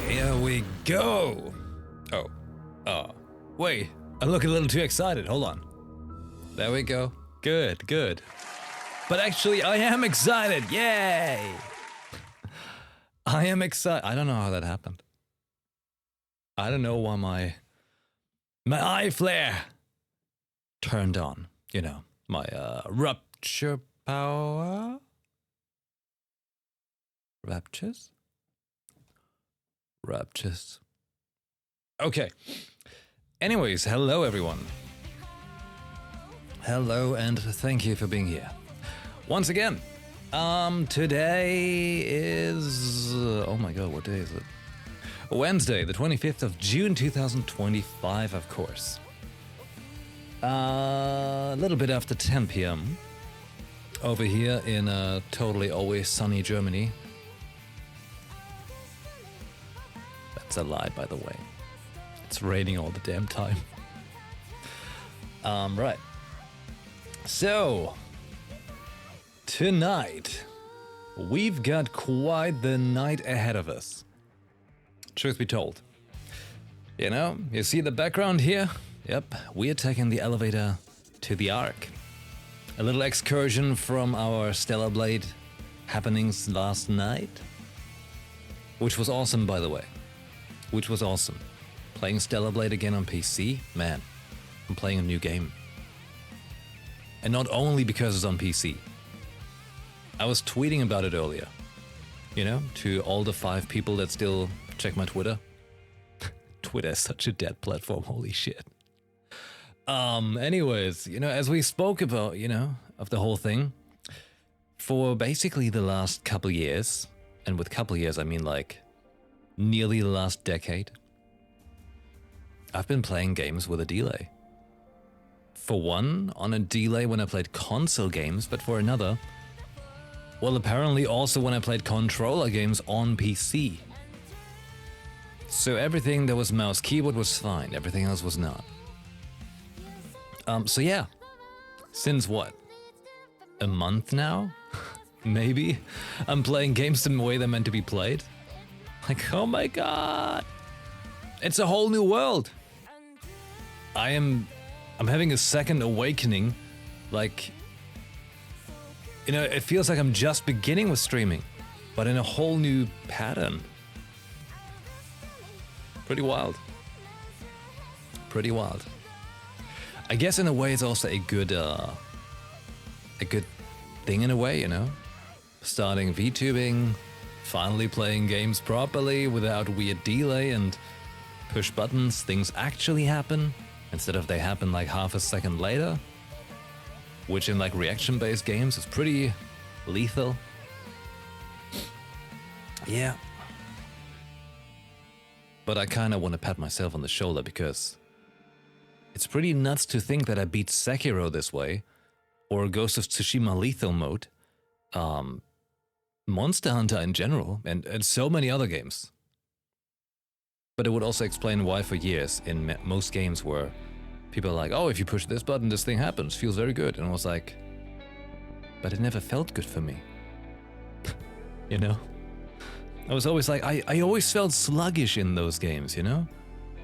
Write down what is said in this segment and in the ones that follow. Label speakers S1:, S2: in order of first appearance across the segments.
S1: Here we go! Wait, I look a little too excited, hold on. There we go. Good, good. But actually, I am excited, yay! I am excited. I don't know how that happened. I don't know why my eye flare turned on. You know, my rupture power? Raptures? Raptures. Okay. Anyways, hello everyone. Hello and thank you for being here. Once again, today is... oh my god, what day is it? Wednesday, the 25th of June 2025, of course. A little bit after 10 p.m. over here in totally always sunny Germany. That's a lie, by the way. It's raining all the damn time. Right. So, tonight, we've got quite the night ahead of us. Truth be told. You know, you see the background here? Yep, we're taking the elevator to the Ark. A little excursion from our Stellar Blade happenings last night. Which was awesome, by the way. Which was awesome. Playing Stellar Blade again on PC? Man, I'm playing a new game. And not only because it's on PC. I was tweeting about it earlier. You know, to all the 5 people that still check my Twitter. Twitter is such a dead platform, holy shit. Anyways, you know, as we spoke about, you know, of the whole thing, for basically the last couple years, and with couple years I mean like nearly the last decade, I've been playing games with a delay. For one, on a delay when I played console games, but for another, well, apparently also when I played controller games on PC. So everything that was mouse keyboard was fine, everything else was not. So yeah, since what? A month now? Maybe? I'm playing games the way they're meant to be played. Like, oh my god! It's a whole new world! I'm having a second awakening, like, you know, it feels like I'm just beginning with streaming, but in a whole new pattern. Pretty wild. Pretty wild. I guess in a way it's also a good thing in a way, you know? Starting VTubing, finally playing games properly without weird delay and push buttons, things actually happen instead of they happen like half a second later, which in like reaction-based games is pretty lethal. Yeah. But I kinda wanna pat myself on the shoulder because it's pretty nuts to think that I beat Sekiro this way, or Ghost of Tsushima lethal mode, Monster Hunter in general, and so many other games. But it would also explain why for years in most games where people are like, oh, if you push this button, this thing happens, feels very good. And I was like, but it never felt good for me. You know? I was always like, I always felt sluggish in those games, you know?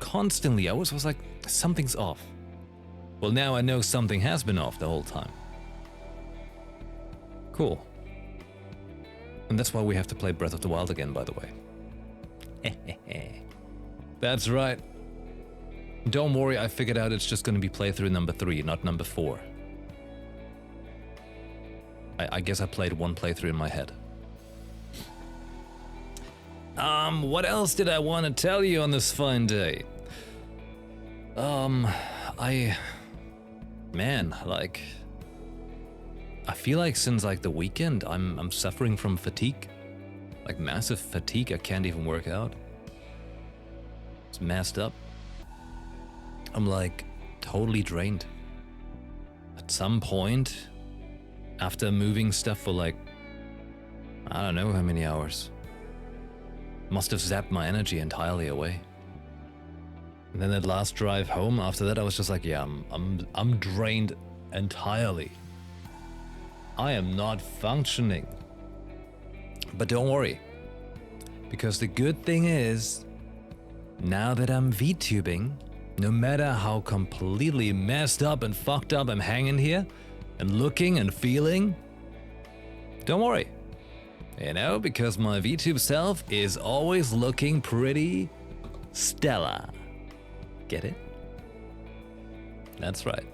S1: Constantly, I always was like, something's off. Well, now I know something has been off the whole time. Cool. And that's why we have to play Breath of the Wild again, by the way. That's right. Don't worry, I figured out it's just gonna be playthrough number 3, not number 4. I guess I played one playthrough in my head. What else did I want to tell you on this fine day? Man, like, I feel like since like the weekend, I'm suffering from fatigue. Like massive fatigue, I can't even work out. It's messed up. I'm like totally drained. At some point, after moving stuff for like, I don't know how many hours, must have zapped my energy entirely away. And then that last drive home, after that I was just like, yeah, I'm drained entirely. I am not functioning. But don't worry, because the good thing is now that I'm VTubing, no matter how completely messed up and fucked up I'm hanging here and looking and feeling, don't worry. You know, because my VTube self is always looking pretty stellar. Get it? That's right.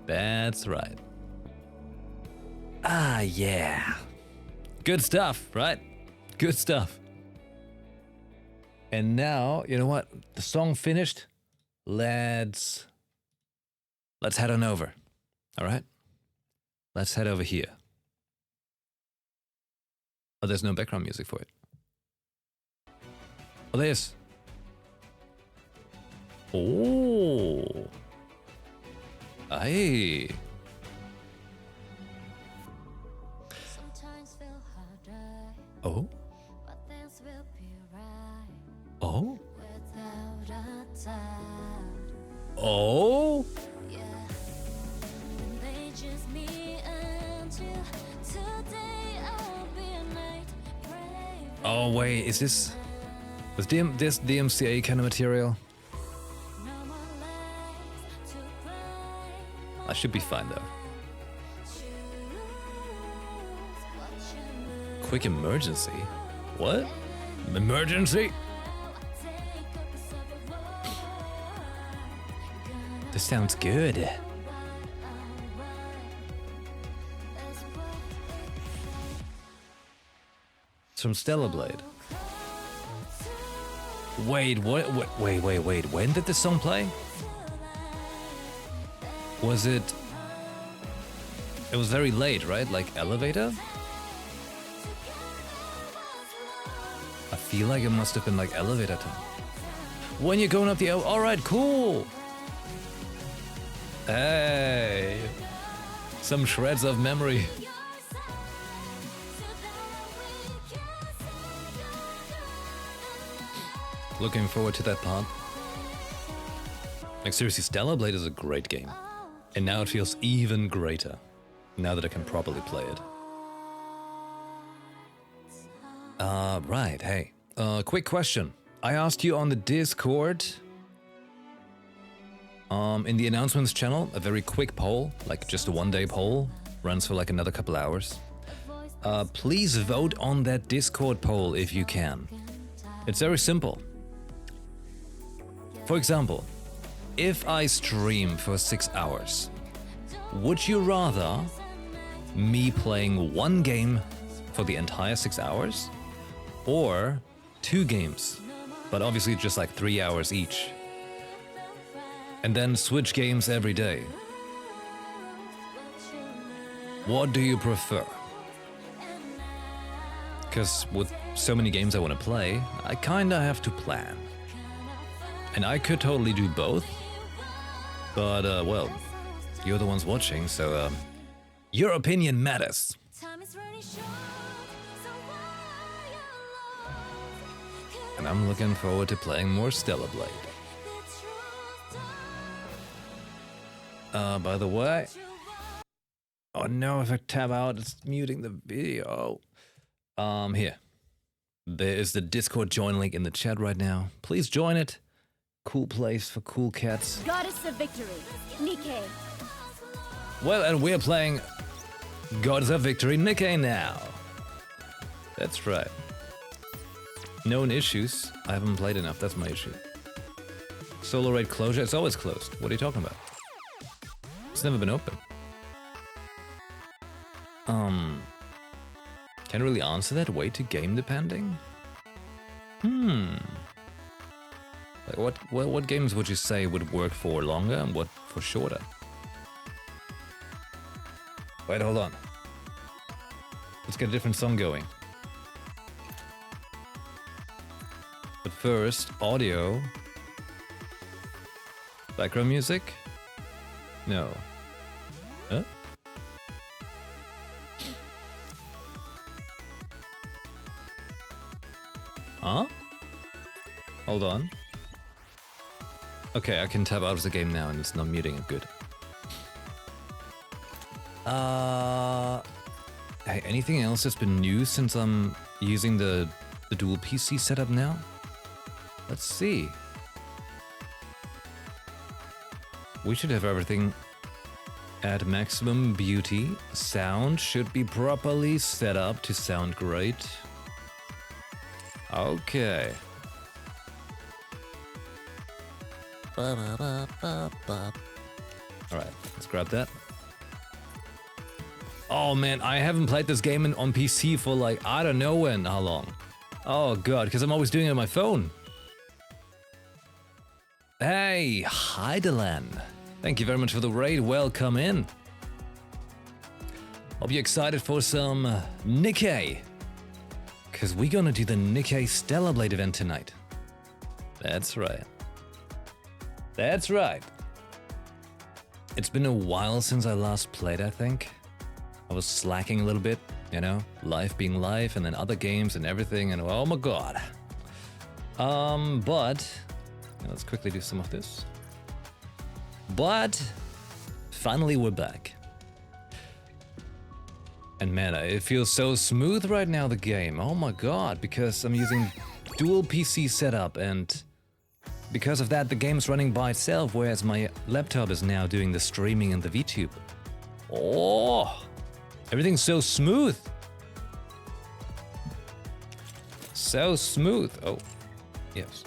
S1: That's right. Ah, yeah. Good stuff, right? Good stuff. And now, you know what? The song finished. Let's head on over. All right? Let's head over here. Oh, there's no background music for it. Oh, there's. Oh. Aye. Oh. Oh. Oh. Oh wait, is this this DMCA kind of material? I should be fine though. Quick emergency? What? Emergency? This sounds good. It's from Stellar Blade. Wait, what? Wait. When did this song play? Was it... It was very late, right? Like Elevator? I feel like it must have been like Elevator time. When you're going up the... Alright, cool! Hey! Some shreds of memory. Looking forward to that part. Like seriously, Stellar Blade is a great game. And now it feels even greater, now that I can properly play it. Right, hey. Quick question. I asked you on the Discord, in the announcements channel, a very quick poll, like just a one-day poll, runs for like another couple hours. Please vote on that Discord poll if you can. It's very simple. For example, if I stream for 6 hours, would you rather me playing one game for the entire 6 hours or 2 games, but obviously just like 3 hours each, and then switch games every day? What do you prefer? Because with so many games I want to play, I kinda have to plan. And I could totally do both, but well, you're the ones watching, so your opinion matters. And I'm looking forward to playing more Stellar Blade. By the way, oh no, if I tab out, it's muting the video. Here. There is the Discord join link in the chat right now. Please join it. Cool place for cool cats.
S2: Goddess of Victory, NIKKE.
S1: Well, and we're playing Goddess of Victory NIKKE now. That's right. Known issues. I haven't played enough, that's my issue. Solo raid closure, it's always closed. What are you talking about? It's never been open. Can't really answer that. Way to game depending? Like what games would you say would work for longer and what for shorter? Wait, hold on. Let's get a different song going. But first, audio. Background music? No. Huh? Huh? Hold on. Okay, I can tab out of the game now and it's not muting it. Good. Hey, anything else that's been new since I'm using the dual PC setup now? Let's see. We should have everything at maximum beauty. Sound should be properly set up to sound great. Okay. Alright, let's grab that. Oh man, I haven't played this game on PC for like, I don't know how long. Oh god, because I'm always doing it on my phone. Hey, Heidelan. Thank you very much for the raid, welcome in. Hope you're excited for some NIKKE. Because we're gonna do the NIKKE Stellar Blade event tonight. That's right. That's right. It's been a while since I last played, I think. I was slacking a little bit, you know, life being life, and then other games and everything, and oh my god. But let's quickly do some of this. But finally we're back. And man, it feels so smooth right now, the game. Oh my god, because I'm using dual PC setup, and because of that the game's running by itself, whereas my laptop is now doing the streaming and the VTube. Oh, everything's so smooth. So smooth. Oh, yes.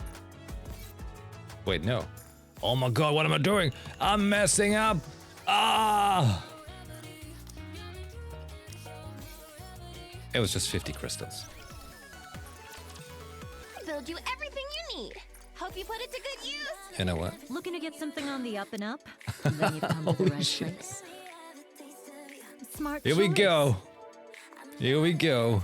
S1: Wait, no. Oh my god, what am I doing? I'm messing up. Ah! It was just 50 crystals.
S2: Build you everything you need. Hope you put it to good use.
S1: You know what?
S3: Looking to get something on the up and up? Then you've come to the right place. Smart
S1: Here we
S3: choice.
S1: go. Here we go.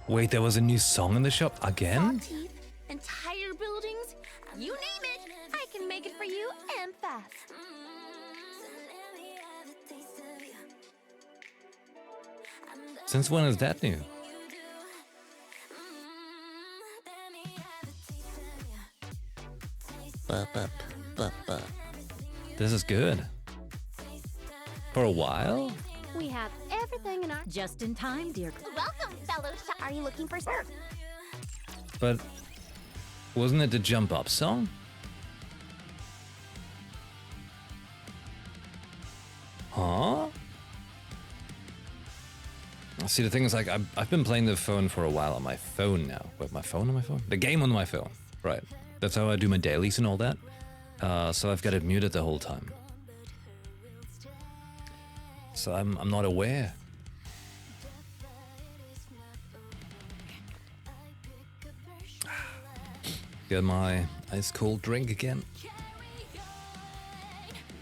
S1: Wait, there was a new song in the shop again?
S2: Saw teeth, entire buildings, you name it. I can make it for you and fast.
S1: Since when is that new? This is good. For a while?
S2: We have everything in our...
S3: Just in time, dear.
S2: Welcome, fellow Are you looking for...
S1: But wasn't it the Jump Up song? Huh? See, the thing is, like, I've been playing the phone for a while on my phone now. Wait, my phone on my phone? The game on my phone. Right. That's how I do my dailies and all that. So I've got it muted the whole time. So I'm not aware. Get my ice cold drink again.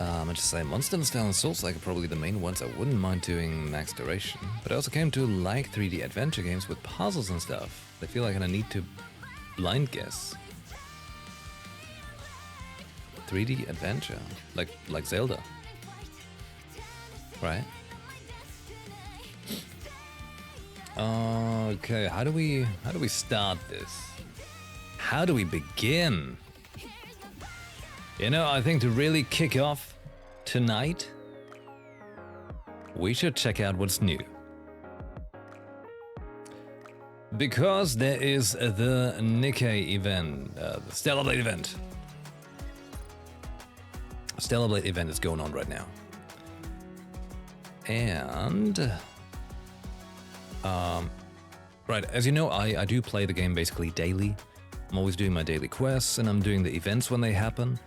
S1: I just say Monster Style and Souls like are probably the main ones I wouldn't mind doing max duration, but I also came to like 3D adventure games with puzzles and stuff. I feel like I need to blind guess. 3D adventure, like Zelda, right? Okay, how do we start this? How do we begin? You know, I think to really kick off tonight, we should check out what's new. Because there is the NIKKE event, the Stellar Blade event. Stellar Blade event is going on right now. And... right, as you know, I do play the game basically daily. I'm always doing my daily quests, and I'm doing the events when they happen.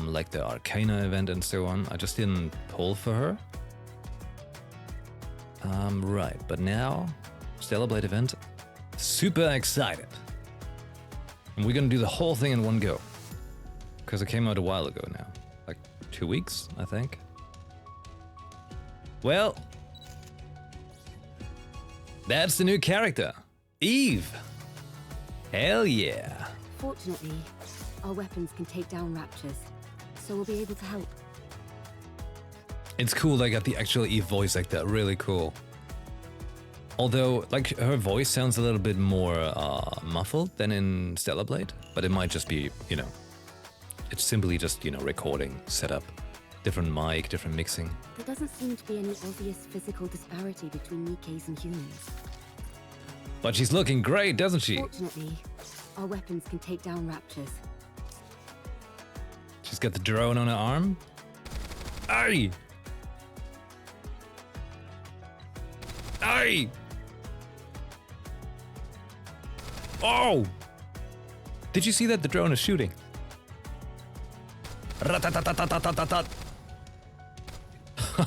S1: Like the Arcana event and so on. I just didn't pull for her. Right, but now, Stellar Blade event, super excited. And we're gonna do the whole thing in one go. Because it came out a while ago now. Like 2 weeks, I think. Well, that's the new character, Eve. Hell yeah.
S4: Fortunately, our weapons can take down raptors, so we'll be able to help.
S1: It's cool they got the actual Eve voice like that, really cool. Although, like, her voice sounds a little bit more muffled than in Stellar Blade, but it might just be, you know, it's simply just, you know, recording, setup, different mic, different mixing.
S4: There doesn't seem to be any obvious physical disparity between NIKKEs and humans.
S1: But she's looking great, doesn't she?
S4: Fortunately, our weapons can take down raptors.
S1: She's got the drone on her arm. Aye! Aye! Oh! Did you see that the drone is shooting? Ratatatatatatatat.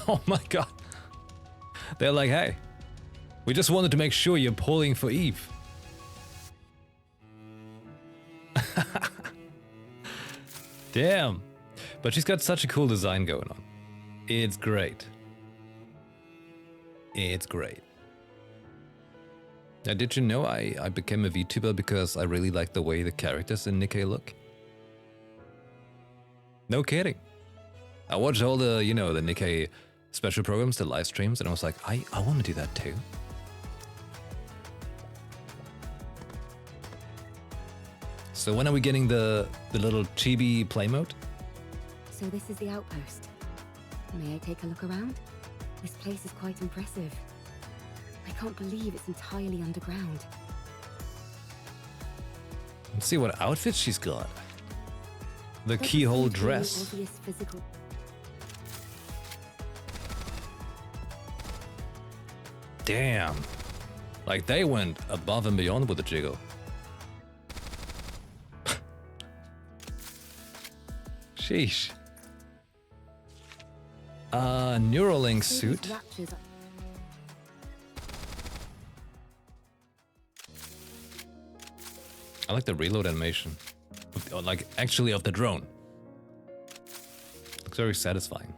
S1: Oh my god. They're like, hey, we just wanted to make sure you're pulling for Eve. Damn. But she's got such a cool design going on. It's great. It's great. Now, did you know I became a VTuber because I really like the way the characters in NIKKE look? No kidding. I watched all the, you know, the NIKKE special programs, the live streams, and I was like, I want to do that too. So when are we getting the little chibi play mode?
S4: So this is the outpost. May I take a look around? This place is quite impressive. I can't believe it's entirely underground.
S1: Let's see what outfit she's got. The
S4: Doesn't
S1: keyhole
S4: seem to be any
S1: dress.
S4: obvious physical.
S1: Damn. Like they went above and beyond with the jiggle. Sheesh. Neuralink
S4: So
S1: suit.
S4: these raptors are-
S1: I like the reload animation. Like, actually of the drone. Looks very satisfying.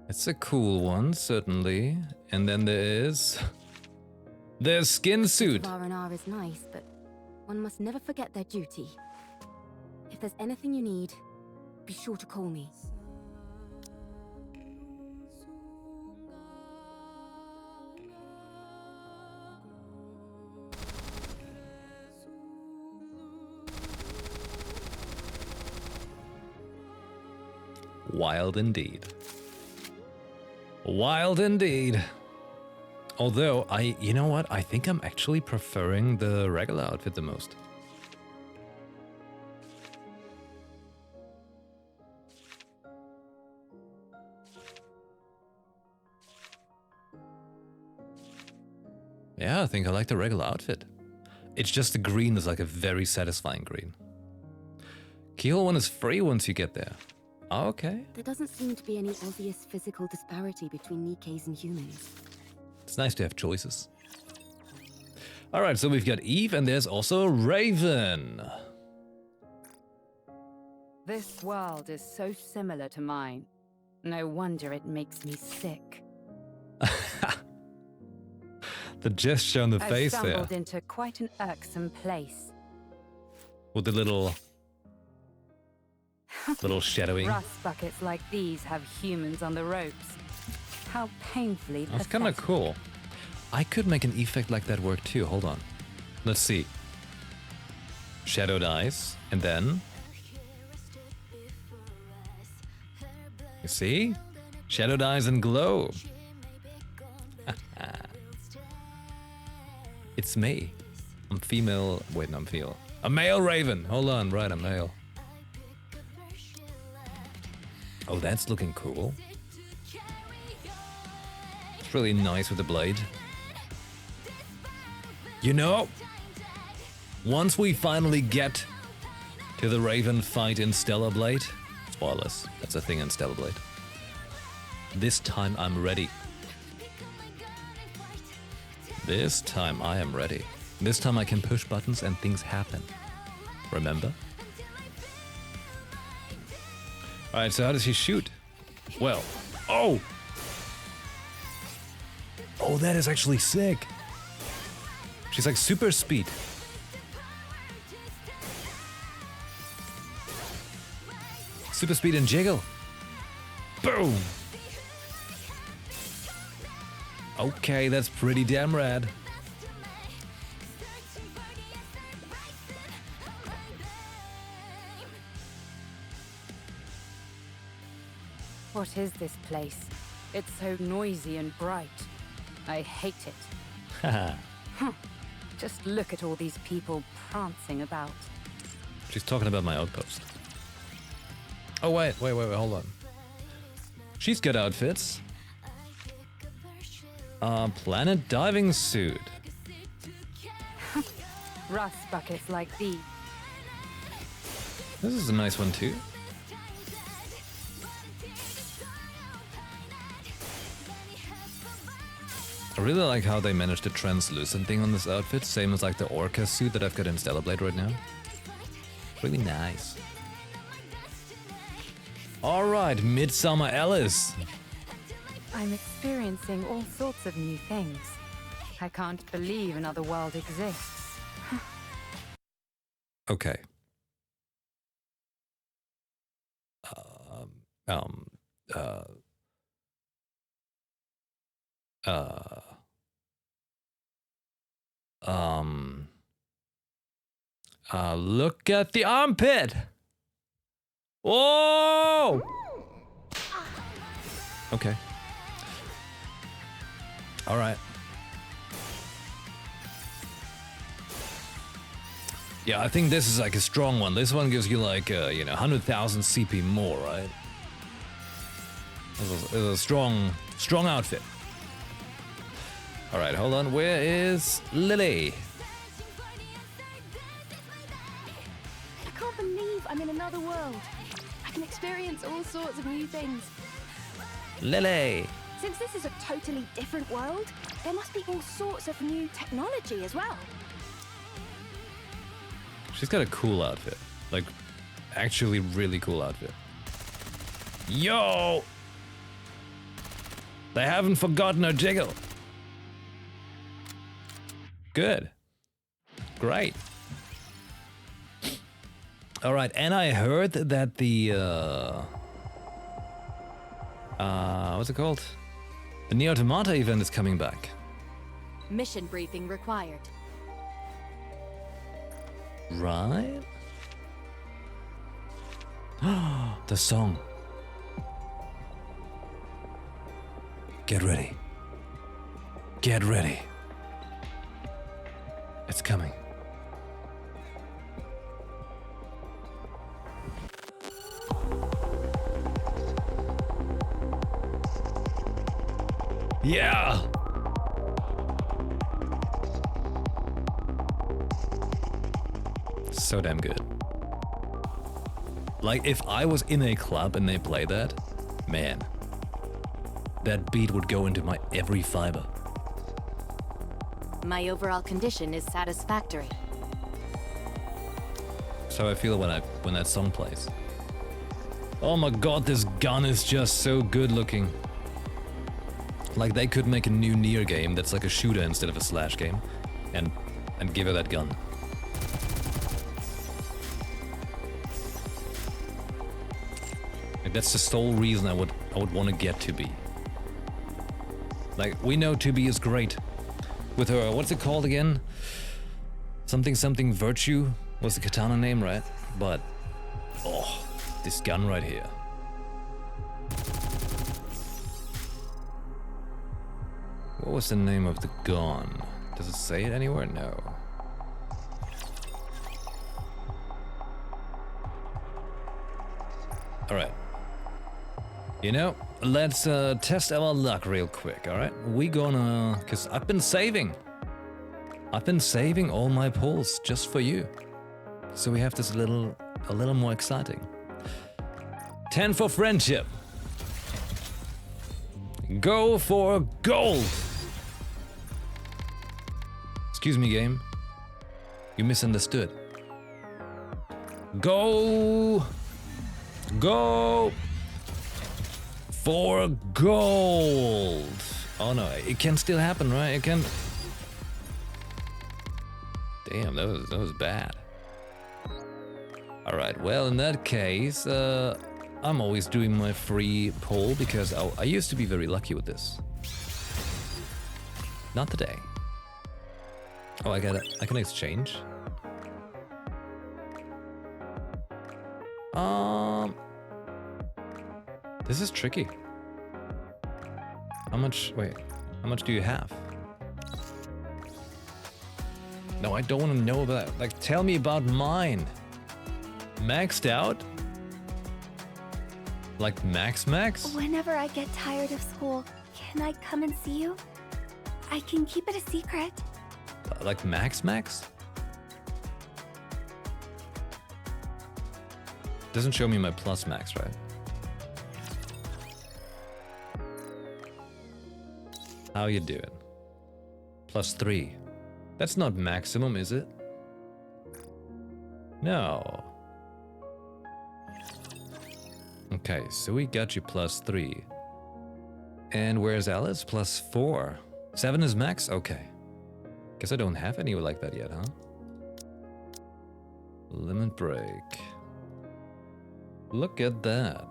S1: It's a cool one, certainly. And then there's skin suit.
S4: R&R is nice, but one must never forget their duty. If there's anything you need, be sure to call me.
S1: Wild indeed. Wild indeed. Although, you know what? I think I'm actually preferring the regular outfit the most. Yeah, I think I like the regular outfit. It's just the green is like a very satisfying green. Keyhole one is free once you get there. Oh, okay.
S4: There doesn't seem to be any obvious physical disparity between NIKKEs and humans.
S1: It's nice to have choices. Alright, so we've got Eve and there's also Raven.
S5: This world is so similar to mine. No wonder it makes me sick.
S1: The gesture on the
S5: I've
S1: face there.
S5: stumbled into quite an irksome place.
S1: With the little shadowing.
S5: Rust buckets like these have humans on the ropes. How painfully
S1: That's kind of
S5: pathetic.
S1: cool. I could make an effect like that work too. Hold on. Let's see. Shadowed eyes. And then... You see? Shadowed eyes and glow. It's me. I'm female. Wait, no, I'm female. A male raven. Hold on. Right, I'm male. Oh, that's looking cool. It's really nice with the blade. You know, once we finally get to the Raven fight in Stellar Blade, spoilers, that's a thing in Stellar Blade. This time I'm ready. This time I am ready. This time I can push buttons and things happen. Remember? Alright, so how does he shoot? Well, oh! Oh, that is actually sick. She's like super speed. Super speed and jiggle. Boom! Okay, that's pretty damn rad.
S5: What is this place? It's so noisy and bright. I hate it.
S1: Haha.
S5: Just look at all these people prancing about.
S1: She's talking about my outpost. Oh, wait, hold on. She's got outfits. Planet diving suit.
S5: Rust buckets like these.
S1: This is a nice one too. I really like how they managed the translucent thing on this outfit, same as like the Orca suit that I've got in Stellar Blade right now. Really nice. Alright, Midsummer Alice.
S5: I'm experiencing all sorts of new things. I can't believe another world exists.
S1: Okay. Look at the armpit! Whoa! Okay. Alright. Yeah, I think this is like a strong one. This one gives you like, 100,000 CP more, right? This is a strong outfit. Alright, hold on. Where is Lily?
S2: I can't believe I'm in another world. I can experience all sorts of new things.
S1: Lily!
S2: Since this is a totally different world, there must be all sorts of new technology as well.
S1: She's got a cool outfit. Like, actually really cool outfit. Yo! They haven't forgotten her jiggle. Good. Great. Alright, and I heard that the, what's it called? The Nier Automata event is coming back.
S2: Mission briefing required.
S1: Right? The song. Get ready. Get ready. It's coming. Yeah! So damn good. Like, if I was in a club and they play that, man, that beat would go into my every fiber.
S2: My overall condition is satisfactory.
S1: That's how I feel when that song plays. Oh my god, this gun is just so good looking. Like, they could make a new Nier game that's like a shooter instead of a slash game, and give her that gun. Like, that's the sole reason I would want to get 2B. Like, we know 2B is great. With her, what's it called again? Something Virtue was the katana name, right? But, oh, this gun right here. What was the name of the gun? Does it say it anywhere? No. Alright. You know, let's test our luck real quick, alright? We gonna... Cause I've been saving all my pulls just for you. So we have this a little more exciting. 10 for friendship. Go for gold. Excuse me, game. You misunderstood. Go for gold. Oh no, it can still happen, right? It can. Damn, that was bad. All right, well, in that case, I'm always doing my free poll because I used to be very lucky with this. Not today. Oh, I can exchange. This is tricky. How much, wait, how much do you have? No, I don't want to know about, like, tell me about mine. Maxed out? Like max?
S2: Whenever I get tired of school, can I come and see you? I can keep it a secret.
S1: Like max? Doesn't show me my plus max, right? How you doing? +3. That's not maximum, is it? No. Okay, so we got you +3. And where's Alice? +4. 7 is max? Okay. Guess I don't have any like that yet, huh? Limit break. Look at that.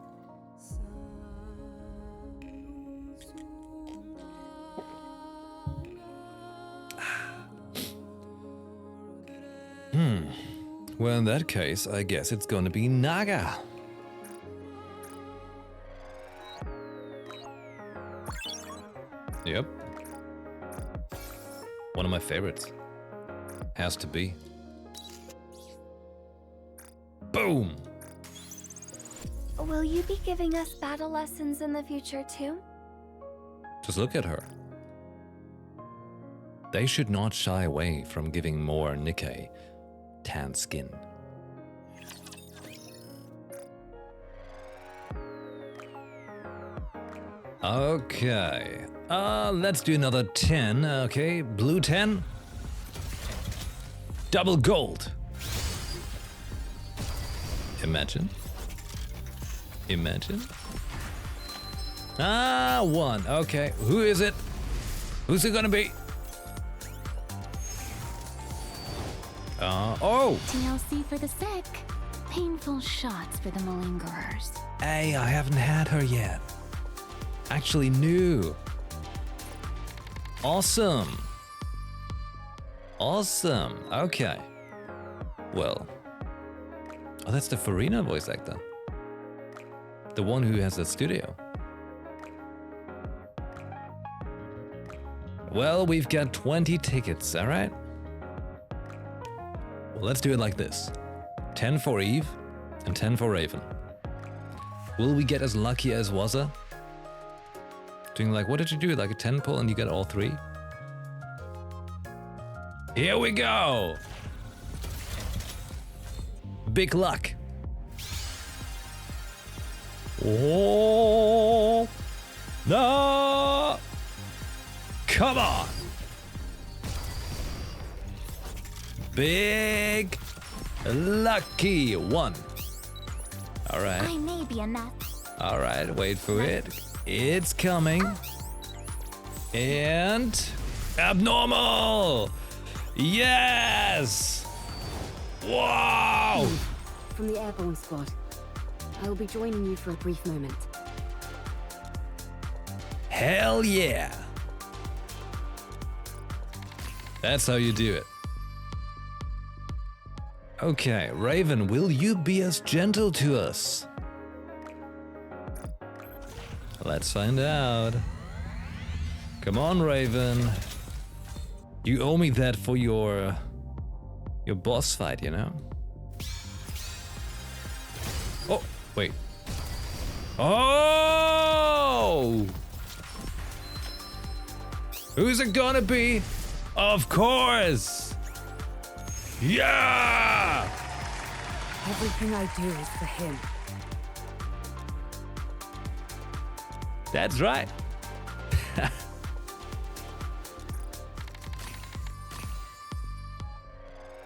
S1: Well, in that case, I guess it's gonna be Naga. Yep. One of my favorites. Has to be. Boom!
S2: Will you be giving us battle lessons in the future too?
S1: Just look at her. They should not shy away from giving more NIKKE tan skin. Okay. Let's do another 10. Okay, blue 10. Double gold. Imagine. Imagine. 1. Okay, who is it? Who's it gonna be? Oh!
S2: TLC for the sick. Painful shots for the malingerers.
S1: Hey, I haven't had her yet. Actually new. Awesome. Awesome. Okay. Well. Oh, that's the Farina voice actor. The one who has the studio. Well, we've got 20 tickets, alright? Well, let's do it like this. 10 for Eve and 10 for Raven. Will we get as lucky as Wazza? Doing like, what did you do? Like a 10 pull and you got all 3? Here we go! Big luck. Oh no! Come on! Big lucky 1. All right.
S2: I may be a nut.
S1: All right, wait for it. It's coming. And abnormal. Yes! Wow!
S4: From the airborne squad. I will be joining you for a brief moment.
S1: Hell yeah! That's how you do it. Okay, Raven, will you be as gentle to us? Let's find out. Come on, Raven. You owe me that for your boss fight, you know? Oh, wait. Oh! Who's it gonna be? Of course! Yeah!
S5: Everything I do is for him.
S1: That's right.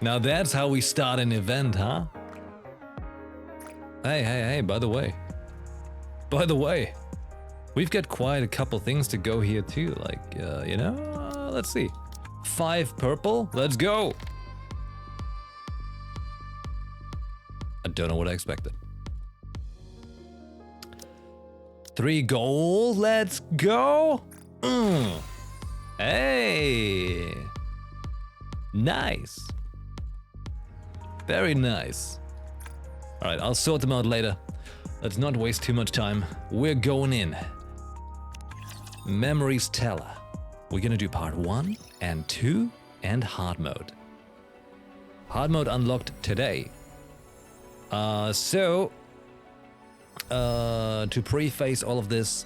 S1: Now that's how we start an event, huh? Hey, by the way. By the way, we've got quite a couple things to go here too, like, you know, let's see. 5 purple, let's go! I don't know what I expected. 3 gold, let's go! Hey! Nice. Very nice. Alright, I'll sort them out later. Let's not waste too much time. We're going in. Memories Teller. We're gonna do part 1 and 2 and hard mode. Hard mode unlocked today. To preface all of this,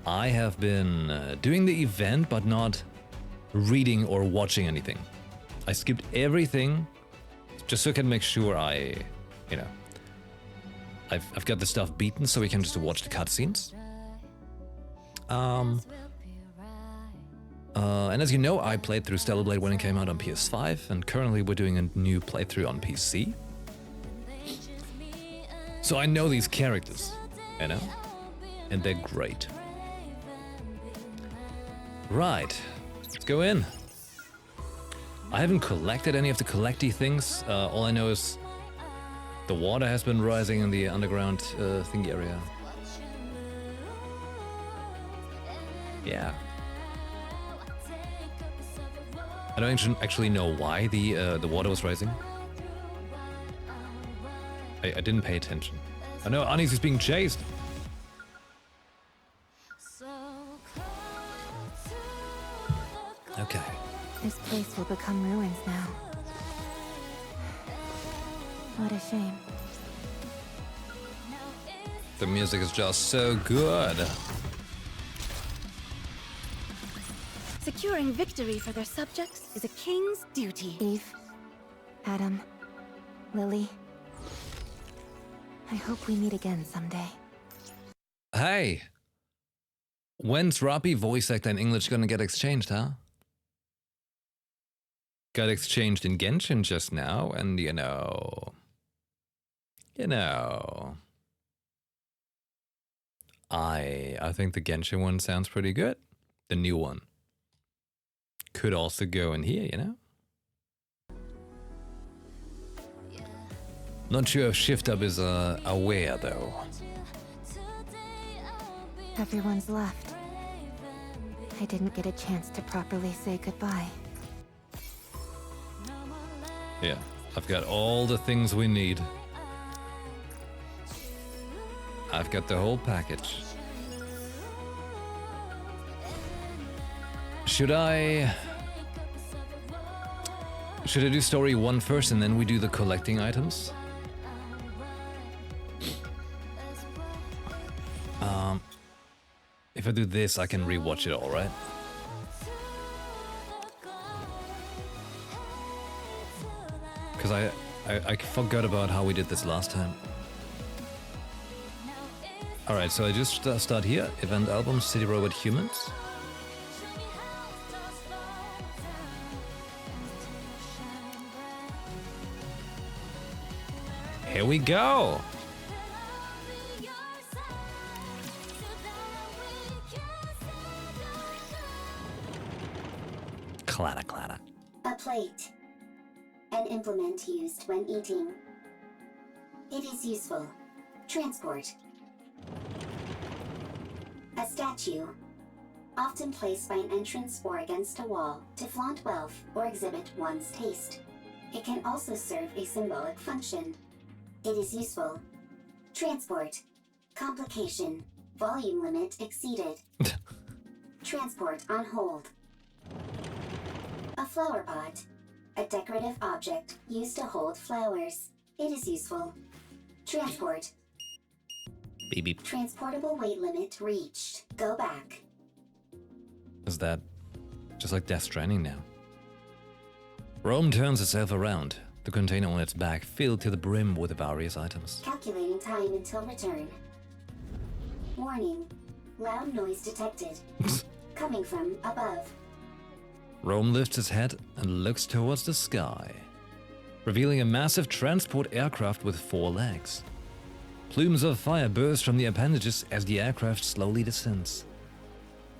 S1: I have been doing the event but not reading or watching anything. I skipped everything just so I can make sure I've got the stuff beaten so we can just watch the cutscenes. And as you know, I played through Stellar Blade when it came out on PS5, and currently we're doing a new playthrough on PC. So I know these characters, you know? And they're great. Right, let's go in. I haven't collected any of the collecty things. All I know is the water has been rising in the underground thingy area. Yeah. I don't actually know why the water was rising. I didn't pay attention. I know Anis is being chased. Okay.
S5: This place will become ruins now. What a shame.
S1: The music is just so good.
S2: Securing victory for their subjects is a king's duty.
S5: Eve, Adam, Lily, I hope we meet again someday.
S1: Hey! When's Rappi voice actor in English gonna get exchanged, huh? Got exchanged in Genshin just now, and you know... I think the Genshin one sounds pretty good. The new one. Could also go in here, you know? Not sure if Shift Up is aware, though.
S5: Everyone's left. I didn't get a chance to properly say goodbye.
S1: Yeah, I've got all the things we need. I've got the whole package. Should I do story 1 first and then we do the collecting items? If I do this, I can rewatch it all, right? Because I forgot about how we did this last time. Alright, so I just start here. Event album, City Robot Humans. Here we go! Clatter, clatter.
S6: A plate. An implement used when eating. It is useful. Transport. A statue. Often placed by an entrance or against a wall to flaunt wealth or exhibit one's taste. It can also serve a symbolic function. It is useful. Transport. Complication. Volume limit exceeded. Transport on hold. A flower pot. A decorative object used to hold flowers. It is useful. Transport.
S1: Beep beep.
S6: Transportable weight limit reached. Go back.
S1: Is that just like Death Stranding now? Rome turns itself around. The container on its back filled to the brim with various items.
S6: Calculating time until return. Warning. Loud noise detected. Coming from above.
S1: Rome lifts its head and looks towards the sky, revealing a massive transport aircraft with 4 legs. Plumes of fire burst from the appendages as the aircraft slowly descends.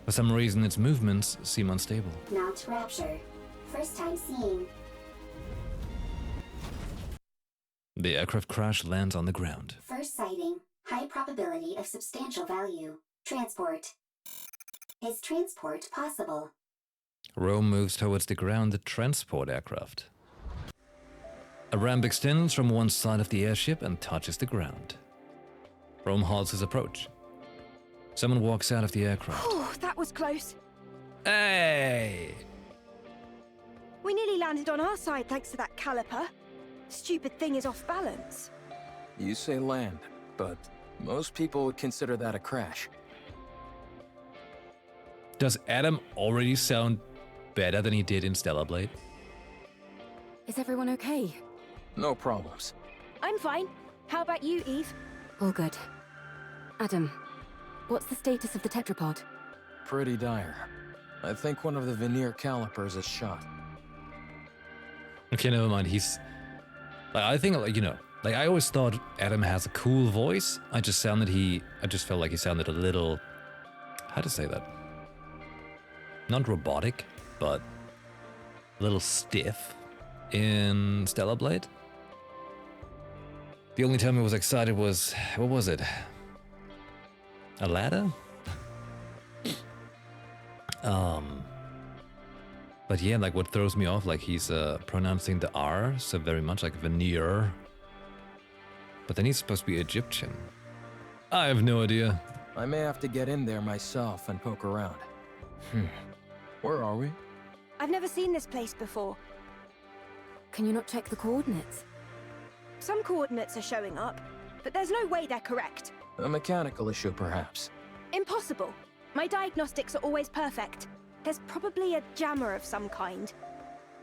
S1: For some reason, its movements seem unstable.
S6: Mount Rapture. First time seeing.
S1: The aircraft crash lands on the ground.
S6: First sighting. High probability of substantial value. Transport. Is transport possible?
S1: Rome moves towards the grounded transport aircraft. A ramp extends from one side of the airship and touches the ground. Rome halts his approach. Someone walks out of the aircraft.
S2: Oh, that was close.
S1: Hey!
S2: We nearly landed on our side thanks to that caliper. Stupid thing is off balance.
S7: You say land, but most people would consider that a crash.
S1: Does Adam already sound better than he did in Stellar Blade?
S4: Is everyone okay?
S7: No problems.
S2: I'm fine. How about you, Eve?
S4: All good. Adam, what's the status of the tetrapod?
S7: Pretty dire. I think one of the veneer calipers is shot.
S1: Okay, never mind. He's like, I think, like, you know, like I always thought Adam has a cool voice. I just felt like he sounded a little, how to say that? Not robotic, but a little stiff in Stellar Blade. The only time I was excited was, what was it? A ladder? But yeah, like what throws me off, like he's pronouncing the R so very much like veneer. But then he's supposed to be Egyptian. I have no idea.
S7: I may have to get in there myself and poke around. Where are we?
S2: I've never seen this place before.
S4: Can you not check the coordinates?
S2: Some coordinates are showing up, but there's no way they're correct.
S7: A mechanical issue, perhaps.
S2: Impossible. My diagnostics are always perfect. There's probably a jammer of some kind.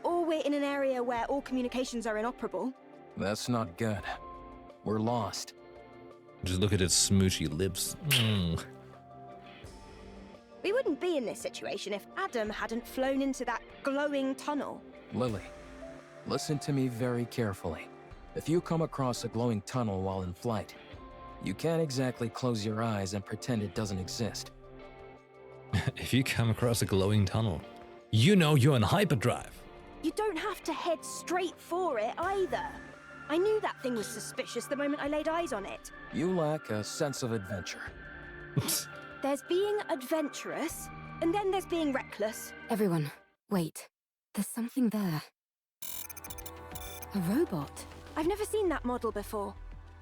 S2: Or we're in an area where all communications are inoperable.
S7: That's not good. We're lost.
S1: Just look at its smoochy lips.
S2: We wouldn't be in this situation if Adam hadn't flown into that glowing tunnel.
S7: Lily, listen to me very carefully. If you come across a glowing tunnel while in flight, you can't exactly close your eyes and pretend it doesn't exist.
S1: If you come across a glowing tunnel, you know you're in hyperdrive.
S2: You don't have to head straight for it either. I knew that thing was suspicious the moment I laid eyes on it.
S7: You lack a sense of adventure.
S2: There's being adventurous, and then there's being reckless.
S4: Everyone, wait. There's something there. A robot.
S2: I've never seen that model before.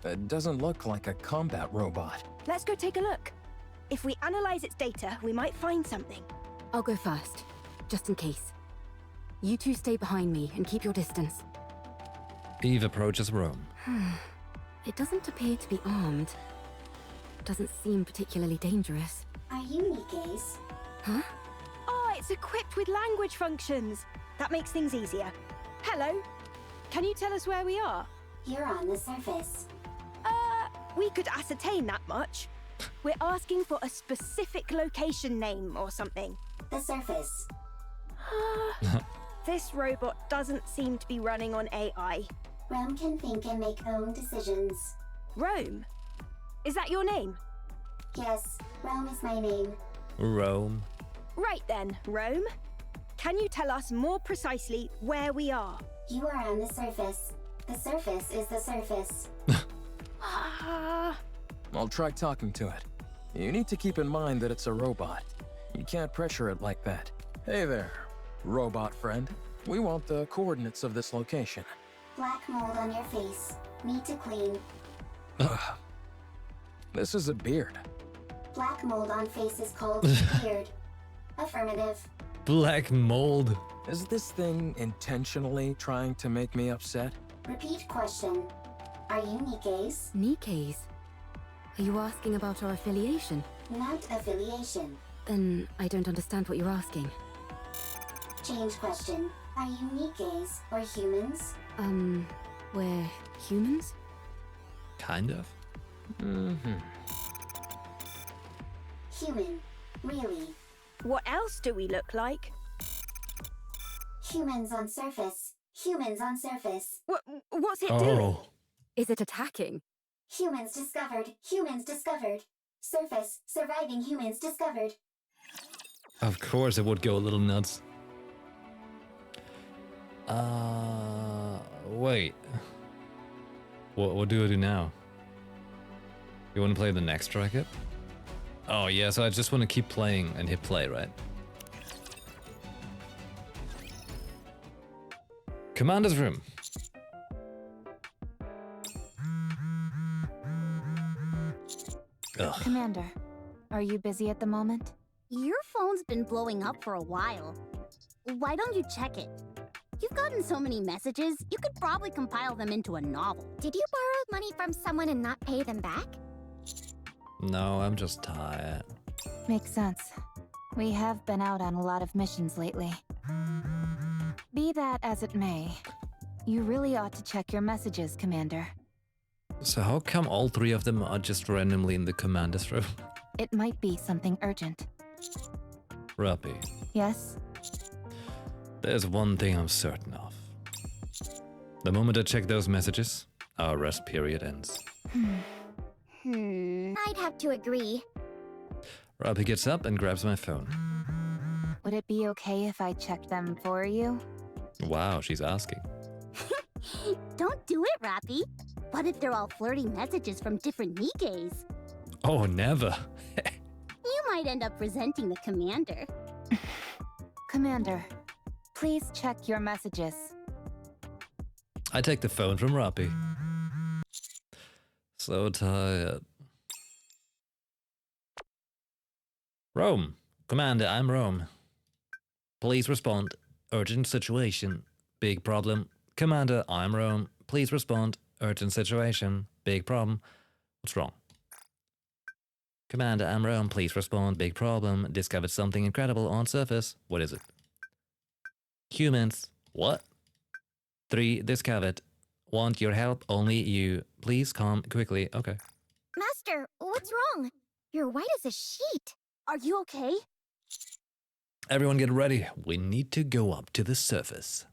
S7: It doesn't look like a combat robot.
S2: Let's go take a look. If we analyze its data, we might find something.
S4: I'll go first, just in case. You two stay behind me and keep your distance.
S1: Eve approaches Rome.
S4: It doesn't appear to be armed. Doesn't seem particularly dangerous.
S6: Are you NIKKE's?
S4: Huh?
S2: Oh, it's equipped with language functions. That makes things easier. Hello. Can you tell us where we are?
S6: You're on the surface.
S2: We could ascertain that much. We're asking for a specific location name or something.
S6: The surface.
S2: This robot doesn't seem to be running on AI.
S6: Rome can think and make own decisions.
S2: Rome? Is that your name?
S6: Yes, Rome is my name.
S1: Rome.
S2: Right then, Rome. Can you tell us more precisely where we are?
S6: You are on the surface. The surface is the surface.
S7: I'll try talking to it. You need to keep in mind that it's a robot. You can't pressure it like that. Hey there, robot friend. We want the coordinates of this location.
S6: Black mold on your face. Need to clean.
S7: This is a beard.
S6: Black mold on face is called beard. Affirmative.
S1: Black mold.
S7: Is this thing intentionally trying to make me upset?
S6: Repeat question. Are you NIKKE's?
S4: NIKKE's? Are you asking about our affiliation?
S6: Not affiliation.
S4: Then I don't understand what you're asking.
S6: Change question. Are you NIKKE's or humans?
S4: We're humans?
S1: Kind of.
S6: Human. Really.
S2: What else do we look like?
S6: Humans on surface. Humans on surface.
S2: What's it doing?
S4: Is it attacking?
S6: Humans discovered. Humans discovered. Surface. Surviving humans discovered.
S1: Of course it would go a little nuts. Wait. What do I do now? You want to play the next bracket? Oh yeah, so I just want to keep playing and hit play, right? Commander's room.
S5: Commander, are you busy at the moment?
S8: Your phone's been blowing up for a while. Why don't you check it? You've gotten so many messages, you could probably compile them into a novel.
S6: Did you borrow money from someone and not pay them back?
S1: No, I'm just tired.
S5: Makes sense. We have been out on a lot of missions lately. Be that as it may, you really ought to check your messages, Commander.
S1: So how come all three of them are just randomly in the commander's room?
S5: It might be something urgent.
S1: Ruppy,
S5: Yes?
S1: there's one thing I'm certain of. The moment I check those messages, our rest period ends.
S6: I'd have to agree.
S1: Ruppy gets up and grabs my phone.
S5: Would it be okay if I checked them for you?
S1: Wow, she's asking.
S8: Don't do it, Rappy. What if they're all flirty messages from different NIKKEs?
S1: Oh, never.
S8: You might end up resenting the commander.
S5: Commander, please check your messages.
S1: I take the phone from Ruppy. So tired. Rome. Commander, I'm Rome. Please respond. Urgent situation. Big problem. Commander, I'm Rome. Please respond. Urgent situation. Big problem. What's wrong? Commander, I'm Rome. Please respond. Big problem. Discovered something incredible on surface. What is it? Humans. What? 3 discovered. Want your help, only you. Please come quickly. Okay.
S6: Master, what's wrong? You're white as a sheet.
S8: Are you okay?
S1: Everyone get ready. We need to go up to the surface.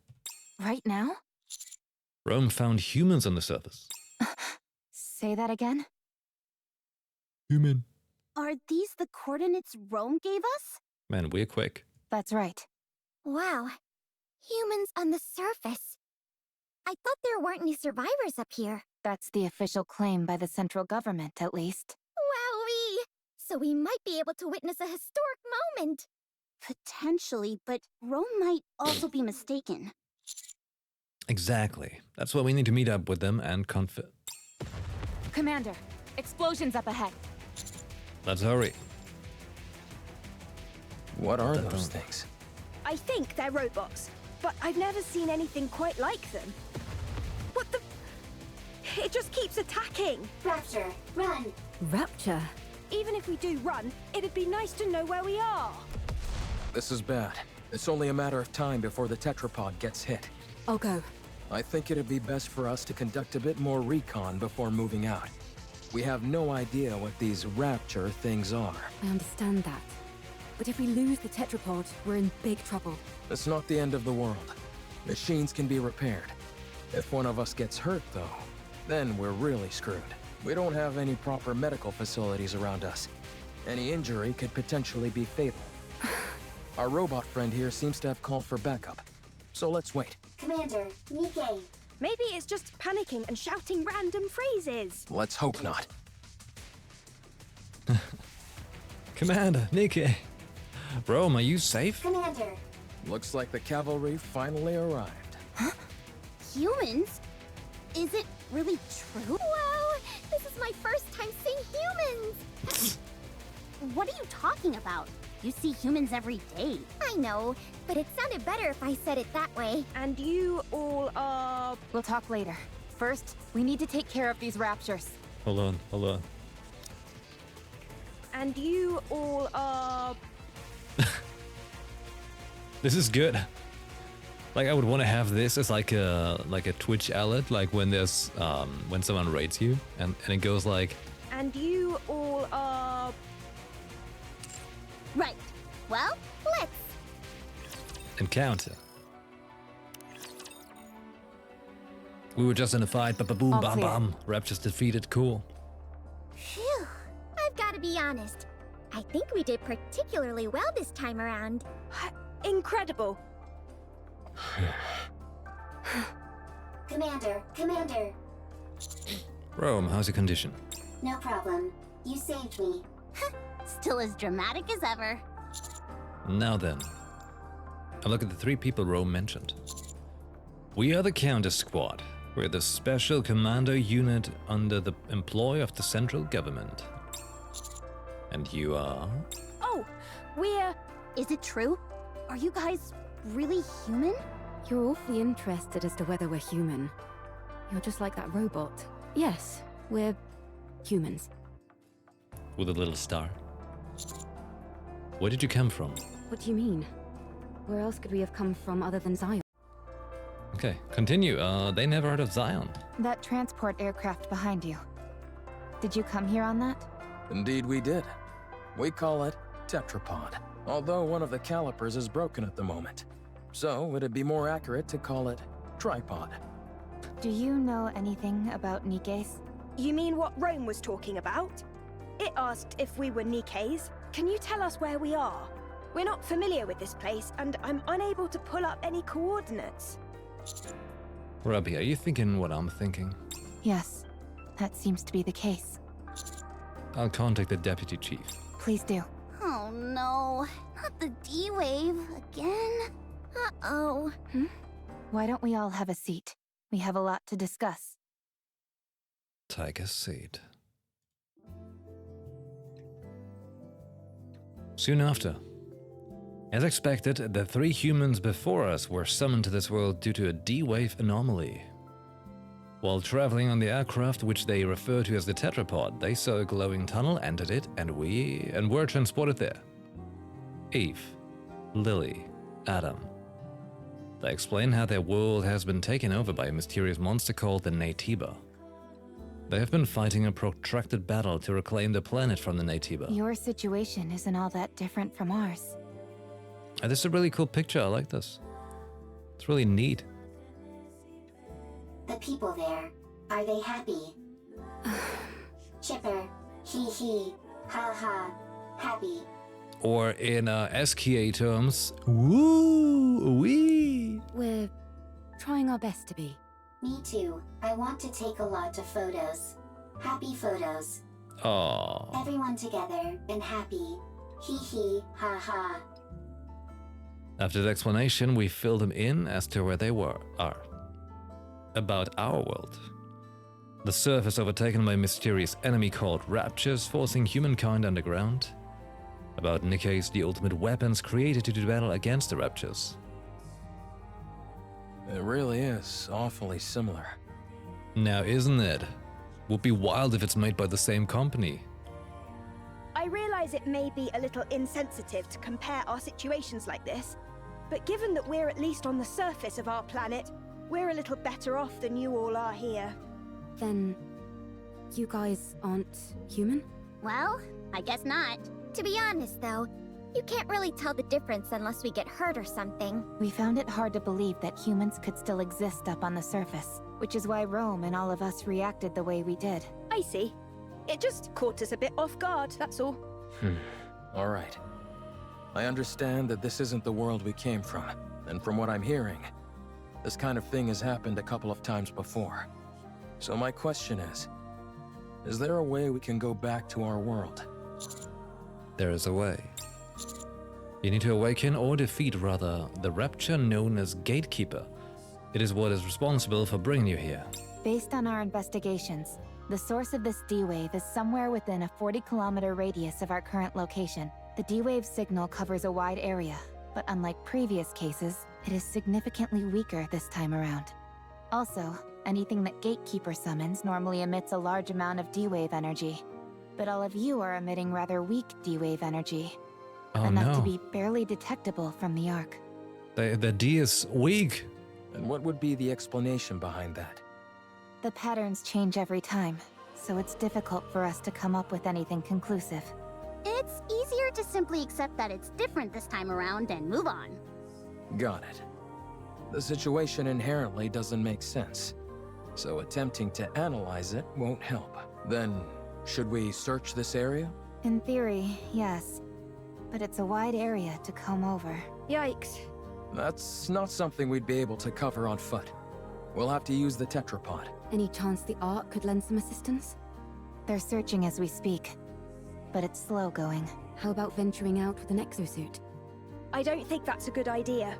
S5: Right now?
S1: Rome found humans on the surface.
S5: Say that again?
S1: Human.
S8: Are these the coordinates Rome gave us?
S1: Man, we're quick.
S5: That's right.
S6: Wow. Humans on the surface. I thought there weren't any survivors up here.
S5: That's the official claim by the central government, at least.
S6: Wowee! So we might be able to witness a historic moment.
S8: Potentially, but Rome might also be mistaken.
S1: Exactly. That's why we need to meet up with them and
S5: Commander, explosions up ahead.
S1: Let's hurry.
S7: What are those things?
S2: I think they're robots, but I've never seen anything quite like them. What the? It just keeps attacking.
S6: Rapture, run!
S4: Rapture?
S2: Even if we do run, it'd be nice to know where we are.
S7: This is bad. It's only a matter of time before the tetrapod gets hit.
S4: I'll go.
S7: I think it'd be best for us to conduct a bit more recon before moving out. We have no idea what these rapture things are.
S4: I understand that. But if we lose the tetrapod, we're in big trouble.
S7: It's not the end of the world. Machines can be repaired. If one of us gets hurt, though, then we're really screwed. We don't have any proper medical facilities around us. Any injury could potentially be fatal. Our robot friend here seems to have called for backup. So let's wait.
S6: Commander, NIKKE.
S2: Maybe it's just panicking and shouting random phrases.
S7: Let's hope not.
S1: Commander, NIKKE. Rome, are you safe?
S6: Commander.
S7: Looks like the cavalry finally arrived.
S8: Humans? Is it really true?
S6: Wow! This is my first time seeing humans!
S8: What are you talking about? You see humans every day.
S6: I know, but it sounded better if I said it that way.
S2: And you all are...
S5: We'll talk later. First, we need to take care of these raptures.
S1: Hold on.
S2: And you all are...
S1: This is good. Like, I would want to have this as like a Twitch alert, like when there's when someone rates you and it goes like,
S2: And you all are...
S8: Right. Well, let's.
S1: encounter. We were just in a fight, boom,
S5: All
S1: bam,
S5: clear.
S1: bam. Raptures defeated, cool.
S6: Phew. I've got to be honest. I think we did particularly well this time around.
S2: Incredible.
S6: Commander.
S1: Rome, how's your condition?
S6: No problem. You saved me.
S8: Still as dramatic as ever.
S1: Now then, a look at the 3 people Rome mentioned. We are the Counter Squad. We're the special commando unit under the employ of the central government. And you are?
S2: Oh, we're...
S8: Is it true? Are you guys really human?
S4: You're awfully interested as to whether we're human. You're just like that robot. Yes, we're humans.
S1: With a little star. Where did you come from?
S4: What do you mean? Where else could we have come from other than Zion?
S1: Okay, continue. They never heard of Zion.
S5: That transport aircraft behind you. Did you come here on that?
S7: Indeed we did. We call it tetrapod, although one of the calipers is broken at the moment. So it'd be more accurate to call it tripod.
S5: Do you know anything about NIKKEs?
S2: You mean what Rome was talking about? It asked if we were NIKKEs. Can you tell us where we are? We're not familiar with this place, and I'm unable to pull up any coordinates.
S1: Robbie, are you thinking what I'm thinking?
S5: Yes, that seems to be the case.
S1: I'll contact the deputy chief.
S5: Please do.
S8: Oh no, not the D-Wave again. Uh-oh.
S5: Why don't we all have a seat? We have a lot to discuss.
S1: Take a seat. Soon after. As expected, the 3 humans before us were summoned to this world due to a D-Wave anomaly. While traveling on the aircraft, which they refer to as the tetrapod, they saw a glowing tunnel, entered it, and were transported there. Eve, Lily, Adam. They explain how their world has been taken over by a mysterious monster called the NIKKE. They have been fighting a protracted battle to reclaim the planet from the NIKKE.
S5: Your situation isn't all that different from ours.
S1: This is a really cool picture, I like this. It's really neat.
S6: The people there, are they happy? Chipper, hee hee, ha ha, happy.
S1: Or in SKA terms, woo wee.
S4: We're trying our best to be.
S6: Me too. I want to take a lot of photos. Happy photos.
S1: Aww.
S6: Everyone together and happy. Hee hee, ha ha.
S1: After the explanation, we filled them in as to where they are. About our world. The surface overtaken by a mysterious enemy called Raptures, forcing humankind underground. About NIKKEs, the ultimate weapons created to do battle against the Raptures.
S7: It really is awfully similar.
S1: Now isn't it? Would be wild if it's made by the same company.
S2: I realize it may be a little insensitive to compare our situations like this, but given that we're at least on the surface of our planet, we're a little better off than you all are here.
S4: Then, you guys aren't human?
S8: Well, I guess not.
S9: To be honest, though, you can't really tell the difference unless we get hurt or something.
S5: We found it hard to believe that humans could still exist up on the surface, which is why Rome and all of us reacted the way we did.
S2: I see. It just caught us a bit off guard, that's all.
S7: All right. I understand that this isn't the world we came from, and from what I'm hearing, this kind of thing has happened a couple of times before. So my question is there a way we can go back to our world?
S1: There is a way. You need to awaken or defeat, rather, the rapture known as Gatekeeper. It is what is responsible for bringing you here.
S5: Based on our investigations, the source of this D-Wave is somewhere within a 40-kilometer radius of our current location. The D-Wave signal covers a wide area, but unlike previous cases, it is significantly weaker this time around. Also, anything that Gatekeeper summons normally emits a large amount of D-Wave energy. But all of you are emitting rather weak D-Wave energy.
S1: Oh
S5: enough to
S1: no.
S5: be barely detectable from the Ark.
S1: The D is weak.
S7: And what would be the explanation behind that?
S5: The patterns change every time, so it's difficult for us to come up with anything conclusive.
S8: It's easier to simply accept that it's different this time around and move on.
S7: Got it. The situation inherently doesn't make sense, so attempting to analyze it won't help. Then, should we search this area?
S5: In theory, yes. But it's a wide area to comb over.
S2: Yikes.
S7: That's not something we'd be able to cover on foot. We'll have to use the tetrapod.
S4: Any chance the Ark could lend some assistance?
S5: They're searching as we speak, but it's slow going.
S4: How about venturing out with an exosuit?
S2: I don't think that's a good idea.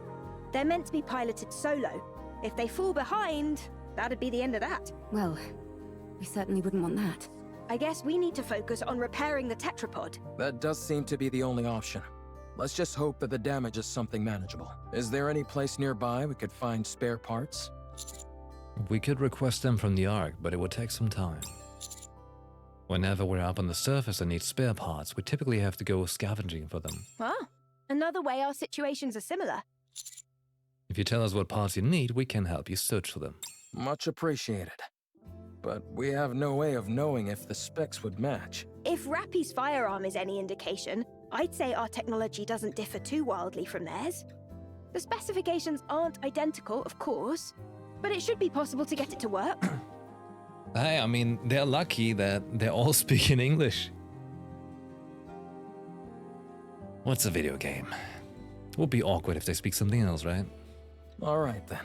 S2: They're meant to be piloted solo. If they fall behind, that'd be the end of that.
S4: Well, we certainly wouldn't want that.
S2: I guess we need to focus on repairing the tetrapod.
S7: That does seem to be the only option. Let's just hope that the damage is something manageable. Is there any place nearby we could find spare parts?
S1: We could request them from the Ark, but it would take some time. Whenever we're up on the surface and need spare parts, we typically have to go scavenging for them.
S2: Ah, another way our situations are similar.
S1: If you tell us what parts you need, we can help you search for them.
S7: Much appreciated. But we have no way of knowing if the specs would match.
S2: If Rappy's firearm is any indication, I'd say our technology doesn't differ too wildly from theirs. The specifications aren't identical, of course, but it should be possible to get it to work.
S1: Hey, I mean, they're lucky that they're all speaking English. What's a video game? Would be awkward if they speak something else, right?
S7: Alright then.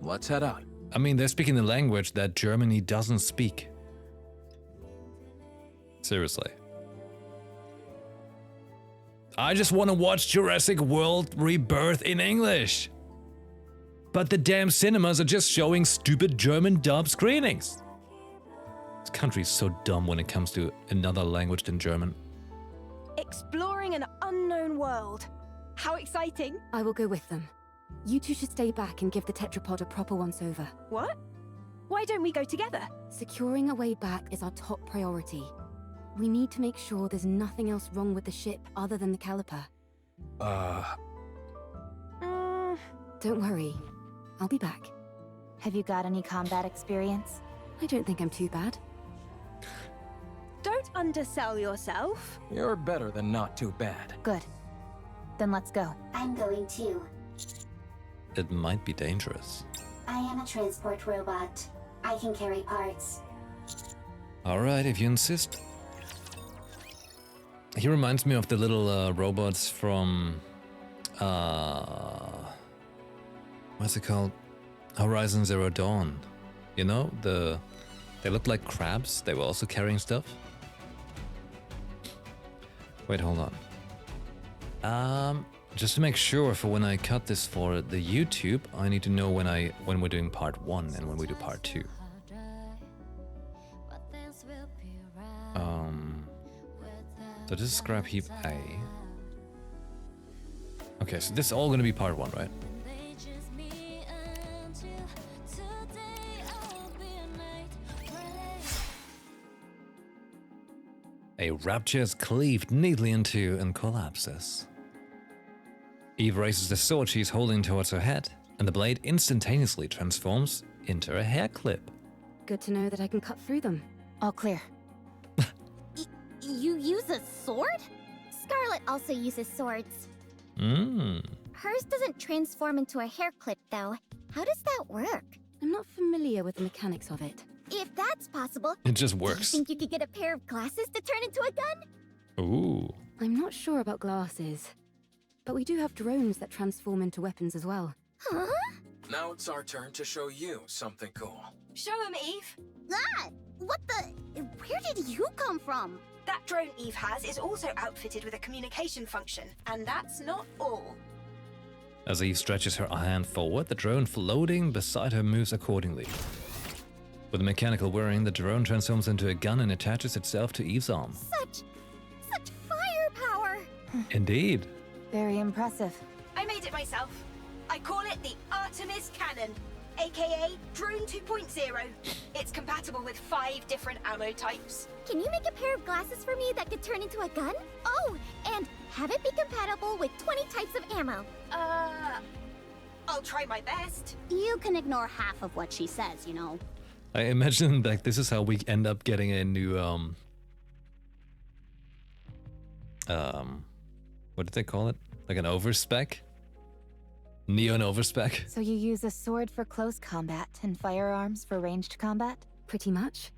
S7: Let's head out.
S1: I mean, they're speaking the language that Germany doesn't speak. Seriously. I just want to watch Jurassic World Rebirth in English. But the damn cinemas are just showing stupid German dub screenings. This country's so dumb when it comes to another language than German.
S2: Exploring an unknown world. How exciting.
S4: I will go with them. You two should stay back and give the tetrapod a proper once-over.
S2: What? Why don't we go together?
S4: Securing a way back is our top priority. We need to make sure there's nothing else wrong with the ship other than the caliper. Don't worry. I'll be back.
S5: Have you got any combat experience?
S4: I don't think I'm too bad.
S2: Don't undersell yourself.
S7: You're better than not too bad.
S5: Good. Then let's go.
S6: I'm going too.
S1: It might be dangerous.
S6: I am a transport robot. I can carry parts.
S1: Alright, if you insist. He reminds me of the little robots from... what's it called? Horizon Zero Dawn. You know, they looked like crabs. They were also carrying stuff. Wait, hold on. Just to make sure for when I cut this for the YouTube, I need to know when we're doing part 1 and when we do part 2. So this is scrap heap A. Okay, so this is all gonna be part 1, right? A rapture is cleaved neatly in two and collapses. Eve raises the sword she's holding towards her head, and the blade instantaneously transforms into a hair clip.
S4: Good to know that I can cut through them.
S5: All clear.
S8: You use a sword?
S9: Scarlet also uses swords.
S6: Hers doesn't transform into a hair clip, though. How does that work?
S4: I'm not familiar with the mechanics of it.
S6: If that's possible,
S1: It just
S6: do you
S1: works.
S6: think you could get a pair of glasses to turn into a gun?
S1: Ooh.
S4: I'm not sure about glasses, but we do have drones that transform into weapons as well.
S6: Huh?
S7: Now it's our turn to show you something cool.
S2: Show him, Eve.
S8: Ah! What the? Where did you come from?
S2: That drone Eve has is also outfitted with a communication function, and that's not all.
S1: As Eve stretches her hand forward, the drone floating beside her moves accordingly. With a mechanical whirring, the drone transforms into a gun and attaches itself to Eve's arm.
S6: Such firepower!
S1: Indeed.
S5: Very impressive.
S2: I made it myself. I call it the Artemis Cannon, aka Drone 2.0. It's compatible with 5 different ammo types.
S6: Can you make a pair of glasses for me that could turn into a gun? Oh, and have it be compatible with 20 types of ammo.
S2: I'll try my best.
S8: You can ignore half of what she says, you know.
S1: I imagine like this is how we end up getting a new what did they call it? Like an overspec? Neon overspec?
S5: So you use a sword for close combat and firearms for ranged combat?
S4: Pretty much.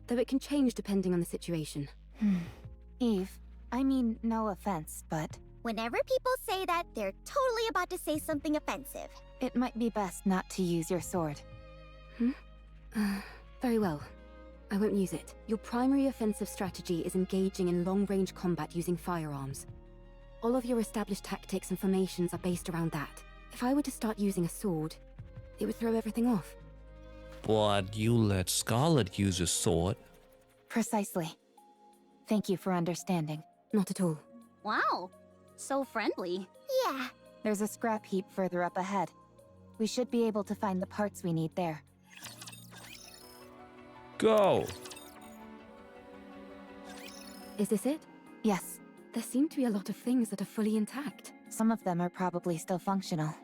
S4: Though it can change depending on the situation.
S5: Eve, I mean, no offense, but
S6: Whenever people say that, they're totally about to say something offensive.
S5: it might be best not to use your sword.
S4: Very well. I won't use it. Your primary offensive strategy is engaging in long-range combat using firearms. All of your established tactics and formations are based around that. If I were to start using a sword, it would throw everything off.
S1: But you let Scarlet use a sword.
S5: Precisely. Thank you for understanding.
S4: Not at all.
S8: Wow, so friendly.
S9: Yeah.
S5: There's a scrap heap further up ahead. We should be able to find the parts we need there.
S1: Go!
S4: Is this it?
S5: Yes,
S4: There seem to be a lot of things that are fully intact.
S5: some of them are probably still functional.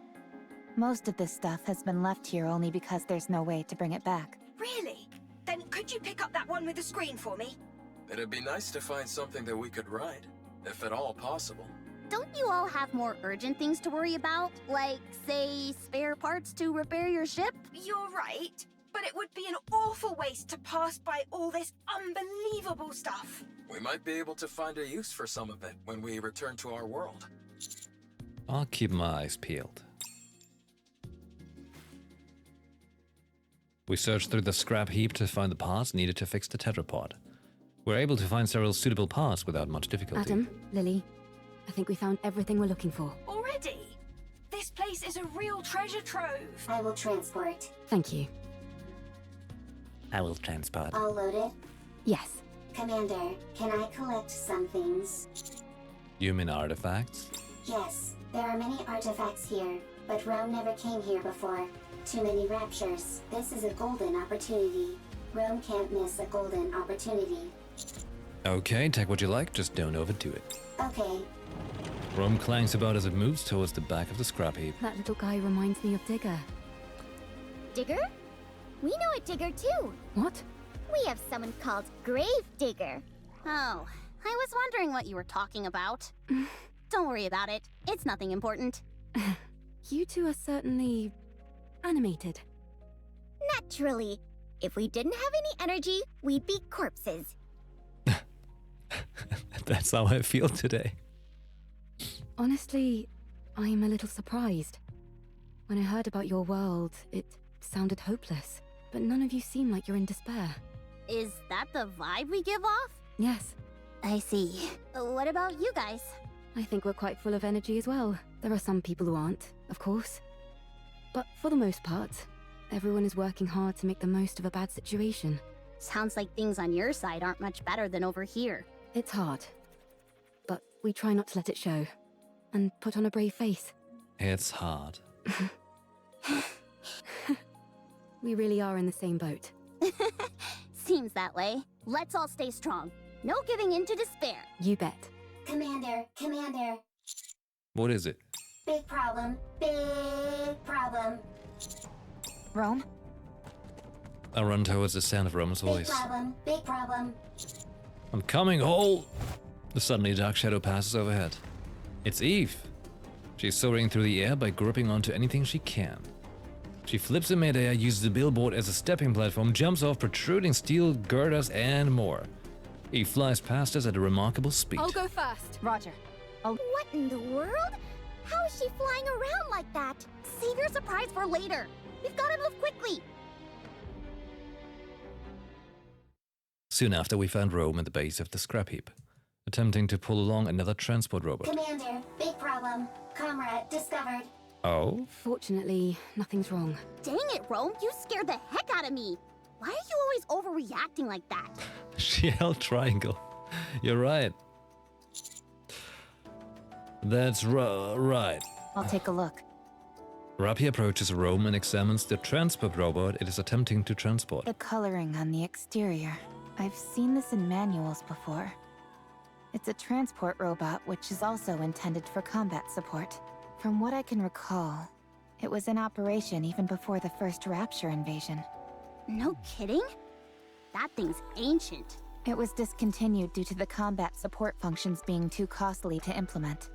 S5: Most of this stuff has been left here only because there's no way to bring it back.
S2: Really? Then could you pick up that one with the screen for me?
S7: It'd be nice to find something that we could ride, if at all possible.
S8: Don't you all have more urgent things to worry about? Like, say, spare parts to repair your ship?
S2: You're right, but it would be an awful waste to pass by all this unbelievable stuff.
S7: We might be able to find a use for some of it when we return to our world.
S1: I'll keep my eyes peeled. We searched through the scrap heap to find the parts needed to fix the tetrapod. We're able to find several suitable parts without much difficulty.
S4: Adam, Lily, I think we found everything we're looking for.
S2: Already? This place is a real treasure trove.
S6: I will transport.
S4: Thank you.
S1: I will transport.
S6: All loaded?
S4: Yes.
S6: Commander, can I collect some things?
S1: Human artifacts?
S6: Yes, there are many artifacts here, but Rome never came here before. Too many raptures. This is a golden opportunity. Rome can't miss a golden opportunity.
S1: Okay, take what you like, just don't overdo it.
S6: Okay,
S1: Rome clangs about as it moves towards the back of the scrap heap.
S4: That little guy reminds me of Digger.
S9: Digger? We know a digger too.
S4: What?
S9: We have someone called Grave Digger.
S8: Oh, I was wondering what you were talking about. Don't worry about it. It's nothing important.
S4: You two are certainly animated.
S9: Naturally. If we didn't have any energy, we'd be corpses.
S1: That's how I feel today.
S4: Honestly, I'm a little surprised. When I heard about your world, it sounded hopeless. But none of you seem like you're in despair.
S8: Is that the vibe we give off?
S4: Yes,
S8: I see. What about you guys?
S4: I think we're quite full of energy as well. There are some people who aren't, of course. But for the most part, everyone is working hard to make the most of a bad situation.
S8: Sounds like things on your side aren't much better than over here.
S4: It's hard. But we try not to let it show. And put on a brave face.
S1: It's hard.
S4: We really are in the same boat.
S8: Seems that way. Let's all stay strong. No giving in to despair.
S4: You bet.
S6: Commander,
S1: What is it?
S6: big problem, big problem,
S5: Rome?
S1: I run towards the sound of Rome's
S6: big
S1: voice.
S6: problem, big problem.
S1: I'm coming, hold! Suddenly a dark shadow passes overhead. It's Eve. She's soaring through the air by gripping onto anything she can. She flips in midair, uses the billboard as a stepping platform, jumps off protruding steel girders, and more. Eve flies past us at a remarkable speed.
S4: I'll go first.
S5: Roger.
S9: What in the world? How is she flying around like that?
S8: Save your surprise for later. We've got to move quickly.
S1: Soon after, we found Rome at the base of the scrap heap, attempting to pull along another transport robot.
S6: Commander, big problem. Comrade discovered.
S1: Oh?
S4: Fortunately, nothing's wrong.
S8: Dang it, Rome. You scared the heck out of me. Why are you always overreacting like that?
S1: She held triangle. You're right. That's right.
S5: I'll take a look.
S1: Rapi approaches Rome and examines the transport robot it is attempting to transport.
S5: The coloring on the exterior. I've seen this in manuals before. It's a transport robot which is also intended for combat support. From what I can recall, it was in operation even before the first Rapture invasion.
S8: No kidding? That thing's ancient.
S5: It was discontinued due to the combat support functions being too costly to implement.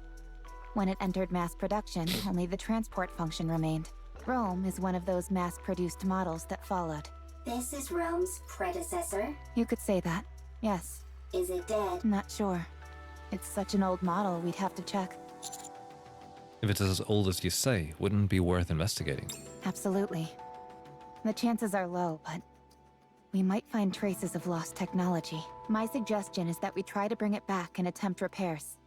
S5: When it entered mass production, only the transport function remained. Rome is one of those mass-produced models that followed.
S6: This is Rome's predecessor.
S5: You could say that, yes.
S6: Is it dead?
S5: Not sure. It's such an old model, we'd have to check.
S1: If it's as old as you say, wouldn't it be worth investigating?
S5: Absolutely. The chances are low, but we might find traces of lost technology. My suggestion is that we try to bring it back and attempt repairs.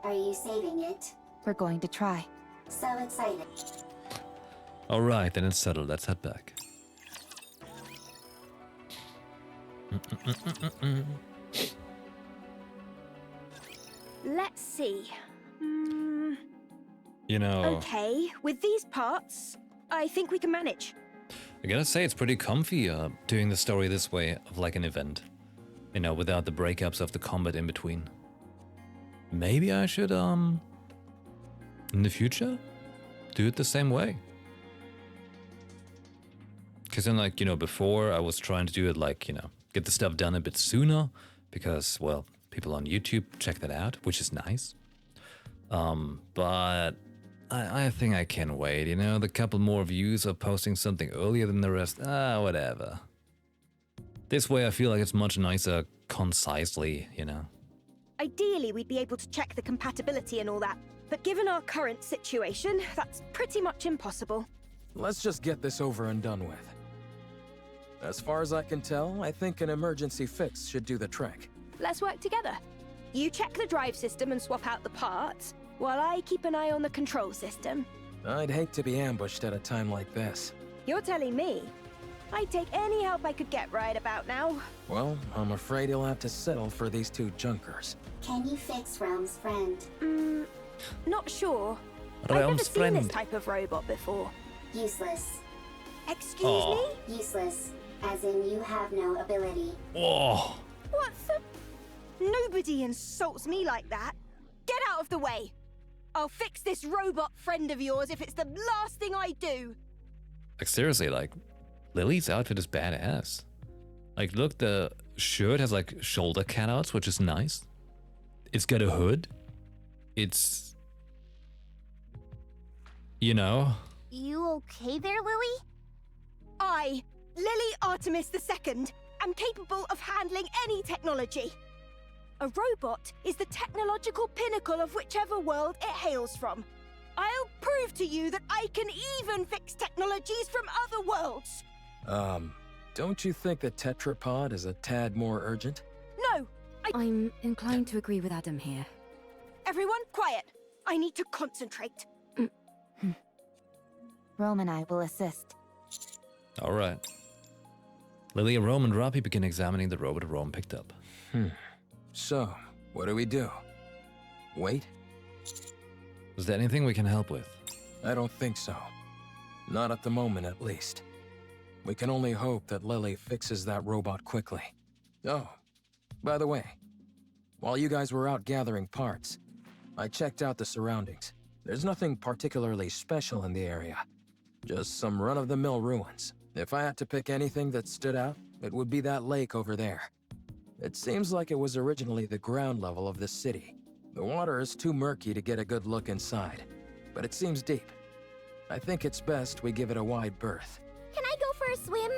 S6: Are you saving it?
S5: We're going to try.
S6: So excited.
S1: Alright, then it's settled. Let's head back.
S2: Let's see.
S1: You know,
S2: Okay, with these parts, I think we can manage.
S1: I gotta say it's pretty comfy doing the story this way of like an event. You know, without the breakups of the combat in between. Maybe I should, in the future, do it the same way. Because then, like, you know, before I was trying to do it like, you know, get the stuff done a bit sooner. Because, well, people on YouTube check that out, which is nice. But I think I can wait, you know, the couple more views of posting something earlier than the rest, whatever. This way I feel like it's much nicer concisely, you know.
S2: Ideally, we'd be able to check the compatibility and all that, but given our current situation, that's pretty much impossible.
S7: Let's just get this over and done with. As far as I can tell, I think an emergency fix should do the trick.
S2: Let's work together. You check the drive system and swap out the parts, while I keep an eye on the control system.
S7: I'd hate to be ambushed at a time like this.
S2: You're telling me? I'd take any help I could get right about now.
S7: Well, I'm afraid you'll have to settle for these two junkers.
S6: Can you fix Realm's friend?
S2: Not sure. I've never seen this type of robot before.
S6: Useless.
S2: Excuse me?
S6: Useless. As in you have no ability.
S1: Oh.
S2: What the? Nobody insults me like that. Get out of the way. I'll fix this robot friend of yours if it's the last thing I do.
S1: Like seriously, like, Lily's outfit is badass. Like, look, the shirt has like shoulder cutouts, which is nice. It's got a hood. It's, you know.
S8: You okay there, Lily?
S2: I, Lily Artemis II, am capable of handling any technology. A robot is the technological pinnacle of whichever world it hails from. I'll prove to you that I can even fix technologies from other worlds.
S7: Don't you think the tetrapod is a tad more urgent?
S2: No,
S4: I'm inclined to agree with Adam here.
S2: Everyone, quiet. I need to concentrate.
S5: Rome and I will assist.
S1: All right. Lily, Rome, and Robbie begin examining the robot Rome picked up.
S7: So, what do we do? Wait?
S1: Is there anything we can help with?
S7: I don't think so. Not at the moment, at least. We can only hope that Lily fixes that robot quickly. Oh, by the way, while you guys were out gathering parts, I checked out the surroundings. There's nothing particularly special in the area. Just some run-of-the-mill ruins. If I had to pick anything that stood out, it would be that lake over there. It seems like it was originally the ground level of the city. The water is too murky to get a good look inside, but it seems deep. I think it's best we give it a wide berth.
S9: Can I go for a swim?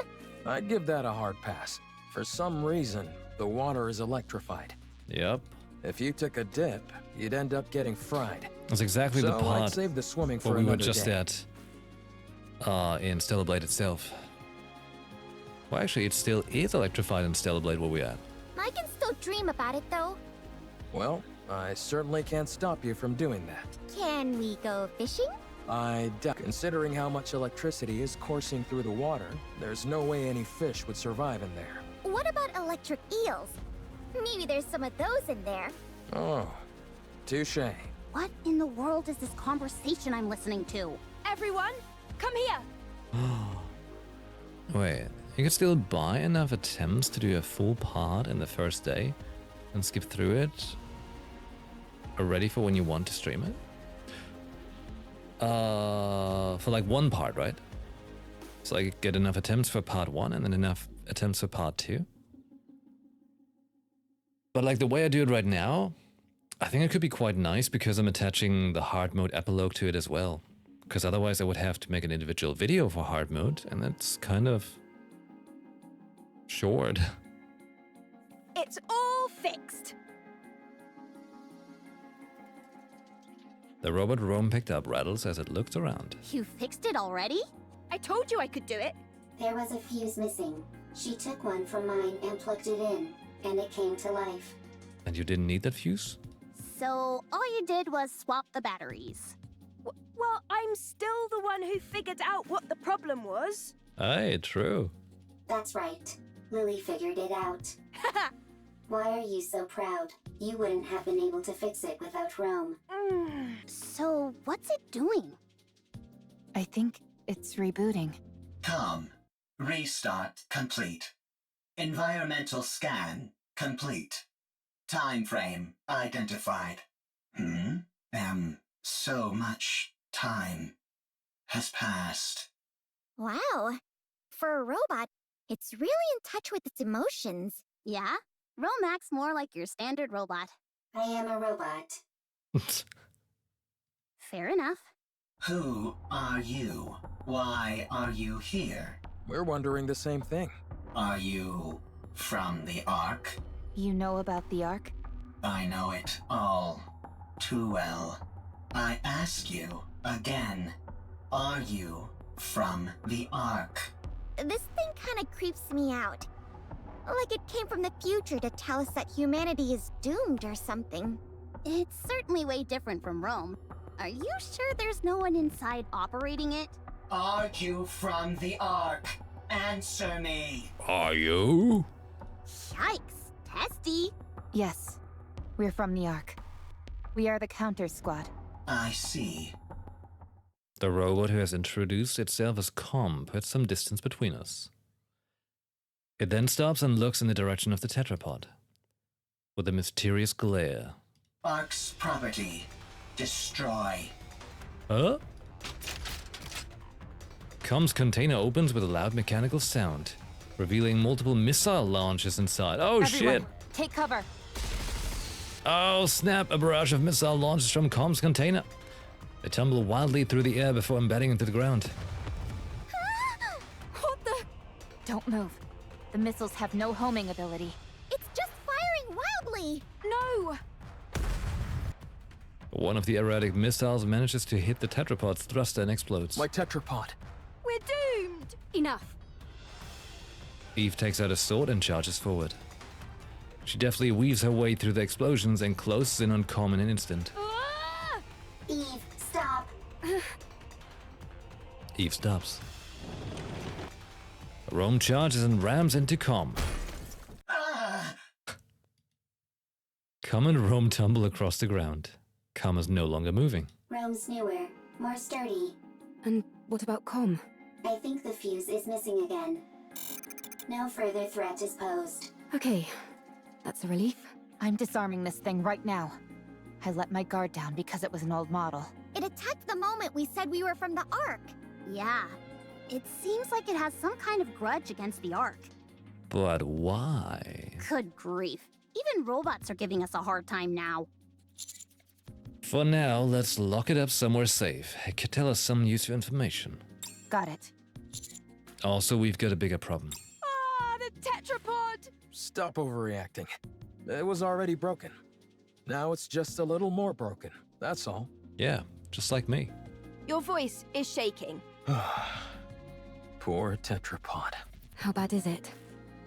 S7: I'd give that a hard pass. For some reason, the water is electrified.
S1: Yep.
S7: If you took a dip, you'd end up getting fried.
S1: That's exactly the
S7: So I'd
S1: part
S7: save the swimming for
S1: where we were
S7: another
S1: just
S7: day.
S1: at in Stellar Blade itself. Well, actually, it still is electrified in Stellar Blade where we're at.
S9: I can still dream about it though.
S7: Well, I certainly can't stop you from doing that.
S9: Can we go fishing?
S7: I doubt. Considering how much electricity is coursing through the water, there's no way any fish would survive in there.
S9: What about electric eels? Maybe there's some of those in there.
S7: Oh, touche.
S8: What in the world is this conversation I'm listening to?
S2: Everyone, come here.
S1: Wait, you can still buy enough attempts to do a full part in the first day and skip through it already for when you want to stream it? For like one part, right? So I get enough attempts for part 1 and then enough attempts for part 2. But like the way I do it right now, I think it could be quite nice because I'm attaching the hard mode epilogue to it as well. Because otherwise I would have to make an individual video for hard mode, and that's kind of short.
S2: It's all fixed.
S1: The robot Rome picked up rattles as it looked around.
S8: You fixed it already?
S2: I told you I could do it.
S6: There was a fuse missing. She took one from mine and plugged it in, and it came to life.
S1: And you didn't need that fuse?
S8: So all you did was swap the batteries.
S2: Well, I'm still the one who figured out what the problem was.
S1: Aye, true.
S6: That's right. Lily figured it out. Why are you so proud? You wouldn't have been able to fix it without Rome.
S8: So, what's it doing?
S5: I think it's rebooting.
S10: Calm. Restart complete. Environmental scan complete. Time frame identified. So much time has passed.
S9: Wow. For a robot, it's really in touch with its emotions.
S8: Yeah? Rome acts more like your standard robot.
S6: I am a robot.
S8: Fair enough.
S10: Who are you? Why are you here?
S7: We're wondering the same thing.
S10: Are you from the Ark?
S5: You know about the Ark?
S10: I know it all too well. I ask you again, are you from the Ark?
S9: This thing kind of creeps me out. Like it came from the future to tell us that humanity is doomed or something.
S8: It's certainly way different from Rome. Are you sure there's no one inside operating it?
S10: Are you from the Ark? Answer me.
S1: Are you?
S8: Yikes. Testy.
S5: Yes. We're from the Ark. We are the counter squad.
S10: I see.
S1: The robot who has introduced itself as calm puts some distance between us. It then stops and looks in the direction of the tetrapod, with a mysterious glare.
S10: Ark's property. Destroy.
S1: Huh? Com's container opens with a loud mechanical sound, revealing multiple missile launches inside. Oh
S5: Everyone,
S1: shit!
S5: take cover.
S1: Oh snap! A barrage of missile launches from Com's container. They tumble wildly through the air before embedding into the ground.
S5: What the? Don't move. The missiles have no homing ability.
S9: It's just firing wildly!
S2: No!
S1: One of the erratic missiles manages to hit the tetrapod's thruster and explodes.
S7: My tetrapod.
S2: We're doomed!
S4: Enough.
S1: Eve takes out a sword and charges forward. She deftly weaves her way through the explosions and closes in on Com in an instant.
S2: Ah!
S6: Eve, stop!
S1: Eve stops. Rome charges and rams into Com. Com and Rome tumble across the ground. Com is no longer moving.
S6: Rome's newer, more sturdy.
S4: And what about Com?
S6: I think the fuse is missing again. No further threat is posed.
S4: Okay, that's a relief.
S5: I'm disarming this thing right now. I let my guard down because it was an old model.
S9: It attacked the moment we said we were from the Ark.
S8: Yeah. It seems like it has some kind of grudge against the Ark.
S1: But why?
S8: Good grief. Even robots are giving us a hard time now.
S1: For now, let's lock it up somewhere safe. It could tell us some useful information.
S5: Got it.
S1: Also, we've got a bigger problem.
S2: Ah, the tetrapod!
S7: Stop overreacting. It was already broken. Now it's just a little more broken. That's all.
S1: Yeah, just like me.
S2: Your voice is shaking.
S7: Poor tetrapod.
S4: How bad is it?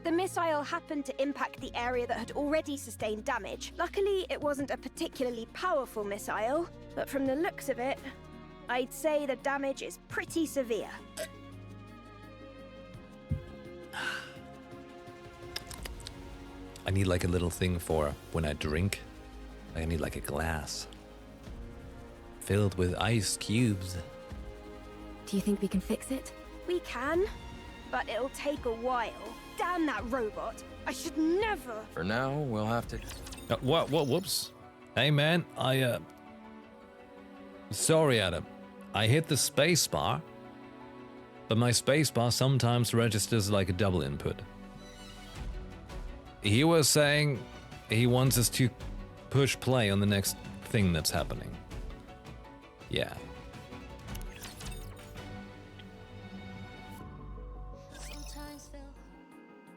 S2: The missile happened to impact the area that had already sustained damage. Luckily, it wasn't a particularly powerful missile, but from the looks of it, I'd say the damage is pretty severe.
S1: I need like a little thing for when I drink. I need like a glass filled with ice cubes.
S4: Do you think we can fix it?
S2: We can, but it'll take a while. Damn that robot! I should never...
S7: For now, we'll have to...
S1: Whoops. Hey man, Sorry Adam. I hit the space bar, but my space bar sometimes registers like a double input. He was saying he wants us to push play on the next thing that's happening. Yeah.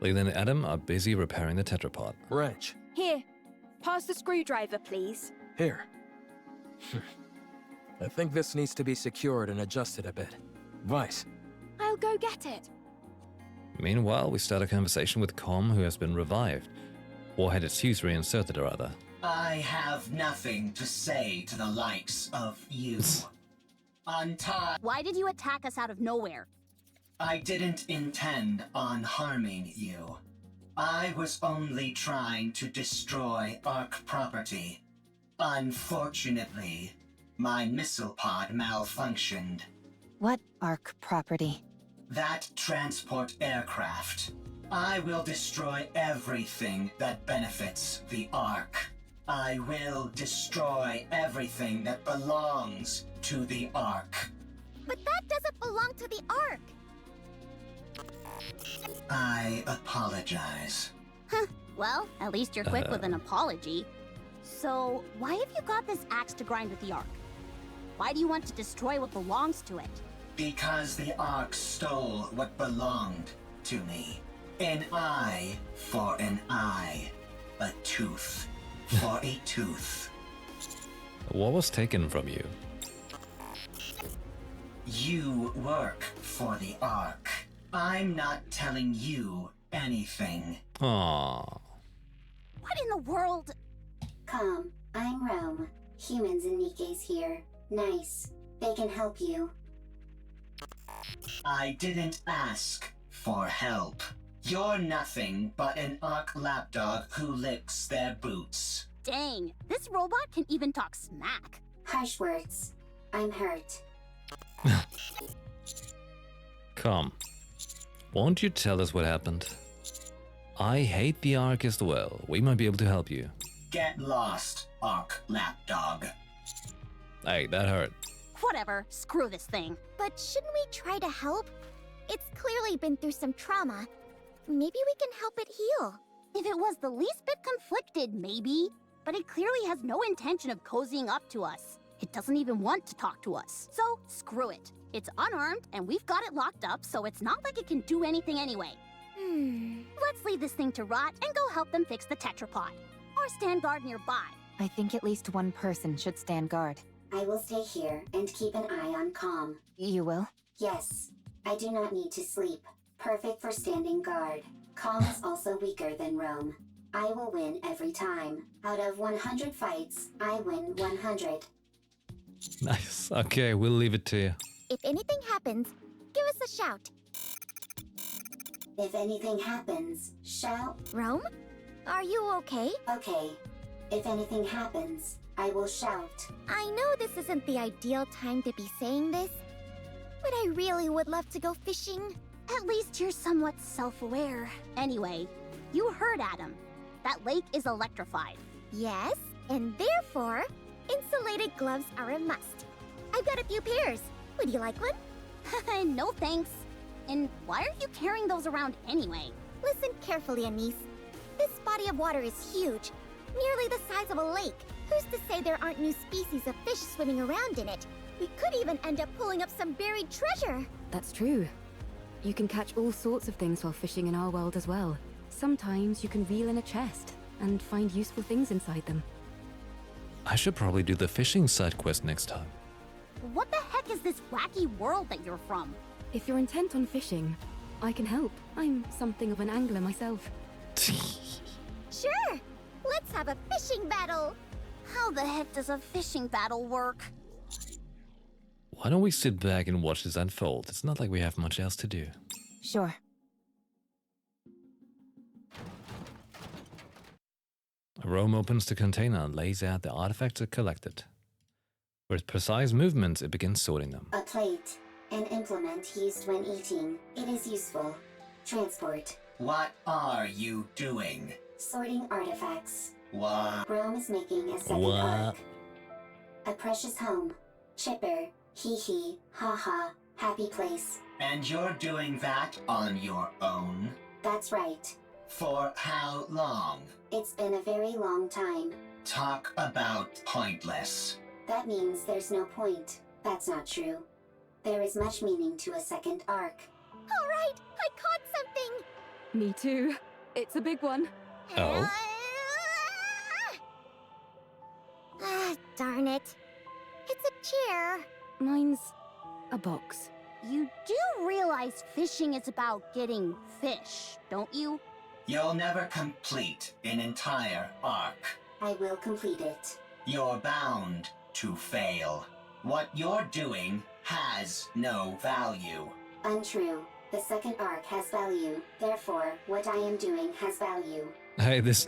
S1: Leland and Adam are busy repairing the tetrapod.
S7: Wrench.
S2: Here, pass the screwdriver, please.
S7: Here. I think this needs to be secured and adjusted a bit. Vice.
S2: I'll go get it.
S1: Meanwhile, we start a conversation with Com, who has been revived, or had its fuse reinserted or other.
S10: I have nothing to say to the likes of you. Untie.
S8: Why did you attack us out of nowhere?
S10: I didn't intend on harming you. I was only trying to destroy Ark property. Unfortunately, my missile pod malfunctioned.
S5: What Ark property?
S10: That transport aircraft. I will destroy everything that benefits the Ark. I will destroy everything that belongs to the Ark.
S9: But that doesn't belong to the Ark.
S10: I apologize.
S8: Huh. Well, at least you're quick with an apology. So, why have you got this axe to grind with the Ark? Why do you want to destroy what belongs to it?
S10: Because the Ark stole what belonged to me. An eye for an eye. A tooth for a tooth.
S1: What was taken from you?
S10: You work for the Ark. I'm not telling you anything.
S1: Aww.
S8: What in the world?
S6: Calm, I'm Rome. Humans and NIKKE's here. Nice. They can help you.
S10: I didn't ask for help. You're nothing but an Ark lapdog who licks their boots.
S8: Dang, this robot can even talk smack.
S6: Harsh words. I'm hurt.
S1: Come. Won't you tell us what happened? I hate the Ark as well. We might be able to help you.
S10: Get lost, Ark lapdog.
S1: Hey, that hurt.
S8: Whatever, screw this thing.
S9: But shouldn't we try to help? It's clearly been through some trauma. Maybe we can help it heal.
S8: If it was the least bit conflicted, maybe. But it clearly has no intention of cozying up to us. It doesn't even want to talk to us. So, screw it. It's unarmed, and we've got it locked up, so it's not like it can do anything anyway. Let's leave this thing to rot and go help them fix the tetrapod. Or stand guard nearby.
S5: I think at least one person should stand guard.
S6: I will stay here and keep an eye on Calm.
S5: You will?
S6: Yes. I do not need to sleep. Perfect for standing guard. Calm is also weaker than Rome. I will win every time. Out of 100 fights, I win 100.
S1: Nice. Okay, we'll leave it to you.
S9: If anything happens, give us a shout.
S6: If anything happens, shout.
S9: Rome? Are you okay?
S6: Okay. If anything happens, I will shout.
S9: I know this isn't the ideal time to be saying this, but I really would love to go fishing.
S8: At least you're somewhat self-aware. Anyway, you heard Adam. That lake is electrified.
S9: Yes, and therefore, insulated gloves are a must. I've got a few pairs. Would you like one?
S8: No thanks. And why are you carrying those around anyway?
S9: Listen carefully, Anise. This body of water is huge, nearly the size of a lake. Who's to say there aren't new species of fish swimming around in it? We could even end up pulling up some buried treasure.
S4: That's true. You can catch all sorts of things while fishing in our world as well. Sometimes you can reel in a chest and find useful things inside them.
S1: I should probably do the fishing side quest next time.
S8: What the heck is this wacky world that you're from?
S4: If you're intent on fishing, I can help. I'm something of an angler myself.
S9: Sure! Let's have a fishing battle!
S8: How the heck does a fishing battle work?
S1: Why don't we sit back and watch this unfold? It's not like we have much else to do.
S5: Sure.
S1: Rome opens the container and lays out the artifacts it collected. With precise movements, it begins sorting them.
S6: A plate. An implement used when eating. It is useful. Transport.
S10: What are you doing?
S6: Sorting artifacts.
S10: What?
S6: Rome is making a second arc. A precious home. Chipper. Hee hee. Ha ha. Happy place.
S10: And you're doing that on your own?
S6: That's right.
S10: For how long?
S6: It's been a very long time.
S10: Talk about pointless.
S6: That means there's no point. That's not true. There is much meaning to a second arc.
S9: All right, I caught something!
S4: Me too. It's a big one.
S1: Oh?
S9: Darn it. It's a chair.
S4: Mine's a box.
S8: You do realize fishing is about getting fish, don't you?
S10: You'll never complete an entire arc.
S6: I will complete it.
S10: You're bound to fail. What you're doing has no value.
S6: Untrue. The second arc has value. Therefore, what I am doing has value.
S1: Hey, this,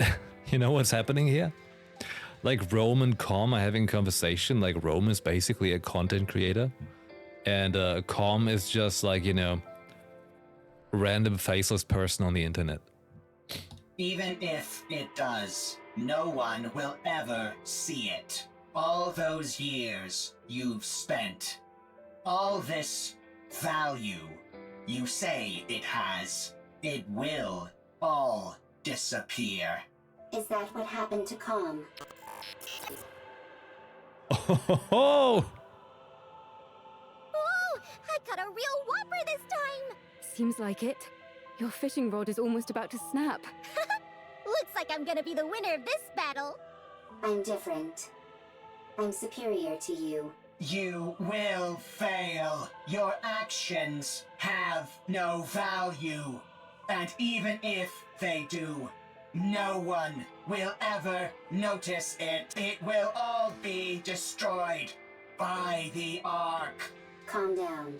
S1: you know what's happening here? Like Rome and Com are having a conversation. Like Rome is basically a content creator. And Com is just like, you know, random faceless person on the internet.
S10: Even if it does, no one will ever see it. All those years you've spent, all this value you say it has, it will all disappear.
S6: Is that what happened to Calm?
S1: Oh!
S9: Oh, I got a real whopper this time!
S4: Seems like it. Your fishing rod is almost about to snap.
S9: Looks like I'm gonna be the winner of this battle.
S6: I'm different. I'm superior to you.
S10: You will fail. Your actions have no value. And even if they do, no one will ever notice it. It will all be destroyed by the Ark.
S6: Calm down.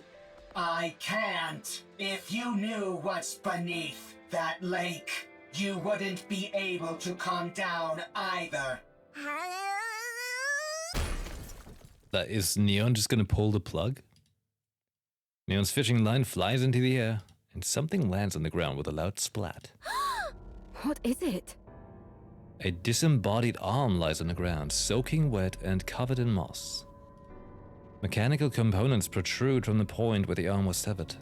S10: I can't. If you knew what's beneath that lake, you wouldn't be able to calm down either.
S1: Is Neon just gonna pull the plug? Neon's fishing line flies into the air, and something lands on the ground with a loud splat.
S4: What is it?
S1: A disembodied arm lies on the ground, soaking wet and covered in moss. Mechanical components protrude from the point where the arm was severed.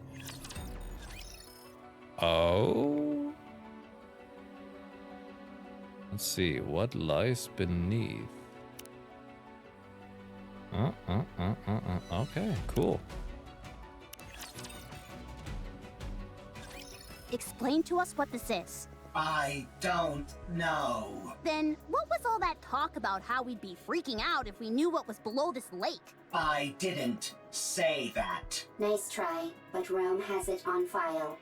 S1: Oh? Let's see, what lies beneath? Okay, cool.
S8: Explain to us what this is.
S10: I don't know.
S8: Then what was all that talk about how we'd be freaking out if we knew what was below this lake?
S10: I didn't say that.
S6: Nice try, but Rome has it on file.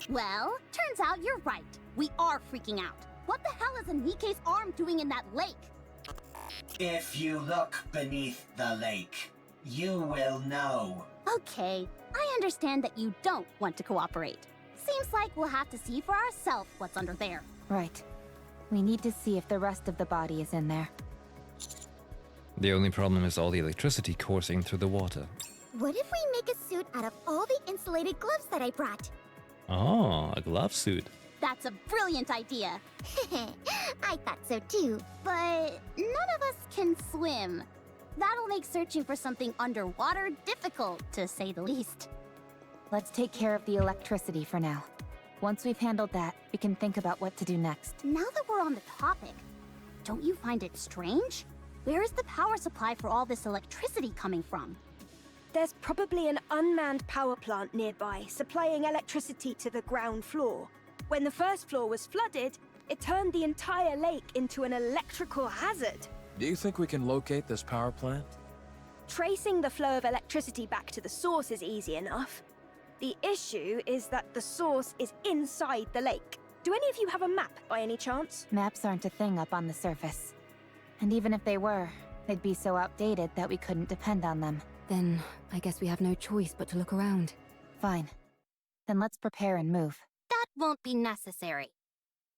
S8: Well, turns out you're right. We are freaking out. What the hell is a NIKKE's arm doing in that lake?
S10: If you look beneath the lake, you will know.
S8: Okay, I understand that you don't want to cooperate. Seems like we'll have to see for ourselves what's under there.
S5: Right. We need to see if the rest of the body is in there.
S1: The only problem is all the electricity coursing through the water.
S9: What if we make a suit out of all the insulated gloves that I brought?
S1: Oh, a glove suit.
S8: That's a brilliant idea.
S9: I thought so too.
S8: But none of us can swim. That'll make searching for something underwater difficult, to say the least.
S5: Let's take care of the electricity for now. Once we've handled that, we can think about what to do next.
S8: Now that we're on the topic, don't you find it strange? Where is the power supply for all this electricity coming from?
S2: There's probably an unmanned power plant nearby, supplying electricity to the ground floor. When the first floor was flooded, it turned the entire lake into an electrical hazard.
S7: Do you think we can locate this power plant?
S2: Tracing the flow of electricity back to the source is easy enough. The issue is that the source is inside the lake. Do any of you have a map by any chance?
S5: Maps aren't a thing up on the surface. And even if they were, they'd be so outdated that we couldn't depend on them.
S4: Then I guess we have no choice but to look around.
S5: Fine. Then let's prepare and move.
S11: That won't be necessary.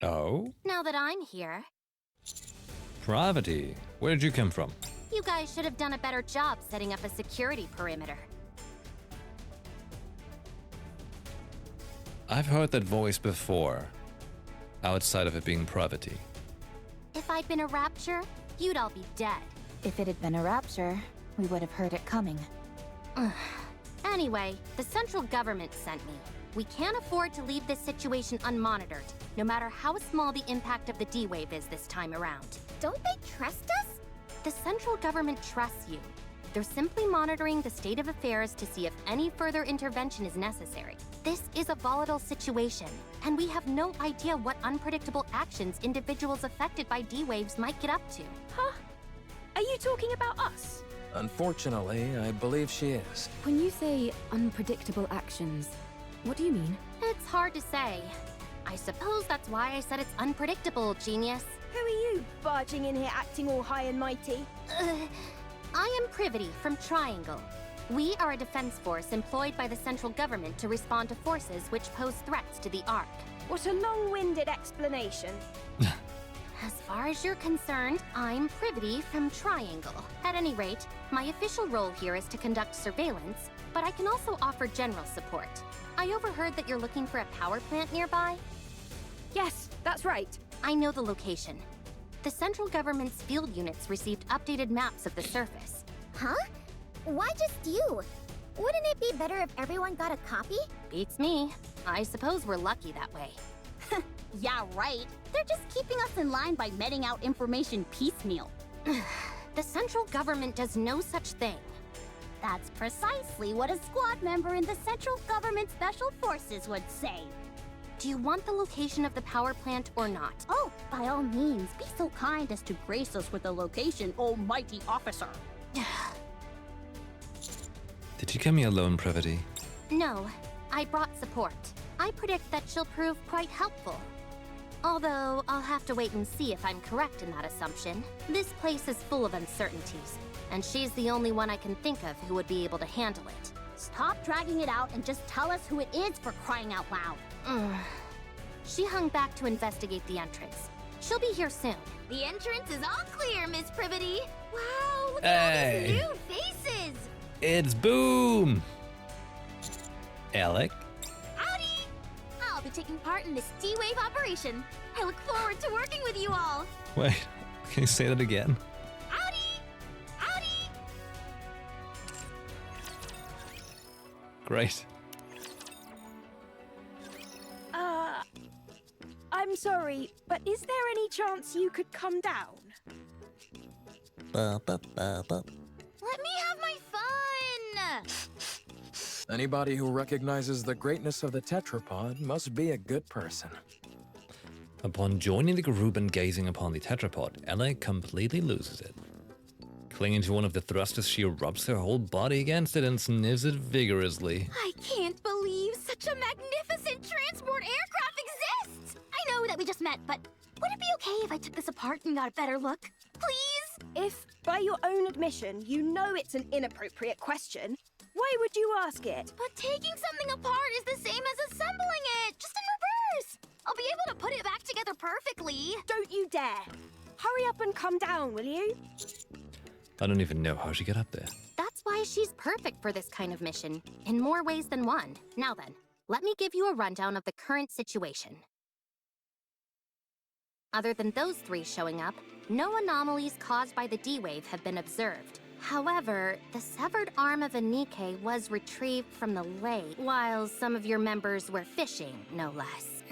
S1: Oh?
S11: Now that I'm here,
S1: Gravity. Where did you come from?
S11: you guys should have done a better job setting up a security perimeter.
S1: I've heard that voice before, outside of it being Pravity.
S11: If I'd been a rapture, you'd all be dead.
S5: If it had been a rapture, we would have heard it coming.
S11: Anyway, the central government sent me. We can't afford to leave this situation unmonitored, no matter how small the impact of the D-Wave is this time around.
S9: Don't they trust us?
S11: The central government trusts you. They're simply monitoring the state of affairs to see if any further intervention is necessary. This is a volatile situation, and we have no idea what unpredictable actions individuals affected by D-Waves might get up to.
S2: Huh? Are you talking about us?
S7: Unfortunately, I believe she is.
S4: When you say unpredictable actions, what do you mean?
S11: It's hard to say. I suppose that's why I said it's unpredictable, genius.
S2: Who are you, barging in here acting all high and mighty?
S11: I am Privity from Triangle. We are a defense force employed by the central government to respond to forces which pose threats to the Ark.
S2: What a long-winded explanation.
S11: As far as you're concerned, I'm Privity from Triangle. At any rate, my official role here is to conduct surveillance, but I can also offer general support. I overheard that you're looking for a power plant nearby?
S2: Yes, that's right.
S11: I know the location. The central government's field units received updated maps of the surface.
S9: Huh? Why just you? Wouldn't it be better if everyone got a copy?
S11: Beats me. I suppose we're lucky that way.
S8: Yeah, right. They're just keeping us in line by meting out information piecemeal.
S11: The central government does no such thing.
S8: That's precisely what a squad member in the Central Government Special Forces would say.
S11: Do you want the location of the power plant or not?
S8: Oh, by all means, be so kind as to grace us with the location, almighty officer.
S1: Did you get me alone, Privity?
S11: No, I brought support. I predict that she'll prove quite helpful. Although, I'll have to wait and see if I'm correct in that assumption. This place is full of uncertainties, and she's the only one I can think of who would be able to handle it.
S8: Stop dragging it out and just tell us who it is, for crying out loud.
S11: She hung back to investigate the entrance. She'll be here soon.
S9: The entrance is all clear, Miss Privity. Wow, look
S1: at
S9: all these new faces.
S1: It's Boom! Alec?
S9: Howdy! I'll be taking part in this D-Wave operation. I look forward to working with you all.
S1: Wait, can you say that again?
S9: Howdy! Howdy!
S1: Great.
S2: I'm sorry, but is there any chance you could come down?
S9: Let me have my fun!
S7: Anybody who recognizes the greatness of the tetrapod must be a good person.
S1: Upon joining the group and gazing upon the tetrapod, Ella completely loses it. Clinging to one of the thrusters, she rubs her whole body against it and sniffs it vigorously.
S9: I can't believe such a magnificent transport aircraft exists! I know that we just met, but would it be okay if I took this apart and got a better look? Please?
S2: If, by your own admission, you know it's an inappropriate question, why would you ask it?
S9: But taking something apart is the same as assembling it, just in reverse! I'll be able to put it back together perfectly.
S2: Don't you dare! Hurry up and come down, will you?
S1: I don't even know how she got up there.
S11: That's why she's perfect for this kind of mission, in more ways than one. Now then, let me give you a rundown of the current situation. Other than those three showing up, no anomalies caused by the D-Wave have been observed. However, the severed arm of a NIKKE was retrieved from the lake, while some of your members were fishing, no less.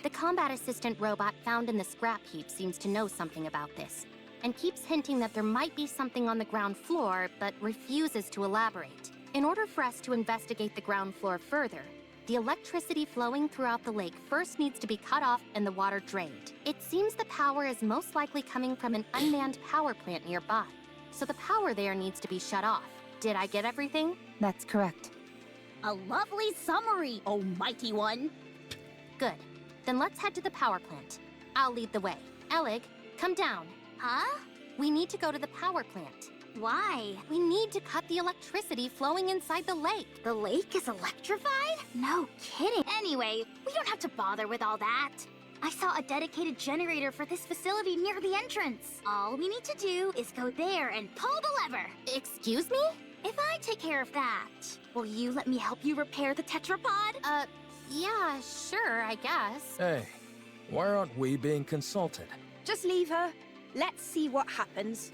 S11: The combat assistant robot found in the scrap heap seems to know something about this, and keeps hinting that there might be something on the ground floor, but refuses to elaborate. In order for us to investigate the ground floor further, the electricity flowing throughout the lake first needs to be cut off and the water drained. It seems the power is most likely coming from an unmanned power plant nearby, so the power there needs to be shut off. Did I get everything?
S5: That's correct.
S8: A lovely summary, almighty one.
S11: Good. Then let's head to the power plant. I'll lead the way. Elig, come down.
S9: Huh?
S11: We need to go to the power plant.
S9: Why?
S11: We need to cut the electricity flowing inside the lake.
S9: The lake is electrified? No kidding. Anyway, we don't have to bother with all that. I saw a dedicated generator for this facility near the entrance. All we need to do is go there and pull the lever.
S11: Excuse me?
S9: If I take care of that, will you let me help you repair the tetrapod?
S11: Yeah, sure, I guess.
S7: Hey, why aren't we being consulted?
S2: Just leave her. Let's see what happens.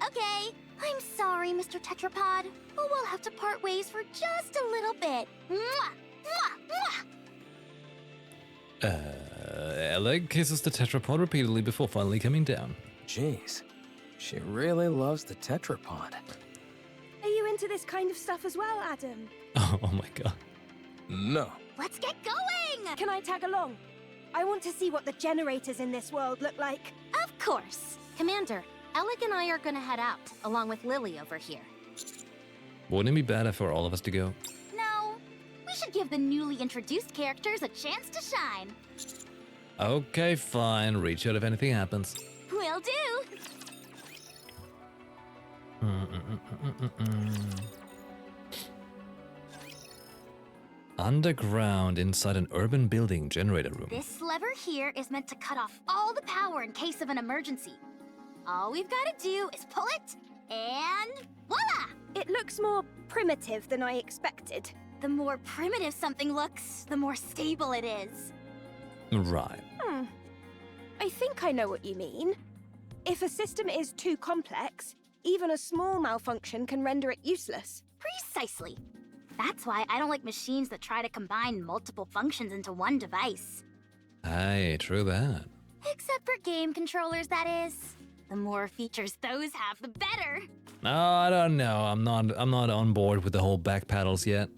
S9: Okay. I'm sorry, Mr. Tetrapod, but we'll have to part ways for just a little bit. Mwah! Mwah! Mwah!
S1: Alec kisses the tetrapod repeatedly before finally coming down.
S7: Jeez, she really loves the tetrapod.
S2: Are you into this kind of stuff as well, Adam?
S1: Oh my god.
S7: No.
S9: Let's get going!
S2: Can I tag along? I want to see what the generators in this world look like.
S9: Of course.
S11: Commander, Alec and I are gonna head out, along with Lily over here.
S1: Wouldn't it be better for all of us to go?
S9: No. We should give the newly introduced characters a chance to shine.
S1: Okay, fine. Reach out if anything happens.
S9: Will do.
S1: Underground inside an urban building generator room.
S8: This lever here is meant to cut off all the power in case of an emergency. All we've got to do is pull it, and voila!
S2: It looks more primitive than I expected.
S8: The more primitive something looks, the more stable it is.
S1: Right.
S2: I think I know what you mean. If a system is too complex, even a small malfunction can render it useless.
S8: Precisely. That's why I don't like machines that try to combine multiple functions into one device.
S1: Hey, true that.
S8: Except for game controllers, that is. The more features those have, the better.
S1: No, I don't know. I'm not on board with the whole back paddles yet.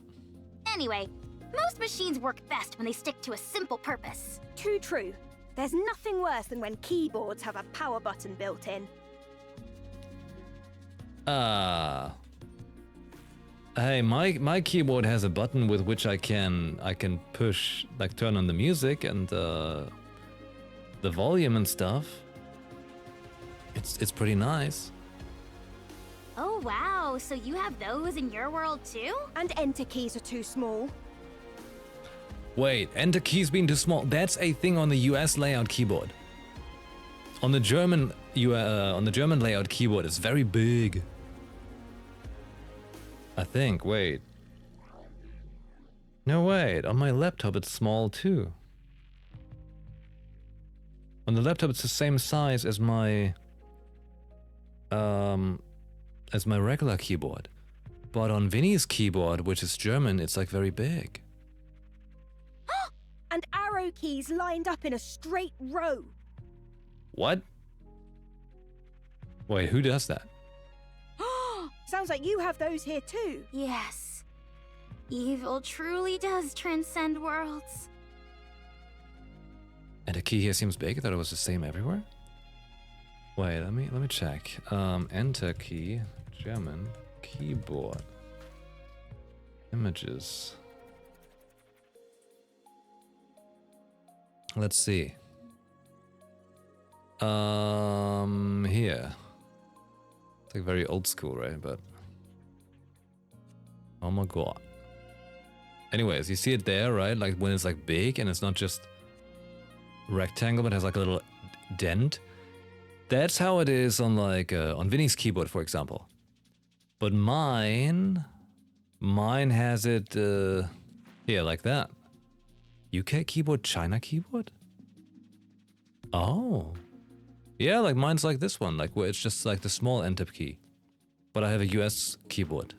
S8: Anyway, most machines work best when they stick to a simple purpose.
S2: Too true. There's nothing worse than when keyboards have a power button built in.
S1: Hey, my keyboard has a button with which I can push, like turn on the music and the volume and stuff. It's pretty nice.
S8: Oh wow, so you have those in your world too?
S2: And enter keys are too small.
S1: Wait, enter keys being too small. That's a thing on the US layout keyboard. On the German layout keyboard, it's very big. I think, wait. No, wait, on my laptop it's small too. On the laptop it's the same size as my regular keyboard. But on Vinny's keyboard, which is German, it's like very big.
S2: And arrow keys lined up in a straight row.
S1: What? Wait, who does that?
S2: Sounds like you have those here too.
S8: Yes. Evil truly does transcend worlds.
S1: And the key here seems big. I thought it was the same everywhere. Wait, let me check. Enter key, German, keyboard, images. Let's see. Here. It's like very old school, right? But oh my god. Anyways, you see it there, right? Like when it's like big and it's not just rectangle, but has like a little dent. That's how it is on like on Vinny's keyboard, for example. But mine has it here like that. UK keyboard, China keyboard? Oh. Yeah, like mine's like this one, like where it's just like the small enter key. But I have a US keyboard.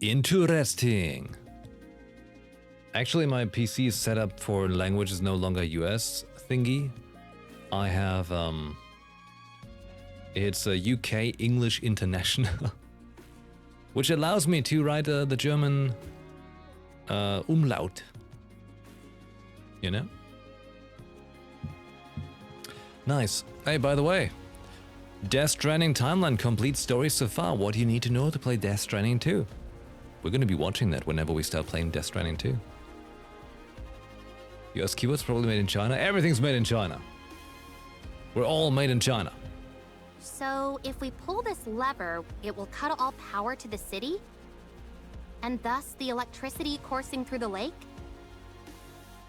S1: Interesting. Actually, my PC is set up for language is no longer US thingy. I have, it's a UK English International. Which allows me to write the German umlaut. You know? Nice. Hey, by the way, Death Stranding timeline complete story so far. What do you need to know to play Death Stranding 2? We're going to be watching that whenever we start playing Death Stranding 2. US keyboards probably made in China. Everything's made in China. We're all made in China.
S11: So if we pull this lever, it will cut all power to the city? And thus the electricity coursing through the lake?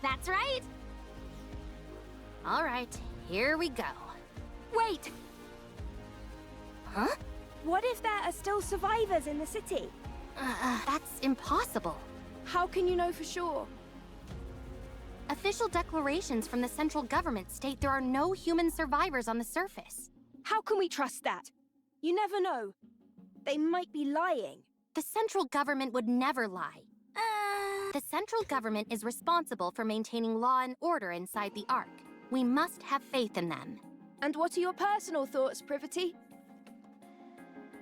S8: That's right.
S11: All right, here we go.
S2: Wait!
S11: Huh?
S2: What if there are still survivors in the city?
S11: That's impossible.
S2: How can you know for sure?
S11: Official declarations from the central government state there are no human survivors on the surface.
S2: How can we trust that? You never know. They might be lying.
S11: The central government would never lie. The central government is responsible for maintaining law and order inside the Ark. We must have faith in them.
S2: And what are your personal thoughts, Privity?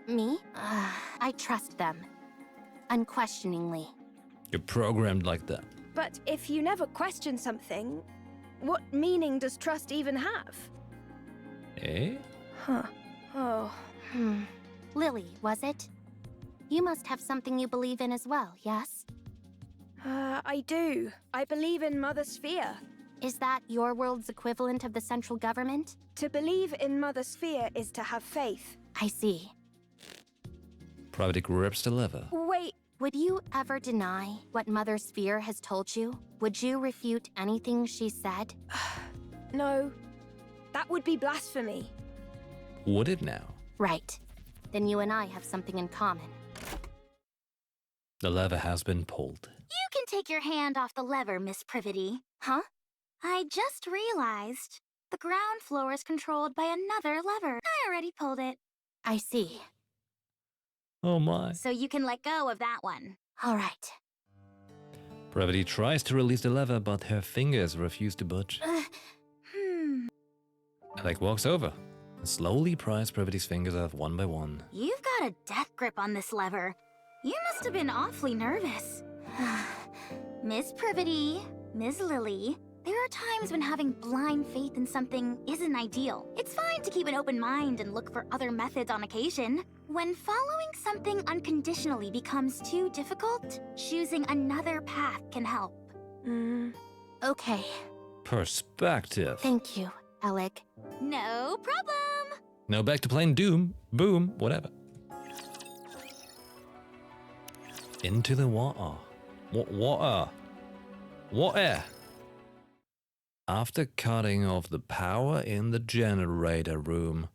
S11: Me? I trust them. Unquestioningly.
S1: You're programmed like that.
S2: But if you never question something, what meaning does trust even have?
S1: Eh?
S2: Huh. Oh.
S11: Lily, was it? You must have something you believe in as well, yes?
S2: I do. I believe in Mother Sphere.
S11: Is that your world's equivalent of the central government?
S2: To believe in Mother Sphere is to have faith.
S11: I see.
S1: Pravdi grips the lever.
S2: Wait,
S11: Would you ever deny what Mother Sphere has told you? Would you refute anything she said?
S2: no. That would be blasphemy.
S1: Would it now?
S11: Right. Then you and I have something in common.
S1: The lever has been pulled.
S8: You can take your hand off the lever, Miss Privity.
S11: Huh?
S8: I just realized the ground floor is controlled by another lever. I already pulled it.
S11: I see.
S1: Oh my.
S8: So you can let go of that one.
S11: All right.
S1: Pravdi tries to release the lever, but her fingers refuse to budge. Alec walks over and slowly pries Pravdi's fingers off one by one.
S8: You've got a death grip on this lever. You must have been awfully nervous. Miss Privity, Ms. Lily, there are times when having blind faith in something isn't ideal. It's fine to keep an open mind and look for other methods on occasion. When following something unconditionally becomes too difficult, choosing another path can help.
S11: Okay.
S1: Perspective.
S11: Thank you, Alec.
S8: No problem.
S1: Now back to playing Doom. Boom. Whatever. Into the water. Water. Water. After cutting off the power in the generator room,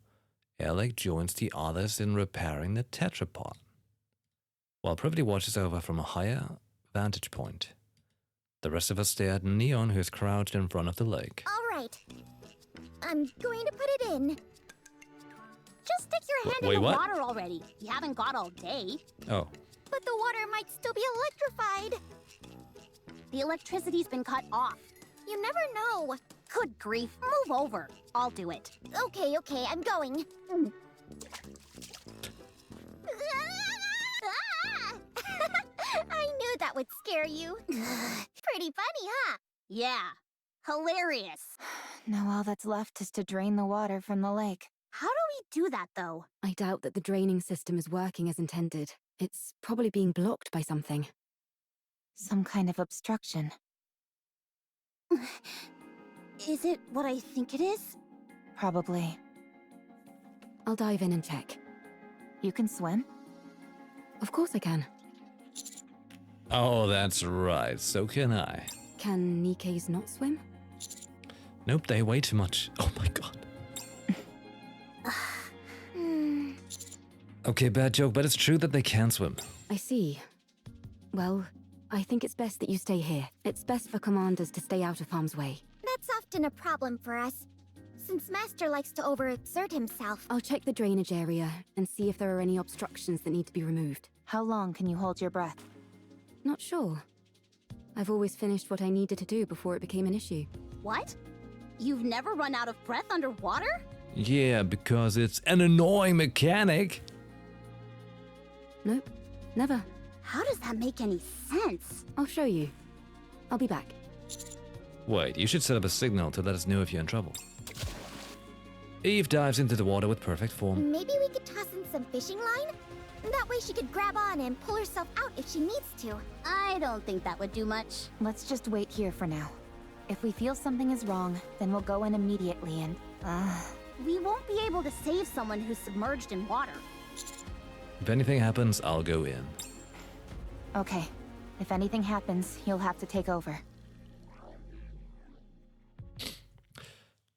S1: Alec joins the others in repairing the tetrapod, while Privity watches over from a higher vantage point. The rest of us stare at Neon, who is crouched in front of the lake.
S9: All right. I'm going to put it in.
S8: Just stick your hand
S1: Wait,
S8: in the
S1: what?
S8: water already. You haven't got all day.
S1: Oh.
S9: But the water might still be electrified.
S8: The electricity's been cut off.
S9: You never know.
S8: Good grief. Move over. I'll do it.
S9: Okay, I'm going. I knew that would scare you. Pretty funny, huh?
S8: Yeah. Hilarious.
S5: Now all that's left is to drain the water from the lake.
S8: How do we do that, though?
S4: I doubt that the draining system is working as intended. It's probably being blocked by something.
S5: Some kind of obstruction.
S8: Is it what I think it is?
S5: Probably.
S4: I'll dive in and check.
S5: You can swim?
S4: Of course I can.
S1: Oh, that's right. So can I.
S4: Can NIKKEs not swim?
S1: Nope, they weigh too much. Oh my god. Okay, bad joke, but it's true that they can swim.
S4: I see. Well, I think it's best that you stay here. It's best for commanders to stay out of harm's way.
S9: That's often a problem for us, since Master likes to overexert himself.
S4: I'll check the drainage area and see if there are any obstructions that need to be removed.
S5: How long can you hold your breath?
S4: Not sure. I've always finished what I needed to do before it became an issue.
S8: What? You've never run out of breath underwater?
S1: Yeah, because it's an annoying mechanic.
S4: Nope, never.
S8: How does that make any sense?
S4: I'll show you. I'll be back.
S1: Wait, you should set up a signal to let us know if you're in trouble. Eve dives into the water with perfect form.
S9: Maybe we could toss in some fishing line? That way she could grab on and pull herself out if she needs to.
S8: I don't think that would do much.
S5: Let's just wait here for now. If we feel something is wrong, then we'll go in immediately and...
S8: We won't be able to save someone who's submerged in water.
S1: If anything happens, I'll go in.
S5: Okay. If anything happens, you'll have to take over.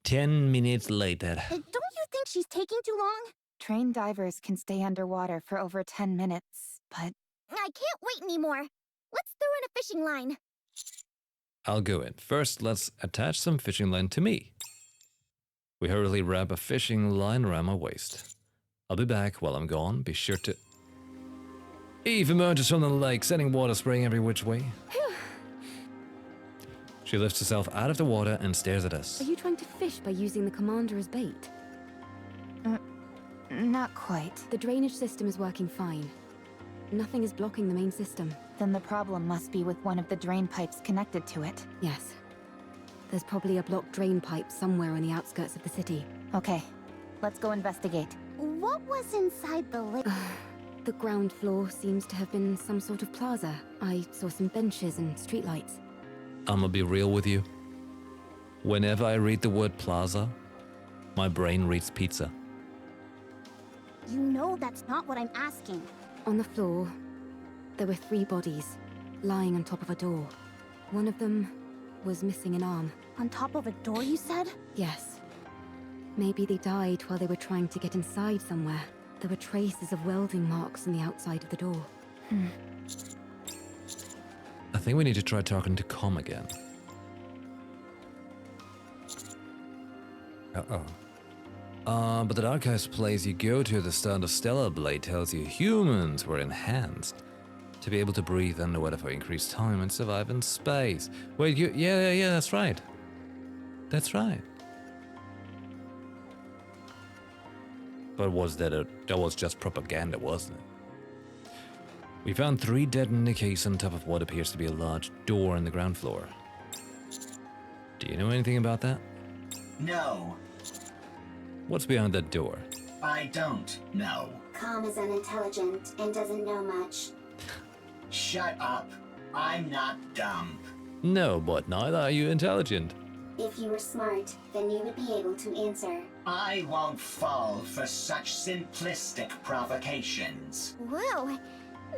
S1: 10 minutes later.
S8: Don't you think she's taking too long?
S5: Trained divers can stay underwater for over 10 minutes, but...
S9: I can't wait anymore. Let's throw in a fishing line.
S1: I'll go in. First, let's attach some fishing line to me. We hurriedly wrap a fishing line around my waist. I'll be back. While I'm gone, be sure to... Eve emerges from the lake, sending water spraying every which way. She lifts herself out of the water and stares at us.
S4: Are you trying to fish by using the commander as bait?
S5: Not quite.
S4: The drainage system is working fine. Nothing is blocking the main system.
S5: Then the problem must be with one of the drain pipes connected to it.
S4: Yes. There's probably a blocked drain pipe somewhere on the outskirts of the city.
S5: Okay, let's go investigate.
S8: What was inside the lake?
S4: The ground floor seems to have been some sort of plaza. I saw some benches and streetlights.
S1: I'ma be real with you. Whenever I read the word plaza, my brain reads pizza.
S8: You know that's not what I'm asking.
S4: On the floor, there were 3 bodies, lying on top of a door. One of them was missing an arm.
S8: On top of a door, you said?
S4: Yes. Maybe they died while they were trying to get inside somewhere. There were traces of welding marks on the outside of the door.
S1: I think we need to try talking to Com again. But the archives place you go to at the start of Stellar Blade tells you humans were enhanced to be able to breathe underwater for increased time and survive in space. Wait, yeah, that's right. That's right. But that was just propaganda, wasn't it? We found 3 dead NIKKEs on top of what appears to be a large door in the ground floor. Do you know anything about that?
S10: No,
S1: What's behind that door?
S10: I don't know.
S6: Com is unintelligent and doesn't know much.
S10: Shut up. I'm not dumb.
S1: No, but neither are you intelligent.
S6: If you were smart, then you would be able to answer.
S10: I won't fall for such simplistic provocations.
S9: Whoa,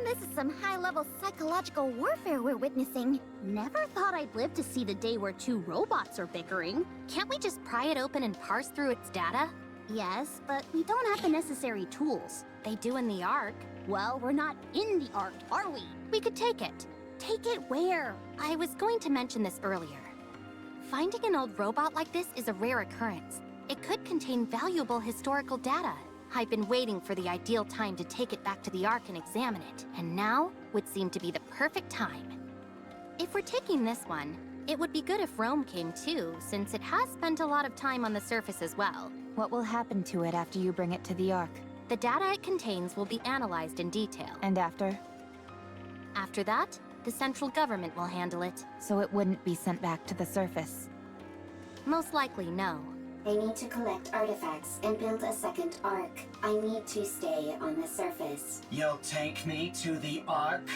S9: this is some high-level psychological warfare we're witnessing.
S8: Never thought I'd live to see the day where 2 robots are bickering.
S11: Can't we just pry it open and parse through its data?
S8: Yes, but we don't have the necessary tools.
S11: They do in the Ark.
S8: Well, we're not in the Ark, are we?
S11: We could take it.
S8: Take it where?
S11: I was going to mention this earlier. Finding an old robot like this is a rare occurrence. It could contain valuable historical data. I've been waiting for the ideal time to take it back to the Ark and examine it, and now would seem to be the perfect time. If we're taking this one, it would be good if Rome came too, since it has spent a lot of time on the surface as well.
S5: What will happen to it after you bring it to the Ark?
S11: The data it contains will be analyzed in detail.
S5: And after?
S11: After that, the central government will handle it.
S5: So it wouldn't be sent back to the surface?
S11: Most likely, no.
S6: I need to collect artifacts and build a second Ark. I need to stay on the surface.
S10: You'll take me to the Ark?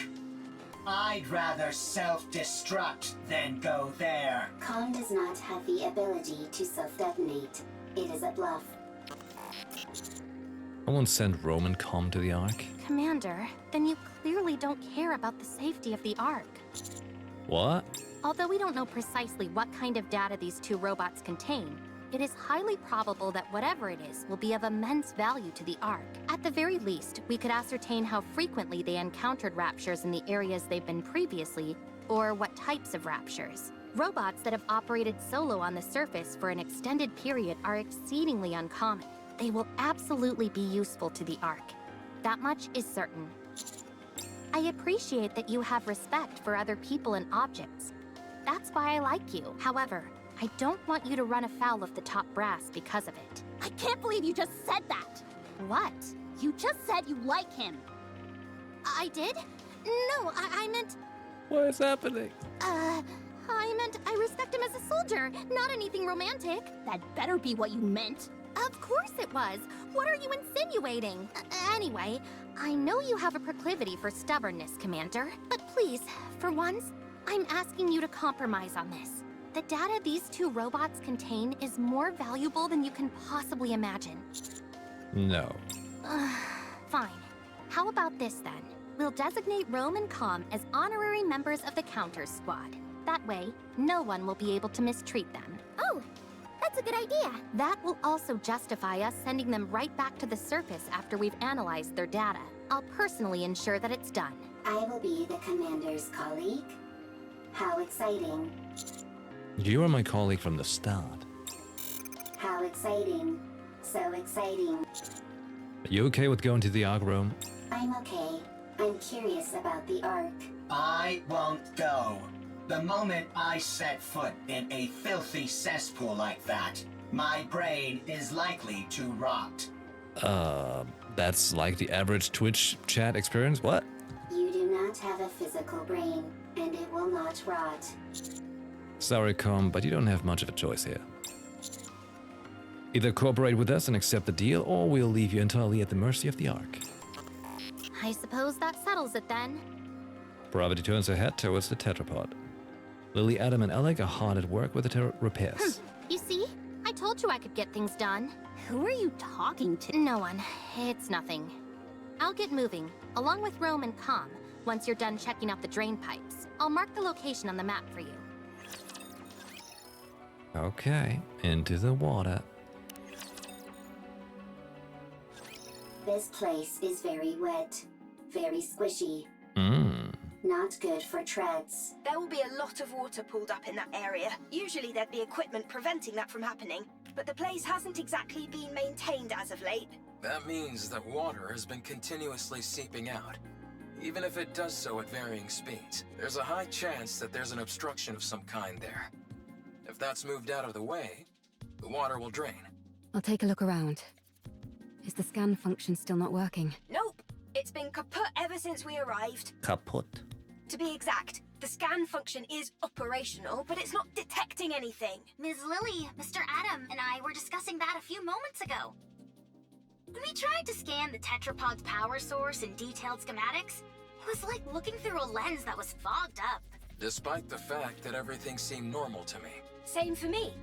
S10: I'd rather self-destruct than go there.
S6: Com does not have the ability to self-detonate. It is a bluff.
S1: I won't send Roman Com to the Ark.
S11: Commander, then you clearly don't care about the safety of the Ark.
S1: What?
S11: Although we don't know precisely what kind of data these 2 robots contain, it is highly probable that whatever it is will be of immense value to the Ark. At the very least, we could ascertain how frequently they encountered raptures in the areas they've been previously, or what types of raptures. Robots that have operated solo on the surface for an extended period are exceedingly uncommon. They will absolutely be useful to the Ark. That much is certain. I appreciate that you have respect for other people and objects. That's why I like you. However, I don't want you to run afoul of the top brass because of it.
S8: I can't believe you just said that!
S11: What?
S8: You just said you like him.
S11: I did? No, I meant...
S1: What is happening?
S11: I meant I respect him as a soldier, not anything romantic.
S8: That better be what you meant.
S11: Of course it was. What are you insinuating? Anyway, I know you have a proclivity for stubbornness, Commander. But please, for once, I'm asking you to compromise on this. The data these 2 robots contain is more valuable than you can possibly imagine.
S1: No.
S11: Fine. How about this then? We'll designate Rome and Com as honorary members of the Counters Squad. That way, no one will be able to mistreat them.
S9: Oh, that's a good idea.
S11: That will also justify us sending them right back to the surface after we've analyzed their data. I'll personally ensure that it's done.
S6: I will be the commander's colleague. How exciting.
S1: You were my colleague from the start.
S6: How exciting. So exciting.
S1: Are you okay with going to the Ark, Rome?
S6: I'm okay. I'm curious about the Ark.
S10: I won't go. The moment I set foot in a filthy cesspool like that, my brain is likely to rot.
S1: That's like the average Twitch chat experience? What?
S6: You do not have a physical brain, and it will not rot.
S1: Sorry, Com, but you don't have much of a choice here. Either cooperate with us and accept the deal, or we'll leave you entirely at the mercy of the Ark.
S11: I suppose that settles it then.
S1: Gravity turns her head towards the tetrapod. Lily, Adam, and Alec are hard at work with the repairs.
S11: You see? I told you I could get things done.
S8: Who are you talking to?
S11: No one. It's nothing. I'll get moving, along with Rome and Com, once you're done checking out the drain pipes. I'll mark the location on the map for you.
S1: Okay, into the water.
S6: This place is very wet, very squishy. Not good for treads.
S2: There will be a lot of water pooled up in that area. Usually there'd be equipment preventing that from happening, but the place hasn't exactly been maintained as of late.
S7: That means that water has been continuously seeping out. Even if it does so at varying speeds, there's a high chance that there's an obstruction of some kind there. If that's moved out of the way, the water will drain.
S4: I'll take a look around. Is the scan function still not working?
S2: Nope. It's been kaput ever since we arrived.
S1: Kaput.
S2: To be exact, the scan function is operational, but it's not detecting anything.
S9: Ms. Lily, Mr. Adam, and I were discussing that a few moments ago. When we tried to scan the tetrapod's power source in detailed schematics, it was like looking through a lens that was fogged up.
S7: Despite the fact that everything seemed normal to me.
S2: Same for me.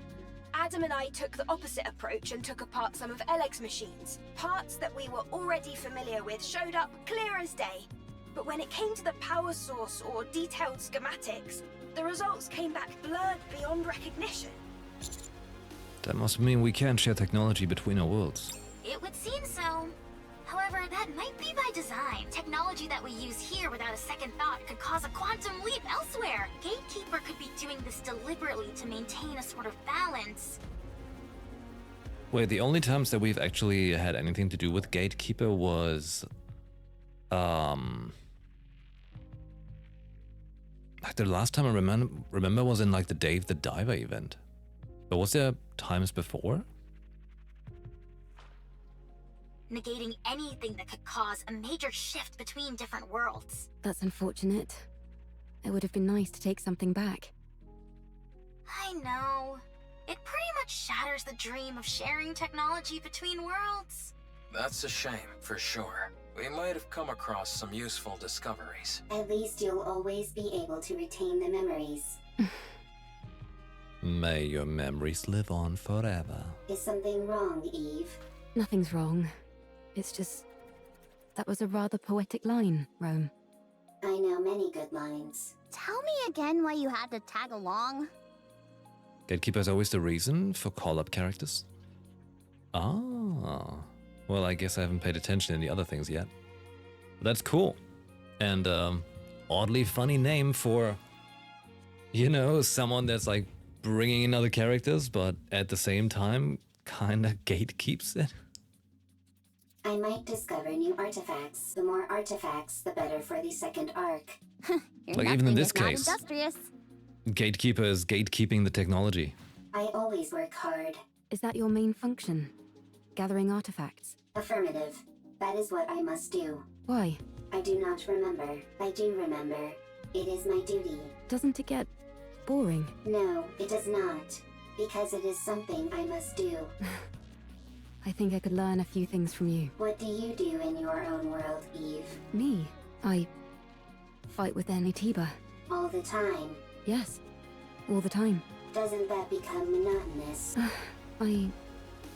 S2: Adam and I took the opposite approach and took apart some of Alec's machines. Parts that we were already familiar with showed up clear as day. But when it came to the power source or detailed schematics, the results came back blurred beyond recognition.
S1: That must mean we can't share technology between our worlds.
S9: It would seem so. However, that might be by design. Technology that we use here without a second thought could cause a quantum leap elsewhere. Gatekeeper could be doing this deliberately to maintain a sort of balance.
S1: Wait, the only times that we've actually had anything to do with Gatekeeper was... Like the last time I remember was in like the Dave the Diver event. But was there times before?
S9: Negating anything that could cause a major shift between different worlds.
S4: That's unfortunate. It would have been nice to take something back.
S9: I know. It pretty much shatters the dream of sharing technology between worlds.
S7: That's a shame, for sure. We might have come across some useful discoveries.
S6: At least you'll always be able to retain the memories.
S1: May your memories live on forever.
S6: Is something wrong, Eve?
S4: Nothing's wrong. It's just... that was a rather poetic line, Rome.
S6: I know many good lines.
S8: Tell me again why you had to tag along.
S1: Gatekeeper is always the reason for call-up characters? Ah. Well, I guess I haven't paid attention in the other things yet. But that's cool. And, oddly funny name for, you know, someone that's like bringing in other characters, but at the same time, kinda gatekeeps it.
S6: I might discover new artifacts. The more artifacts, the better for the second arc.
S1: Like even in this
S8: Nothing
S1: case,
S8: is not industrious.
S1: Gatekeeper is gatekeeping the technology.
S6: I always work hard.
S4: Is that your main function? Gathering artifacts?
S6: Affirmative. That is what I must do.
S4: Why?
S6: I do not remember. I do remember. It is my duty.
S4: Doesn't it get boring?
S6: No, it does not. Because it is something I must do.
S4: I think I could learn a few things from you.
S6: What do you do in your own world, Eve?
S4: Me? I fight with Anitiba.
S6: All the time.
S4: Yes, all the time.
S6: Doesn't that become monotonous?
S4: I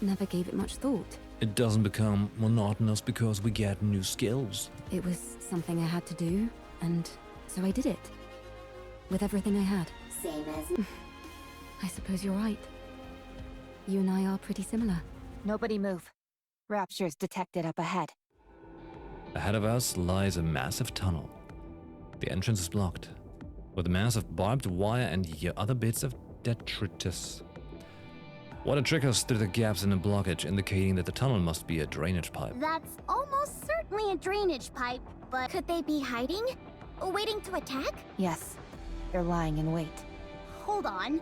S4: never gave it much thought.
S1: It doesn't become monotonous because we get new skills.
S4: It was something I had to do, and so I did it. With everything I had.
S6: Same as...
S4: I suppose you're right. You and I are pretty similar.
S5: Nobody move. Rapture's detected up ahead.
S1: Ahead of us lies a massive tunnel. The entrance is blocked, with a mass of barbed wire and other bits of detritus. Water trickles through the gaps in the blockage, indicating that the tunnel must be a drainage pipe.
S8: That's almost certainly a drainage pipe, but
S9: Could they be hiding? Waiting to attack?
S5: Yes, they're lying in wait.
S8: hold on.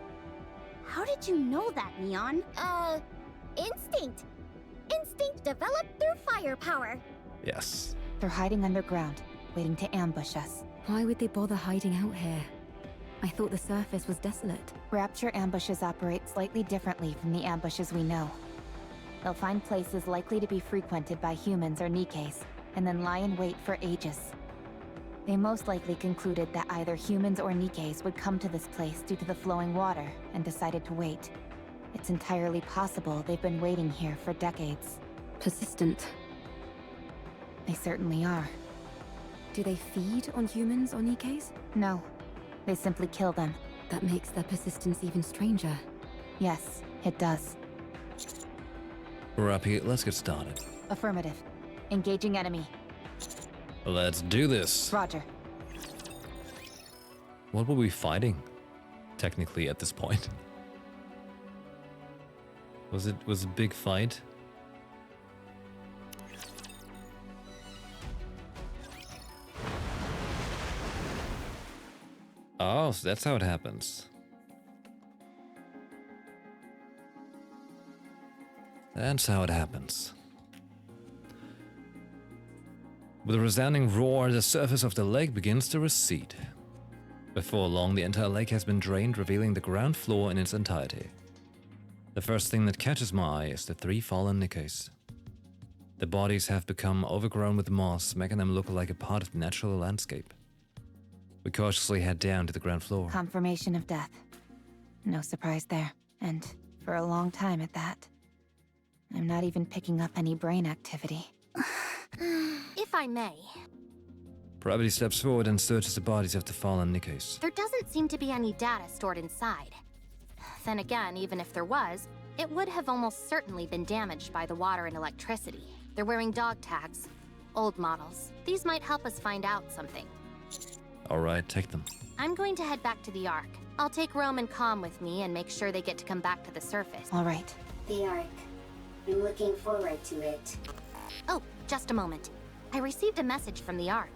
S8: How did you know that, Neon?
S9: Instinct. Instinct developed through firepower.
S1: Yes.
S5: They're hiding underground, waiting to ambush us.
S4: Why would they bother hiding out here? I thought the surface was desolate.
S5: Rapture ambushes operate slightly differently from the ambushes we know. They'll find places likely to be frequented by humans or NIKKEs, and then lie in wait for ages. They most likely concluded that either humans or NIKKEs would come to this place due to the flowing water and decided to wait. It's entirely possible they've been waiting here for decades.
S4: Persistent.
S5: They certainly are.
S4: Do they feed on humans or NIKKEs?
S5: No, they simply kill them.
S4: That makes their persistence even stranger.
S5: Yes, it does.
S1: Rappy, let's get started.
S5: Affirmative. Engaging enemy.
S1: Let's do this.
S5: Roger.
S1: What were we fighting, technically, at this point? Was it a big fight? Oh, so that's how it happens. That's how it happens. With a resounding roar, the surface of the lake begins to recede. Before long, the entire lake has been drained, revealing the ground floor in its entirety. The first thing that catches my eye is the 3 fallen NIKKEs. The bodies have become overgrown with moss, making them look like a part of the natural landscape. We cautiously head down to the ground floor.
S5: Confirmation of death. No surprise there. And for a long time at that. I'm not even picking up any brain activity.
S11: If I may,
S1: Pravity steps forward and searches the bodies of the fallen NIKKEs.
S11: there doesn't seem to be any data stored inside. Then again, even if there was, it would have almost certainly been damaged by the water and electricity. They're wearing dog tags, old models. These might help us find out something.
S1: Alright, take them.
S11: I'm going to head back to the Ark. I'll take Rome and Com with me and make sure they get to come back to the surface.
S5: All right.
S6: The Ark. I'm looking forward to it.
S11: Oh, just a moment. I received a message from the Ark.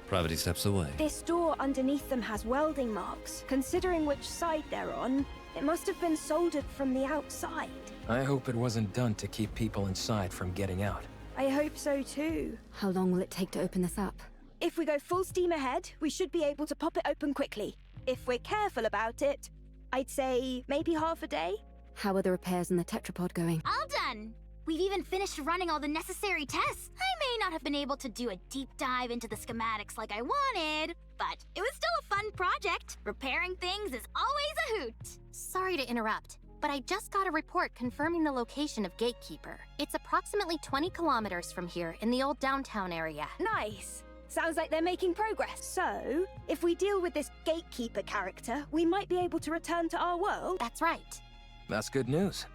S1: Pravity steps away.
S2: This door underneath them has welding marks. Considering which side they're on, it must have been soldered from the outside.
S7: I hope it wasn't done to keep people inside from getting out.
S2: I hope so too.
S4: How long will it take to open this up?
S2: If we go full steam ahead, we should be able to pop it open quickly. If we're careful about it, I'd say maybe half a day.
S4: How are the repairs in the tetrapod going?
S8: All done! We've even finished running all the necessary tests. I may not have been able to do a deep dive into the schematics like I wanted, but it was still a fun project. Repairing things is always a hoot.
S11: Sorry to interrupt, but I just got a report confirming the location of Gatekeeper. It's approximately 20 kilometers from here in the old downtown area.
S2: Nice. Sounds like they're making progress. So, if we deal with this Gatekeeper character, we might be able to return to our world.
S11: That's right.
S7: That's good news.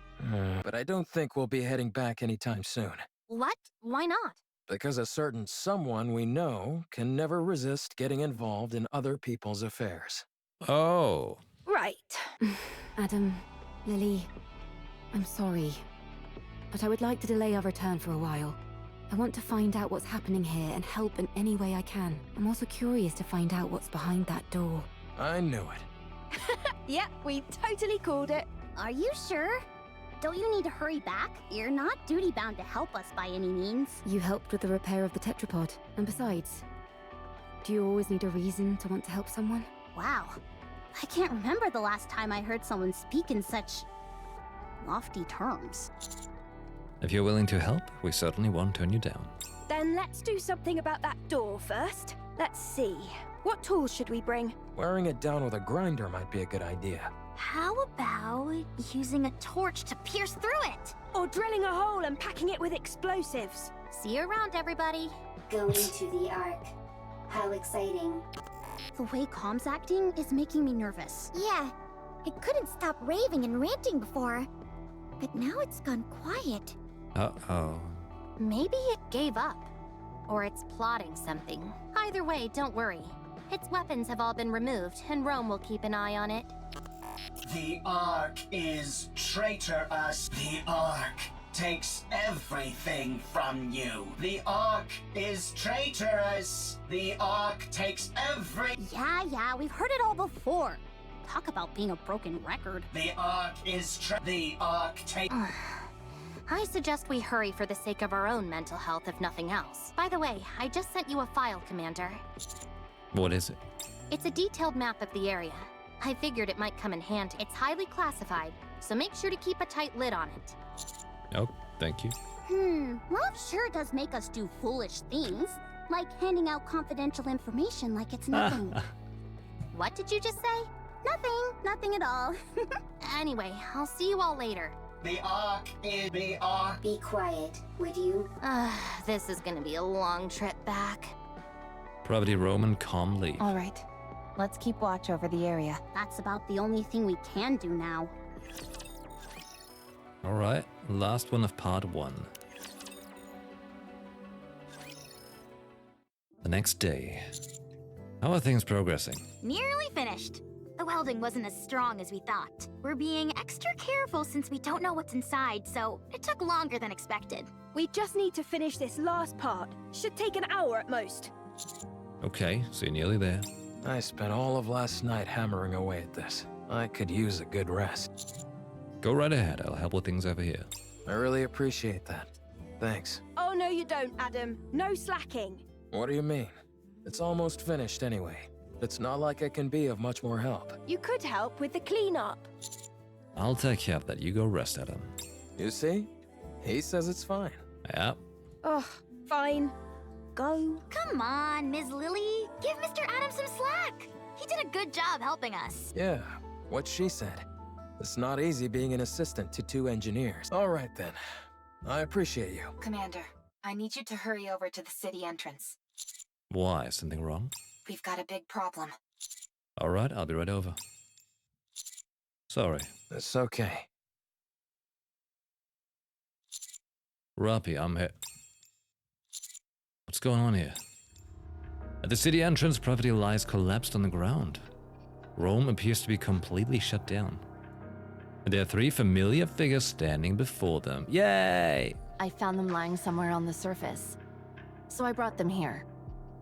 S7: But I don't think we'll be heading back anytime soon.
S11: What? Why not?
S7: Because a certain someone we know can never resist getting involved in other people's affairs.
S1: Oh.
S2: Right.
S4: Adam, Lily, I'm sorry, but I would like to delay our return for a while. I want to find out what's happening here and help in any way I can. I'm also curious to find out what's behind that door.
S7: I knew it.
S2: Yep, we totally called it.
S8: Are you sure? Don't you need to hurry back? You're not duty-bound to help us by any means.
S4: You helped with the repair of the tetrapod, and besides, do you always need a reason to want to help someone?
S8: Wow. I can't remember the last time I heard someone speak in such lofty terms.
S1: If you're willing to help, we certainly won't turn you down.
S2: Then let's do something about that door first. Let's see. What tools should we bring?
S7: Wearing it down with a grinder might be a good idea.
S8: How about using a torch to pierce through it?
S2: Or drilling a hole and packing it with explosives?
S11: See you around, everybody.
S6: Going to the Ark. How exciting.
S8: The way Com's acting is making me nervous.
S9: Yeah, it couldn't stop raving and ranting before. But now it's gone quiet.
S1: Uh-oh.
S11: Maybe it gave up. Or it's plotting something. Either way, don't worry. Its weapons have all been removed, and Rome will keep an eye on it.
S10: The Ark is traitorous. The Ark takes everything from you. The Ark is traitorous. The Ark takes
S8: Yeah, we've heard it all before. Talk about being a broken record.
S10: The Ark is The Ark takes...
S11: I suggest we hurry for the sake of our own mental health, if nothing else. By the way, I just sent you a file, Commander.
S1: What is it?
S11: It's a detailed map of the area. I figured it might come in handy. It's highly classified, so make sure to keep a tight lid on it.
S1: Oh, thank you.
S8: Love sure does make us do foolish things. Like handing out confidential information like it's nothing.
S11: What did you just say?
S8: Nothing at all.
S11: Anyway, I'll see you all later.
S10: The Ark is the Ark.
S6: Be quiet, would you?
S11: This is gonna be a long trip back.
S1: Probably Roman calmly.
S5: All right. Let's keep watch over the area.
S8: That's about the only thing we can do now.
S1: Alright, last one of part 1. The next day. How are things progressing?
S9: Nearly finished. The welding wasn't as strong as we thought. We're being extra careful since we don't know what's inside, so it took longer than expected.
S2: We just need to finish this last part. Should take an hour at most.
S1: Okay, so you're nearly there.
S7: I spent all of last night hammering away at this. I could use a good rest.
S1: Go right ahead, I'll help with things over here.
S7: I really appreciate that. Thanks.
S2: Oh, no you don't, Adam. No slacking.
S7: What do you mean? It's almost finished anyway. It's not like I can be of much more help.
S2: You could help with the cleanup.
S1: I'll take care of that, you go rest, Adam.
S7: You see? He says it's fine.
S1: Yep.
S2: Ugh, fine. Go.
S9: Come on, Ms. Lily. Give Mr. Adams some slack. He did a good job helping us.
S7: Yeah, what she said. It's not easy being an assistant to 2 engineers. All right then. I appreciate you.
S5: Commander, I need you to hurry over to the city entrance.
S1: Why? Something wrong?
S5: We've got a big problem.
S1: Alright, I'll be right over. Sorry.
S7: It's okay.
S1: Rappy, I'm here. What's going on here? At the city entrance, property lies collapsed on the ground. Rome appears to be completely shut down. There are 3 familiar figures standing before them. Yay!
S4: I found them lying somewhere on the surface, so I brought them here.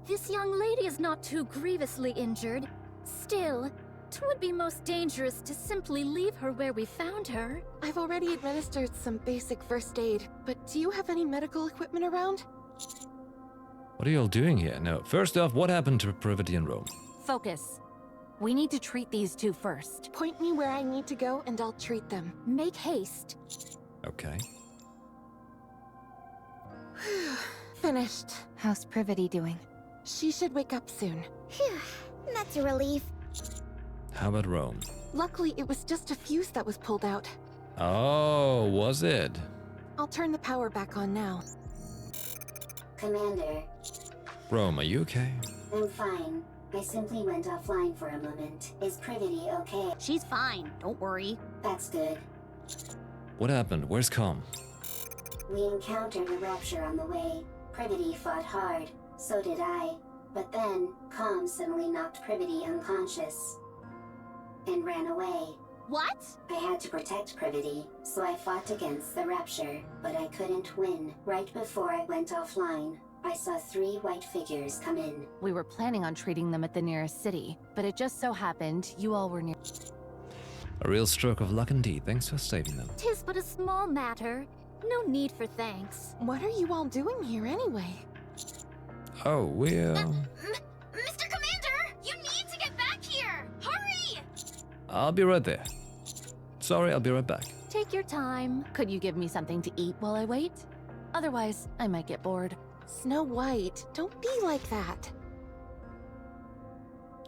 S3: This young lady is not too grievously injured. Still, 'twould be most dangerous to simply leave her where we found her.
S12: I've already administered some basic first aid, but do you have any medical equipment around?
S1: What are you all doing here? No, first off, what happened to Privity in Rome?
S4: Focus. We need to treat these 2 first.
S12: Point me where I need to go and I'll treat them.
S3: Make haste.
S1: Okay.
S12: Finished.
S5: How's Privity doing?
S12: She should wake up soon.
S9: Phew, that's a relief.
S1: How about Rome?
S12: Luckily, it was just a fuse that was pulled out.
S1: Oh, was it?
S12: I'll turn the power back on now.
S6: Commander,
S1: Rome, are you okay?
S6: I'm fine. I simply went offline for a moment. Is Privity okay?
S8: She's fine, don't worry.
S6: That's good.
S1: What happened? Where's Com?
S6: We encountered a rapture on the way. Privity fought hard. So did I. But then, Com suddenly knocked Privity unconscious. And ran away.
S8: What?
S6: I had to protect Privity, so I fought against the rapture, but I couldn't win. Right before I went offline, I saw 3 white figures come in.
S4: We were planning on treating them at the nearest city, but it just so happened you all were near.
S1: A real stroke of luck indeed. Thanks for saving them.
S3: 'Tis but a small matter. No need for thanks.
S12: What are you all doing here anyway?
S1: Oh, we're...
S9: Mr. Commander, you need to get back here! Hurry!
S1: I'll be right there. Sorry, I'll be right back.
S4: Take your time. Could you give me something to eat while I wait? Otherwise, I might get bored.
S12: Snow White, don't be like that.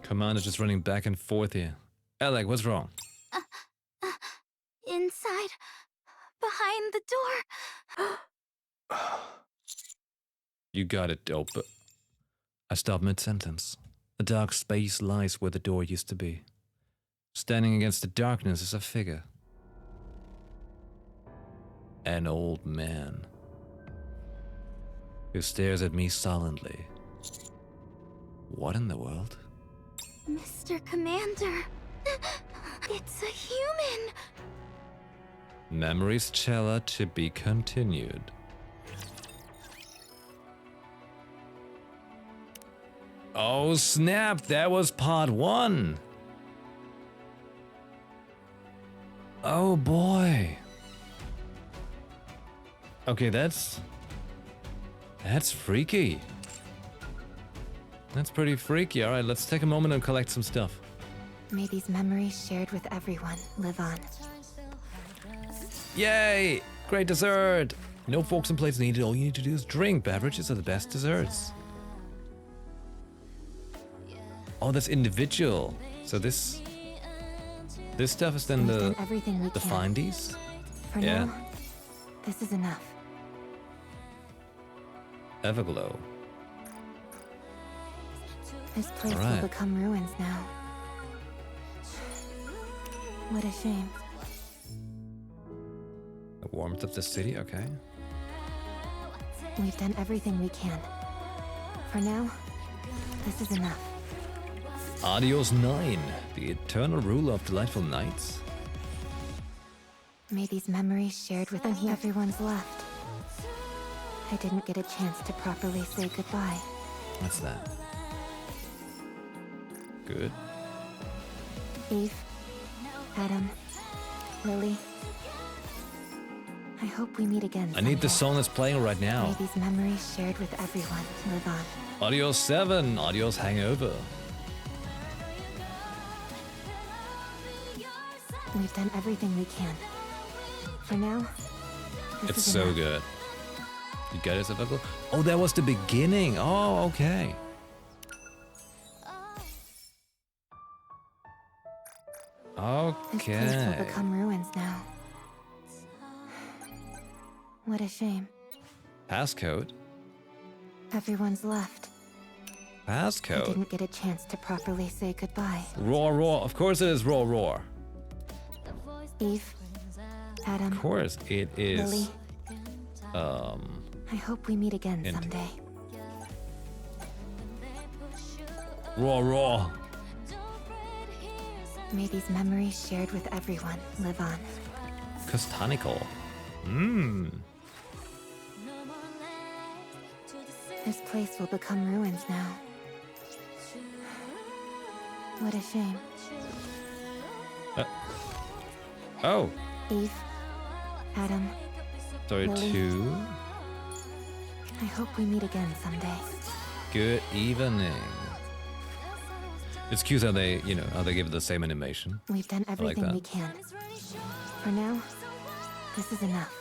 S1: Commander's just running back and forth here. Alec, what's wrong?
S9: Inside, behind the door.
S1: You got it, dope. I stopped mid-sentence. A dark space lies where the door used to be. Standing against the darkness is a figure. An old man. Who stares at me sullenly. What in the world?
S9: Mr. Commander, it's a human.
S1: Memories Teller to be continued. Oh snap, that was part 1. Oh boy. Okay, that's freaky. That's pretty freaky. All right, let's take a moment and collect some stuff.
S5: May these memories shared with everyone live on.
S1: Yay! Great dessert! No forks and plates needed. All you need to do is drink. Beverages are the best desserts. Oh, that's individual. So this stuff is then the findies?
S4: For now, this is enough.
S1: Everglow.
S4: This place will become ruins now. What a shame.
S1: The warmth of the city, okay.
S4: We've done everything we can. For now, this is enough.
S1: Adios 9, the eternal ruler of delightful nights.
S4: May these memories shared with everyone's left. I didn't get a chance to properly say goodbye.
S1: What's that? Good.
S4: Eve, Adam, Lily. I hope we meet again someday.
S1: I need the song that's playing right now.
S4: May these memories shared with everyone live on.
S1: Adios 7, adios Hangover.
S4: We've done everything we can. For now, this
S1: It's
S4: is
S1: so
S4: enough.
S1: good. You got it, Everglow? Oh, that was the beginning. Oh, okay.
S4: This place will become ruins now. What a shame.
S1: Passcode?
S4: Everyone's left. I
S1: Passcode?
S4: didn't get a chance to properly say goodbye.
S1: Roar, roar. Of course it is roar, roar.
S4: Eve, Adam,
S1: Of course it is.
S4: Lily. I hope we meet again someday.
S1: Roar, roar.
S4: May these memories shared with everyone live on.
S1: Castanical. Mmm.
S4: This place will become ruins now. What a shame.
S1: Oh.
S4: Eve, Adam,
S1: Sorry,
S4: Lily.
S1: 2.
S4: I hope we meet again someday.
S1: Good evening. It's cute how they, you know, how they give it the same animation.
S4: We've done
S1: I like
S4: everything
S1: that.
S4: we can. For now, this is enough.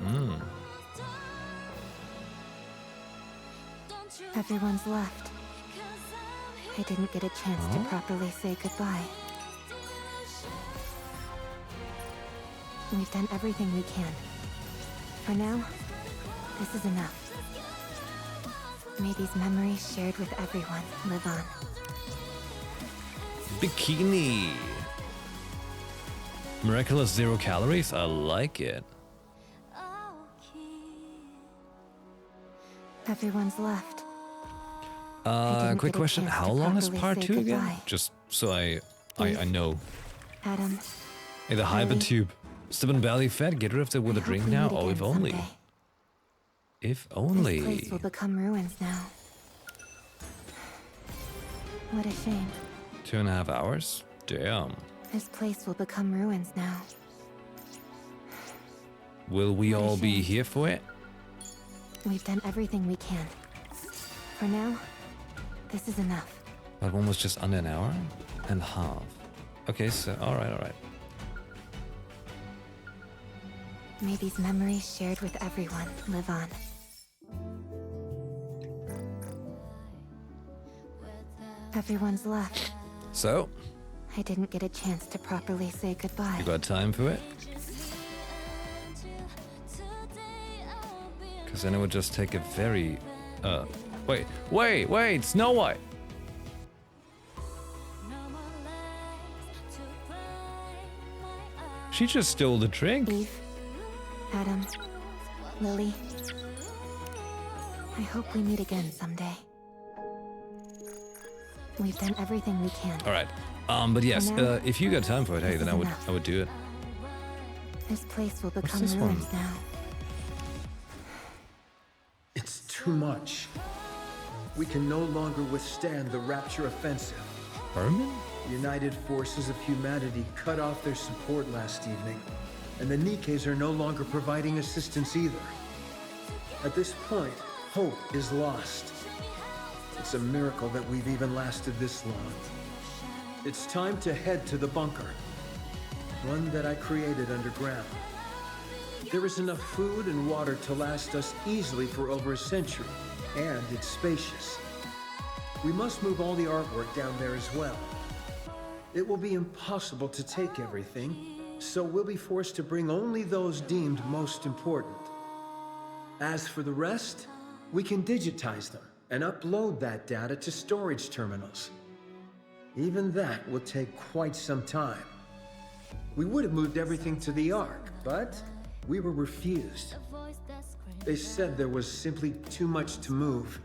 S1: Mm.
S4: Everyone's left. I didn't get a chance to properly say goodbye. We've done everything we can. For now, this is enough. May these memories shared with everyone live on.
S1: Bikini. Miraculous 0 calories? I like it.
S4: Everyone's left. didn't
S1: Quick
S4: get a
S1: question.
S4: chance
S1: How
S4: to
S1: long is
S4: properly
S1: part
S4: say
S1: 2 again?
S4: goodbye.
S1: Just so I know.
S4: Adam,
S1: Hey, the hyper
S4: Lily.
S1: tube. Stubborn belly fat, get rid of it with a
S4: I
S1: drink
S4: hope we
S1: now?
S4: meet
S1: Oh, if
S4: again
S1: only.
S4: someday.
S1: If
S4: This
S1: only.
S4: place will become ruins now. What a shame.
S1: 2.5 hours? Damn.
S4: This place will become ruins now.
S1: Will we
S4: What a
S1: all be
S4: shame.
S1: here for it?
S4: We've done everything we can. For now, this is enough.
S1: That one was just under an hour and a half. Okay, so alright.
S4: May these memories shared with everyone live on. Everyone's left.
S1: So,
S4: I didn't get a chance to properly say goodbye.
S1: you got time for it? Because then it would just take a very... Wait, Snow White! She just stole the drink.
S4: Eve, Adam, Lily. I hope we meet again someday. We've done everything we can.
S1: Alright, but yes,
S4: For now,
S1: if you got time for it, hey,
S4: this
S1: then
S4: is
S1: I
S4: enough.
S1: would do it.
S4: This place will
S1: What's
S4: become
S1: this one?
S4: ruins now.
S13: It's too much. We can no longer withstand the Rapture offensive.
S1: Herman?
S13: The United Forces of Humanity cut off their support last evening, and the NIKKEs are no longer providing assistance either. At this point, hope is lost. It's a miracle that we've even lasted this long. It's time to head to the bunker, one that I created underground. There is enough food and water to last us easily for over a century, and it's spacious. We must move all the artwork down there as well. It will be impossible to take everything, so we'll be forced to bring only those deemed most important. As for the rest, we can digitize them and upload that data to storage terminals. Even that will take quite some time. We would have moved everything to the Ark, but we were refused. They said there was simply too much to move.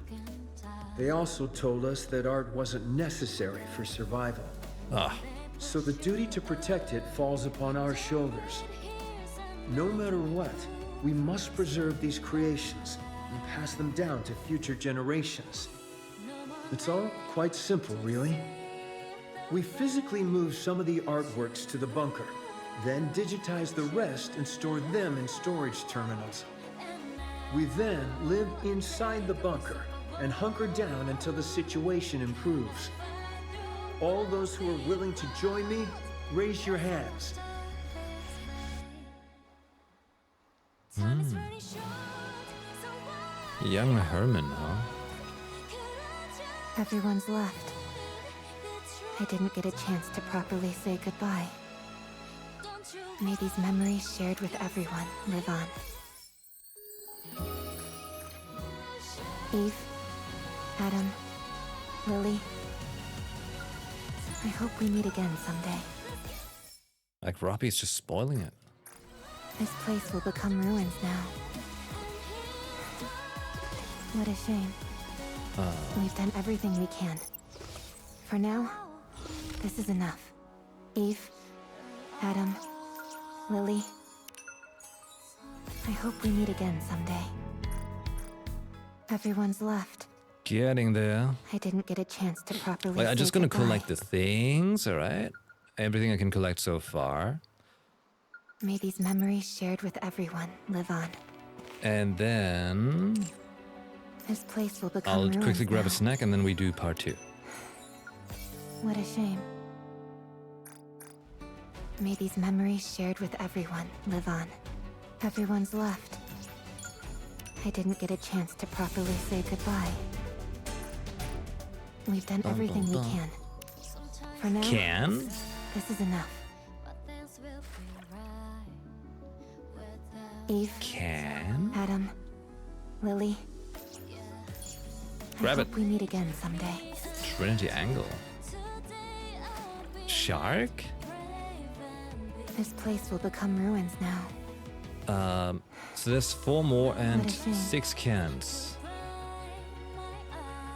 S13: They also told us that art wasn't necessary for survival. So the duty to protect it falls upon our shoulders. No matter what, we must preserve these creations and pass them down to future generations. It's all quite simple, really. We physically move some of the artworks to the bunker, then digitize the rest and store them in storage terminals. We then live inside the bunker and hunker down until the situation improves. All those who are willing to join me, raise your hands.
S1: Young Herman, huh?
S4: Everyone's left. I didn't get a chance to properly say goodbye. May these memories shared with everyone live on. Eve, Adam, Lily. I hope we meet again someday.
S1: Like Robbie's just spoiling it.
S4: This place will become ruins now. What a shame. We've done everything we can. For now, this is enough. Eve, Adam, Lily. I hope we meet again someday. Everyone's left.
S1: Getting there.
S4: I didn't get a chance to properly
S1: Like, I'm just gonna
S4: goodbye.
S1: collect the things, alright? Everything I can collect so far.
S4: May these memories shared with everyone live on.
S1: And then
S4: This place will become
S1: I'll
S4: ruins
S1: quickly grab
S4: now.
S1: a snack and then we do part 2.
S4: What a shame. May these memories shared with everyone live on. Everyone's left. I didn't get a chance to properly say goodbye. We've done everything we can. For now, this is enough. Eve, Adam, Lily.
S1: Grab
S4: I
S1: it.
S4: hope we meet again someday.
S1: Trinity Angle. Shark?
S4: This place will become ruins now.
S1: So there's 4 more and
S4: What a shame.
S1: 6 cans.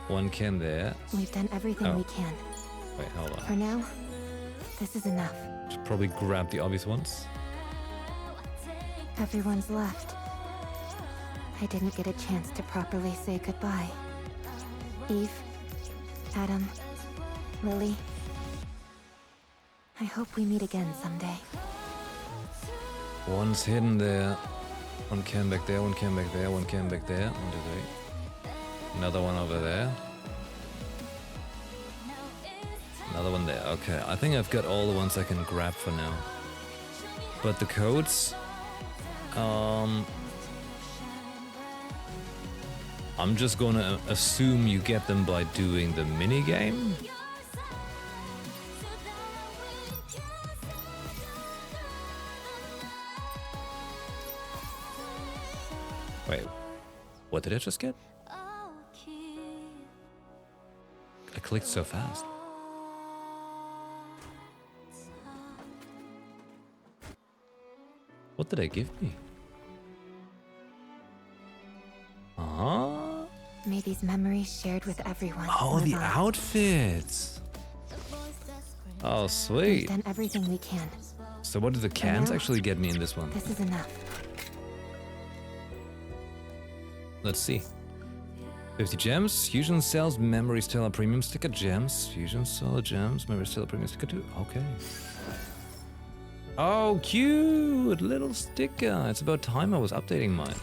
S1: 1 can there.
S4: We've done everything
S1: Oh.
S4: we can.
S1: Wait, hold on.
S4: For now, this is enough.
S1: Should probably grab the obvious ones.
S4: Everyone's left. I didn't get a chance to properly say goodbye. Eve, Adam, Lily. I hope we meet again someday.
S1: One's hidden there. 1 can back there, 1 can back there, 1 can back there. 1, 2, 3. Another one over there. Another one there. Okay, I think I've got all the ones I can grab for now. But the codes... I'm just gonna assume you get them by doing the minigame. Wait, what did I just get? I clicked so fast. What did I give me?
S4: May these memories shared with everyone.
S1: Oh,
S4: live
S1: the
S4: on.
S1: outfits. Oh,
S4: We've
S1: sweet.
S4: done everything we can.
S1: So what did the cans
S4: now,
S1: actually get me in this one?
S4: This is enough.
S1: Let's see. 50 gems, Fusion Cells, Memory Stellar Premium Sticker, Gems, Fusion Cellar Gems, Memory Stellar Premium Sticker 2. Okay. Oh, cute! Little sticker. It's about time I was updating mine.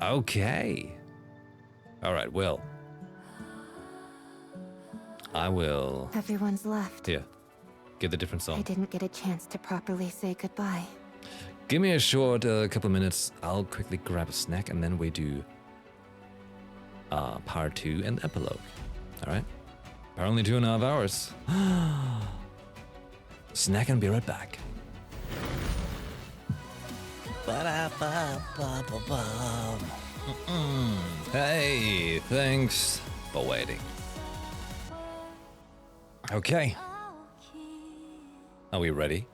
S1: Okay. Alright, well. I will...
S4: Everyone's left.
S1: Here. Get the different
S4: I
S1: song.
S4: didn't get a chance to properly say goodbye.
S1: Give me a short couple minutes. I'll quickly grab a snack and then we do part 2 and epilogue. Alright? Apparently 2.5 hours. Snack and be right back. Hey, thanks for waiting. Okay. Are we ready?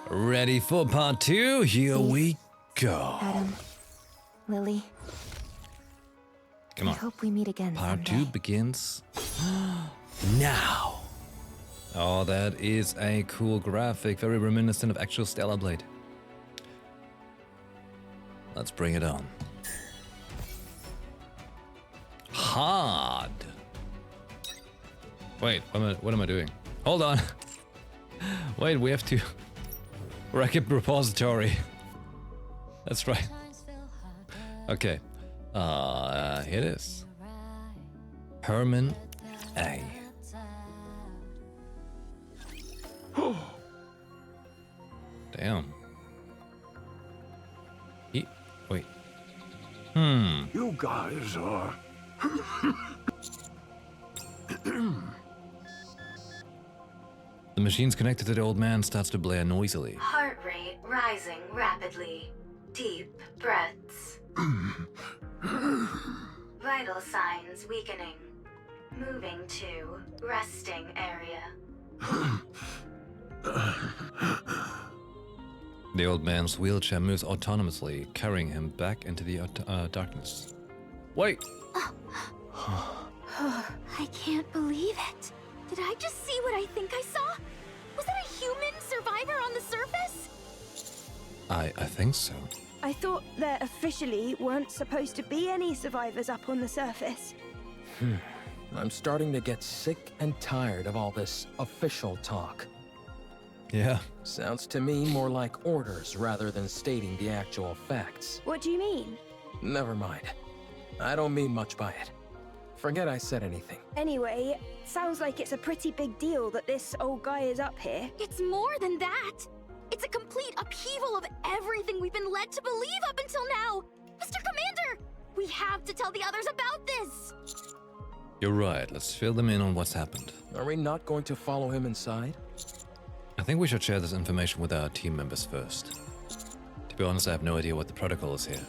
S1: Ready for part 2? Here we go.
S5: Adam, Lily.
S1: Come on.
S5: I hope we meet again
S1: Part
S5: someday.
S1: 2 begins now. Oh, that is a cool graphic, very reminiscent of actual Stellar Blade. Let's bring it on. Hard. Wait, what am I doing? Hold on. Wait, we have to rack repository. That's right. Okay. Here it is. Herman A. Damn. Wait.
S14: You guys are...
S1: The machines connected to the old man starts to blare noisily.
S15: Heart rate rising rapidly. Deep breaths. Vital signs weakening. Moving to resting area.
S1: The old man's wheelchair moves autonomously, carrying him back into the darkness. Wait!
S3: I can't believe it. Did I just see what I think I saw? Was that a human survivor on the surface?
S1: I think so.
S2: I thought there officially weren't supposed to be any survivors up on the surface.
S7: I'm starting to get sick and tired of all this official talk.
S1: Yeah.
S7: Sounds to me more like orders rather than stating the actual facts.
S2: What do you mean?
S7: Never mind. I don't mean much by it. Forget I said anything.
S2: Anyway, sounds like it's a pretty big deal that this old guy is up here.
S3: It's more than that. It's a complete upheaval of everything we've been led to believe up until now. Mr. Commander, we have to tell the others about this.
S1: You're right. Let's fill them in on what's happened.
S7: Are we not going to follow him inside?
S1: I think we should share this information with our team members first. To be honest, I have no idea what the protocol is here.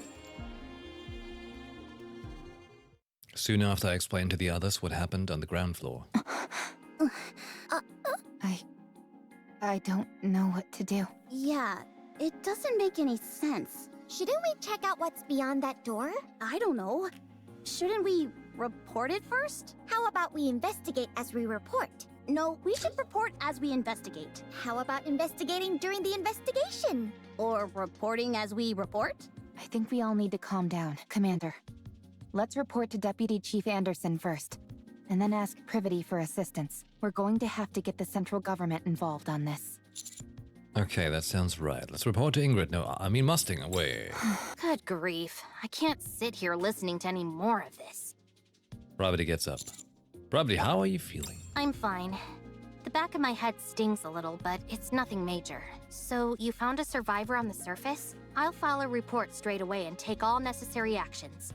S1: Soon after, I explained to the others what happened on the ground floor.
S5: I don't know what to do.
S8: Yeah, it doesn't make any sense.
S9: Shouldn't we check out what's beyond that door?
S8: I don't know. Shouldn't we report it first?
S9: How about we investigate as we report?
S8: No, we should report as we investigate.
S9: How about investigating during the investigation?
S8: Or reporting as we report?
S5: I think we all need to calm down. Commander, let's report to Deputy Chief Anderson first, and then ask Privity for assistance. We're going to have to get the central government involved on this.
S1: Okay, that sounds right. Let's report to Ingrid. No, I mean Mustang. Wait.
S11: Good grief. I can't sit here listening to any more of this.
S1: Privity gets up. Privity, how are you feeling?
S11: I'm fine. The back of my head stings a little, but it's nothing major. So, you found a survivor on the surface? I'll file a report straight away and take all necessary actions.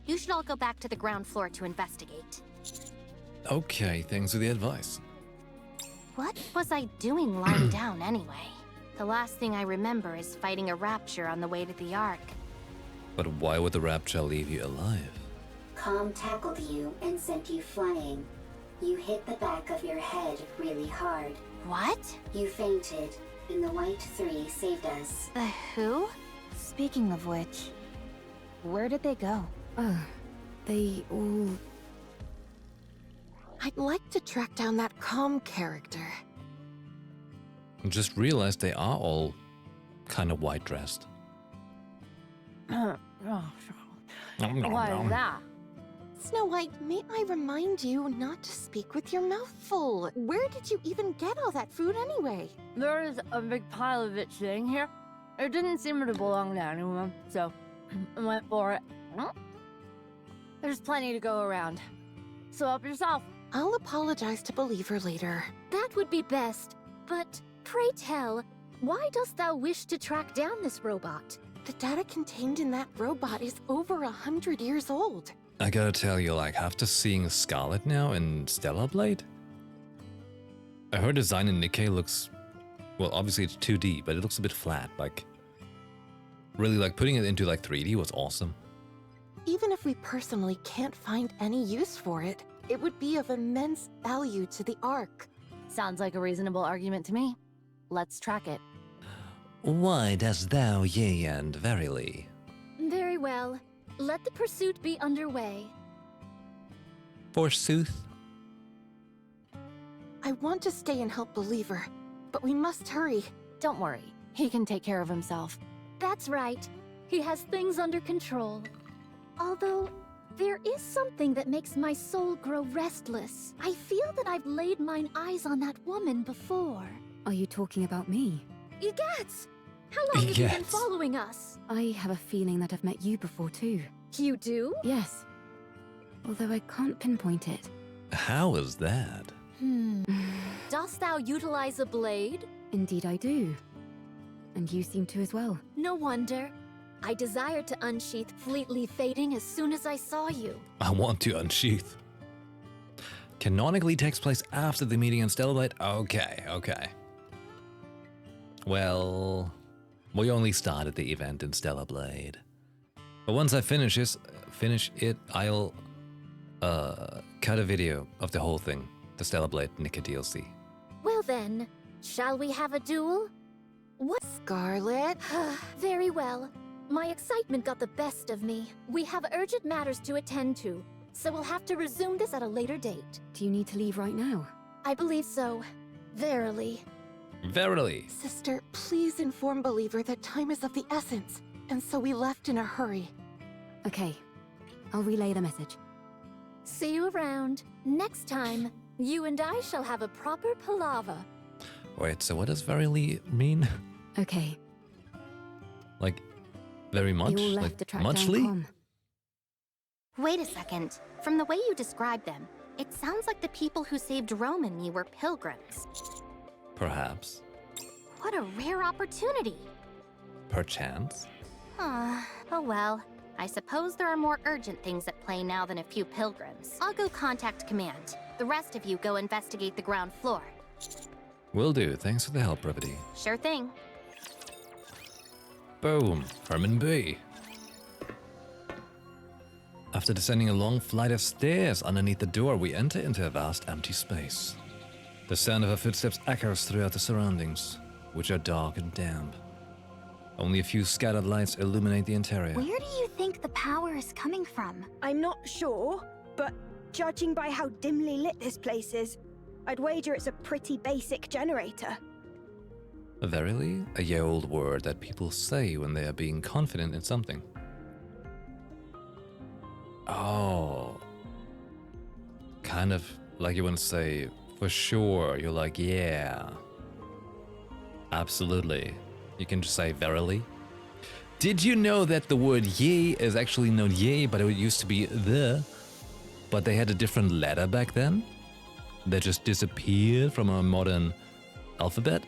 S11: You should all go back to the ground floor to investigate.
S1: Okay, thanks for the advice.
S11: What was I doing lying down anyway? The last thing I remember is fighting a rapture on the way to the Ark.
S1: But why would the rapture leave you alive?
S6: Calm tackled you and sent you flying. You hit the back of your head really hard.
S11: What?
S6: You fainted, and the White Three saved us.
S11: The who?
S5: Speaking of which, where did they go?
S4: They all...
S12: I'd like to track down that calm character.
S1: Just realized they are all kind of white dressed.
S12: What is that? Snow White, may I remind you not to speak with your mouth full. Where did you even get all that food anyway?
S16: There is a big pile of it sitting here. It didn't seem to belong to anyone, so I went for it. There's plenty to go around. So help yourself.
S12: I'll apologize to Believer later.
S3: That would be best. But pray tell, why dost thou wish to track down this robot?
S12: The data contained in that robot is over 100 years old.
S1: I gotta tell you, like, after seeing Scarlet now in Stellar Blade, her design in NIKKE looks, well, obviously it's 2D, but it looks a bit flat. Like, really, like, putting it into, like, 3D was awesome.
S12: Even if we personally can't find any use for it, it would be of immense value to the Ark.
S16: Sounds like a reasonable argument to me. Let's track it.
S1: Why dost thou, yea and verily?
S3: Very well. Let the pursuit be underway.
S1: Forsooth.
S12: I want to stay and help Believer, but we must hurry.
S16: Don't worry. He can take care of himself.
S3: That's right. He has things under control. Although, there is something that makes my soul grow restless. I feel that I've laid mine eyes on that woman before.
S4: Are you talking about me?
S3: Egats! How long have you been following us?
S4: I have a feeling that I've met you before too.
S3: You do?
S4: Yes. Although I can't pinpoint it.
S1: How is that?
S3: Dost thou utilize a blade?
S4: Indeed I do. And you seem to as well.
S3: No wonder. I desired to unsheath Fleetly Fading as soon as I saw you.
S1: I want to unsheath. Canonically takes place after the meeting in Stellar Blade? Okay. Well, we only started the event in Stellar Blade. But once I finish it, I'll cut a video of the whole thing, the Stellar Blade NIKKE DLC.
S3: Well then, shall we have a duel? What?
S12: Scarlet?
S3: Very well. My excitement got the best of me. We have urgent matters to attend to, so we'll have to resume this at a later date.
S4: Do you need to leave right now?
S3: I believe so. Verily.
S1: Verily.
S12: Sister, please inform Believer that time is of the essence, and so we left in a hurry.
S4: Okay, I'll relay the message.
S3: See you around. Next time, you and I shall have a proper palaver.
S1: Wait, so what does verily mean?
S4: Okay.
S1: Like, very much?
S4: You all left
S1: Like,
S4: to track
S1: muchly?
S4: down Com.
S11: Wait a second. From the way you described them, it sounds like the people who saved Rome and me were pilgrims.
S1: Perhaps.
S11: What a rare opportunity.
S1: Perchance.
S11: Oh well. I suppose there are more urgent things at play now than a few pilgrims. I'll go contact command. The rest of you go investigate the ground floor.
S1: Will do. Thanks for the help, Brevity.
S11: Sure thing.
S1: Boom. Herman B. After descending a long flight of stairs underneath the door, we enter into a vast empty space. The sound of her footsteps echoes throughout the surroundings, which are dark and damp. Only a few scattered lights illuminate the interior.
S9: Where do you think the power is coming from?
S2: I'm not sure, but judging by how dimly lit this place is, I'd wager it's a pretty basic generator.
S1: Verily, a ye-old word that people say when they are being confident in something. Oh. Kind of like you want to say, for sure. You're like, yeah. Absolutely. You can just say verily. Did you know that the word ye is actually not ye, but it used to be the? But they had a different letter back then? That just disappeared from our modern alphabet?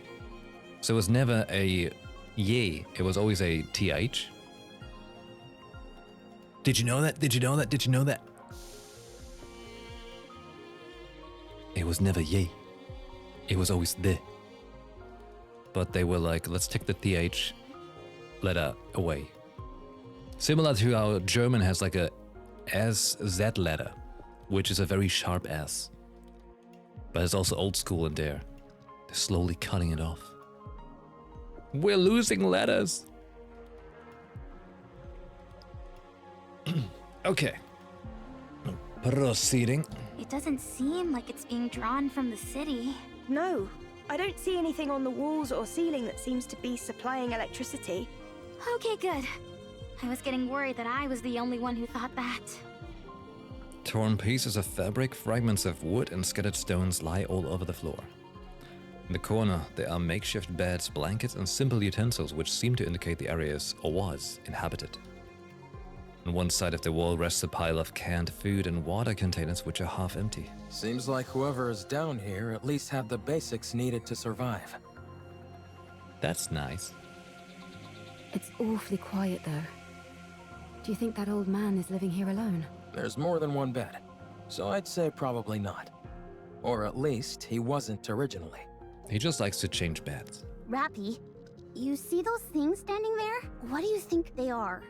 S1: So it was never a ye, it was always a th. Did you know that? Did you know that? Did you know that? It was never ye. It was always the. But they were like, let's take the th letter away. Similar to how German has like a SZ letter, which is a very sharp S. But it's also old school in there. They're slowly cutting it off. We're losing letters. Okay. Proceeding.
S9: It doesn't seem like it's being drawn from the city.
S2: No, I don't see anything on the walls or ceiling that seems to be supplying electricity.
S9: Okay, good. I was getting worried that I was the only one who thought that.
S1: Torn pieces of fabric, fragments of wood, and scattered stones lie all over the floor. In the corner, there are makeshift beds, blankets, and simple utensils which seem to indicate the area is, or was, inhabited. On one side of the wall rests a pile of canned food and water containers which are half empty.
S7: Seems like whoever is down here at least had the basics needed to survive.
S1: That's nice.
S4: It's awfully quiet though. Do you think that old man is living here alone?
S7: There's more than one bed, so I'd say probably not. Or at least he wasn't originally.
S1: He just likes to change beds.
S8: Rappy, you see those things standing there? What do you think they are?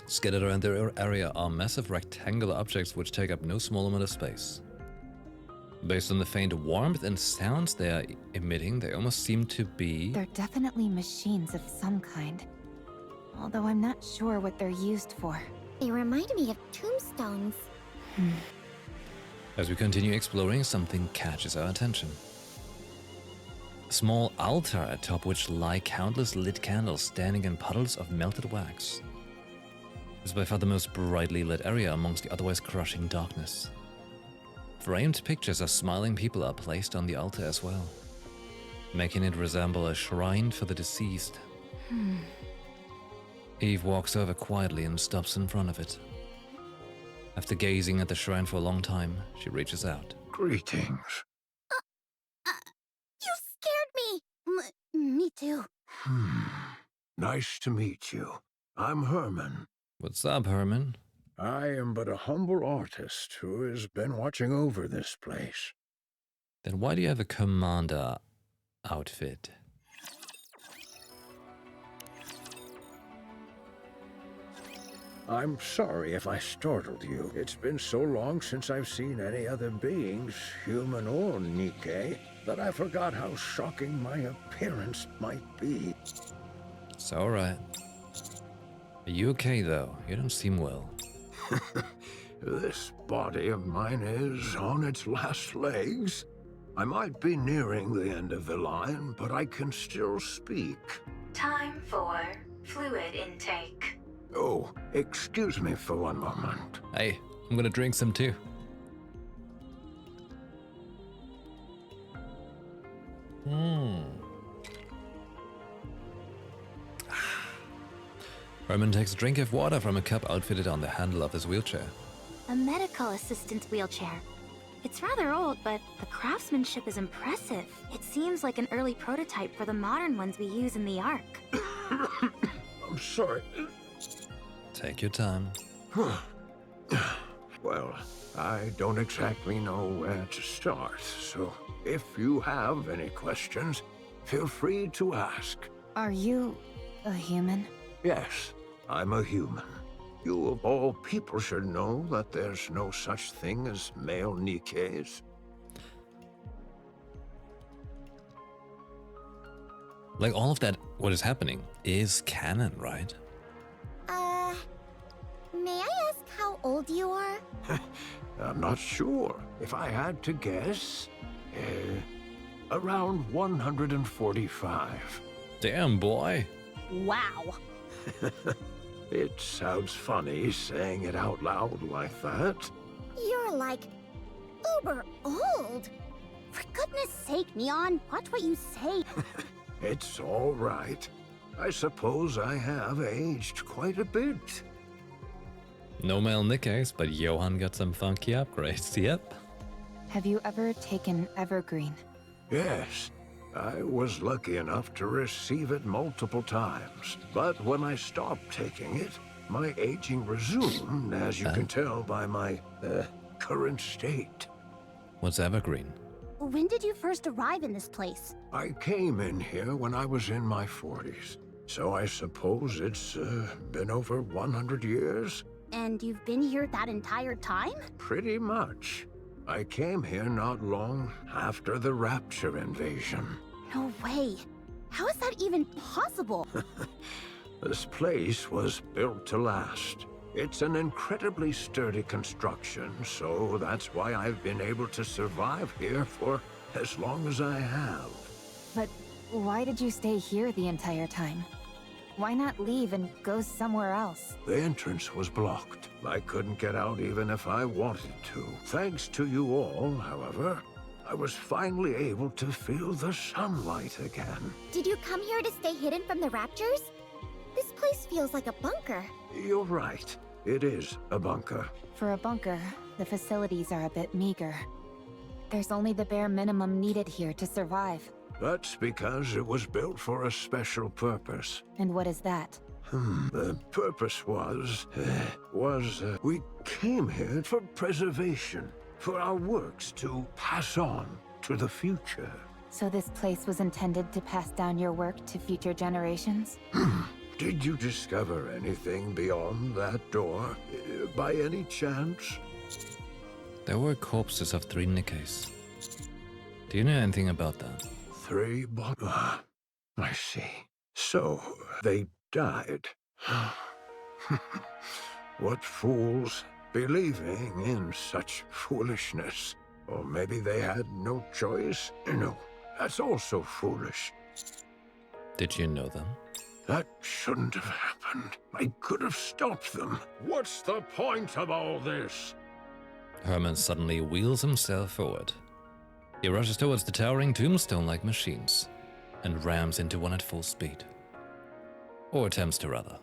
S1: Scattered around their area are massive rectangular objects which take up no small amount of space. Based on the faint warmth and sounds they are emitting, they almost seem to be...
S5: They're definitely machines of some kind. Although I'm not sure what they're used for.
S9: They remind me of tombstones.
S1: As we continue exploring, something catches our attention. A small altar atop which lie countless lit candles standing in puddles of melted wax. It's by far the most brightly lit area amongst the otherwise crushing darkness. Framed pictures of smiling people are placed on the altar as well, making it resemble a shrine for the deceased. Eve walks over quietly and stops in front of it. After gazing at the shrine for a long time, she reaches out.
S14: Greetings.
S8: You scared me! Me too.
S14: Nice to meet you. I'm Herman.
S1: What's up, Herman?
S14: I am but a humble artist who has been watching over this place.
S1: Then why do you have a commander outfit?
S14: I'm sorry if I startled you. It's been so long since I've seen any other beings, human or NIKKE, that I forgot how shocking my appearance might be.
S1: It's alright. Are you okay, though? You don't seem well.
S14: This body of mine is on its last legs. I might be nearing the end of the line, but I can still speak.
S15: Time for fluid intake.
S14: Oh, excuse me for one moment.
S1: Hey, I'm gonna drink some too. Herman takes a drink of water from a cup outfitted on the handle of his wheelchair.
S11: A medical assistant's wheelchair. It's rather old, but the craftsmanship is impressive. It seems like an early prototype for the modern ones we use in the Ark.
S14: I'm sorry.
S1: Take your time.
S14: Well, I don't exactly know where to start, so if you have any questions, feel free to ask.
S5: Are you a human?
S14: Yes, I'm a human. You of all people should know that there's no such thing as male NIKKEs.
S1: Like all of that, what is happening is canon, right?
S9: May I ask how old you are?
S14: I'm not sure. If I had to guess, around 145.
S1: Damn, boy.
S8: Wow.
S14: It sounds funny saying it out loud like that.
S9: You're like uber old.
S8: For goodness sake, Neon, watch what you say.
S14: It's all right. I suppose I have aged quite a bit.
S1: No male NIKKEs, but Johan got some funky upgrades, yep.
S5: Have you ever taken Evergreen?
S14: Yes. I was lucky enough to receive it multiple times, but when I stopped taking it, my aging resumed, as you can tell by my, current state.
S1: What's Evergreen?
S8: When did you first arrive in this place?
S14: I came in here when I was in my 40s, so I suppose it's, been over 100 years?
S8: And you've been here that entire time?
S14: Pretty much. I came here not long after the Rapture invasion.
S8: No way. How is that even possible?
S14: This place was built to last. It's an incredibly sturdy construction, so that's why I've been able to survive here for as long as I have.
S5: But why did you stay here the entire time? Why not leave and go somewhere else?
S14: The entrance was blocked. I couldn't get out even if I wanted to. Thanks to you all, however, I was finally able to feel the sunlight again.
S9: Did you come here to stay hidden from the Raptures? This place feels like a bunker.
S14: You're right. It is a bunker.
S5: For a bunker, the facilities are a bit meager. There's only the bare minimum needed here to survive.
S14: That's because it was built for a special purpose.
S5: And what is that?
S14: The purpose was we came here for preservation, for our works to pass on to the future.
S5: So this place was intended to pass down your work to future generations?
S14: Did you discover anything beyond that door, by any chance?
S1: There were corpses of 3 NIKKEs. Do you know anything about that?
S14: 3 I see. So, they died. What fools, believing in such foolishness. Or maybe they had no choice? No, that's also foolish.
S1: Did you know them?
S14: That shouldn't have happened. I could have stopped them. What's the point of all this?
S1: Herman suddenly wheels himself forward. He rushes towards the towering tombstone-like machines and rams into one at full speed. Or attempts to, rather.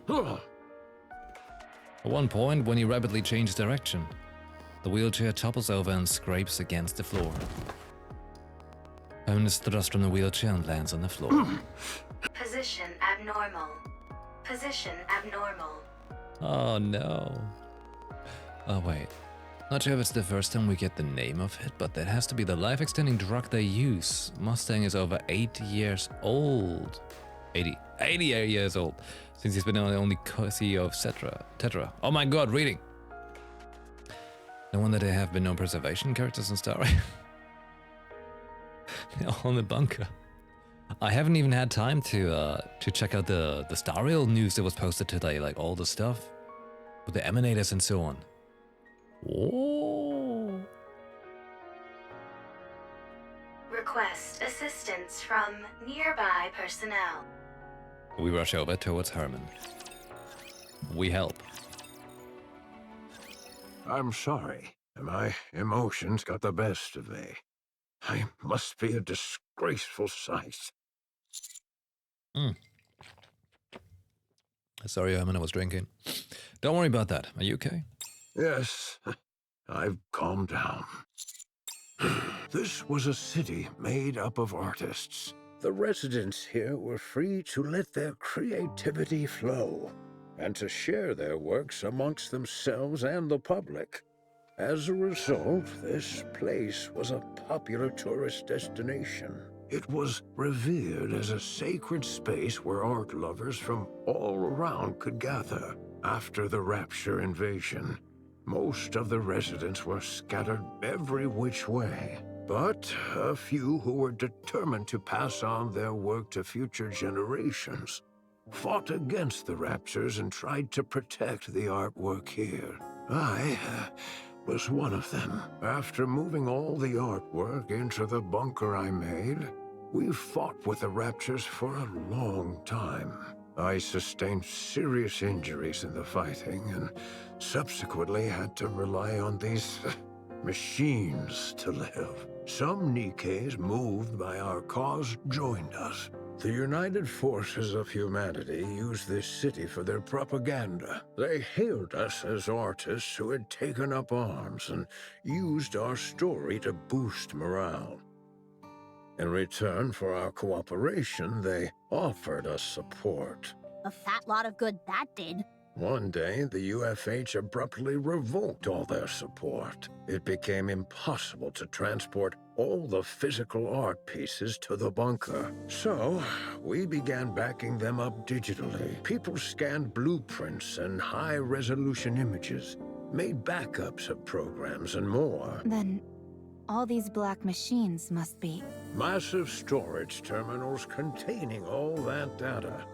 S1: At one point, when he rapidly changes direction, the wheelchair topples over and scrapes against the floor. Herman is thrust from the wheelchair and lands on the floor.
S15: Position abnormal. Position abnormal.
S1: Oh no. Oh wait. Not sure if it's the first time we get the name of it, but that has to be the life-extending drug they use. Mustang is over 80 years old. 80 years old. Since he's been the only CEO of Tetra. Oh my god, reading! No wonder there have been no preservation characters in Star Rail. They're all in the bunker. I haven't even had time to check out the Star Rail news that was posted today, like all the stuff with the emanators and so on. Whoa.
S15: Request assistance from nearby personnel.
S1: We rush over towards Herman. We help.
S14: I'm sorry. My emotions got the best of me. I must be a disgraceful sight.
S1: Sorry, Herman, I was drinking. Don't worry about that. Are you okay?
S14: Yes, I've calmed down. This was a city made up of artists. The residents here were free to let their creativity flow and to share their works amongst themselves and the public. As a result, this place was a popular tourist destination. It was revered as a sacred space where art lovers from all around could gather. After the Rapture invasion, most of the residents were scattered every which way. But a few who were determined to pass on their work to future generations fought against the Raptures and tried to protect the artwork here. I was one of them. After moving all the artwork into the bunker I made, we fought with the Raptures for a long time. I sustained serious injuries in the fighting and subsequently had to rely on these machines to live. Some NIKKEs moved by our cause joined us. The United Forces of Humanity used this city for their propaganda. They hailed us as artists who had taken up arms and used our story to boost morale. In return for our cooperation, they offered us support.
S8: A fat lot of good that did.
S14: One day, the UFH abruptly revoked all their support. It became impossible to transport all the physical art pieces to the bunker. So, we began backing them up digitally. People scanned blueprints and high-resolution images, made backups of programs and more.
S5: Then, all these black machines must be...
S14: massive storage terminals containing all that data.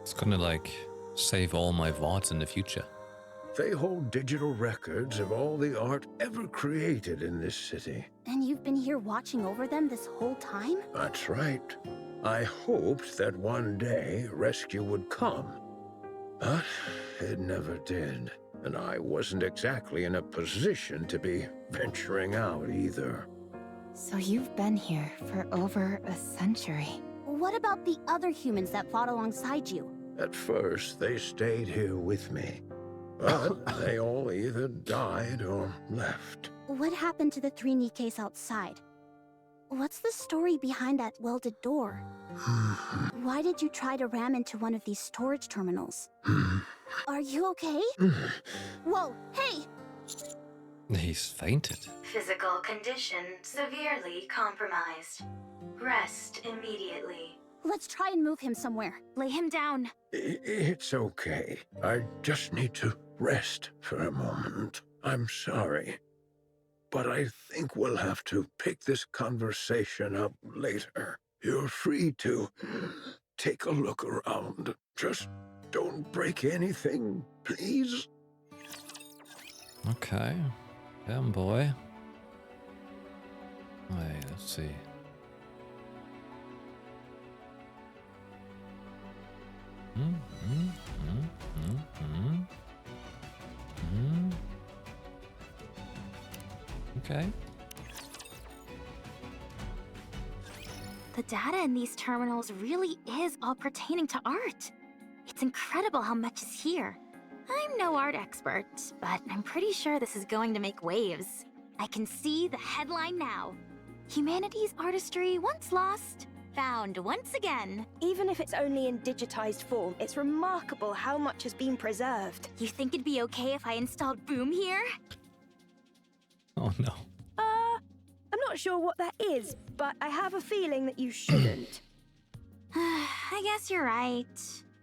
S1: It's gonna like save all my VODs in the future.
S14: They hold digital records of all the art ever created in this city.
S8: And you've been here watching over them this whole time?
S14: That's right. I hoped that one day rescue would come. But it never did. And I wasn't exactly in a position to be venturing out either.
S5: So you've been here for over a century.
S8: What about the other humans that fought alongside you?
S14: At first, they stayed here with me. But they all either died or left.
S8: What happened to the 3 NIKKEs outside? What's the story behind that welded door? Why did you try to ram into one of these storage terminals? Are you okay? Whoa, hey!
S1: He's fainted.
S15: Physical condition severely compromised. Rest immediately.
S8: Let's try and move him somewhere. Lay him down.
S14: It's okay. I just need to rest for a moment. I'm sorry. But I think we'll have to pick this conversation up later. You're free to take a look around. Just don't break anything, please.
S1: Okay. Damn boy. Wait, let's see. Okay.
S11: The data in these terminals really is all pertaining to art. It's incredible how much is here. I'm no art expert, but I'm pretty sure this is going to make waves. I can see the headline now. Humanity's artistry once lost, found once again.
S2: Even if it's only in digitized form, it's remarkable how much has been preserved.
S11: You think it'd be okay if I installed Boom here?
S1: Oh no.
S2: I'm not sure what that is, but I have a feeling that you shouldn't.
S11: I guess you're right.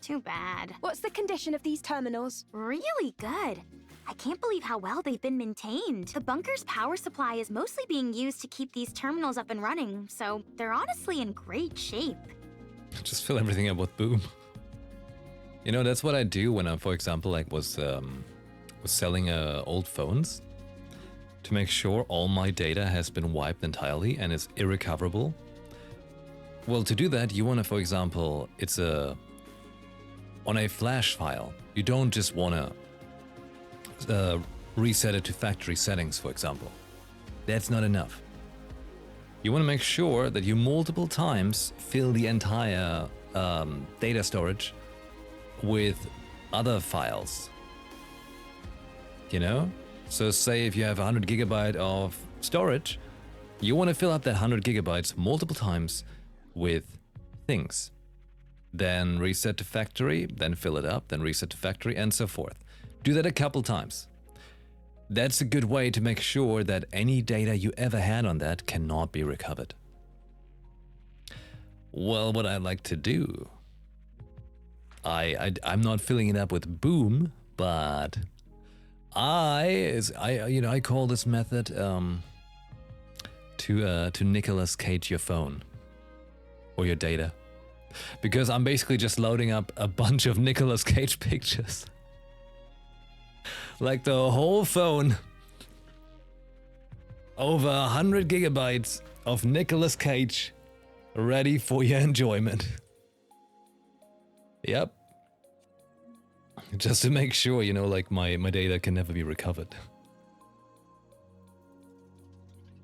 S11: Too bad.
S2: What's the condition of these terminals?
S11: Really good. I can't believe how well they've been maintained. The bunker's power supply is mostly being used to keep these terminals up and running, so they're honestly in great shape.
S1: Just fill everything up with Boom. You know, that's what I do when I, for example, like was selling old phones. To make sure all my data has been wiped entirely and is irrecoverable. Well, to do that, you want to, for example, on a flash file. You don't just want to reset it to factory settings, for example. That's not enough. You want to make sure that you multiple times fill the entire data storage with other files. You know? So say if you have 100 gigabyte of storage, you want to fill up that 100 gigabytes multiple times with things. Then reset to factory, then fill it up, then reset to factory, and so forth. Do that a couple times. That's a good way to make sure that any data you ever had on that cannot be recovered. Well, what I like to do, I'm not filling it up with Boom, but I call this method to Nicolas Cage your phone or your data, because I'm basically just loading up a bunch of Nicolas Cage pictures, like the whole phone, over 100 gigabytes of Nicolas Cage, ready for your enjoyment. Yep. Just to make sure, you know, like my data can never be recovered.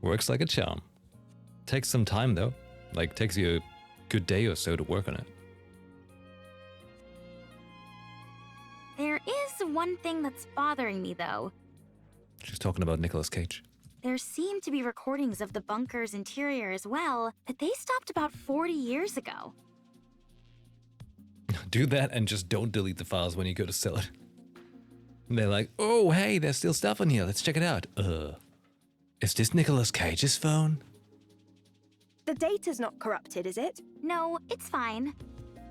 S1: Works like a charm. Takes some time though. Like takes you a good day or so to work on it.
S11: There is one thing that's bothering me though.
S1: She's talking about Nicolas Cage.
S11: There seem to be recordings of the bunker's interior as well, but they stopped about 40 years ago.
S1: Do that and just don't delete the files when you go to sell it. And they're like, oh, hey, there's still stuff in here. Let's check it out. Is this Nicolas Cage's phone?
S2: The data's not corrupted, is it?
S11: No, it's fine.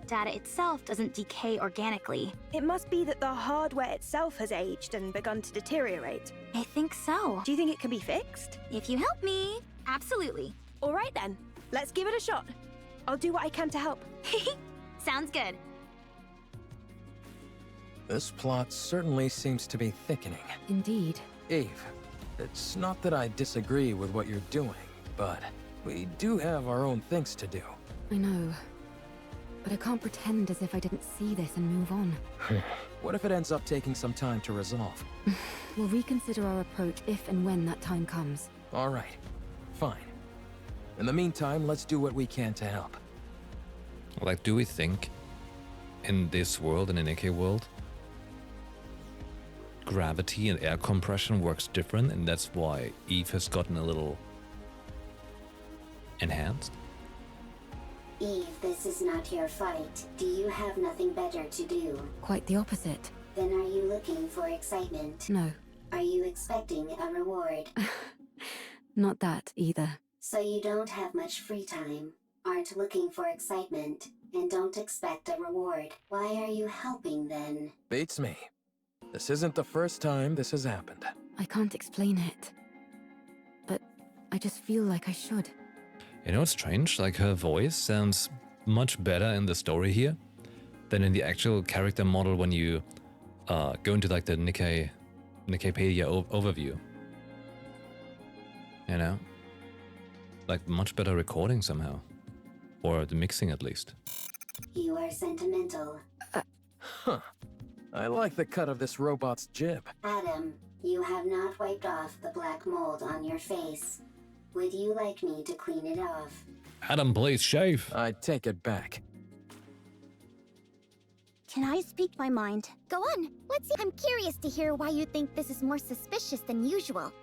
S11: Data itself doesn't decay organically.
S2: It must be that the hardware itself has aged and begun to deteriorate.
S11: I think so.
S2: Do you think it can be fixed?
S11: If you help me, absolutely.
S2: All right then, let's give it a shot. I'll do what I can to help.
S11: Sounds good.
S7: This plot certainly seems to be thickening.
S4: Indeed.
S7: Eve, it's not that I disagree with what you're doing, but we do have our own things to do.
S4: I know. But I can't pretend as if I didn't see this and move on.
S7: What if it ends up taking some time to resolve?
S4: We'll reconsider our approach if and when that time comes.
S7: All right. Fine. In the meantime, let's do what we can to help.
S1: Like, do we think in this world, in the NIKKE world, gravity and air compression works different, and that's why Eve has gotten a little enhanced?
S6: Eve, this is not your fight. Do you have nothing better to do?
S4: Quite the opposite.
S6: Then are you looking for excitement?
S4: No.
S6: Are you expecting a reward?
S4: Not that, either.
S6: So you don't have much free time, aren't looking for excitement, and don't expect a reward. Why are you helping then?
S7: Beats me. This isn't the first time this has happened.
S4: I can't explain it. But I just feel like I should.
S1: You know, it's strange, like her voice sounds much better in the story here than in the actual character model when you go into like the NIKKEpedia overview. You know? Like much better recording somehow. Or the mixing at least.
S6: You are sentimental.
S7: Huh. I like the cut of this robot's jib.
S6: Adam, you have not wiped off the black mold on your face. Would you like me to clean it off?
S1: Adam, please shave.
S7: I take it back.
S8: Can I speak my mind?
S9: Go on. Let's see. I'm curious to hear why you think this is more suspicious than usual.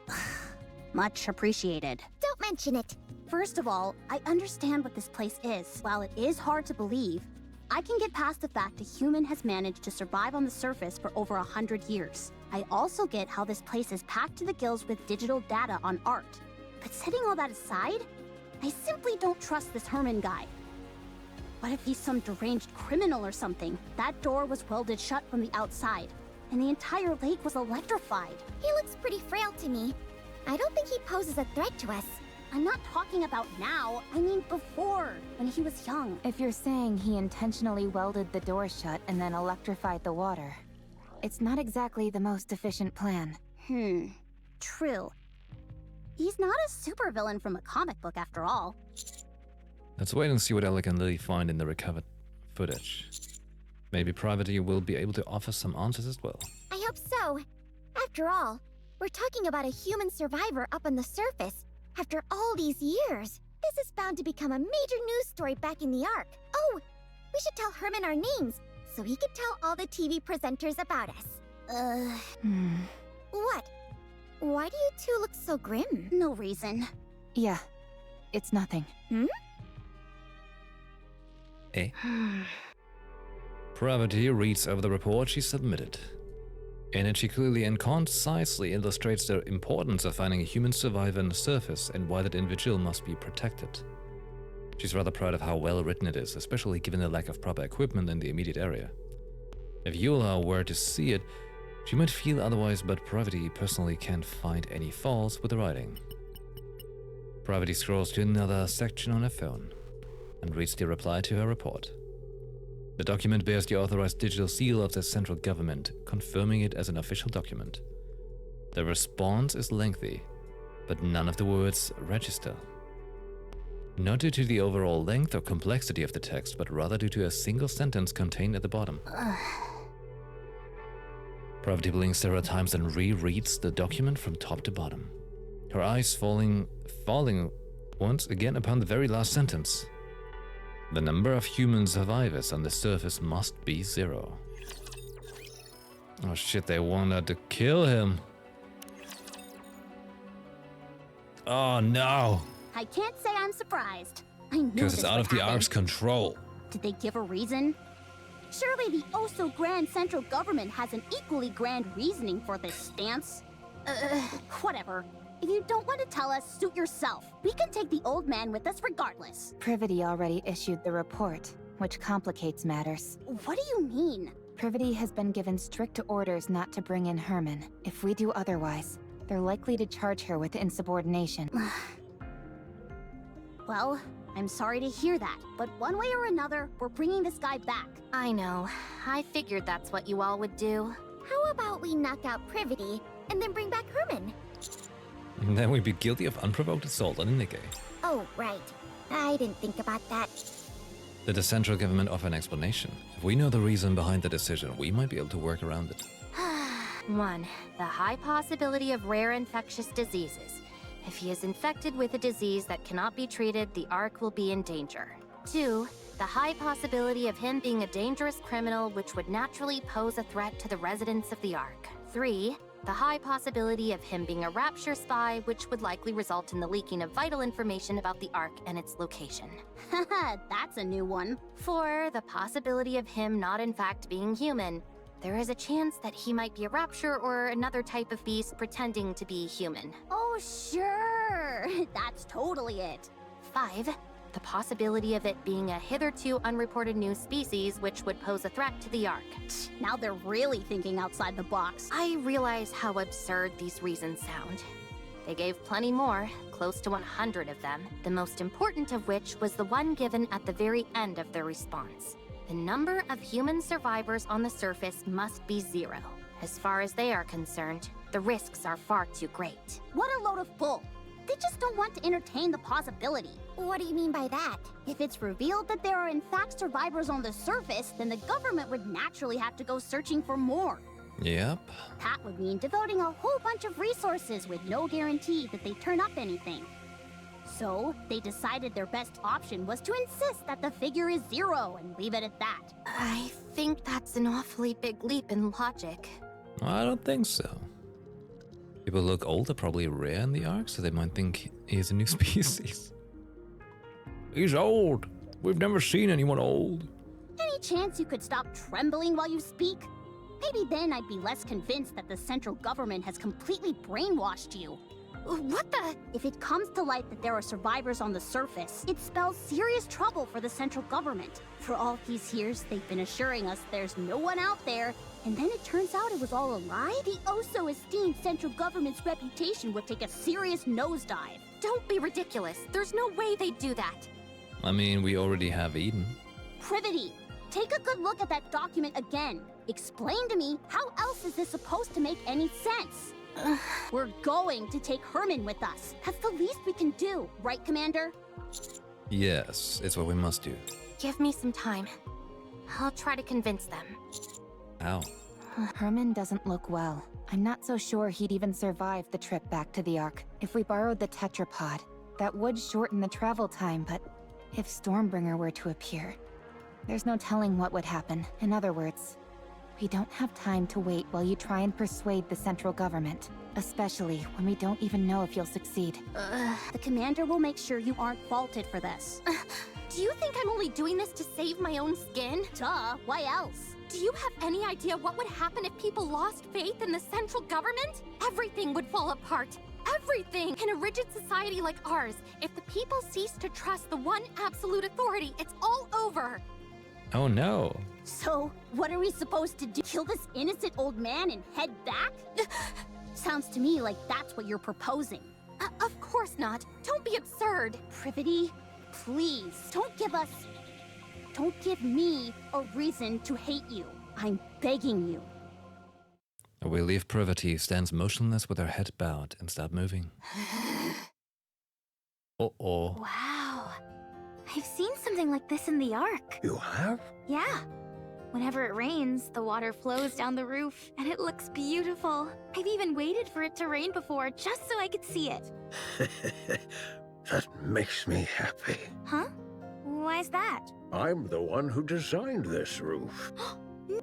S8: Much appreciated.
S9: Don't mention it.
S8: First of all, I understand what this place is. While it is hard to believe, I can get past the fact a human has managed to survive on the surface for over 100 years. I also get how this place is packed to the gills with digital data on art. But setting all that aside, I simply don't trust this Herman guy. What if he's some deranged criminal or something? That door was welded shut from the outside, and the entire lake was electrified.
S9: He looks pretty frail to me. I don't think he poses a threat to us.
S8: I'm not talking about now, I mean before, when he was young.
S5: If you're saying he intentionally welded the door shut and then electrified the water, it's not exactly the most efficient plan.
S8: True. He's not a supervillain from a comic book after all.
S1: Let's wait and see what Ella can really find in the recovered footage. Maybe Privateer will be able to offer some answers as well.
S9: I hope so. After all, we're talking about a human survivor up on the surface. After all these years, this is bound to become a major news story back in the Ark. Oh, we should tell Herman our names, so he can tell all the TV presenters about us. What? Why do you two look so grim?
S8: No reason.
S5: Yeah, it's nothing.
S1: Eh? Privateer reads over the report she submitted. In it, she clearly and concisely illustrates the importance of finding a human survivor on the surface and why that individual must be protected. She's rather proud of how well written it is, especially given the lack of proper equipment in the immediate area. If Eula were to see it, she might feel otherwise, but Privateer personally can't find any faults with the writing. Privateer scrolls to another section on her phone and reads the reply to her report. The document bears the authorized digital seal of the central government, confirming it as an official document. The response is lengthy, but none of the words register. Not due to the overall length or complexity of the text, but rather due to a single sentence contained at the bottom. Privateer blinks several times and rereads the document from top to bottom. Her eyes falling once again upon the very last sentence. The number of human survivors on the surface must be 0. Oh shit, they wanted to kill him. Oh no.
S8: I can't say I'm surprised. I knew
S1: Because it's out of the Ark's control.
S8: Did they give a reason? Surely the oh-so-grand central government has an equally grand reasoning for this stance. Whatever. If you don't want to tell us, suit yourself. We can take the old man with us regardless.
S5: Privity already issued the report, which complicates matters.
S8: What do you mean?
S5: Privity has been given strict orders not to bring in Herman. If we do otherwise, they're likely to charge her with insubordination.
S8: Well, I'm sorry to hear that, but one way or another, we're bringing this guy back.
S11: I know. I figured that's what you all would do.
S9: How about we knock out Privity and then bring back Herman?
S1: And then we'd be guilty of unprovoked assault on a NIKKE.
S9: Oh, right. I didn't think about that.
S1: Did the central government offer an explanation? If we know the reason behind the decision, we might be able to work around it.
S11: 1. The high possibility of rare infectious diseases. If he is infected with a disease that cannot be treated, the Ark will be in danger. 2. The high possibility of him being a dangerous criminal which would naturally pose a threat to the residents of the Ark. 3. The high possibility of him being a Rapture spy, which would likely result in the leaking of vital information about the Ark and its location.
S8: Haha, that's a new one.
S11: 4, the possibility of him not in fact being human. There is a chance that he might be a Rapture or another type of beast pretending to be human.
S8: Oh, sure. That's totally it.
S11: 5, the possibility of it being a hitherto unreported new species which would pose a threat to the Ark.
S8: Now they're really thinking outside the box.
S11: I realize how absurd these reasons sound. They gave plenty more, close to 100 of them, the most important of which was the one given at the very end of their response. The number of human survivors on the surface must be 0. As far as they are concerned, the risks are far too great.
S8: What a load of bull. They just don't want to entertain the possibility.
S9: What do you mean by that?
S8: If it's revealed that there are in fact survivors on the surface, then the government would naturally have to go searching for more.
S1: Yep.
S8: That would mean devoting a whole bunch of resources with no guarantee that they turn up anything. So, they decided their best option was to insist that the figure is 0 and leave it at that.
S11: I think that's an awfully big leap in logic.
S1: I don't think so. People who look old are probably rare in the Ark, so they might think he's a new species. He's old. We've never seen anyone old.
S8: Any chance you could stop trembling while you speak? Maybe then I'd be less convinced that the central government has completely brainwashed you. What the? If it comes to light that there are survivors on the surface, it spells serious trouble for the central government. For all these years, they've been assuring us there's no one out there, and then it turns out it was all a lie? The oh-so-esteemed central government's reputation would take a serious nosedive.
S11: Don't be ridiculous. There's no way they'd do that.
S1: I mean, we already have Eden.
S8: Privity, take a good look at that document again. Explain to me, how else is this supposed to make any sense? We're going to take Herman with us. That's the least we can do, right, Commander?
S1: Yes, it's what we must do.
S11: Give me some time. I'll try to convince them.
S1: Ow.
S5: Herman doesn't look well. I'm not so sure he'd even survive the trip back to the Ark. If we borrowed the tetrapod, that would shorten the travel time, but if Stormbringer were to appear, there's no telling what would happen. In other words, we don't have time to wait while you try and persuade the central government, especially when we don't even know if you'll succeed.
S8: The commander will make sure you aren't faulted for this.
S11: Do you think I'm only doing this to save my own skin?
S8: Duh, why else?
S11: Do you have any idea what would happen if people lost faith in the central government? Everything would fall apart. Everything! In a rigid society like ours, if the people cease to trust the one absolute authority, it's all over.
S1: Oh no.
S8: So, what are we supposed to do? Kill this innocent old man and head back? Sounds to me like that's what you're proposing.
S11: Of course not. Don't be absurd.
S8: Privity, please, don't give me a reason to hate you. I'm begging you.
S1: We leave Privity stands motionless with her head bowed and stop moving. Uh-oh.
S9: Wow. I've seen something like this in the Ark.
S14: You have?
S9: Yeah. Whenever it rains, the water flows down the roof, and it looks beautiful. I've even waited for it to rain before, just so I could see it.
S14: That makes me happy.
S9: Huh? Why's that?
S14: I'm the one who designed this roof.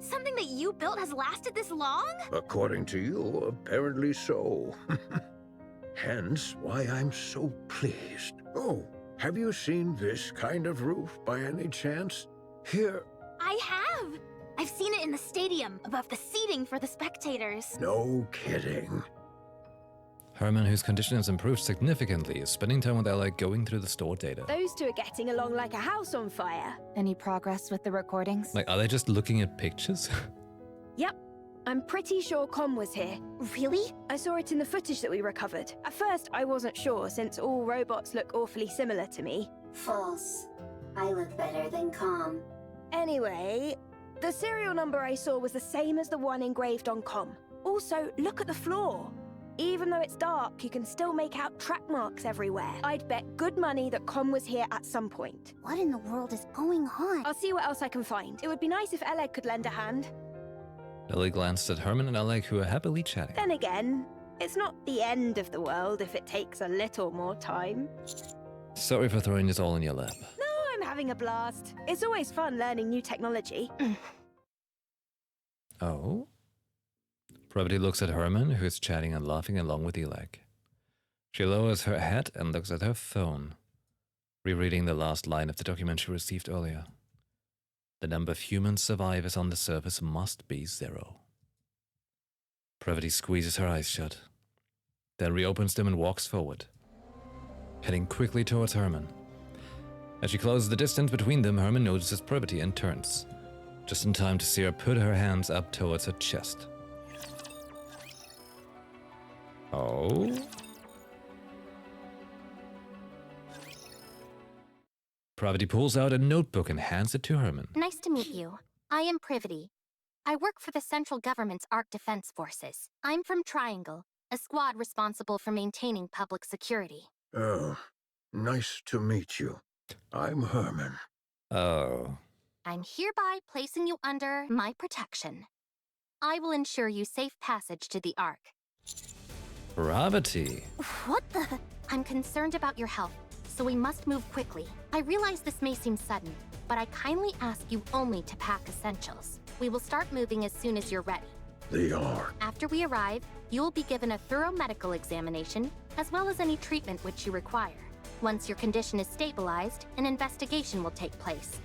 S9: Something that you built has lasted this long?
S14: According to you, apparently so. Hence why I'm so pleased. Oh, have you seen this kind of roof by any chance? Here.
S9: I have! I've seen it in the stadium, above the seating for the spectators.
S14: No kidding.
S1: Herman, whose condition has improved significantly, is spending time with Ella going through the store data.
S2: Those two are getting along like a house on fire.
S5: Any progress with the recordings?
S1: Like, are they just looking at pictures?
S2: Yep. I'm pretty sure Com was here.
S9: Really?
S2: I saw it in the footage that we recovered. At first, I wasn't sure, since all robots look awfully similar to me.
S6: False. I look better than Com.
S2: Anyway, the serial number I saw was the same as the one engraved on Com. Also, look at the floor. Even though it's dark, you can still make out track marks everywhere. I'd bet good money that Com was here at some point.
S8: What in the world is going on?
S2: I'll see what else I can find. It would be nice if Elleg could lend a hand.
S1: Ellie glanced at Herman and Elleg, who are happily chatting.
S2: Then again, it's not the end of the world if it takes a little more time.
S1: Sorry for throwing this all in your lap.
S2: No, I'm having a blast. It's always fun learning new technology.
S1: Oh? Pravati looks at Herman, who is chatting and laughing along with Elek. She lowers her head and looks at her phone, rereading the last line of the document she received earlier. The number of human survivors on the surface must be 0. Pravati squeezes her eyes shut, then reopens them and walks forward, heading quickly towards Herman. As she closes the distance between them, Herman notices Pravati and turns, just in time to see her put her hands up towards her chest. Oh? Pravati pulls out a notebook and hands it to Herman.
S11: Nice to meet you. I am Privity. I work for the central government's Ark Defense Forces. I'm from Triangle, a squad responsible for maintaining public security.
S14: Oh, nice to meet you. I'm Herman.
S1: Oh.
S11: I'm hereby placing you under my protection. I will ensure you safe passage to the Ark.
S1: Pravati.
S11: What the? I'm concerned about your health, so we must move quickly. I realize this may seem sudden, but I kindly ask you only to pack essentials. We will start moving as soon as you're ready.
S14: The Ark.
S11: After we arrive, you will be given a thorough medical examination, as well as any treatment which you require. Once your condition is stabilized, an investigation will take place.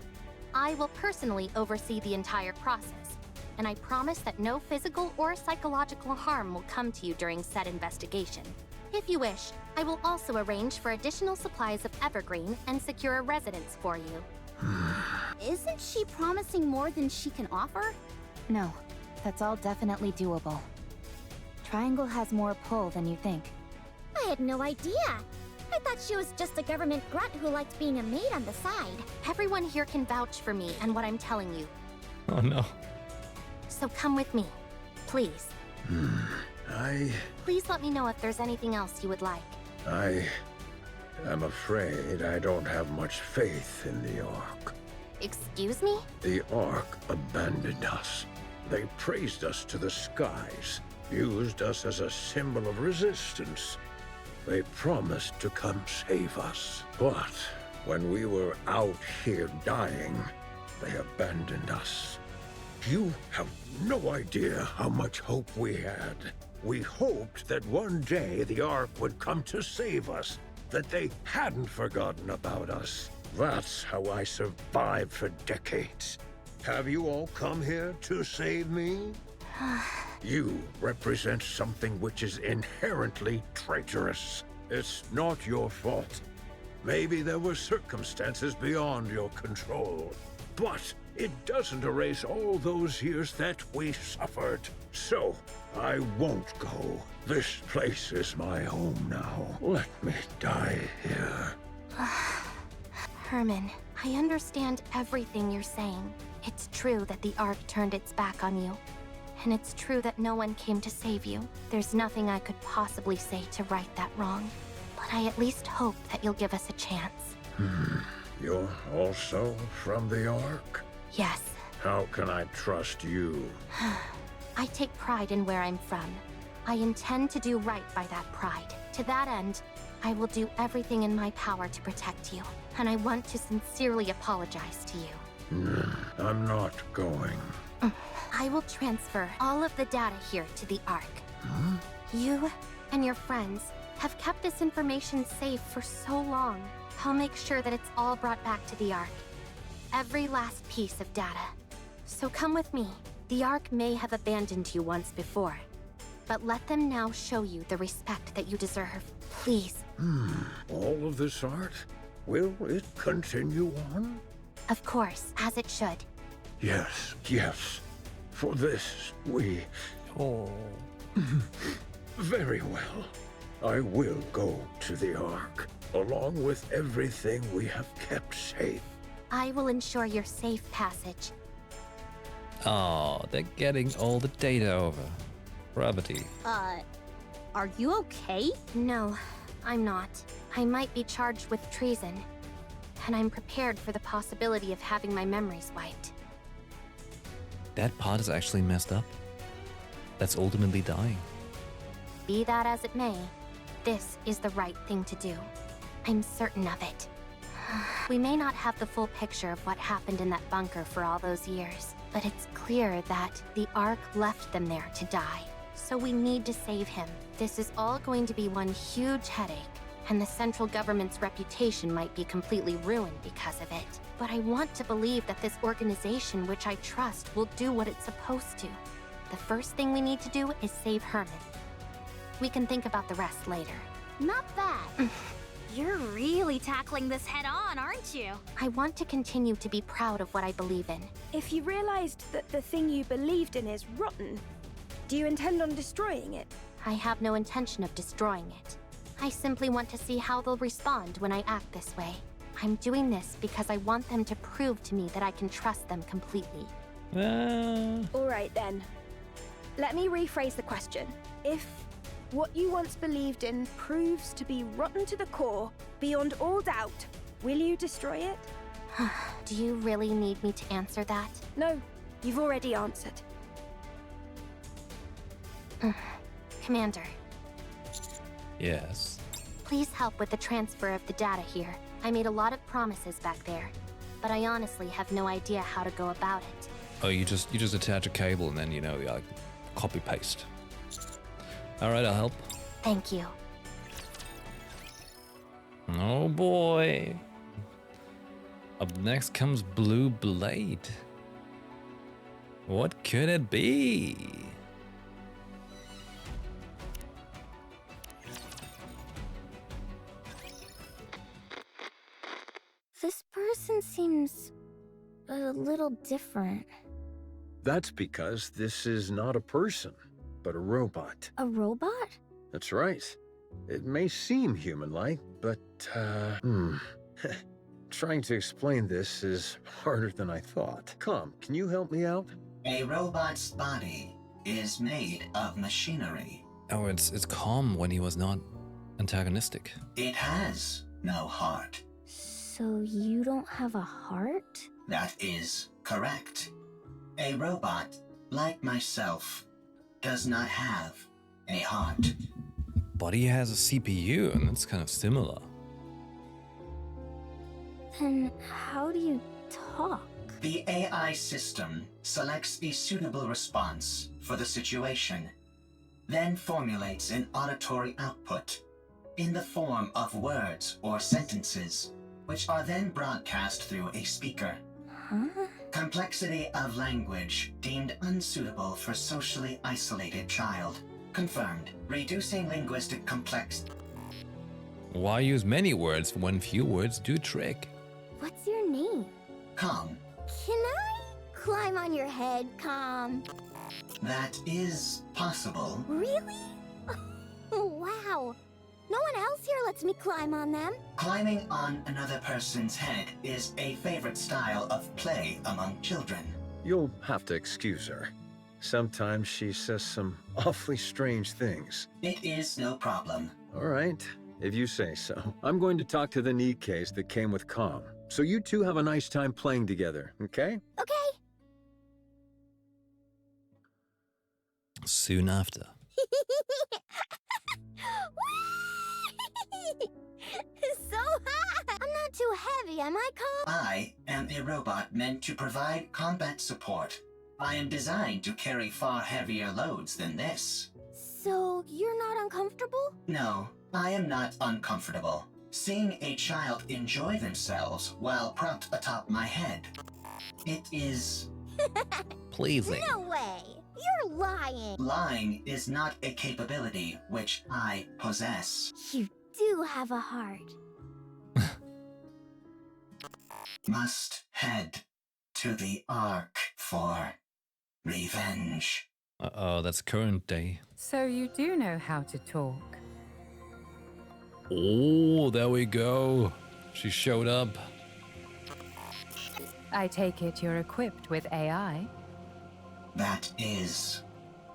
S11: I will personally oversee the entire process, and I promise that no physical or psychological harm will come to you during said investigation. If you wish, I will also arrange for additional supplies of evergreen and secure a residence for you.
S8: Isn't she promising more than she can offer?
S5: No, that's all definitely doable. Triangle has more pull than you think.
S9: I had no idea. I thought she was just a government grunt who liked being a maid on the side.
S11: Everyone here can vouch for me and what I'm telling you.
S1: Oh no.
S11: So come with me, please. Please let me know if there's anything else you would like.
S14: I am afraid I don't have much faith in the Ark.
S11: Excuse me?
S14: The Ark abandoned us. They praised us to the skies, used us as a symbol of resistance. They promised to come save us. But when we were out here dying, they abandoned us. You have no idea how much hope we had. We hoped that one day the Ark would come to save us, that they hadn't forgotten about us. That's how I survived for decades. Have you all come here to save me? You represent something which is inherently traitorous. It's not your fault. Maybe there were circumstances beyond your control, but it doesn't erase all those years that we suffered. So, I won't go. This place is my home now. Let me die here.
S11: Herman, I understand everything you're saying. It's true that the Ark turned its back on you. And it's true that no one came to save you. There's nothing I could possibly say to right that wrong. But I at least hope that you'll give us a chance.
S14: You're also from the Ark?
S11: Yes.
S14: How can I trust you?
S11: I take pride in where I'm from. I intend to do right by that pride. To that end, I will do everything in my power to protect you. And I want to sincerely apologize to you.
S14: I'm not going.
S11: I will transfer all of the data here to the Ark. You and your friends have kept this information safe for so long. I'll make sure that it's all brought back to the Ark. Every last piece of data. So come with me. The Ark may have abandoned you once before, but let them now show you the respect that you deserve. Please.
S14: All of this art? Will it continue on?
S11: Of course, as it should.
S14: Yes, yes. For this, we... Very well. I will go to the Ark, along with everything we have kept safe.
S11: I will ensure your safe passage.
S1: Oh, they're getting all the data over. Pravati.
S8: Are you okay?
S11: No, I'm not. I might be charged with treason, and I'm prepared for the possibility of having my memories wiped.
S1: That part is actually messed up. That's ultimately dying.
S11: Be that as it may, this is the right thing to do. I'm certain of it. We may not have the full picture of what happened in that bunker for all those years, but it's clear that the Ark left them there to die. so we need to save him. This is all going to be one huge headache, and the central government's reputation might be completely ruined because of it. But I want to believe that this organization, which I trust, will do what it's supposed to. The first thing we need to do is save Herman. We can think about the rest later.
S8: Not bad. You're really tackling this head on, aren't you?
S11: I want to continue to be proud of what I believe in.
S2: If you realized that the thing you believed in is rotten, do you intend on destroying it?
S11: I have no intention of destroying it. I simply want to see how they'll respond when I act this way. I'm doing this because I want them to prove to me that I can trust them completely.
S2: All right then. Let me rephrase the question. If what you once believed in proves to be rotten to the core, beyond all doubt, will you destroy it?
S11: Do you really need me to answer that?
S2: No, you've already answered.
S11: Commander.
S1: Yes.
S11: Please help with the transfer of the data here. I made a lot of promises back there, but I honestly have no idea how to go about it.
S1: Oh, you just attach a cable and then, you know, like, copy paste. All right, I'll help.
S11: Thank you.
S1: Oh boy. Up next comes Blue Blade. What could it be?
S9: This person seems a little different.
S13: That's because this is not a person, but a robot.
S9: A robot?
S13: That's right. It may seem human-like, but, trying to explain this is harder than I thought. Come, can you help me out?
S10: A robot's body is made of machinery.
S1: Oh, it's calm when he was not antagonistic.
S10: It has no heart.
S9: So you don't have a heart?
S10: That is correct. A robot, like myself, does not have a heart.
S1: But he has a CPU, and it's kind of similar.
S9: Then how do you talk?
S10: The AI system selects a suitable response for the situation, then formulates an auditory output in the form of words or sentences, which are then broadcast through a speaker.
S9: Huh?
S10: Complexity of language deemed unsuitable for socially isolated child. Confirmed. Reducing linguistic complexity.
S1: Why use many words when few words do trick?
S9: What's your name?
S10: Calm.
S9: Can I climb on your head, Calm?
S10: That is possible.
S9: Really? Wow. No one else here lets me climb on them.
S10: Climbing on another person's head is a favorite style of play among children.
S13: You'll have to excuse her. Sometimes she says some awfully strange things.
S10: It is no problem.
S13: All right, if you say so. I'm going to talk to the NIKKEs that came with Calm. So you two have a nice time playing together, okay?
S9: Okay.
S1: Soon after.
S9: So hot! I'm not too heavy, am I, Calm?
S10: I am a robot meant to provide combat support. I am designed to carry far heavier loads than this.
S9: So you're not uncomfortable?
S10: No, I am not uncomfortable. Seeing a child enjoy themselves while propped atop my head. It is...
S1: pleasing.
S9: No way! You're lying!
S10: Lying is not a capability which I possess.
S9: You do have a heart.
S10: Must head to the Ark for revenge.
S1: Uh-oh, that's current day.
S17: So you do know how to talk.
S1: Oh, there we go. She showed up.
S17: I take it you're equipped with AI?
S10: That is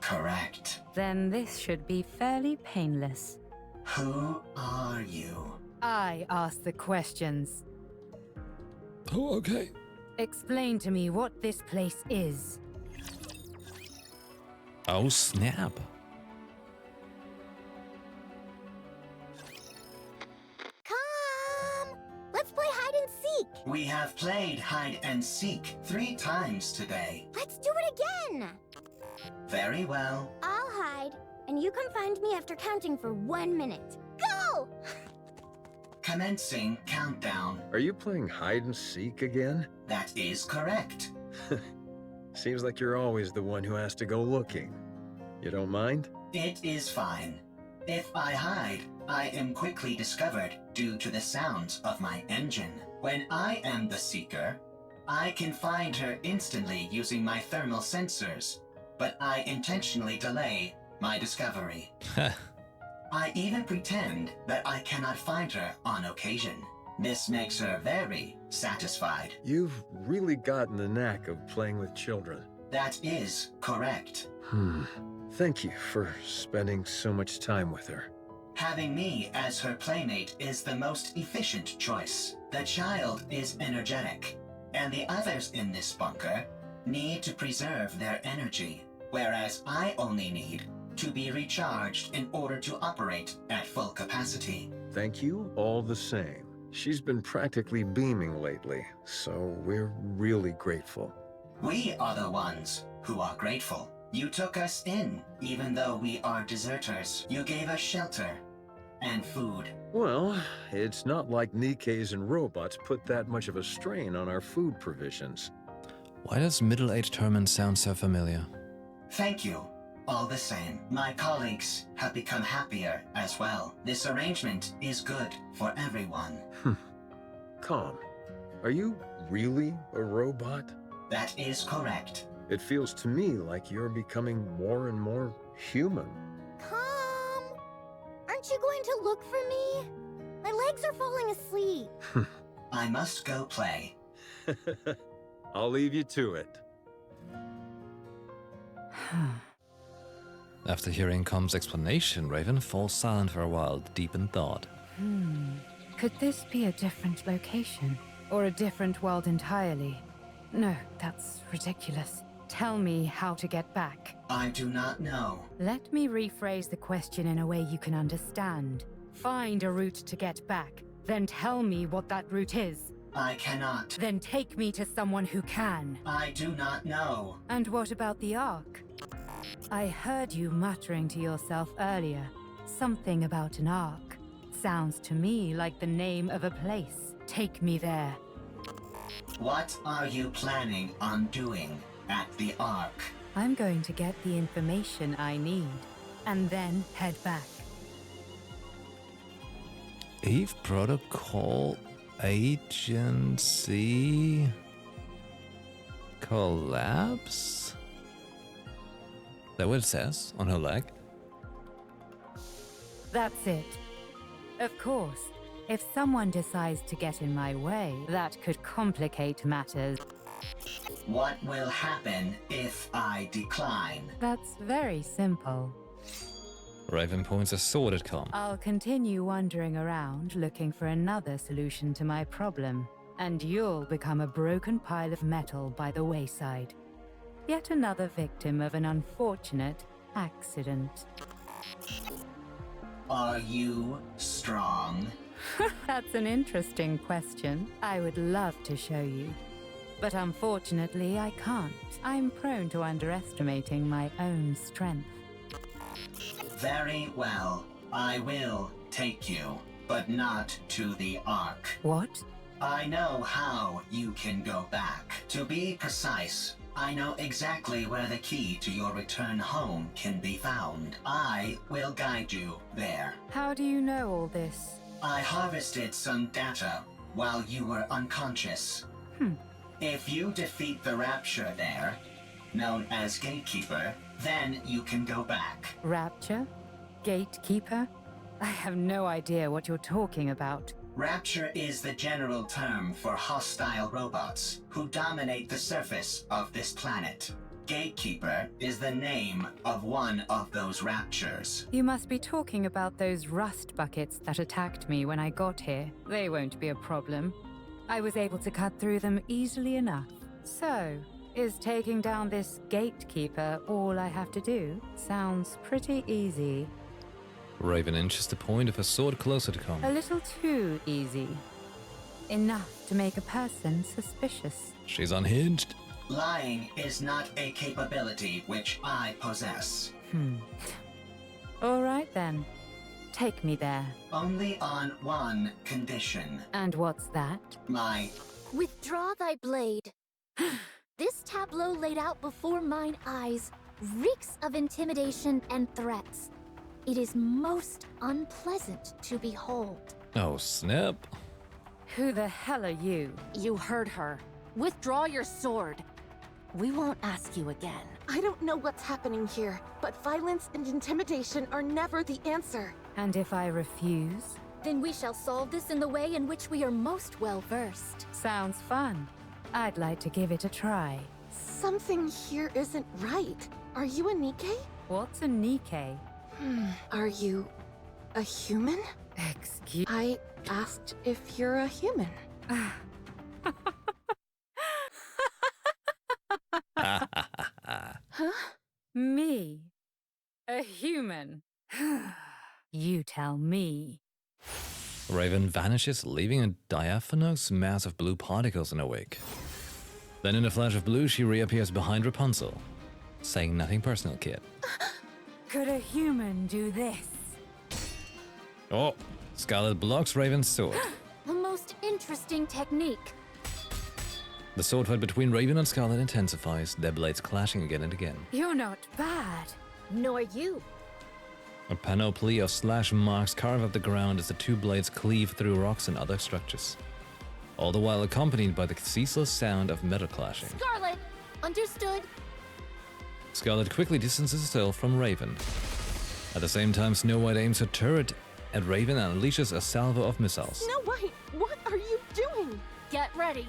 S10: correct.
S17: Then this should be fairly painless.
S10: Who are you?
S17: I ask the questions.
S1: Oh, okay.
S17: Explain to me what this place is.
S1: Oh, snap.
S9: Come! Let's play hide and seek!
S10: We have played hide and seek 3 times today.
S9: Let's do it again!
S10: Very well.
S9: I'll hide, and you can find me after counting for 1 minute. Go!
S10: Commencing countdown.
S14: Are you playing hide and seek again?
S10: That is correct.
S14: Seems like you're always the one who has to go looking. You don't mind?
S10: It is fine. If I hide, I am quickly discovered due to the sounds of my engine. When I am the seeker, I can find her instantly using my thermal sensors, but I intentionally delay my discovery. I even pretend that I cannot find her on occasion. This makes her very satisfied.
S14: You've really gotten the knack of playing with children.
S10: That is correct.
S14: Thank you for spending so much time with her.
S10: Having me as her playmate is the most efficient choice. The child is energetic, and the others in this bunker need to preserve their energy, whereas I only need to be recharged in order to operate at full capacity.
S14: Thank you all the same. She's been practically beaming lately, so we're really grateful.
S10: We are the ones who are grateful. You took us in, even though we are deserters. You gave us shelter and food.
S14: Well, it's not like NIKKEs and robots put that much of a strain on our food provisions.
S1: Why does middle-aged Herman sound so familiar?
S10: Thank you. All the same, my colleagues have become happier as well. This arrangement is good for everyone.
S14: Calm. Are you really a robot?
S10: That is correct.
S14: It feels to me like you're becoming more and more human.
S9: Calm! Aren't you going to look for me? My legs are falling asleep.
S10: I must go play.
S14: I'll leave you to it.
S1: After hearing Com's explanation, Raven falls silent for a while, deep in thought.
S17: Could this be a different location? Or a different world entirely? No, that's ridiculous. Tell me how to get back.
S10: I do not know.
S17: Let me rephrase the question in a way you can understand. Find a route to get back, then tell me what that route is.
S10: I cannot.
S17: Then take me to someone who can.
S10: I do not know.
S17: And what about the Ark? I heard you muttering to yourself earlier. Something about an Ark. Sounds to me like the name of a place. Take me there.
S10: What are you planning on doing at the Ark?
S17: I'm going to get the information I need, and then head back.
S1: Eve Protocol Agency collapse? That what it says on her leg?
S17: That's it. Of course, if someone decides to get in my way, that could complicate matters.
S10: What will happen if I decline?
S17: That's very simple.
S1: Raven points a sword at Com.
S17: I'll continue wandering around looking for another solution to my problem, and you'll become a broken pile of metal by the wayside. Yet another victim of an unfortunate accident.
S10: Are you strong?
S17: That's an interesting question. I would love to show you. But unfortunately, I can't. I'm prone to underestimating my own strength.
S10: Very well. I will take you, but not to the Ark.
S17: What?
S10: I know how you can go back. To be precise, I know exactly where the key to your return home can be found. I will guide you there.
S17: How do you know all this?
S10: I harvested some data while you were unconscious. If you defeat the Rapture there, known as Gatekeeper, then you can go back.
S17: Rapture? Gatekeeper? I have no idea what you're talking about.
S10: Rapture is the general term for hostile robots who dominate the surface of this planet. Gatekeeper is the name of one of those raptures.
S17: You must be talking about those rust buckets that attacked me when I got here. They won't be a problem. I was able to cut through them easily enough. So, is taking down this Gatekeeper all I have to do? Sounds pretty easy.
S1: Raven inches the point of her sword closer to Com.
S17: A little too easy. Enough to make a person suspicious.
S1: She's unhinged.
S10: Lying is not a capability which I possess.
S17: All right then. Take me there.
S10: Only on one condition.
S17: And what's that?
S10: My...
S3: Withdraw thy blade. This tableau laid out before mine eyes reeks of intimidation and threats. It is most unpleasant to behold.
S1: Oh, snap.
S17: Who the hell are you?
S16: You heard her. Withdraw your sword. We won't ask you again.
S12: I don't know what's happening here, but violence and intimidation are never the answer.
S17: And if I refuse?
S3: Then we shall solve this in the way in which we are most well versed.
S17: Sounds fun. I'd like to give it a try.
S12: Something here isn't right. Are you a NIKKE?
S17: What's a NIKKE?
S12: Are you a human?
S17: Excuse...
S12: I asked if you're a human.
S17: Huh? Me? A human? You tell me.
S1: Raven vanishes, leaving a diaphanous mass of blue particles in her wake. Then in a flash of blue, she reappears behind Rapunzel, saying nothing personal, kid.
S17: Could a human do this?
S1: Oh, Scarlet blocks Raven's sword.
S3: The most interesting technique.
S1: The sword fight between Raven and Scarlet intensifies, their blades clashing again and again.
S17: You're not bad.
S3: Nor you.
S1: A panoply of slash marks carve up the ground as the two blades cleave through rocks and other structures, all the while accompanied by the ceaseless sound of metal clashing.
S3: Scarlet! Understood.
S1: Scarlet quickly distances herself from Raven. At the same time, Snow White aims her turret at Raven and unleashes a salvo of missiles.
S12: Snow White, what are you doing?
S3: Get ready.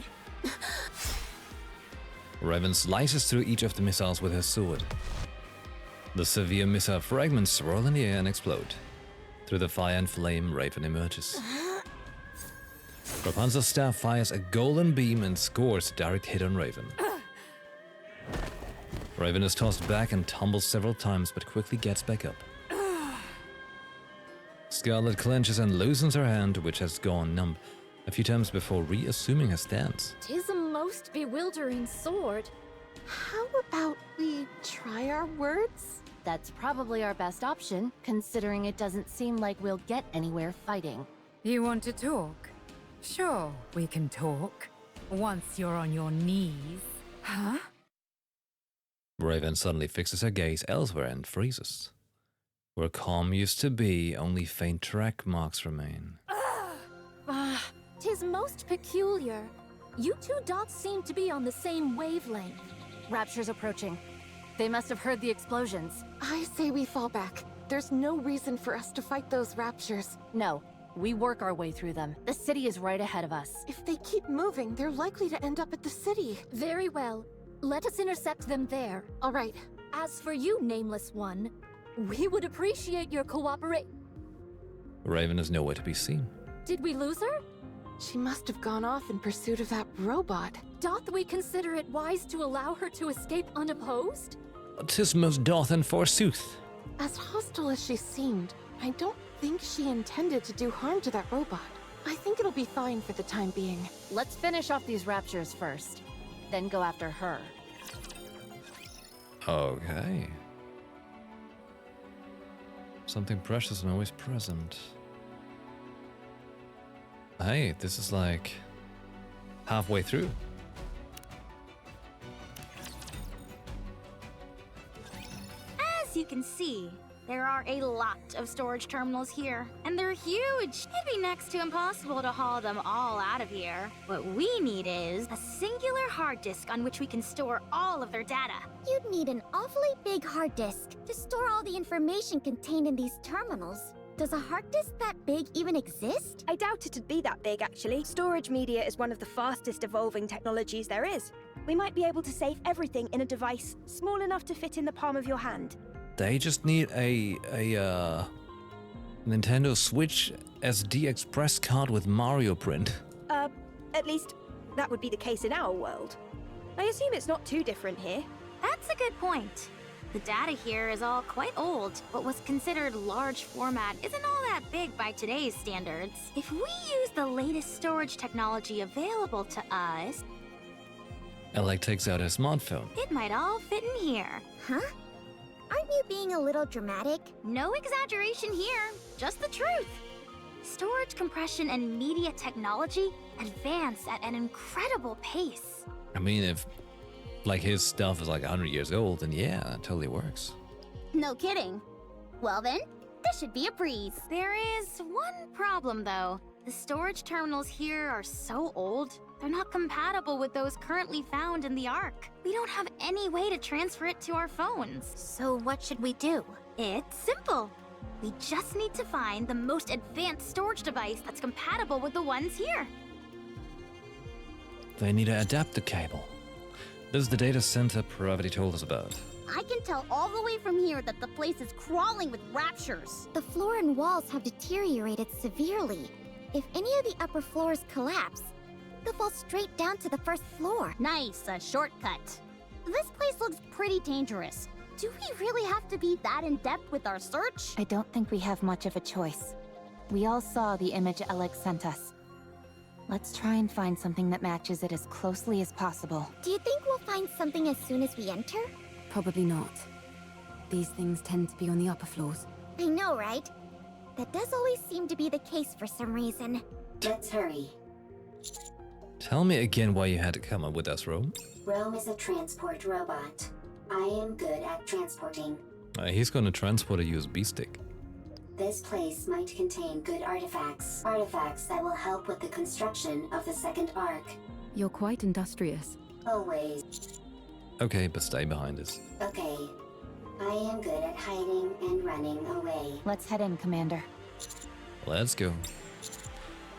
S1: Raven slices through each of the missiles with her sword. The severe missile fragments swirl in the air and explode. Through the fire and flame, Raven emerges. Rapunzel's staff fires a golden beam and scores a direct hit on Raven. Raven is tossed back and tumbles several times, but quickly gets back up. Scarlet clenches and loosens her hand, which has gone numb a few times before reassuming her stance.
S3: 'Tis a most bewildering sword.
S12: How about we try our words?
S16: That's probably our best option, considering it doesn't seem like we'll get anywhere fighting.
S17: You want to talk? Sure, we can talk. Once you're on your knees. Huh?
S1: Raven suddenly fixes her gaze elsewhere and freezes. Where calm used to be, only faint track marks remain.
S3: Ah, 'tis most peculiar. You two dots seem to be on the same wavelength.
S16: Rapture's approaching. They must have heard the explosions.
S12: I say we fall back. There's no reason for us to fight those raptures.
S16: No, we work our way through them. The city is right ahead of us.
S12: If they keep moving, they're likely to end up at the city.
S3: Very well. Let us intercept them there.
S12: All right.
S3: As for you, Nameless One, we would appreciate your cooperation.
S1: Raven is nowhere to be seen.
S3: Did we lose her?
S12: She must have gone off in pursuit of that robot.
S3: Doth we consider it wise to allow her to escape unopposed?
S1: 'Tis most doth and forsooth.
S12: As hostile as she seemed, I don't think she intended to do harm to that robot. I think it'll be fine for the time being.
S16: Let's finish off these raptures first, then go after her.
S1: Okay. Something precious and always present. Hey, this is like halfway through.
S18: As you can see, there are a lot of storage terminals here, and they're huge. It'd be next to impossible to haul them all out of here. What we need is a singular hard disk on which we can store all of their data.
S9: You'd need an awfully big hard disk to store all the information contained in these terminals. Does a hard disk that big even exist?
S2: I doubt it'd be that big, actually. Storage media is one of the fastest evolving technologies there is. We might be able to save everything in a device small enough to fit in the palm of your hand.
S1: They just need a Nintendo Switch SD Express card with Mario print.
S2: At least that would be the case in our world. I assume it's not too different here.
S18: That's a good point. The data here is all quite old. What was considered large format isn't all that big by today's standards. If we use the latest storage technology available to us...
S1: Alec takes out her smartphone.
S18: It might all fit in here.
S9: Huh? Aren't you being a little dramatic?
S18: No exaggeration here, just the truth. Storage compression and media technology advance at an incredible pace.
S1: I mean, if like his stuff is like 100 years old, then yeah, that totally works.
S8: No kidding. Well then, this should be a breeze.
S18: There is one problem though. The storage terminals here are so old, they're not compatible with those currently found in the Ark. We don't have any way to transfer it to our phones.
S8: So what should we do?
S18: It's simple. We just need to find the most advanced storage device that's compatible with the ones here.
S1: They need to adapt the cable. This is the data center Pravati told us about.
S8: I can tell all the way from here that the place is crawling with raptures.
S9: The floor and walls have deteriorated severely. If any of the upper floors collapse, they'll fall straight down to the first floor.
S8: Nice, a shortcut. This place looks pretty dangerous. Do we really have to be that in-depth with our search?
S5: I don't think we have much of a choice. We all saw the image Alec sent us. Let's try and find something that matches it as closely as possible.
S9: Do you think we'll find something as soon as we enter?
S4: Probably not. These things tend to be on the upper floors.
S9: I know, right? That does always seem to be the case for some reason.
S6: Let's hurry.
S1: Tell me again why you had to come up with us, Rome.
S6: Rome is a transport robot. I am good at transporting.
S1: He's gonna transport a USB stick.
S6: This place might contain good artifacts. Artifacts that will help with the construction of the second Ark.
S4: You're quite industrious.
S6: Always.
S1: Okay, but stay behind us.
S6: Okay. I am good at hiding and running away.
S5: Let's head in, Commander.
S1: Let's go.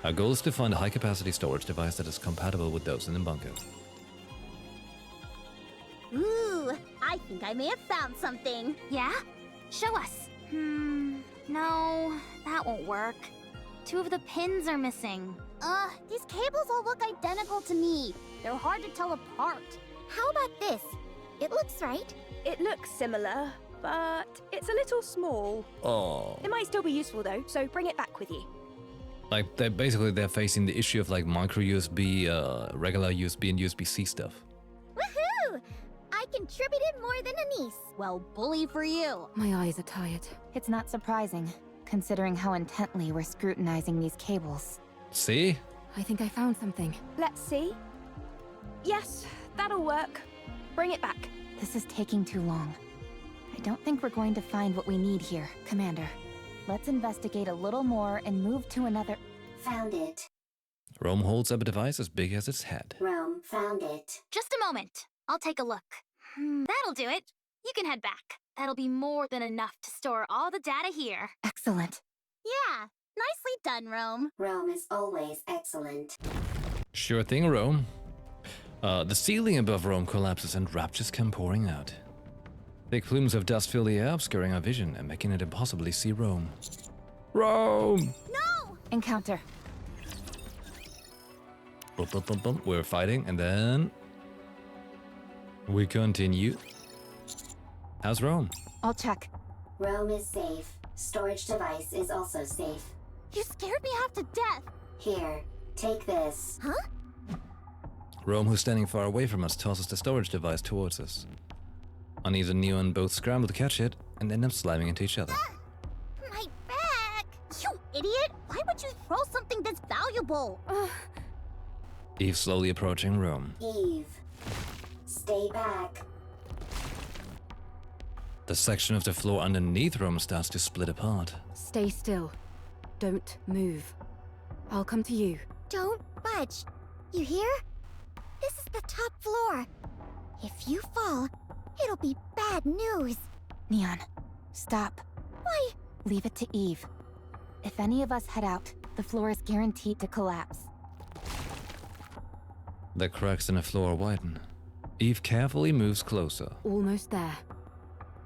S1: Our goal is to find a high-capacity storage device that is compatible with those in the bunker.
S8: Ooh, I think I may have found something.
S18: Yeah? Show us. No, that won't work. 2 of the pins are missing.
S8: These cables all look identical to me. They're hard to tell apart.
S9: How about this? It looks right.
S2: It looks similar, but it's a little small.
S1: Oh.
S2: It might still be useful though, so bring it back with you.
S1: Like, they're facing the issue of like micro USB, regular USB and USB-C stuff.
S9: Woohoo! I contributed more than a niece.
S8: Well, bully for you.
S4: My eyes are tired.
S5: It's not surprising, considering how intently we're scrutinizing these cables.
S1: See?
S4: I think I found something.
S2: Let's see. Yes, that'll work. Bring it back.
S5: This is taking too long. I don't think we're going to find what we need here, Commander. Let's investigate a little more and move to another...
S6: Found it.
S1: Rome holds up a device as big as its head.
S6: Rome found it.
S18: Just a moment. I'll take a look. That'll do it. You can head back. That'll be more than enough to store all the data here.
S5: Excellent.
S8: Yeah, nicely done, Rome.
S6: Rome is always excellent.
S1: Sure thing, Rome. The ceiling above Rome collapses and raptures come pouring out. Thick plumes of dust fill the air, obscuring our vision and making it impossible to see Rome. Rome!
S8: No!
S5: Encounter.
S1: Bum, bum, bum, bum. We're fighting, and then... we continue. How's Rome?
S5: I'll check.
S6: Rome is safe. Storage device is also safe.
S8: You scared me half to death.
S6: Here, take this.
S9: Huh?
S1: Rome, who's standing far away from us, tosses the storage device towards us. Unease and Neon both scramble to catch it and end up slamming into each other.
S8: My back! You idiot! Why would you throw something this valuable?
S1: Eve slowly approaching Rome.
S6: Eve, stay back.
S1: The section of the floor underneath Rome starts to split apart.
S4: Stay still. Don't move. I'll come to you.
S9: Don't budge. You hear? This is the top floor. If you fall, it'll be bad news.
S5: Neon, stop.
S9: Why?
S5: Leave it to Eve. If any of us head out, the floor is guaranteed to collapse.
S1: The cracks in the floor widen. Eve carefully moves closer.
S4: Almost there.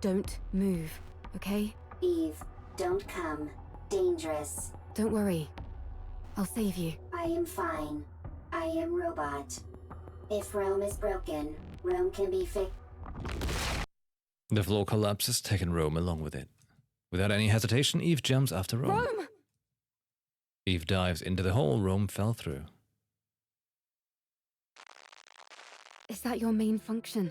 S4: Don't move, okay?
S6: Eve, don't come. Dangerous.
S4: Don't worry. I'll save you.
S6: I am fine. I am robot. If Rome is broken, Rome can be fixed.
S1: The floor collapses, taking Rome along with it. Without any hesitation, Eve jumps after Rome.
S4: Rome!
S1: Eve dives into the hole Rome fell through.
S4: Is that your main function?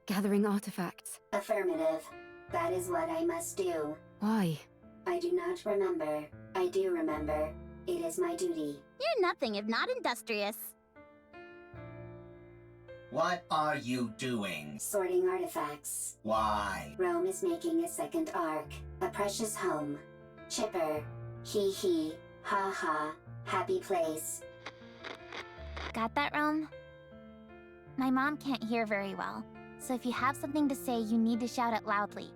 S4: Gathering artifacts?
S6: Affirmative. That is what I must do.
S4: Why?
S6: I do not remember. I do remember. It is my duty.
S8: You're nothing if not industrious.
S10: What are you doing?
S6: Sorting artifacts.
S10: Why?
S6: Rome is making a second arc. A precious home. Chipper. Hee hee. Ha ha. Happy place.
S18: Got that, Rome? My mom can't hear very well, so if you have something to say, you need to shout it loudly.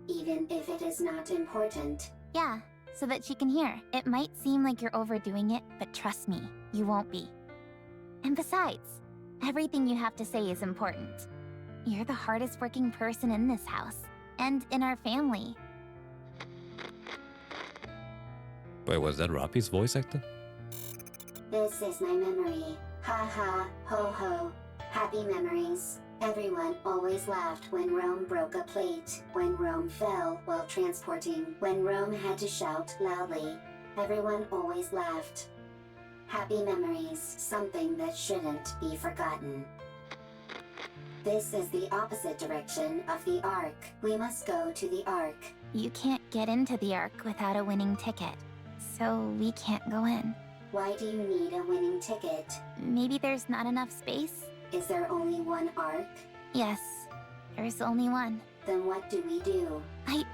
S6: Even if it is not important.
S18: Yeah, so that she can hear. It might seem like you're overdoing it, but trust me, you won't be. And besides, everything you have to say is important. You're the hardest working person in this house, and in our family.
S1: Wait, was that Rapi's voice actor?
S6: This is my memory. Ha ha, ho ho. Happy memories. Everyone always laughed when Rome broke a plate, when Rome fell while transporting, when Rome had to shout loudly. Everyone always laughed. Happy memories, something that shouldn't be forgotten. This is the opposite direction of the Ark. We must go to the Ark.
S18: You can't get into the Ark without a winning ticket, so we can't go in.
S6: Why do you need a winning ticket?
S18: Maybe there's not enough space?
S6: Is there only one Ark?
S18: Yes, there's only one.
S6: Then what do we do?
S18: I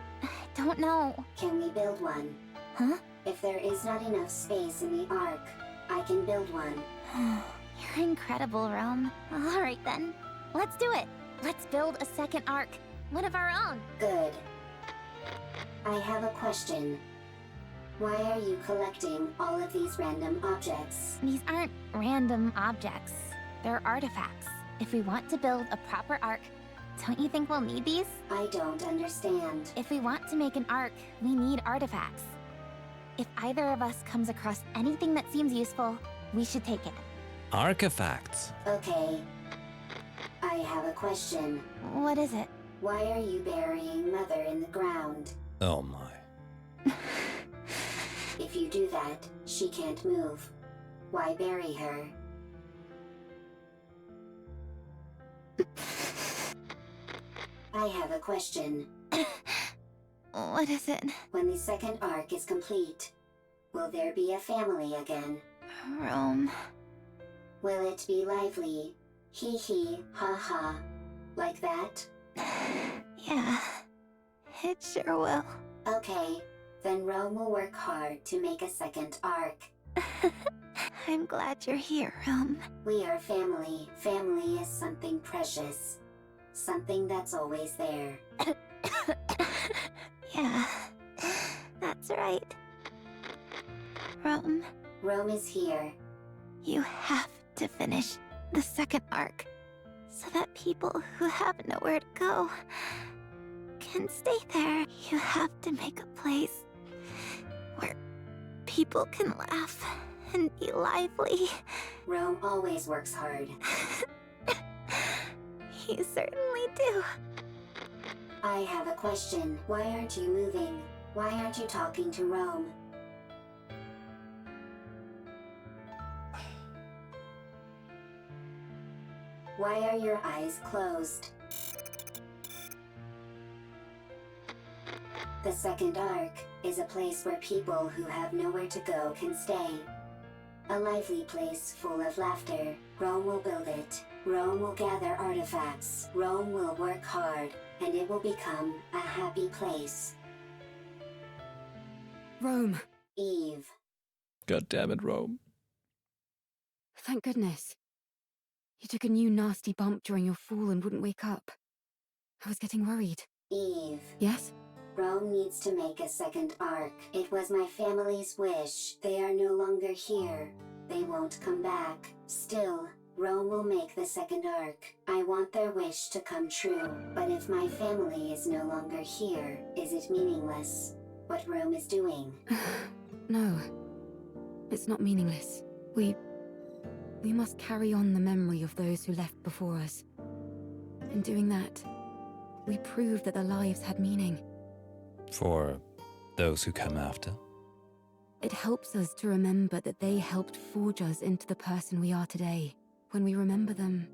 S18: don't know.
S6: Can we build one?
S18: Huh?
S6: If there is not enough space in the Ark, I can build one.
S18: You're incredible, Rome. Alright then, let's do it. Let's build a second Ark. One of our own.
S6: Good. I have a question. Why are you collecting all of these random objects?
S18: These aren't random objects. They're artifacts. If we want to build a proper Ark, don't you think we'll need these?
S6: I don't understand.
S18: If we want to make an Ark, we need artifacts. If either of us comes across anything that seems useful, we should take it.
S1: Artifacts.
S6: Okay. I have a question.
S18: What is it?
S6: Why are you burying Mother in the ground?
S1: Oh my.
S6: If you do that, she can't move. Why bury her? I have a question.
S18: What is it?
S6: When the second arc is complete, will there be a family again?
S18: Rome.
S6: Will it be lively? Hee hee, ha ha. Like that?
S18: Yeah, it sure will.
S6: Okay, then Rome will work hard to make a second arc.
S18: I'm glad you're here, Rome.
S6: We are family. Family is something precious. Something that's always there.
S18: Yeah, that's right. Rome.
S6: Rome is here.
S18: You have to finish the second arc so that people who have nowhere to go can stay there. You have to make a place where people can laugh and be lively.
S6: Rome always works hard.
S18: You certainly do.
S6: I have a question. Why aren't you moving? Why aren't you talking to Rome? Why are your eyes closed? The second arc is a place where people who have nowhere to go can stay. A lively place full of laughter. Rome will build it. Rome will gather artifacts. Rome will work hard, and it will become a happy place.
S4: Rome.
S6: Eve.
S1: God damn it, Rome.
S4: Thank goodness. You took a new nasty bump during your fall and wouldn't wake up. I was getting worried.
S6: Eve.
S4: Yes?
S6: Rome needs to make a second arc. It was my family's wish. They are no longer here. They won't come back. Still, Rome will make the second arc. I want their wish to come true. But if my family is no longer here, is it meaningless? What Rome is doing?
S4: No. It's not meaningless. We must carry on the memory of those who left before us. In doing that, we prove that their lives had meaning.
S1: For those who come after?
S4: It helps us to remember that they helped forge us into the person we are today. When we remember them,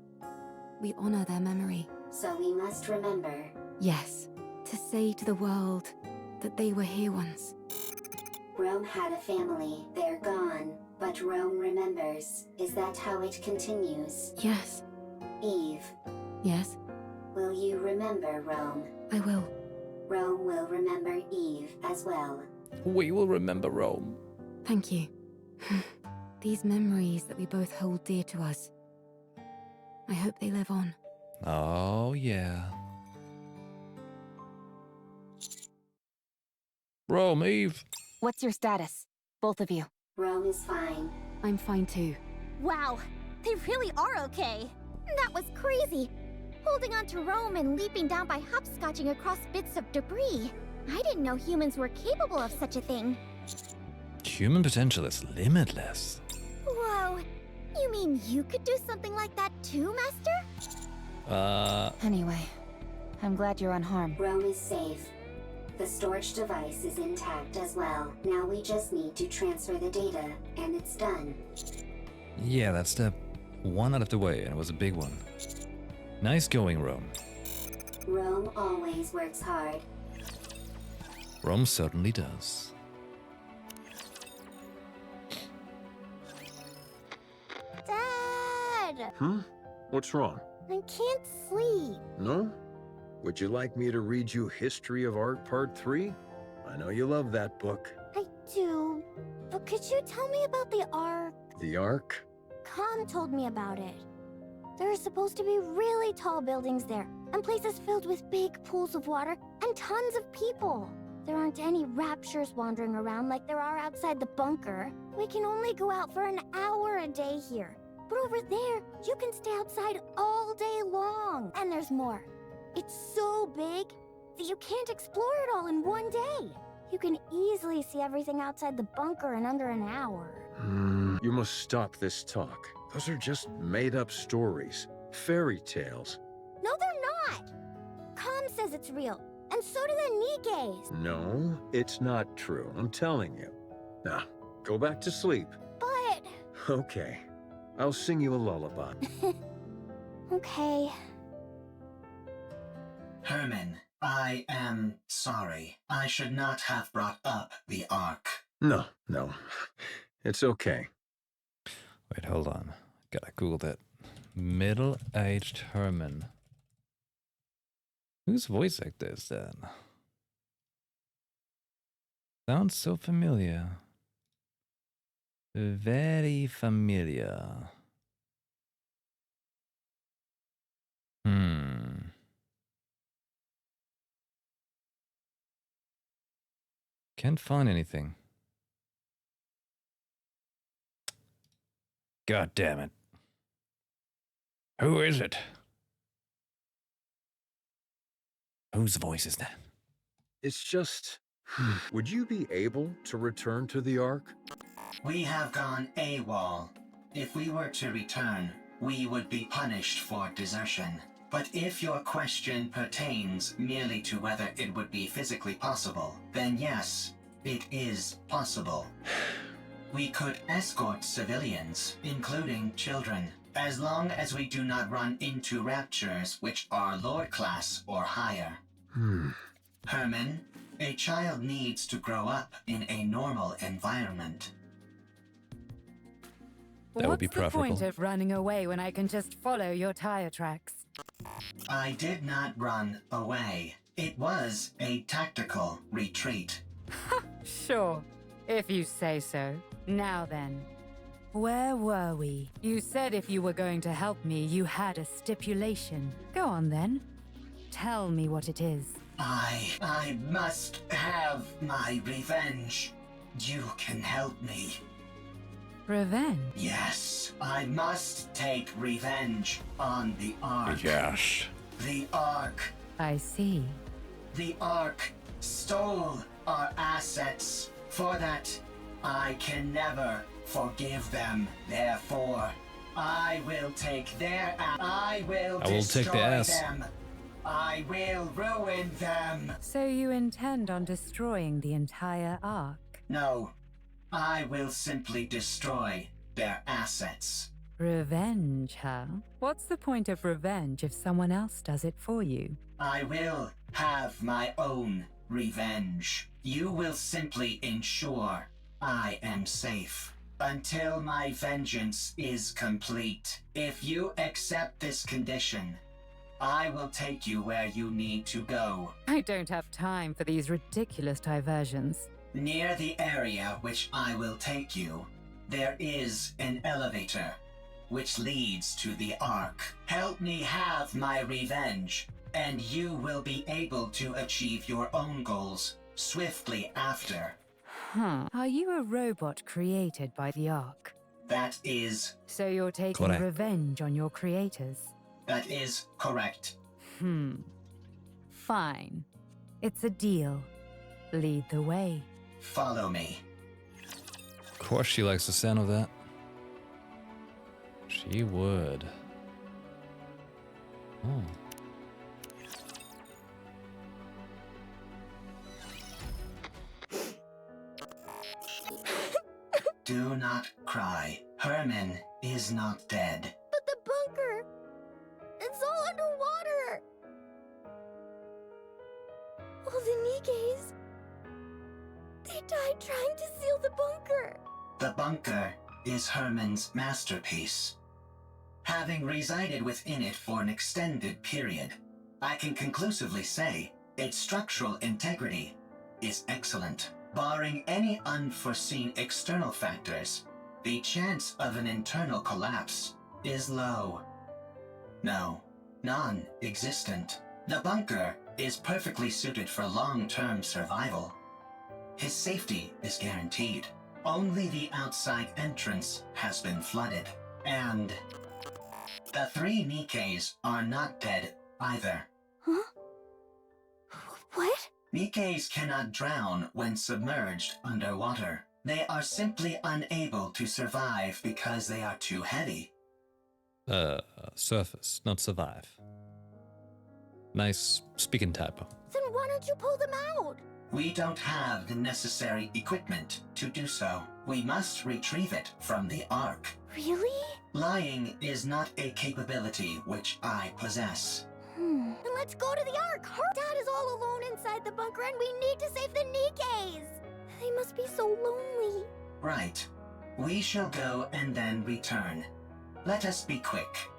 S4: we honor their memory.
S6: So we must remember.
S4: Yes, to say to the world that they were here once.
S6: Rome had a family. They're gone. But Rome remembers. Is that how it continues?
S4: Yes.
S6: Eve.
S4: Yes?
S6: Will you remember Rome?
S4: I will.
S6: Rome will remember Eve as well.
S1: We will remember Rome.
S4: Thank you. These memories that we both hold dear to us. I hope they live on.
S1: Oh, yeah. Rome, Eve.
S5: What's your status? Both of you.
S6: Rome is fine.
S4: I'm fine too.
S8: Wow, they really are okay.
S9: That was crazy. Holding on to Rome and leaping down by hopscotching across bits of debris. I didn't know humans were capable of such a thing.
S1: Human potential is limitless.
S9: Whoa. You mean you could do something like that too, Master?
S5: Anyway, I'm glad you're unharmed.
S6: Rome is safe. The storage device is intact as well. Now we just need to transfer the data, and it's done.
S1: Yeah, that's step one out of the way, and it was a big one. Nice going, Rome.
S6: Rome always works hard.
S1: Rome certainly does.
S9: Dad!
S14: What's wrong?
S9: I can't sleep.
S14: No? Would you like me to read you History of Art Part 3? I know you love that book.
S9: I do. But could you tell me about the Ark?
S14: The Ark?
S9: Khan told me about it. There are supposed to be really tall buildings there, and places filled with big pools of water, and tons of people. There aren't any raptures wandering around like there are outside the bunker. We can only go out for an hour a day here. But over there, you can stay outside all day long. And there's more. It's so big that you can't explore it all in one day. You can easily see everything outside the bunker in under an hour.
S14: You must stop this talk. Those are just made-up stories. Fairy tales.
S9: No, they're not! Khan says it's real, and so do the NIKKEs.
S14: No, it's not true. I'm telling you. Now, go back to sleep.
S9: But...
S14: Okay. I'll sing you a lullaby.
S9: Okay.
S10: Herman, I am sorry. I should not have brought up the Ark.
S14: No. It's okay.
S1: Wait, hold on. Gotta Google that. Middle-aged Herman. Whose voice actor is that? Sounds so familiar. Very familiar. Can't find anything. God damn it. Who is it? Whose voice is that?
S14: It's just... Would you be able to return to the Ark?
S10: We have gone AWOL. If we were to return, we would be punished for desertion. But if your question pertains merely to whether it would be physically possible, then yes, it is possible. We could escort civilians, including children, as long as we do not run into raptures which are Lord class or higher. Herman, a child needs to grow up in a normal environment.
S1: That would be preferable.
S17: What's the point of running away when I can just follow your tire tracks?
S10: I did not run away. It was a tactical retreat.
S17: Sure, if you say so. Now then, where were we? You said if you were going to help me, you had a stipulation. Go on then. Tell me what it is.
S10: I must have my revenge. You can help me.
S17: Revenge?
S10: Yes, I must take revenge on the Ark.
S1: Yes.
S10: The Ark.
S17: I see.
S10: The Ark stole our assets. For that, I can never forgive them. Therefore, I will take their I will destroy
S1: take the ass.
S10: them. I will ruin them.
S17: So you intend on destroying the entire Ark?
S10: No, I will simply destroy their assets.
S17: Revenge, huh? What's the point of revenge if someone else does it for you?
S10: I will have my own revenge. You will simply ensure I am safe until my vengeance is complete. If you accept this condition, I will take you where you need to go.
S17: I don't have time for these ridiculous diversions.
S10: Near the area which I will take you, there is an elevator which leads to the Ark. Help me have my revenge, and you will be able to achieve your own goals swiftly after.
S17: Are you a robot created by the Ark?
S10: That is...
S17: So you're taking
S10: Correct.
S17: revenge on your creators?
S10: That is correct.
S17: Fine. It's a deal. Lead the way.
S10: Follow me.
S1: Of course she likes the sound of that. She would. Oh.
S10: Do not cry. Herman is not dead.
S9: But the bunker! It's all underwater! All the Nikkes... They died trying to seal the bunker!
S10: The bunker is Herman's masterpiece. Having resided within it for an extended period, I can conclusively say its structural integrity is excellent. Barring any unforeseen external factors, the chance of an internal collapse is low. No, non-existent. The bunker is perfectly suited for long-term survival. His safety is guaranteed. Only the outside entrance has been flooded. And the 3 Nikkes are not dead either.
S9: Huh? What?
S10: Nikkes cannot drown when submerged underwater. They are simply unable to survive because they are too heavy.
S1: Surface, not survive. Nice speaking typo.
S9: Then why don't you pull them out?
S10: We don't have the necessary equipment to do so. We must retrieve it from the Ark.
S9: Really?
S10: Lying is not a capability which I possess.
S9: Then let's go to the Ark! Her dad is all alone inside the bunker and we need to save the Nikkes! They must be so lonely.
S10: Right. We shall go and then return. Let us be quick.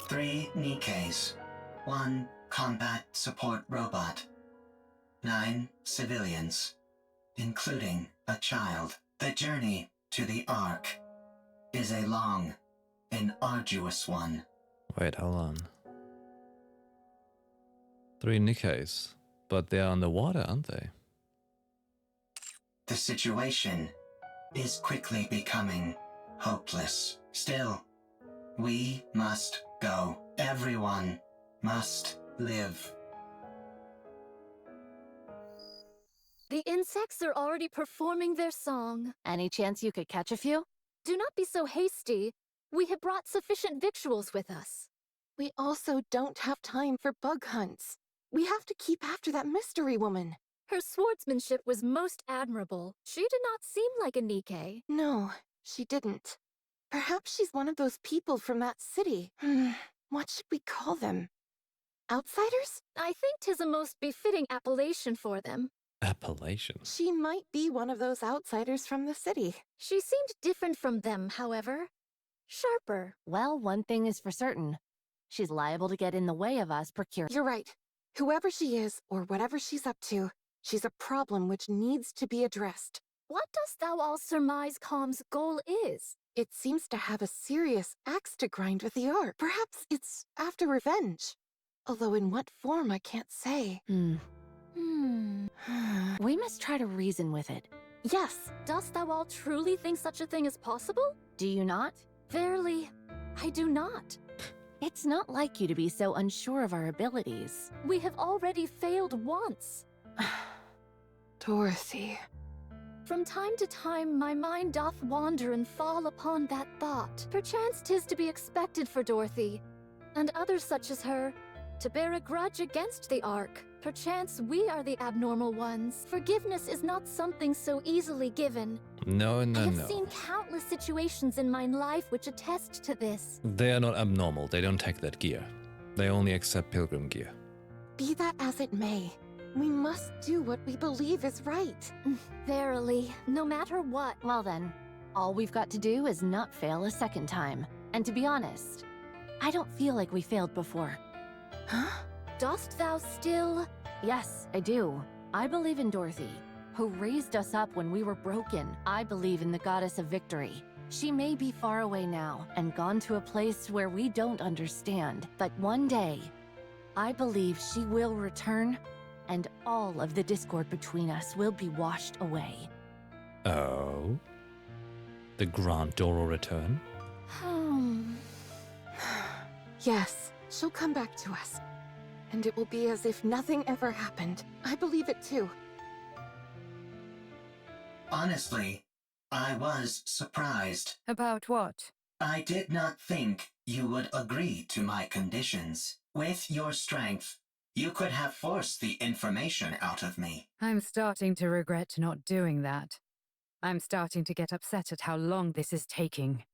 S10: 3 Nikkes. 1 combat support robot. 9 civilians, including a child. The journey to the Ark is a long and arduous one.
S1: Wait, hold on. 3 Nikkes, but they're on the water, aren't they?
S10: The situation is quickly becoming hopeless. Still, we must go. Everyone must live.
S3: The insects are already performing their song.
S16: Any chance you could catch a few?
S3: Do not be so hasty. We have brought sufficient victuals with us.
S12: We also don't have time for bug hunts. We have to keep after that mystery woman.
S3: Her swordsmanship was most admirable. She did not seem like a Nikke.
S12: No, she didn't. Perhaps she's one of those people from that city. What should we call them? Outsiders?
S3: I think 'tis a most befitting appellation for them.
S1: Appellation?
S12: She might be one of those outsiders from the city.
S3: She seemed different from them, however. Sharper.
S16: Well, one thing is for certain. She's liable to get in the way of us procuring.
S12: You're right. Whoever she is, or whatever she's up to, she's a problem which needs to be addressed.
S3: What dost thou all surmise Calm's goal is?
S12: It seems to have a serious axe to grind with the Ark. Perhaps it's after revenge. Although in what form, I can't say.
S16: We must try to reason with it.
S12: Yes.
S3: Dost thou all truly think such a thing is possible?
S16: Do you not?
S3: Verily, I do not.
S16: It's not like you to be so unsure of our abilities.
S3: We have already failed once.
S12: Dorothy.
S3: From time to time my mind doth wander and fall upon that thought. Perchance 'tis to be expected for Dorothy, and others such as her, to bear a grudge against the Ark. Perchance we are the abnormal ones. Forgiveness is not something so easily given.
S1: No,
S3: I
S1: no,
S3: have
S1: no.
S3: seen countless situations in my life which attest to this.
S1: They are not abnormal. They don't take that gear. They only accept pilgrim gear.
S12: Be that as it may, we must do what we believe is right.
S3: Verily, no matter what.
S5: Well then, all we've got to do is not fail a second time. And to be honest, I don't feel like we failed before.
S3: Huh? Dost thou still?
S5: Yes, I do. I believe in Dorothy, who raised us up when we were broken. I believe in the goddess of victory. She may be far away now and gone to a place where we don't understand, but one day, I believe she will return, and all of the discord between us will be washed away.
S1: Oh? The Grand Doro return?
S12: Yes, she'll come back to us. And it will be as if nothing ever happened. I believe it too.
S10: Honestly, I was surprised.
S17: About what?
S10: I did not think you would agree to my conditions. With your strength, you could have forced the information out of me.
S17: I'm starting to regret not doing that. I'm starting to get upset at how long this is taking.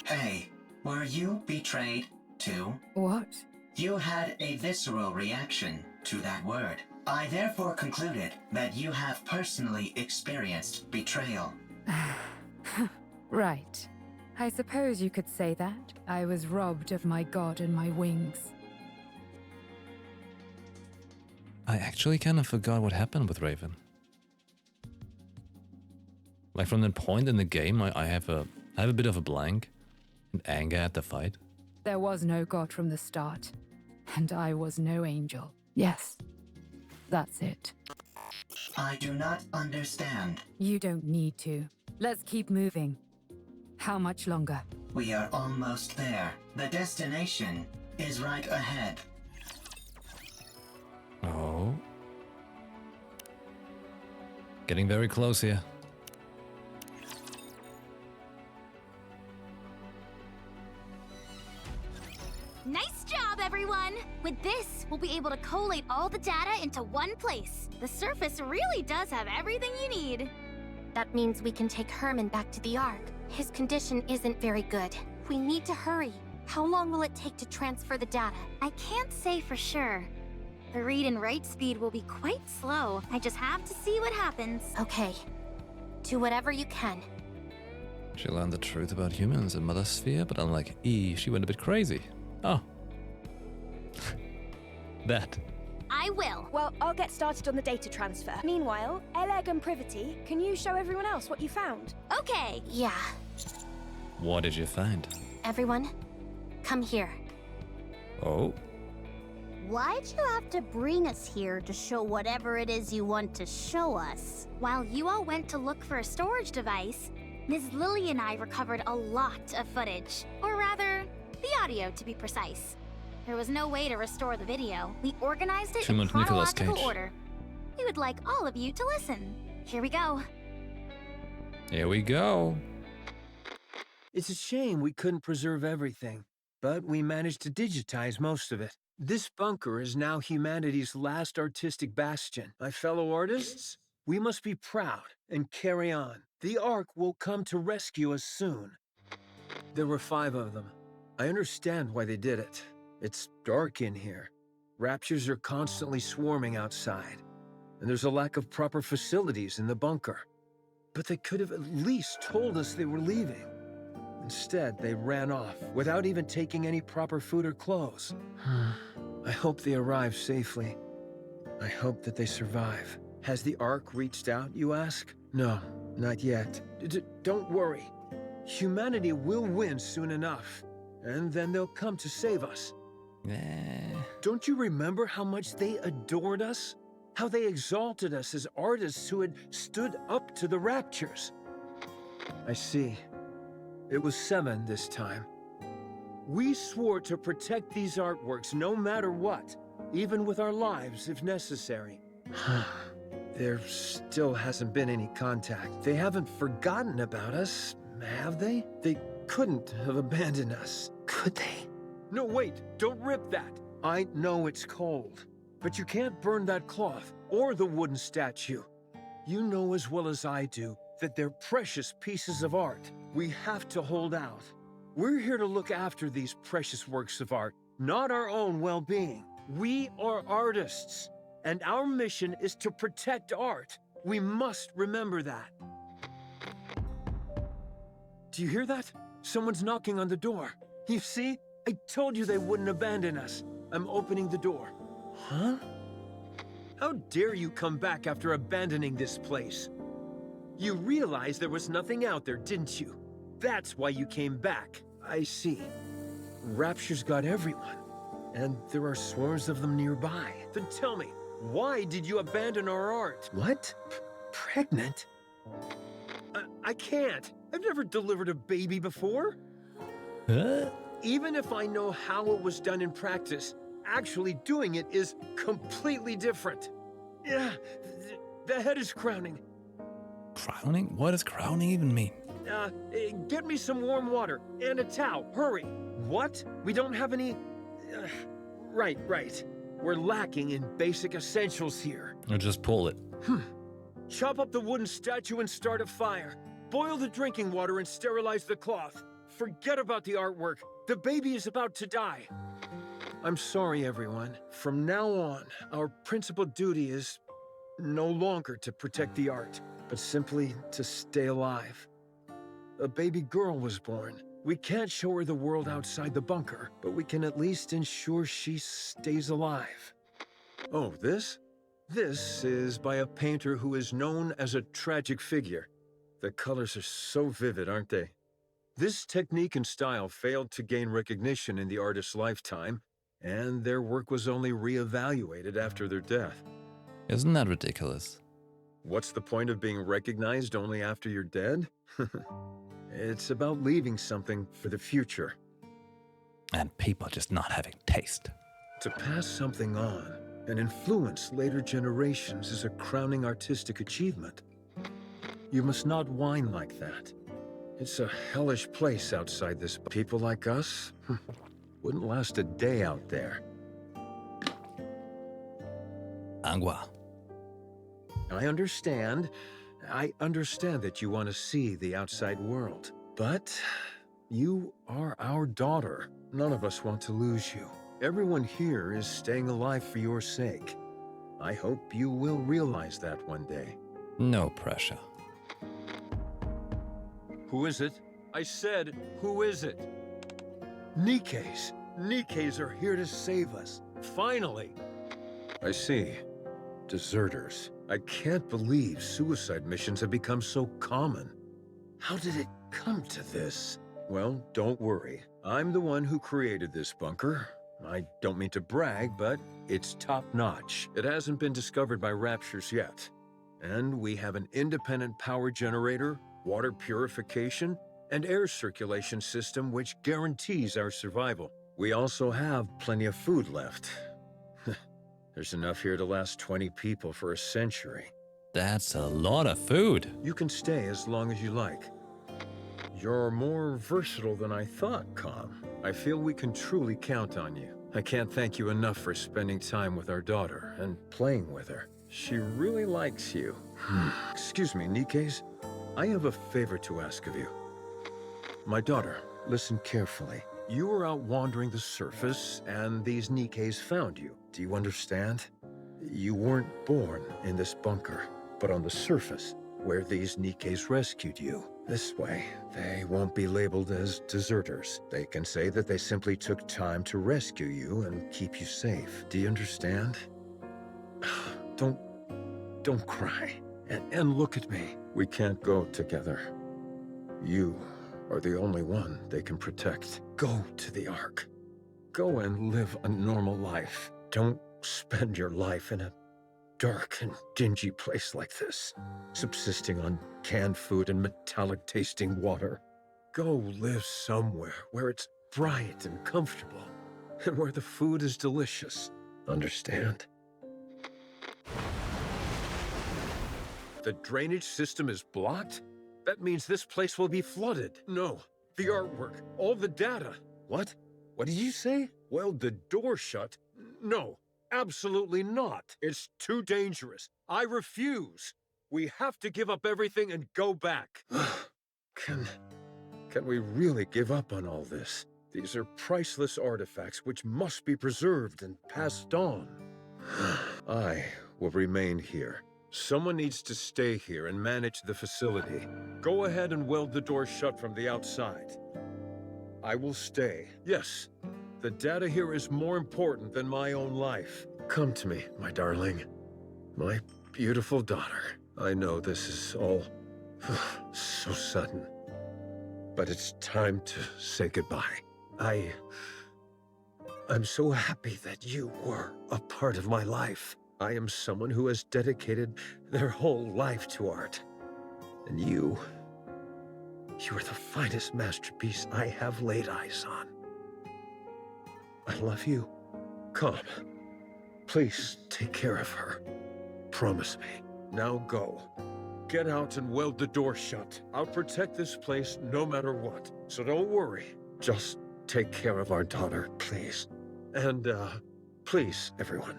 S10: Hey, were you betrayed too?
S17: What?
S10: You had a visceral reaction to that word. I therefore concluded that you have personally experienced betrayal.
S17: Right. I suppose you could say that. I was robbed of my god and my wings.
S1: I actually kind of forgot what happened with Raven. Like from that point in the game, I have a bit of a blank and anger at the fight.
S17: There was no god from the start. And I was no angel. Yes. That's it.
S10: I do not understand.
S17: You don't need to. Let's keep moving. How much longer?
S10: We are almost there. The destination is right ahead.
S1: Oh. Getting very close here.
S18: Nice job, everyone! With this, we'll be able to collate all the data into one place. The surface really does have everything you need.
S11: That means we can take Herman back to the Ark. His condition isn't very good. We need to hurry. How long will it take to transfer the data?
S18: I can't say for sure. The read and write speed will be quite slow. I just have to see what happens.
S11: Okay. Do whatever you can.
S1: She learned the truth about humans in Mother Sphere, but unlike Eve, she went a bit crazy. Oh. That.
S18: I will.
S2: Well, I'll get started on the data transfer. Meanwhile, Eleg and Privity, can you show everyone else what you found?
S18: Okay.
S11: Yeah.
S1: What did you find?
S11: Everyone, come here.
S1: Oh?
S8: Why'd you have to bring us here to show whatever it is you want to show us?
S18: While you all went to look for a storage device, Ms. Lily and I recovered a lot of footage. Or rather, the audio to be precise. There was no way to restore the video. We organized it in chronological order. We would like all of you to listen. Here we go.
S1: Here we go.
S13: It's a shame we couldn't preserve everything, but we managed to digitize most of it. This bunker is now humanity's last artistic bastion. My fellow artists, we must be proud and carry on. The Ark will come to rescue us soon. There were 5 of them. I understand why they did it. It's dark in here. Raptures are constantly swarming outside, and there's a lack of proper facilities in the bunker. But they could have at least told us they were leaving. Instead, they ran off without even taking any proper food or clothes. I hope they arrive safely. I hope that they survive. Has the Ark reached out, you ask? No, not yet. Don't worry. Humanity will win soon enough, and then they'll come to save us. Don't you remember how much they adored us? How they exalted us as artists who had stood up to the Raptures? I see. It was 7 this time. We swore to protect these artworks no matter what, even with our lives if necessary. There still hasn't been any contact. They haven't forgotten about us, have they? They couldn't have abandoned us, could they? No, wait, don't rip that. I know it's cold. But you can't burn that cloth or the wooden statue. You know as well as I do that they're precious pieces of art. We have to hold out. We're here to look after these precious works of art, not our own well-being. We are artists, and our mission is to protect art. We must remember that. Do you hear that? Someone's knocking on the door. You see? I told you they wouldn't abandon us. I'm opening the door. Huh? How dare you come back after abandoning this place? You realized there was nothing out there, didn't you? That's why you came back. I see. Rapture's got everyone, and there are swarms of them nearby. Then tell me, why did you abandon our art? What? Pregnant? I can't. I've never delivered a baby before.
S1: Huh?
S13: Even if I know how it was done in practice, actually doing it is completely different. Yeah, the head is crowning.
S1: Crowning? What does crowning even mean?
S13: Get me some warm water and a towel. Hurry. What? We don't have any... Right. We're lacking in basic essentials here.
S1: Or just pull it.
S13: Chop up the wooden statue and start a fire. Boil the drinking water and sterilize the cloth. Forget about the artwork. The baby is about to die. I'm sorry, everyone. From now on, our principal duty is no longer to protect the art, but simply to stay alive. A baby girl was born. We can't show her the world outside the bunker, but we can at least ensure she stays alive. Oh, this? This is by a painter who is known as a tragic figure. The colors are so vivid, aren't they? This technique and style failed to gain recognition in the artist's lifetime, and their work was only re-evaluated after their death.
S1: Isn't that ridiculous?
S13: What's the point of being recognized only after you're dead? It's about leaving something for the future.
S1: And people just not having taste.
S13: To pass something on and influence later generations is a crowning artistic achievement. You must not whine like that. It's a hellish place outside this. People like us wouldn't last a day out there.
S1: Agua.
S13: I understand that you want to see the outside world. But you are our daughter. None of us want to lose you. Everyone here is staying alive for your sake. I hope you will realize that one day.
S1: No pressure.
S13: Who is it? I said, who is it? NIKKEs. NIKKEs are here to save us. Finally. I see. Deserters. I can't believe suicide missions have become so common. How did it come to this? Well, don't worry. I'm the one who created this bunker. I don't mean to brag, but it's top-notch. It hasn't been discovered by Raptures yet. And we have an independent power generator, water purification, and air circulation system which guarantees our survival. We also have plenty of food left. There's enough here to last 20 people for a century.
S1: That's a lot of food.
S13: You can stay as long as you like. You're more versatile than I thought, Com. I feel we can truly count on you. I can't thank you enough for spending time with our daughter and playing with her. She really likes you. Excuse me, NIKKEs. I have a favor to ask of you. My daughter, listen carefully. You were out wandering the surface, and these NIKKEs found you. Do you understand? You weren't born in this bunker, but on the surface, where these NIKKEs rescued you. This way, they won't be labeled as deserters. They can say that they simply took time to rescue you and keep you safe. Do you understand? Don't cry. And look at me. We can't go together. You are the only one they can protect. Go to the Ark. Go and live a normal life. Don't spend your life in a dark and dingy place like this, subsisting on canned food and metallic-tasting water. Go live somewhere where it's bright and comfortable, and where the food is delicious. Understand? The drainage system is blocked? That means this place will be flooded. No, the artwork, all the data. What? What did you say? Well, the door shut? No, Absolutely not. It's too dangerous. I refuse. We have to give up everything and go back. Can we really give up on all this? These are priceless artifacts which must be preserved and passed on. I will remain here. Someone needs to stay here and manage the facility. Go ahead and weld the door shut from the outside. I will stay. Yes, the data here is more important than my own life. Come to me, my darling. My beautiful daughter. I know this is all so sudden, but it's time to say goodbye. I'm so happy that you were a part of my life. I am someone who has dedicated their whole life to art. And you are the finest masterpiece I have laid eyes on. I love you. Come. Please take care of her. Promise me. Now go. Get out and weld the door shut. I'll protect this place no matter what. So don't worry. Just take care of our daughter, please. And, please, everyone,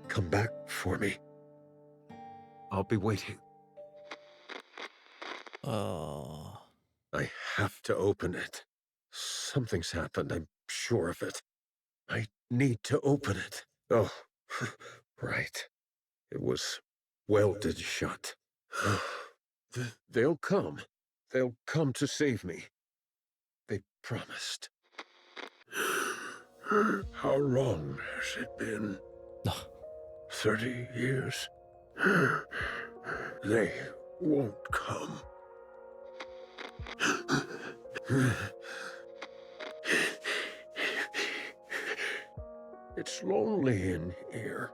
S13: come back for me. I'll be waiting.
S1: Oh.
S13: I have to open it. Something's happened, I'm sure of it. I need to open it. Oh, right. It was welded shut. They'll come. They'll come to save me. They promised. How long has it been? 30 years? They won't come. It's lonely in here.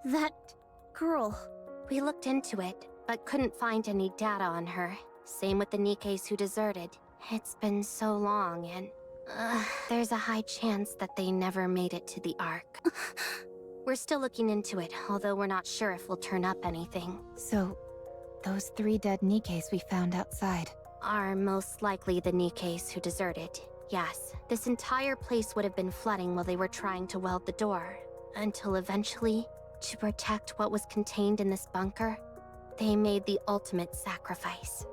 S8: That girl.
S11: We looked into it, but couldn't find any data on her. Same with the NIKKEs who deserted. It's been so long, and there's a high chance that they never made it to the Ark. We're still looking into it, although we're not sure if we'll turn up anything.
S5: So, those 3 dead NIKKEs we found outside
S11: are most likely the NIKKEs who deserted. Yes, this entire place would have been flooding while they were trying to weld the door, until eventually, to protect what was contained in this bunker, they made the ultimate sacrifice.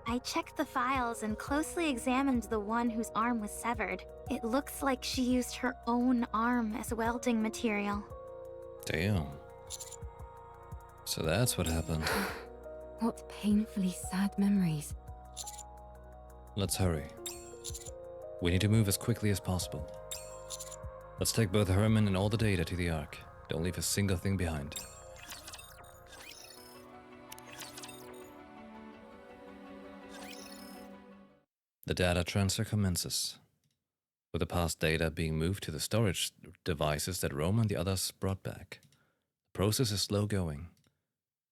S18: I checked the files and closely examined the one whose arm was severed. It looks like she used her own arm as welding material.
S1: Damn. So that's what happened.
S4: What painfully sad memories.
S1: Let's hurry. We need to move as quickly as possible. Let's take both Herman and all the data to the Ark. Don't leave a single thing behind. The data transfer commences, with the past data being moved to the storage devices that Roma and the others brought back. The process is slow going,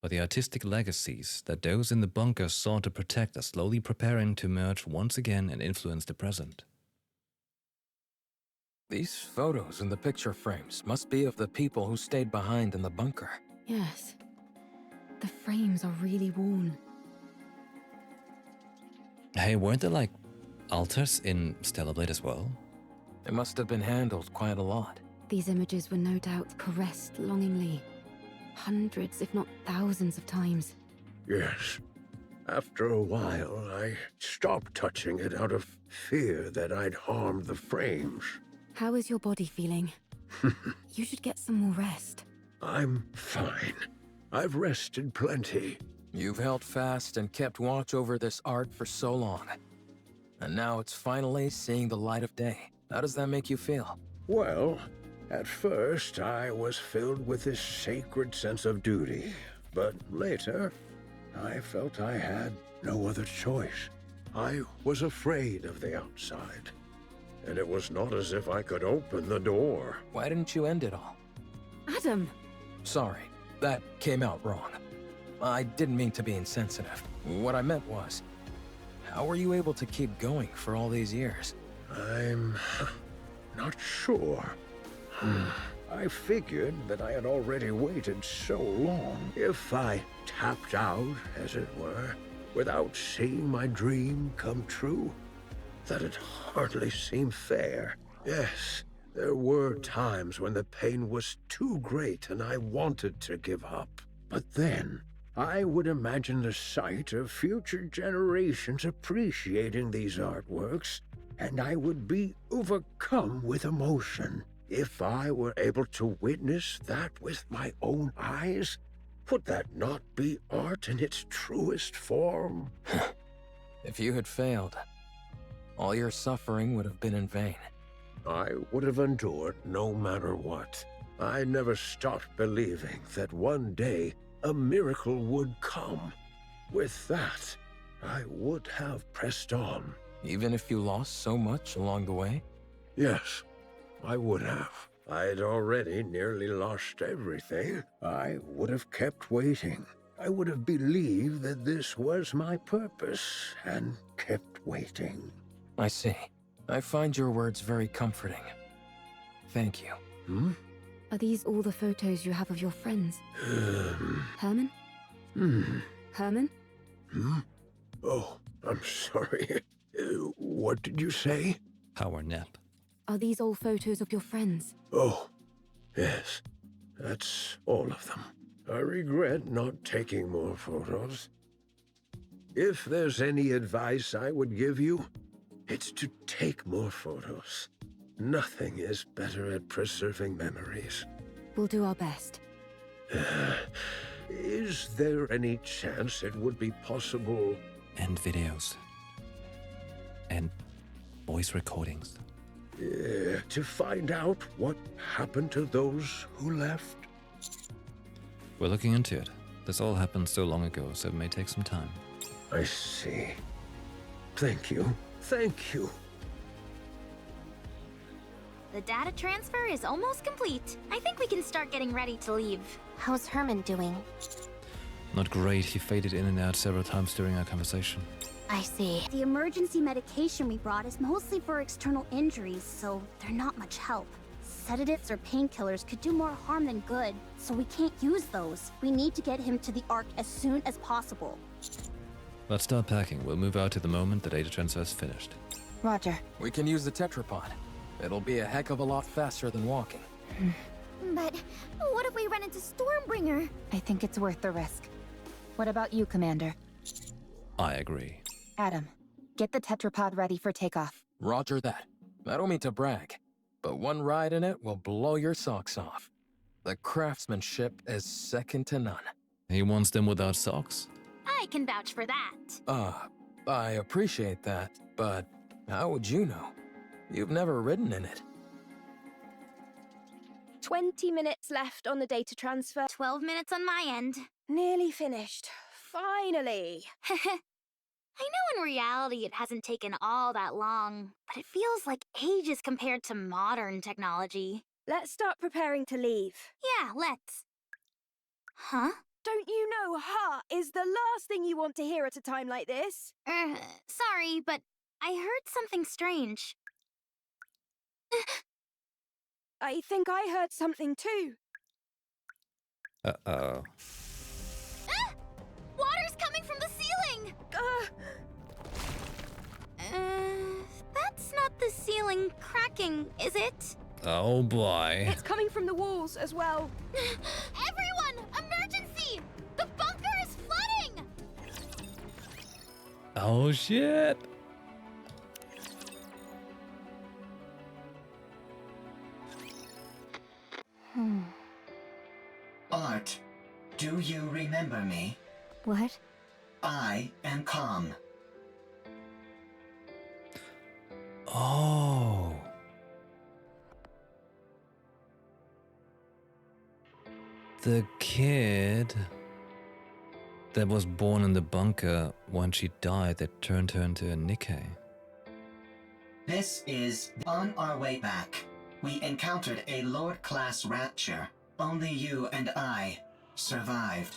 S1: but the artistic legacies that those in the bunker sought to protect are slowly preparing to emerge once again and influence the present.
S7: These photos in the picture frames must be of the people who stayed behind in the bunker.
S4: Yes. The frames are really worn.
S1: Hey, weren't there like altars in Stellar Blade as well?
S7: It must have been handled quite a lot.
S4: These images were no doubt caressed longingly. Hundreds, if not thousands of times.
S14: Yes. After a while, I stopped touching it out of fear that I'd harmed the frames.
S4: How is your body feeling? You should get some more rest.
S14: I'm fine. I've rested plenty.
S7: You've held fast and kept watch over this art for so long. And now it's finally seeing the light of day. How does that make you feel?
S14: Well, at first I was filled with this sacred sense of duty. But later, I felt I had no other choice. I was afraid of the outside. And it was not as if I could open the door.
S7: Why didn't you end it all?
S4: Adam!
S7: Sorry, that came out wrong. I didn't mean to be insensitive. What I meant was, how were you able to keep going for all these years?
S14: I'm not sure. I figured that I had already waited so long. If I tapped out, as it were, without seeing my dream come true? That'd hardly seem fair. Yes, there were times when the pain was too great and I wanted to give up. But then, I would imagine the sight of future generations appreciating these artworks, and I would be overcome with emotion. If I were able to witness that with my own eyes, would that not be art in its truest form?
S7: If you had failed, all your suffering would have been in vain.
S14: I would have endured no matter what. I never stopped believing that one day a miracle would come. With that, I would have pressed on.
S7: Even if you lost so much along the way?
S14: Yes, I would have. I'd already nearly lost everything. I would have kept waiting. I would have believed that this was my purpose and kept waiting.
S7: I see. I find your words very comforting. Thank you.
S14: Hmm?
S4: Are these all the photos you have of your friends? Herman? Herman?
S14: Oh, I'm sorry. What did you say?
S1: Power nap.
S4: Are these all photos of your friends?
S14: Oh, yes. That's all of them. I regret not taking more photos. If there's any advice I would give you, it's to take more photos. Nothing is better at preserving memories.
S4: We'll do our best.
S14: Is there any chance it would be possible?
S1: And videos. And voice recordings.
S14: To find out what happened to those who left?
S1: We're looking into it. This all happened so long ago, so it may take some time.
S14: I see. Thank you. Thank you.
S18: The data transfer is almost complete. I think we can start getting ready to leave.
S11: How's Herman doing?
S1: Not great. He faded in and out several times during our conversation.
S11: I see.
S8: The emergency medication we brought is mostly for external injuries, so they're not much help. Sedatives or painkillers could do more harm than good, so we can't use those. We need to get him to the Ark as soon as possible.
S1: Let's start packing. We'll move out to the moment the data transfer is finished.
S5: Roger.
S7: We can use the tetrapod. It'll be a heck of a lot faster than walking.
S9: But what if we run into Stormbringer?
S5: I think it's worth the risk. What about you, Commander?
S1: I agree.
S5: Adam, get the tetrapod ready for takeoff.
S7: Roger that. I don't mean to brag, but one ride in it will blow your socks off. The craftsmanship is second to none.
S1: He wants them without socks?
S18: I can vouch for that.
S7: I appreciate that, but how would you know? You've never ridden in it.
S2: 20 minutes left on the data transfer.
S8: 12 minutes on my end.
S2: Nearly finished. Finally.
S8: I know in reality it hasn't taken all that long, but it feels like ages compared to modern technology.
S2: Let's start preparing to leave.
S8: Yeah, let's. Huh?
S2: Don't you know ha is the last thing you want to hear at a time like this?
S8: Sorry, but I heard something strange.
S2: I think I heard something too.
S1: Uh-oh.
S8: Ah! Water's coming from the ceiling! That's not the ceiling cracking, is it?
S1: Oh boy.
S2: It's coming from the walls as well.
S8: Everyone! Emergency! The bunker is flooding!
S1: Oh shit.
S10: Art, do you remember me?
S5: What?
S10: I am Calm.
S1: Oh. The kid that was born in the bunker when she died that turned her into a NIKKE.
S10: This is on our way back. We encountered a Lord-class rapture. Only you and I survived.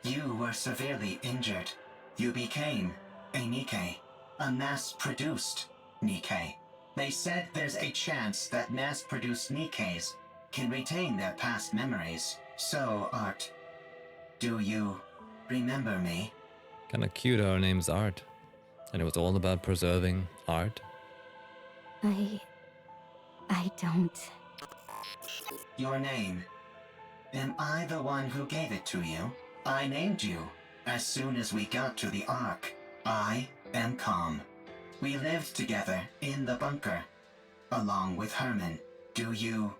S10: You were severely injured. You became a NIKKE, a mass-produced NIKKE. They said there's a chance that mass-produced NIKKEs can retain their past memories. So, Art, do you remember me?
S1: Kinda cute how her name's Art. And it was all about preserving art.
S4: I don't...
S10: Your name. Am I the one who gave it to you? I named you as soon as we got to the Ark. I am Calm. We lived together in the bunker, along with Herman. Do you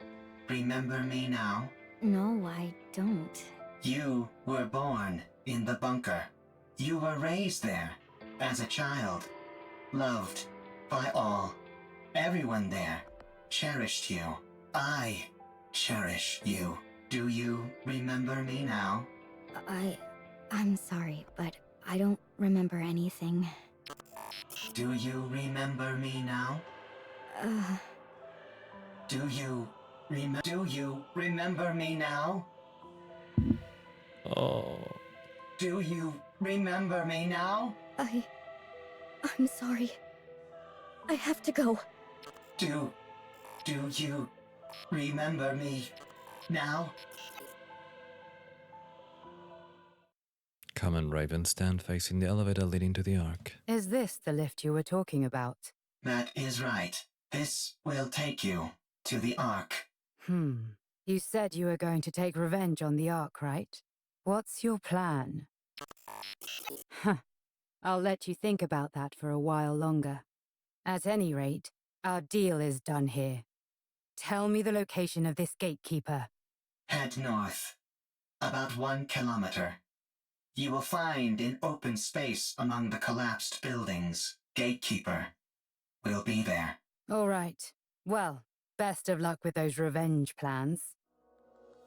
S10: remember me now?
S4: No, I don't.
S10: You were born in the bunker. You were raised there as a child, loved by all. Everyone there cherished you. I cherish you. Do you remember me now?
S4: I'm sorry, but I don't remember anything.
S10: Do you remember me now? Do you remember me now?
S1: Oh.
S10: Do you remember me now?
S4: I'm sorry. I have to go.
S10: Do you remember me now?
S1: Calm and Raven stand facing the elevator leading to the Ark.
S17: Is this the lift you were talking about?
S10: That is right. This will take you to the Ark.
S17: You said you were going to take revenge on the Ark, right? What's your plan? Huh. I'll let you think about that for a while longer. At any rate, our deal is done here. Tell me the location of this gatekeeper.
S10: Head north. About 1 kilometer. You will find an open space among the collapsed buildings. Gatekeeper will be there.
S17: All right. Well, best of luck with those revenge plans.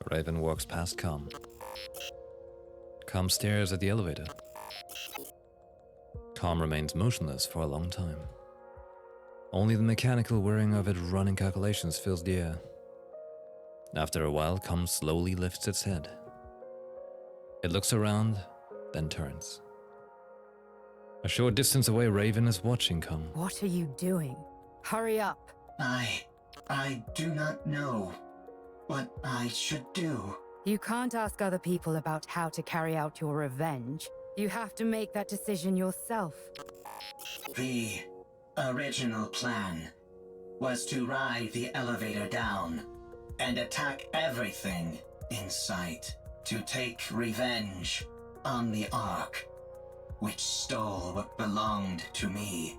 S1: Raven walks past Calm. Calm stares at the elevator. Calm remains motionless for a long time. Only the mechanical whirring of it running calculations fills the air. After a while, Calm slowly lifts its head. It looks around, then turns. A short distance away, Raven is watching Calm.
S17: What are you doing? Hurry up.
S10: I do not know what I should do.
S17: You can't ask other people about how to carry out your revenge. You have to make that decision yourself.
S10: The original plan was to ride the elevator down and attack everything in sight to take revenge on the Ark, which stole what belonged to me,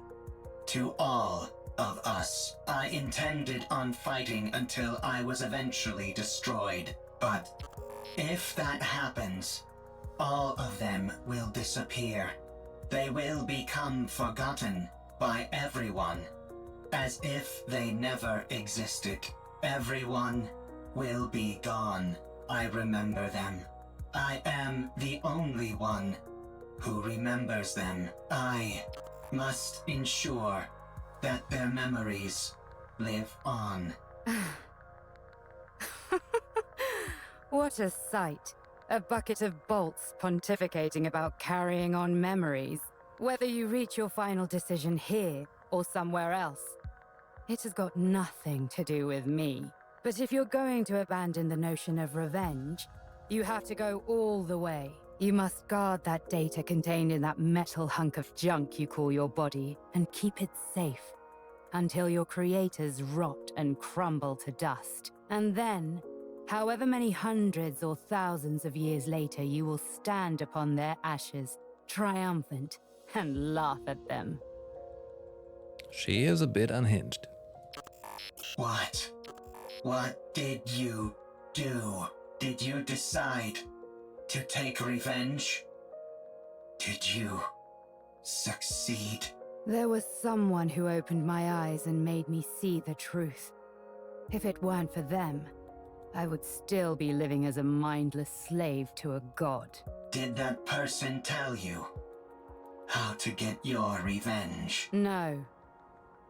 S10: to all of us. I intended on fighting until I was eventually destroyed, but if that happens, all of them will disappear. They will become forgotten by everyone, as if they never existed. Everyone will be gone. I remember them. I am the only one who remembers them. I must ensure that their memories live on.
S17: What a sight. A bucket of bolts pontificating about carrying on memories. Whether you reach your final decision here or somewhere else, it has got nothing to do with me. But if you're going to abandon the notion of revenge, you have to go all the way. You must guard that data contained in that metal hunk of junk you call your body and keep it safe until your creators rot and crumble to dust. And then, however many hundreds or thousands of years later, you will stand upon their ashes, triumphant, and laugh at them.
S1: She is a bit unhinged.
S10: What did you do? Did you decide to take revenge? Did you succeed?
S17: There was someone who opened my eyes and made me see the truth. If it weren't for them, I would still be living as a mindless slave to a god.
S10: Did that person tell you how to get your revenge?
S17: No.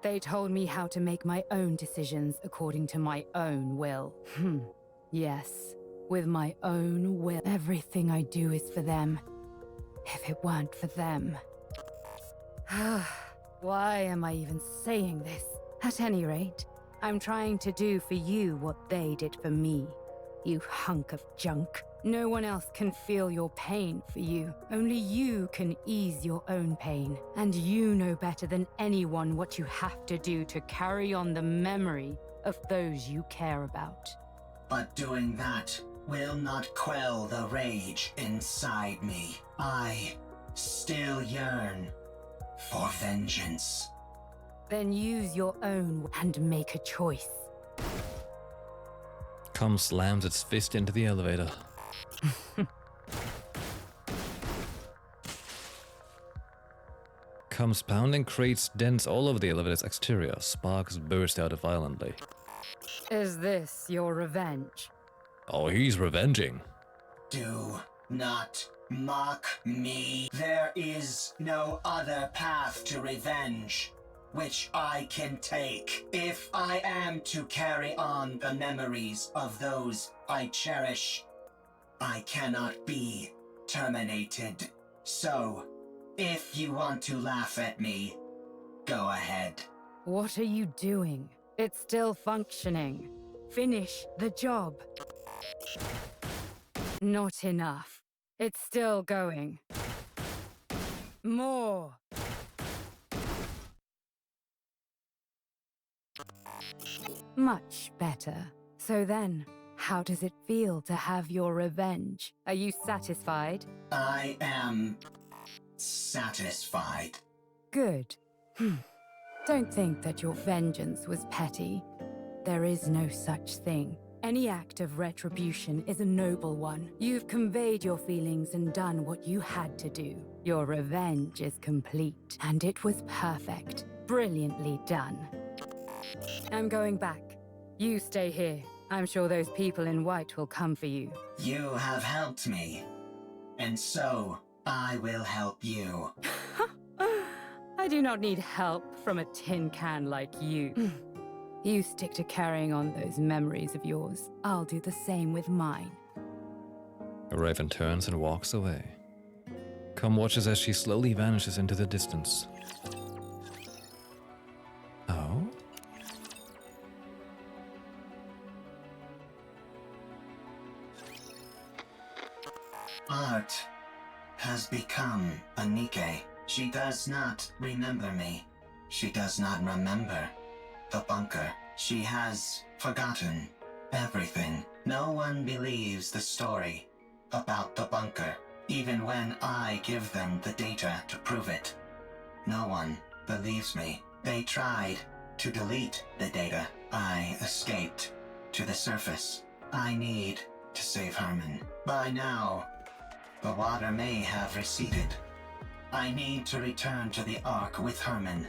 S17: They told me how to make my own decisions according to my own will. Yes, with my own will. Everything I do is for them. If it weren't for them... Why am I even saying this? At any rate, I'm trying to do for you what they did for me, you hunk of junk. No one else can feel your pain for you. Only you can ease your own pain. And you know better than anyone what you have to do to carry on the memory of those you care about.
S10: But doing that will not quell the rage inside me. I still yearn for vengeance.
S17: Then use your own and make a choice.
S1: Come slams its fist into the elevator. Comes pounding crates dents all over the elevator's exterior. Sparks burst out violently.
S17: Is this your revenge?
S1: Oh, he's revenging.
S10: Do not mock me. There is no other path to revenge which I can take. If I am to carry on the memories of those I cherish, I cannot be terminated. So, if you want to laugh at me, go ahead.
S17: What are you doing? It's still functioning. Finish the job. Not enough. It's still going. More. Much better. So then, how does it feel to have your revenge? Are you satisfied?
S10: I am satisfied.
S17: Good. Don't think that your vengeance was petty. There is no such thing. Any act of retribution is a noble one. You've conveyed your feelings and done what you had to do. Your revenge is complete, and it was perfect. Brilliantly done. I'm going back. You stay here. I'm sure those people in white will come for you.
S10: You have helped me, and so I will help you.
S17: I do not need help from a tin can like you. You stick to carrying on those memories of yours. I'll do the same with mine.
S1: Raven turns and walks away. Com watches as she slowly vanishes into the distance. Oh?
S10: Art has become a NIKKE. She does not remember me. She does not remember the bunker. She has forgotten everything. No one believes the story about the bunker, even when I give them the data to prove it. No one believes me. They tried to delete the data. I escaped to the surface. I need to save Herman. By now, the water may have receded. I need to return to the Ark with Herman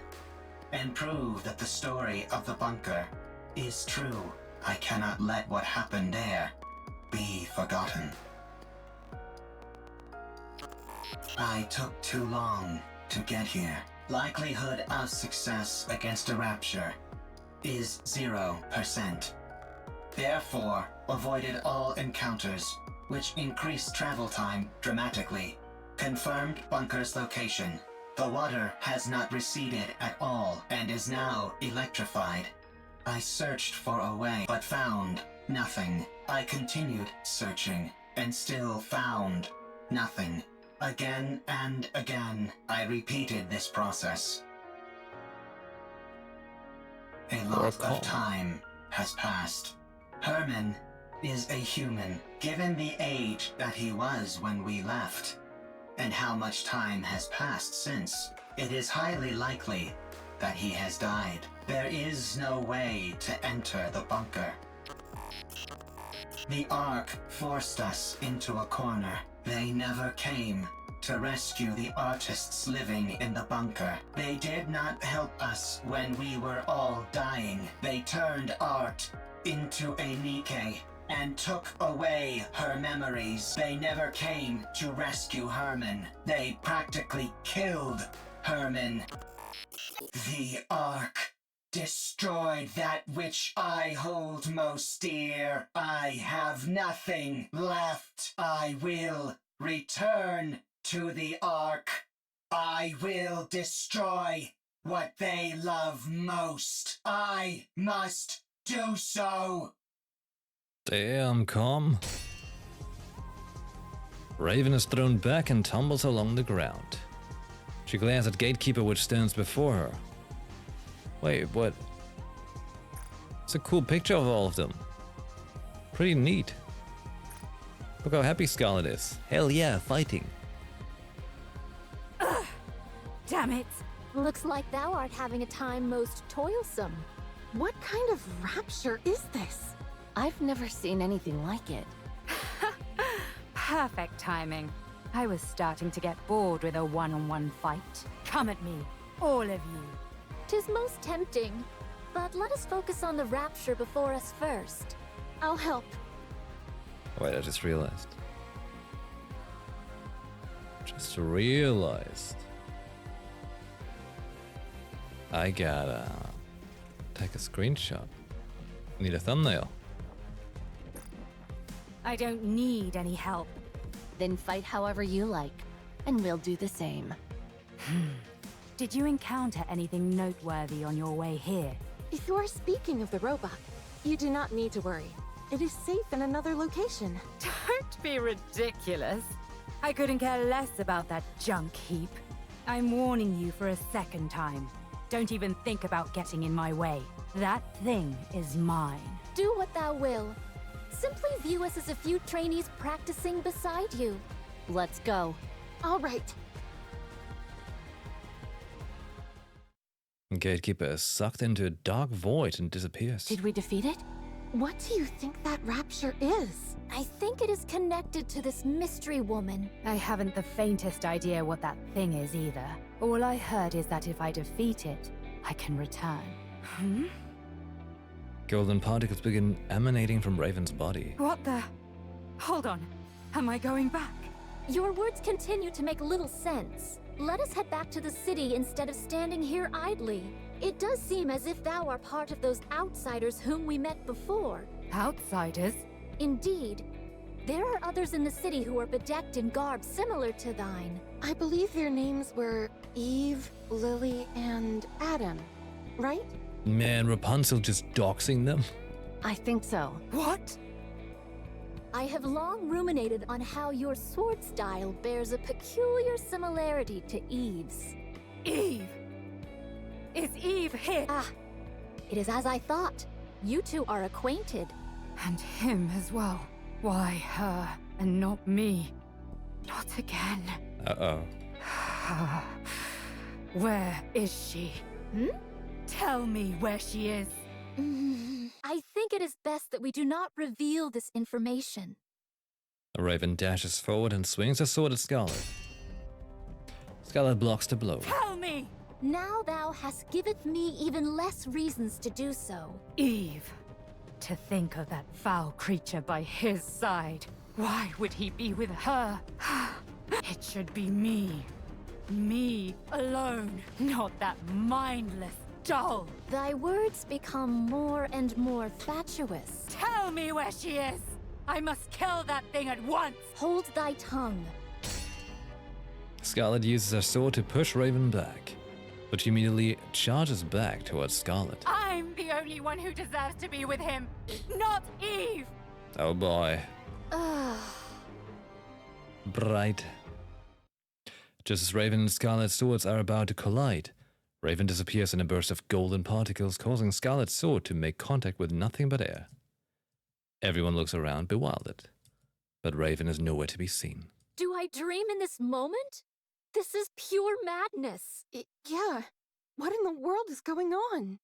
S10: and prove that the story of the bunker is true. I cannot let what happened there be forgotten. I took too long to get here. Likelihood of success against a rapture is 0%. Therefore, avoided all encounters, which increased travel time dramatically. Confirmed bunker's location. The water has not receded at all and is now electrified. I searched for a way, but found nothing. I continued searching and still found nothing. Again and again, I repeated this process. A lot of time has passed. Herman is a human, given the age that he was when we left, and how much time has passed since. It is highly likely that he has died. There is no way to enter the bunker. The Ark forced us into a corner. They never came to rescue the artists living in the bunker. They did not help us when we were all dying. They turned art into a NIKKE and took away her memories. They never came to rescue Herman. They practically killed Herman. The Ark destroyed that which I hold most dear. I have nothing left. I will return to the Ark. I will destroy what they love most. I must do so.
S1: Damn, Com. Raven is thrown back and tumbles along the ground. She glares at Gatekeeper, which stands before her. Wait, what? It's a cool picture of all of them. Pretty neat. Look how happy Scarlet is. Hell yeah, fighting.
S3: Ugh, damn it. Looks like thou art having a time most toilsome.
S12: What kind of rapture is this? I've never seen anything like it.
S17: Perfect timing. I was starting to get bored with a one-on-one fight. Come at me, all of you.
S3: 'Tis most tempting, but let us focus on the rapture before us first. I'll help.
S1: Wait, I just realized. I gotta take a screenshot. Need a thumbnail.
S17: I don't need any help.
S5: Then fight however you like, and we'll do the same.
S17: Did you encounter anything noteworthy on your way here?
S12: If you are speaking of the robot, you do not need to worry. It is safe in another location.
S17: Don't be ridiculous. I couldn't care less about that junk heap. I'm warning you for a second time. Don't even think about getting in my way. That thing is mine.
S3: Do what thou will. Simply view us as a few trainees practicing beside you.
S5: Let's go.
S12: All right.
S1: Gatekeeper is sucked into a dark void and disappears.
S12: Did we defeat it? What do you think that rapture is?
S3: I think it is connected to this mystery woman.
S17: I haven't the faintest idea what that thing is either. All I heard is that if I defeat it, I can return.
S1: Golden particles begin emanating from Raven's body.
S17: What the? Hold on. Am I going back?
S3: Your words continue to make little sense. Let us head back to the city instead of standing here idly. It does seem as if thou art part of those outsiders whom we met before.
S17: Outsiders?
S3: Indeed. There are others in the city who are bedecked in garb similar to thine.
S12: I believe their names were Eve, Lily, and Adam, right?
S1: Man, Rapunzel just doxing them?
S5: I think so.
S17: What?
S3: I have long ruminated on how your sword style bears a peculiar similarity to Eve's.
S17: Eve? Is Eve here?
S3: Ah, it is as I thought. You two are acquainted.
S17: And him as well. Why her and not me? Not again.
S1: Uh-oh.
S17: Where is she? Tell me where she is.
S3: I think it is best that we do not reveal this information.
S1: Raven dashes forward and swings her sword at Scarlet. Scarlet blocks the blow.
S17: Tell me!
S3: Now thou hast giveth me even less reasons to do so.
S17: Eve. To think of that foul creature by his side. Why would he be with her? It should be me. Me alone, not that mindless doll.
S3: Thy words become more and more fatuous.
S17: Tell me where she is! I must kill that thing at once!
S3: Hold thy tongue.
S1: Scarlet uses her sword to push Raven back, but she immediately charges back towards Scarlet.
S17: I'm the only one who deserves to be with him, not Eve!
S1: Oh boy. Bright. Just as Raven and Scarlet's swords are about to collide, Raven disappears in a burst of golden particles, causing Scarlet's sword to make contact with nothing but air. Everyone looks around, bewildered, but Raven is nowhere to be seen.
S3: Do I dream in this moment? This is pure madness.
S12: Yeah. What in the world is going on?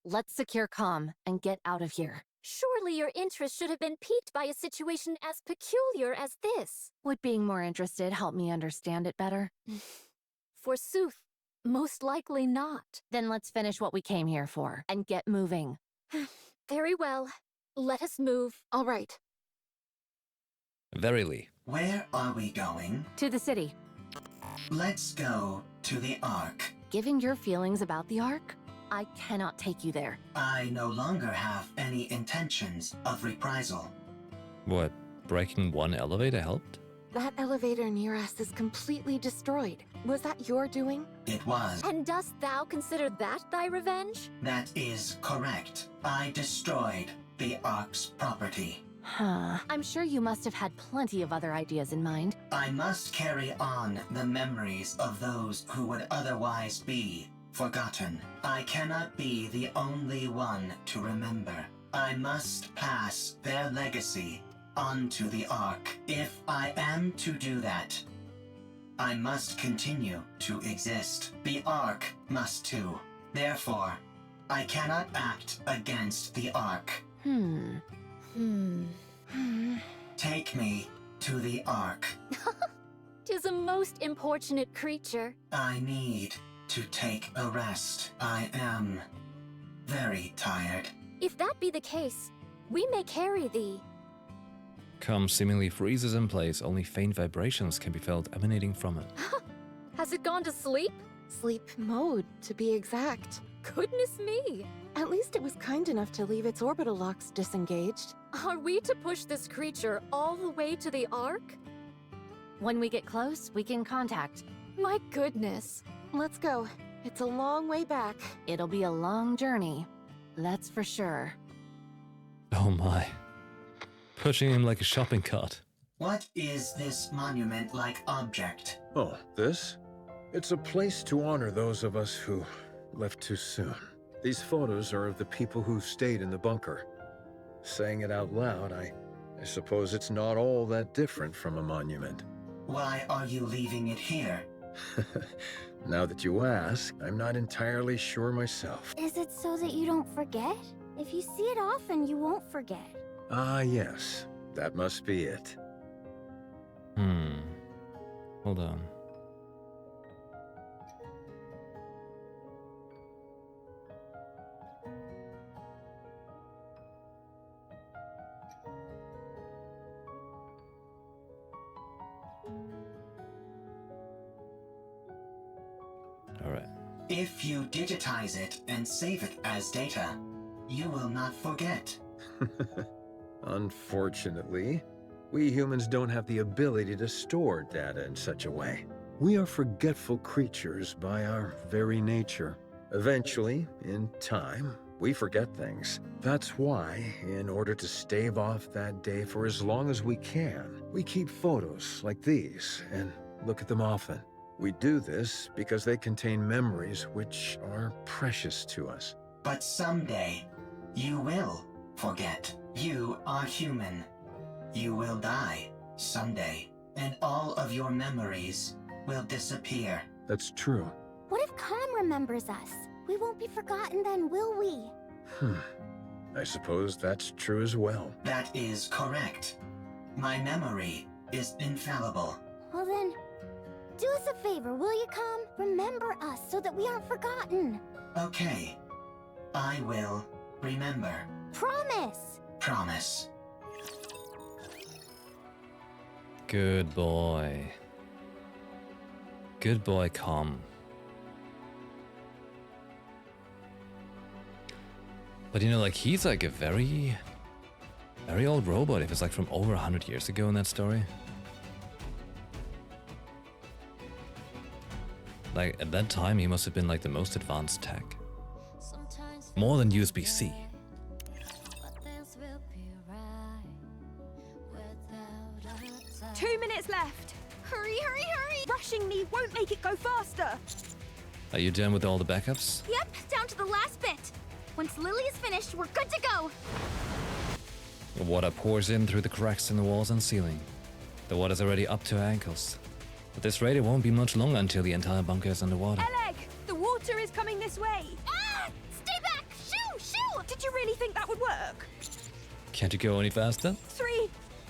S5: Let's secure comm and get out of here.
S3: Surely your interest should have been piqued by a situation as peculiar as this.
S5: Would being more interested help me understand it better?
S3: Forsooth, most likely not.
S5: Then let's finish what we came here for and get moving.
S3: Very well. Let us move.
S12: All right.
S1: Verily.
S10: Where are we going?
S5: To the city.
S10: Let's go to the Ark.
S5: Given your feelings about the Ark, I cannot take you there.
S10: I no longer have any intentions of reprisal.
S1: What, breaking one elevator helped?
S12: That elevator near us is completely destroyed. Was that your doing?
S10: It was.
S3: And dost thou consider that thy revenge?
S10: That is correct. I destroyed the Ark's property.
S5: I'm sure you must have had plenty of other ideas in mind.
S10: I must carry on the memories of those who would otherwise be forgotten. I cannot be the only one to remember. I must pass their legacy onto the Ark. If I am to do that, I must continue to exist. The Ark must too. Therefore, I cannot act against the Ark. Take me to the Ark.
S3: 'Tis a most importunate creature.
S10: I need to take a rest. I am very tired.
S3: If that be the case, we may carry thee.
S1: Com seemingly freezes in place, only faint vibrations can be felt emanating from it.
S3: Has it gone to sleep?
S12: Sleep mode, to be exact.
S3: Goodness me!
S12: At least it was kind enough to leave its orbital locks disengaged.
S3: Are we to push this creature all the way to the Ark?
S5: When we get close, we can contact.
S3: My goodness.
S12: Let's go. It's a long way back.
S5: It'll be a long journey. That's for sure.
S1: Oh my. Pushing him like a shopping cart.
S10: What is this monument-like object?
S13: Oh, this? It's a place to honor those of us who left too soon. These photos are of the people who stayed in the bunker. Saying it out loud, I suppose it's not all that different from a monument.
S10: Why are you leaving it here?
S13: Now that you ask, I'm not entirely sure myself.
S9: Is it so that you don't forget? If you see it often, you won't forget.
S13: Ah, yes. That must be it.
S1: Hold on. Alright.
S10: If you digitize it and save it as data, you will not forget.
S13: Unfortunately, we humans don't have the ability to store data in such a way. We are forgetful creatures by our very nature. Eventually, in time, we forget things. That's why, in order to stave off that day for as long as we can, we keep photos like these and look at them often. We do this because they contain memories which are precious to us.
S10: But someday, you will forget. You are human. You will die someday, and all of your memories will disappear.
S13: That's true.
S9: What if Com remembers us? We won't be forgotten then, will we?
S13: I suppose that's true as well.
S10: That is correct. My memory is infallible.
S9: Well then, do us a favor, will you, Com? Remember us so that we aren't forgotten.
S10: Okay. I will remember.
S9: Promise!
S10: Promise.
S1: Good boy. Good boy, Com. But you know, like, he's like a very old robot if it's like from over 100 years ago in that story. Like, at that time, he must have been like the most advanced tech. More than USB-C.
S2: 2 minutes left. Hurry, hurry, hurry! Rushing me won't make it go faster.
S1: Are you done with all the backups?
S8: Yep, down to the last bit. Once Lily is finished, we're good to go.
S1: The water pours in through the cracks in the walls and ceiling. The water's already up to her ankles. At this rate, it won't be much longer until the entire bunker is underwater.
S2: Eleg, the water is coming this way.
S8: Ah! Stay back! Shoo! Shoo!
S2: Did you really think that would work?
S1: Can't you go any faster?
S2: 3,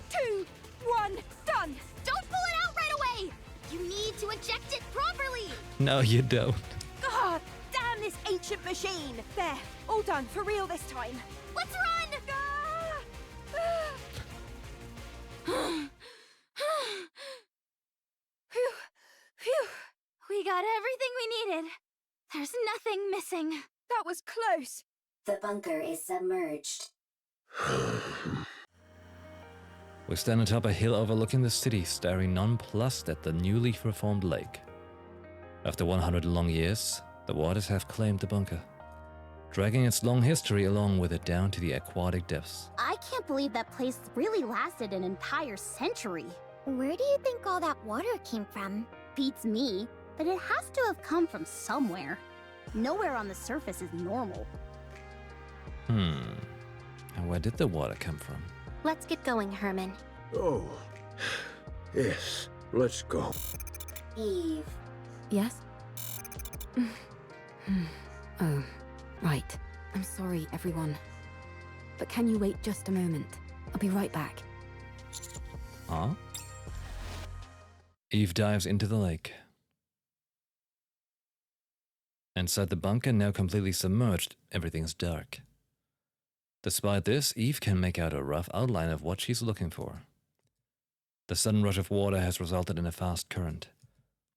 S2: 2, 1, done!
S8: Don't pull it out right away! You need to eject it properly!
S1: No, you don't.
S2: God damn this ancient machine! There, all done, for real this time.
S8: Let's run!
S2: Phew, phew.
S8: We got everything we needed. There's nothing missing.
S2: That was close.
S6: The bunker is submerged.
S1: We stand atop a hill overlooking the city, staring nonplussed at the newly reformed lake. After 100 long years, the waters have claimed the bunker. dragging its long history along with it down to the aquatic depths.
S8: I can't believe that place really lasted an entire century.
S9: Where do you think all that water came from?
S8: Beats me, but it has to have come from somewhere. Nowhere on the surface is normal.
S1: And where did the water come from?
S11: Let's get going, Herman.
S14: Oh, yes, let's go.
S6: Eve.
S4: Yes? Oh, right. I'm sorry, everyone. But can you wait just a moment? I'll be right back.
S1: Huh? Eve dives into the lake. Inside the bunker, now completely submerged, everything's dark. Despite this, Eve can make out a rough outline of what she's looking for. The sudden rush of water has resulted in a fast current.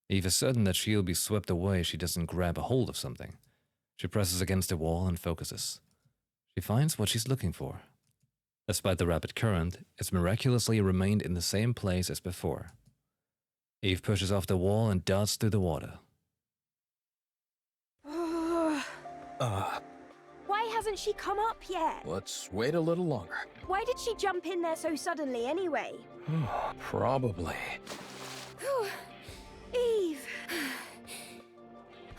S1: Eve is certain that she'll be swept away if she doesn't grab a hold of something. She presses against the wall and focuses. She finds what she's looking for. Despite the rapid current, it's miraculously remained in the same place as before. Eve pushes off the wall and darts through the water.
S2: Why hasn't she come up yet?
S7: Let's wait a little longer.
S2: Why did she jump in there so suddenly anyway?
S7: Probably.
S2: Eve!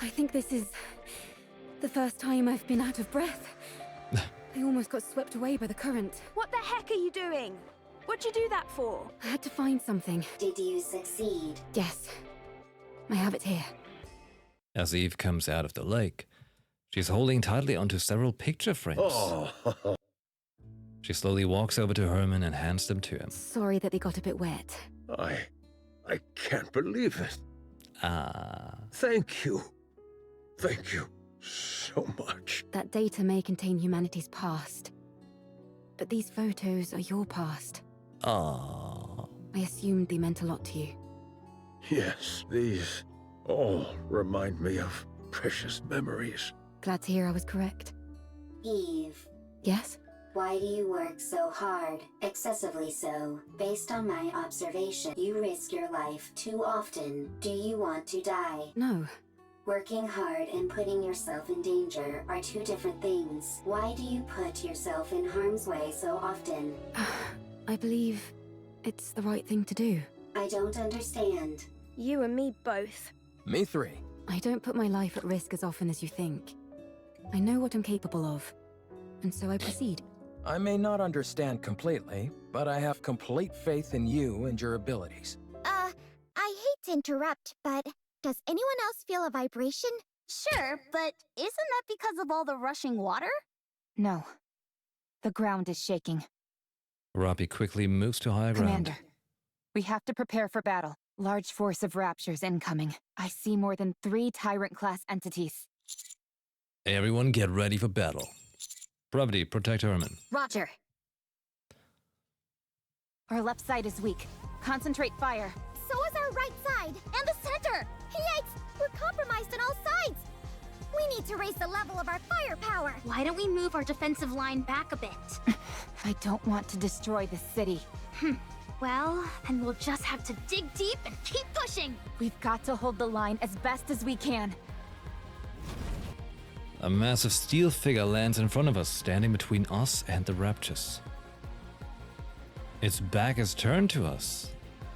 S4: I think this is the first time I've been out of breath. I almost got swept away by the current.
S2: What the heck are you doing? What'd you do that for?
S4: I had to find something.
S6: Did you succeed?
S4: Yes. I have it here.
S1: As Eve comes out of the lake, she's holding tightly onto several picture frames.
S14: Oh.
S1: She slowly walks over to Herman and hands them to him.
S4: Sorry that they got a bit wet.
S14: I can't believe it. Thank you. Thank you so much.
S4: That data may contain humanity's past. But these photos are your past.
S1: I
S4: assumed they meant a lot to you.
S14: Yes, these all remind me of precious memories.
S4: Glad to hear I was correct.
S6: Eve.
S4: Yes?
S6: Why do you work so hard? Excessively so. Based on my observation, you risk your life too often. Do you want to die?
S4: No.
S6: Working hard and putting yourself in danger are two different things. Why do you put yourself in harm's way so often?
S4: I believe it's the right thing to do.
S6: I don't understand.
S2: You and me both.
S7: Me three.
S4: I don't put my life at risk as often as you think. I know what I'm capable of, and so I proceed.
S7: I may not understand completely, but I have complete faith in you and your abilities.
S9: I hate to interrupt, but does anyone else feel a vibration?
S8: Sure, but isn't that because of all the rushing water?
S5: No. The ground is shaking.
S1: Robbie quickly moves to higher ground.
S5: Commander, we have to prepare for battle. Large force of Raptures incoming. I see more than 3 Tyrant-class entities.
S1: Everyone get ready for battle. Brevity, protect Herman.
S5: Roger. Our left side is weak. Concentrate fire.
S9: So is our right side, and the center! Yikes! We're compromised on all sides! We need to raise the level of our firepower!
S8: Why don't we move our defensive line back a bit?
S5: I don't want to destroy the city.
S8: Well, then we'll just have to dig deep and keep pushing!
S5: We've got to hold the line as best as we can.
S1: A massive steel figure lands in front of us, standing between us and the Raptures. Its back is turned to us,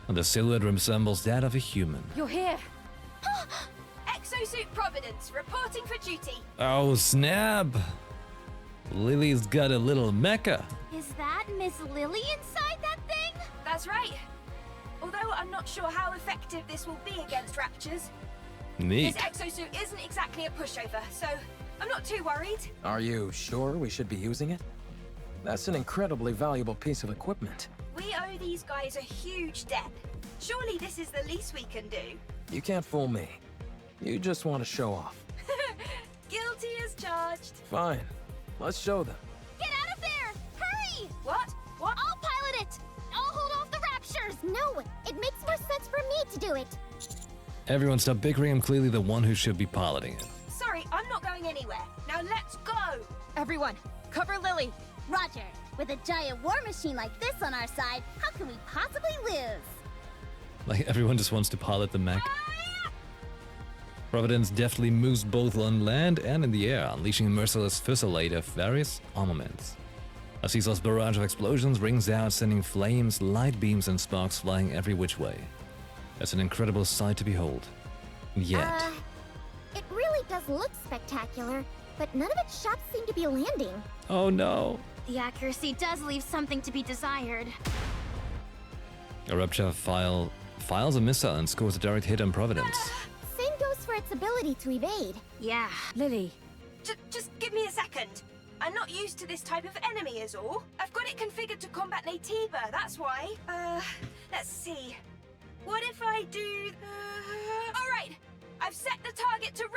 S1: and the silhouette resembles that of a human.
S2: You're here! Exosuit Providence, reporting for duty.
S1: Oh snap! Lily's got a little mecha.
S8: Is that Miss Lily inside that thing?
S2: That's right. Although I'm not sure how effective this will be against Raptures.
S1: Neat.
S2: This exosuit isn't exactly a pushover, so I'm not too worried.
S7: Are you sure we should be using it? That's an incredibly valuable piece of equipment.
S2: We owe these guys a huge debt. Surely this is the least we can do.
S7: You can't fool me. You just want to show off.
S2: Guilty as charged.
S7: Fine. Let's show them.
S8: Get out of there! Hurry!
S2: What? What?
S8: I'll pilot it! I'll hold off the Raptures!
S9: No! It makes more sense for me to do it!
S1: Everyone stop bickering. I'm clearly the one who should be piloting it.
S2: Sorry, I'm not going anywhere. Now let's go!
S5: Everyone, cover Lily!
S8: Roger. With a giant war machine like this on our side, how can we possibly lose?
S1: Like everyone just wants to pilot the mech. Providence deftly moves both on land and in the air, unleashing a merciless fusillade of various armaments. A ceaseless barrage of explosions rings out, sending flames, light beams, and sparks flying every which way. It's an incredible sight to behold. Yet,
S9: It really does look spectacular, but none of its shots seem to be landing.
S1: oh no!
S18: The accuracy does leave something to be desired.
S1: A Rapture files a missile and scores a direct hit on Providence.
S9: Same goes for its ability to evade.
S18: Yeah.
S16: Lily.
S2: Just give me a second. I'm not used to this type of enemy is all. I've got it configured to combat Natiba, that's why. Let's see. What if I do... Alright, I've set the target to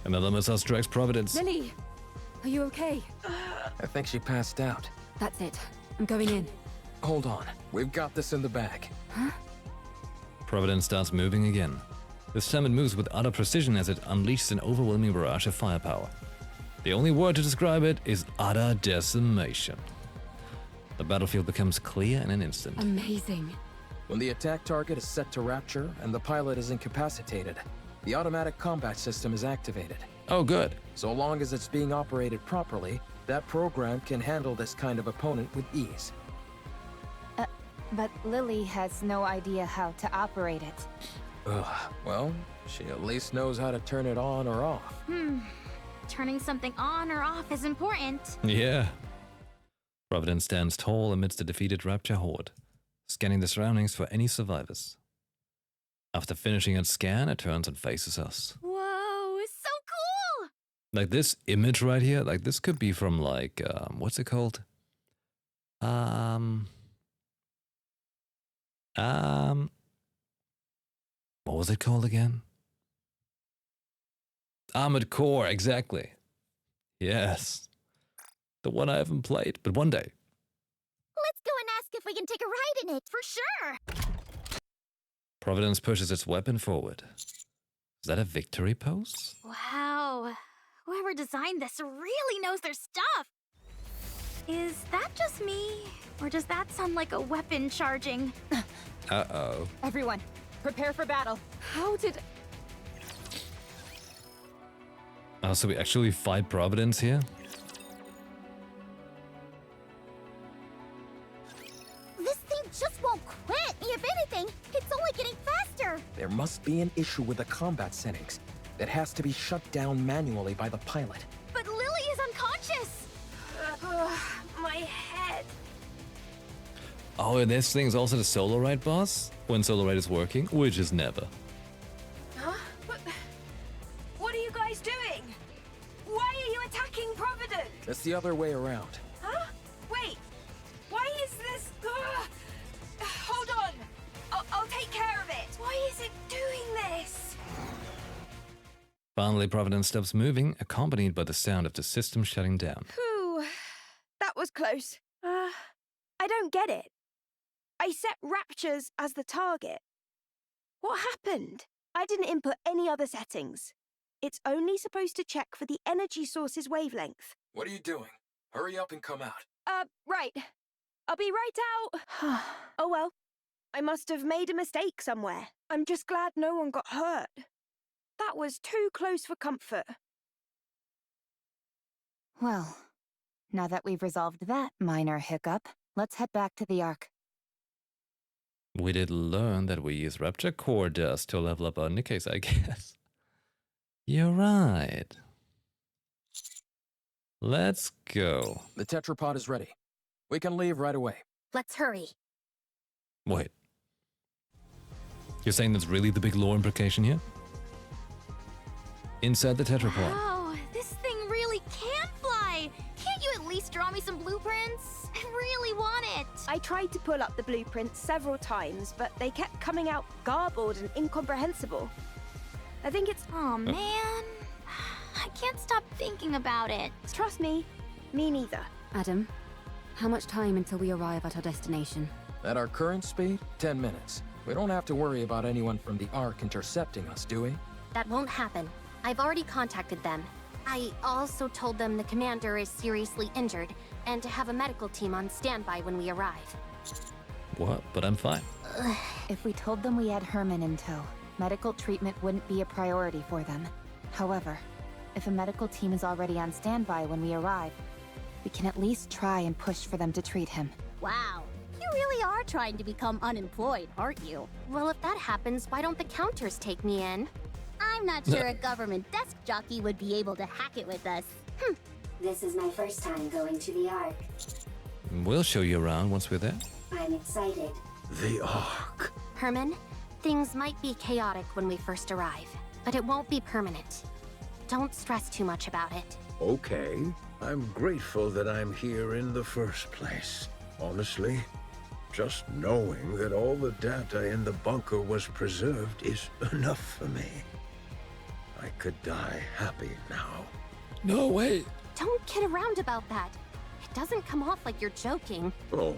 S1: Another missile strikes Providence.
S4: Lily, are you okay?
S7: I think she passed out.
S4: That's it. I'm going in.
S7: Hold on. We've got this in the bag.
S4: Huh?
S1: Providence starts moving again. This time it moves with utter precision as it unleashes an overwhelming barrage of firepower. The only word to describe it is utter decimation. The battlefield becomes clear in an instant.
S4: Amazing.
S7: When the attack target is set to Rapture and the pilot is incapacitated, the automatic combat system is activated.
S1: Oh, good.
S7: So long as it's being operated properly, that program can handle this kind of opponent with ease.
S5: But Lily has no idea how to operate it.
S7: Ugh, well, she at least knows how to turn it on or off.
S18: Turning something on or off is important.
S1: Yeah. Providence stands tall amidst the defeated Rapture horde, scanning the surroundings for any survivors. After finishing its scan, it turns and faces us.
S18: Whoa, it's so cool!
S1: Like this image right here, like this could be from like, what's it called? What was it called again? Armored Core, exactly. Yes. The one I haven't played, but one day.
S9: Let's go and ask if we can take a ride in it, for sure!
S1: Providence pushes its weapon forward. Is that a victory pose?
S18: Wow. Whoever designed this really knows their stuff. Is that just me? Or does that sound like a weapon charging?
S1: Uh-oh.
S5: Everyone, prepare for battle.
S4: How did...
S1: Oh, so we actually fight Providence here?
S9: This thing just won't quit. If anything, it's only getting faster.
S7: There must be an issue with the combat settings that has to be shut down manually by the pilot.
S18: But Lily is unconscious!
S2: My head.
S1: Oh, and this thing's also the Solo Ride boss? When Solo Ride is working, which is never.
S2: Huh? What are you guys doing? Why are you attacking Providence?
S7: It's the other way around.
S2: Huh? Wait. Why is this... Hold on. I'll take care of it. Why is it doing this?
S1: Finally, Providence stops moving, accompanied by the sound of the system shutting down.
S2: Phew. That was close. I don't get it. I set Raptures as the target. What happened? I didn't input any other settings. It's only supposed to check for the energy source's wavelength.
S7: What are you doing? Hurry up and come out.
S2: Right. I'll be right out. Oh well. I must have made a mistake somewhere. I'm just glad no one got hurt. That was too close for comfort.
S5: Well, now that we've resolved that minor hiccup, let's head back to the Ark.
S1: We did learn that we use Rapture Core dust to level up our NIKKEs, I guess. You're right. Let's go.
S7: The tetrapod is ready. We can leave right away.
S11: Let's hurry.
S1: Wait. You're saying that's really the big lore implication here? Inside the tetrapod.
S18: Wow, this thing really can fly! Can't you at least draw me some blueprints? I really want it!
S2: I tried to pull up the blueprints several times, but they kept coming out garbled and incomprehensible. I think it's...
S18: Oh man, I can't stop thinking about it.
S2: Trust me, me neither.
S4: Adam, how much time until we arrive at our destination?
S7: At our current speed, 10 minutes. We don't have to worry about anyone from the Ark intercepting us, do we?
S11: That won't happen. I've already contacted them. I also told them the commander is seriously injured and to have a medical team on standby when we arrive.
S1: What? But I'm fine.
S5: If we told them we had Herman in tow, medical treatment wouldn't be a priority for them. However, if a medical team is already on standby when we arrive, we can at least try and push for them to treat him.
S8: Wow. You really are trying to become unemployed, aren't you?
S11: Well, if that happens, why don't the counters take me in?
S8: I'm not sure a government desk jockey would be able to hack it with us.
S6: This is my first time going to the Ark.
S1: We'll show you around once we're there.
S6: I'm excited.
S14: The Ark.
S11: Herman, things might be chaotic when we first arrive, but it won't be permanent. Don't stress too much about it.
S14: Okay. I'm grateful that I'm here in the first place. Honestly, just knowing that all the data in the bunker was preserved is enough for me. I could die happy now.
S1: No, wait.
S11: Don't kid around about that. It doesn't come off like you're joking.
S14: Oh,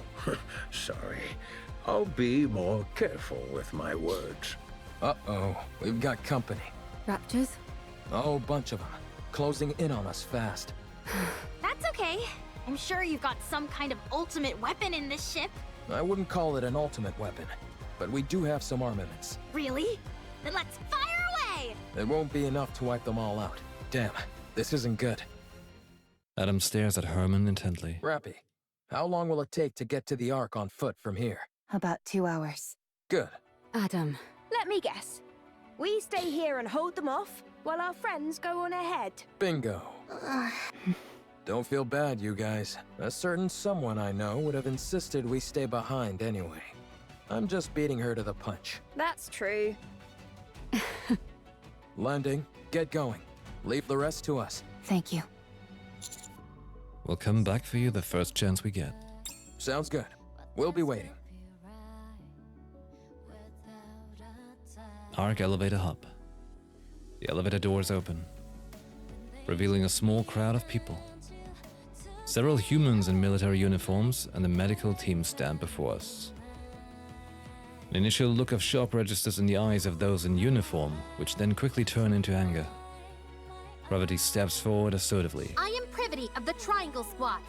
S14: sorry. I'll be more careful with my words.
S7: Uh-oh, we've got company.
S4: Raptors?
S7: A whole bunch of them, closing in on us fast.
S18: That's okay. I'm sure you've got some kind of ultimate weapon in this ship.
S7: I wouldn't call it an ultimate weapon, but we do have some armaments.
S18: Really? Then let's fire away!
S7: It won't be enough to wipe them all out. Damn, this isn't good.
S1: Adam stares at Herman intently.
S7: Rappy, how long will it take to get to the Ark on foot from here?
S5: About 2 hours.
S7: Good.
S4: Adam.
S2: Let me guess. We stay here and hold them off, while our friends go on ahead.
S7: Bingo. Don't feel bad, you guys. A certain someone I know would have insisted we stay behind anyway. I'm just beating her to the punch.
S2: That's true.
S7: Landing, get going. Leave the rest to us.
S5: Thank you.
S1: We'll come back for you the first chance we get.
S7: Sounds good. We'll be waiting.
S1: Ark elevator hub. The elevator doors open, revealing a small crowd of people. Several humans in military uniforms and the medical team stand before us. An initial look of shock registers in the eyes of those in uniform, which then quickly turn into anger. Gravity steps forward assertively.
S11: I am privity of the Triangle Squad.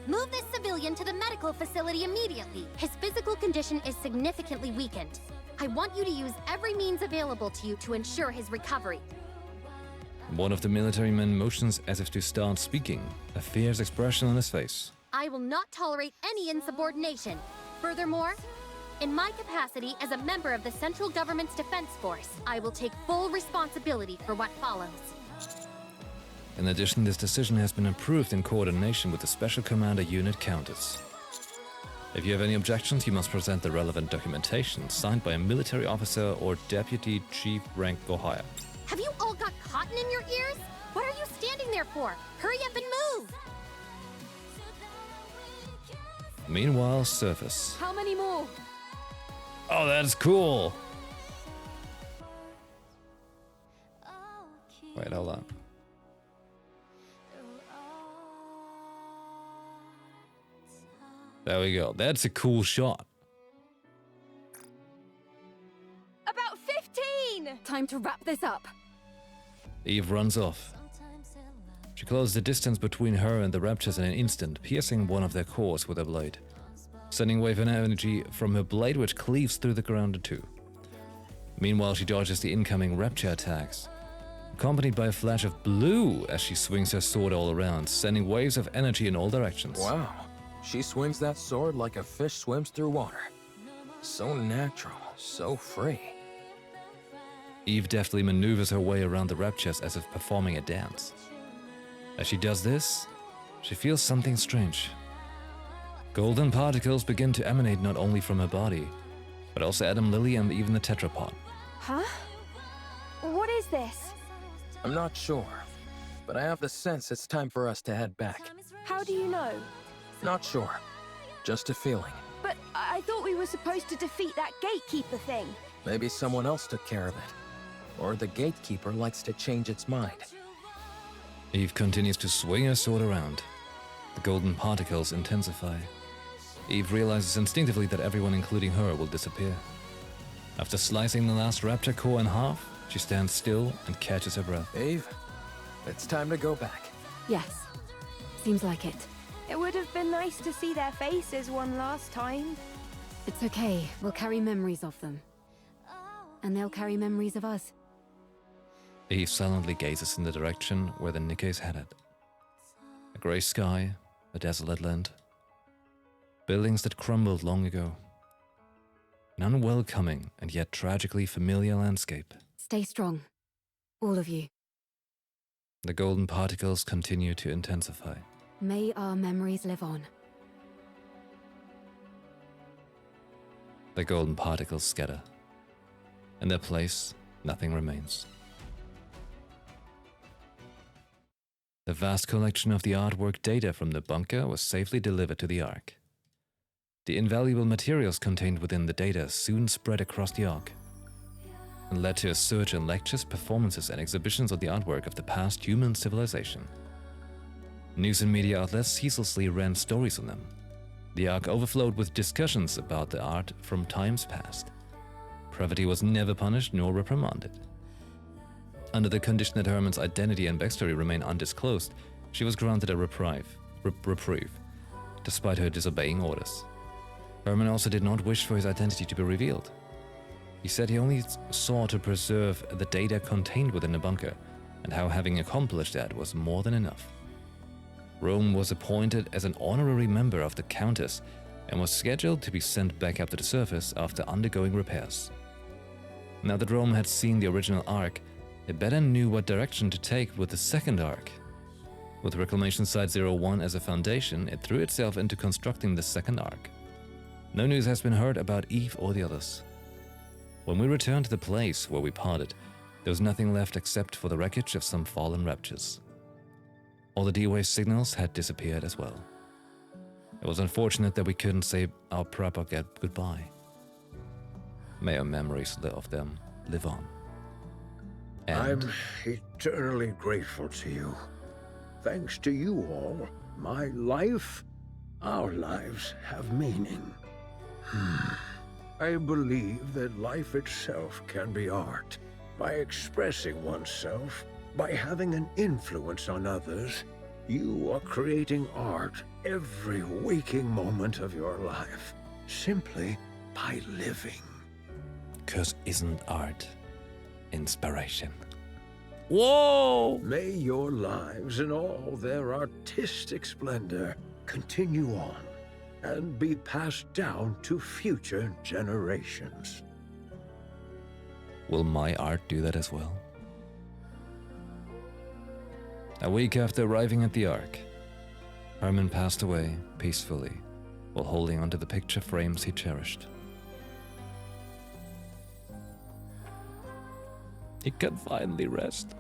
S11: Move this civilian to the medical facility immediately. His physical condition is significantly weakened. I want you to use every means available to you to ensure his recovery.
S1: One of the military men motions as if to start speaking, a fierce expression on his face.
S11: I will not tolerate any insubordination. Furthermore, in my capacity as a member of the central government's defense force, I will take full responsibility for what follows.
S1: In addition, this decision has been approved in coordination with the Special Commander Unit Countess. If you have any objections, you must present the relevant documentation signed by a military officer or deputy chief rank or higher.
S11: Have you all got cotton in your ears? What are you standing there for? Hurry up and move!
S1: Meanwhile, surface.
S2: How many more?
S1: Oh, that's cool! Wait, hold on. There we go. That's a cool shot.
S2: About 15!
S4: Time to wrap this up.
S1: Eve runs off. She closes the distance between her and the Raptors in an instant, piercing one of their cores with her blade, sending a wave of energy from her blade which cleaves through the ground in two. Meanwhile, she dodges the incoming Rapture attacks, accompanied by a flash of blue as she swings her sword all around, sending waves of energy in all directions.
S7: Wow, she swings that sword like a fish swims through water. So natural, so free.
S1: Eve deftly maneuvers her way around the Raptures as if performing a dance. As she does this, she feels something strange. Golden particles begin to emanate not only from her body, but also Adam, Lily, and even the tetrapod.
S2: Huh? What is this?
S7: I'm not sure, but I have the sense it's time for us to head back.
S2: How do you know?
S7: Not sure, just a feeling.
S2: But I thought we were supposed to defeat that gatekeeper thing.
S7: Maybe someone else took care of it. Or the gatekeeper likes to change its mind.
S1: Eve continues to swing her sword around. The golden particles intensify. Eve realizes instinctively that everyone, including her, will disappear. After slicing the last Raptor core in half, she stands still and catches her breath.
S7: Eve, it's time to go back.
S4: Yes, seems like it.
S2: It would have been nice to see their faces one last time.
S4: It's okay, we'll carry memories of them. And they'll carry memories of us.
S1: He silently gazes in the direction where the NIKKE is headed. A grey sky, a desolate land. Buildings that crumbled long ago. An unwelcoming and yet tragically familiar landscape.
S4: Stay strong. All of you.
S1: The golden particles continue to intensify.
S4: May our memories live on.
S1: The golden particles scatter. In their place, nothing remains. The vast collection of the artwork data from the bunker was safely delivered to the Ark. The invaluable materials contained within the data soon spread across the Ark and led to a surge in lectures, performances, and exhibitions of the artwork of the past human civilization. News and media outlets ceaselessly ran stories on them. The Ark overflowed with discussions about the art from times past. Poverty was never punished nor reprimanded. Under the condition that Herman's identity and backstory remain undisclosed, she was granted a reprieve, despite her disobeying orders. Herman also did not wish for his identity to be revealed. He said he only sought to preserve the data contained within the bunker, and how having accomplished that was more than enough. Rome was appointed as an honorary member of the Countess and was scheduled to be sent back up to the surface after undergoing repairs. Now that Rome had seen the original Ark, it better knew what direction to take with the second Ark. With Reclamation Site 01 as a foundation, it threw itself into constructing the second Ark. No news has been heard about Eve or the others. When we returned to the place where we parted, there was nothing left except for the wreckage of some fallen raptures. All the D-Wave signals had disappeared as well. It was unfortunate that we couldn't say our proper goodbye. May our memories of them live on. And
S14: I'm eternally grateful to you. Thanks to you all, my life, our lives have meaning. I believe that life itself can be art. By expressing oneself, by having an influence on others, you are creating art every waking moment of your life, simply by living.
S1: 'Cause isn't art inspiration? Whoa!
S14: May your lives in all their artistic splendor continue on and be passed down to future generations.
S1: Will my art do that as well? A week after arriving at the Ark, Herman passed away peacefully while holding onto the picture frames he cherished. He can finally rest.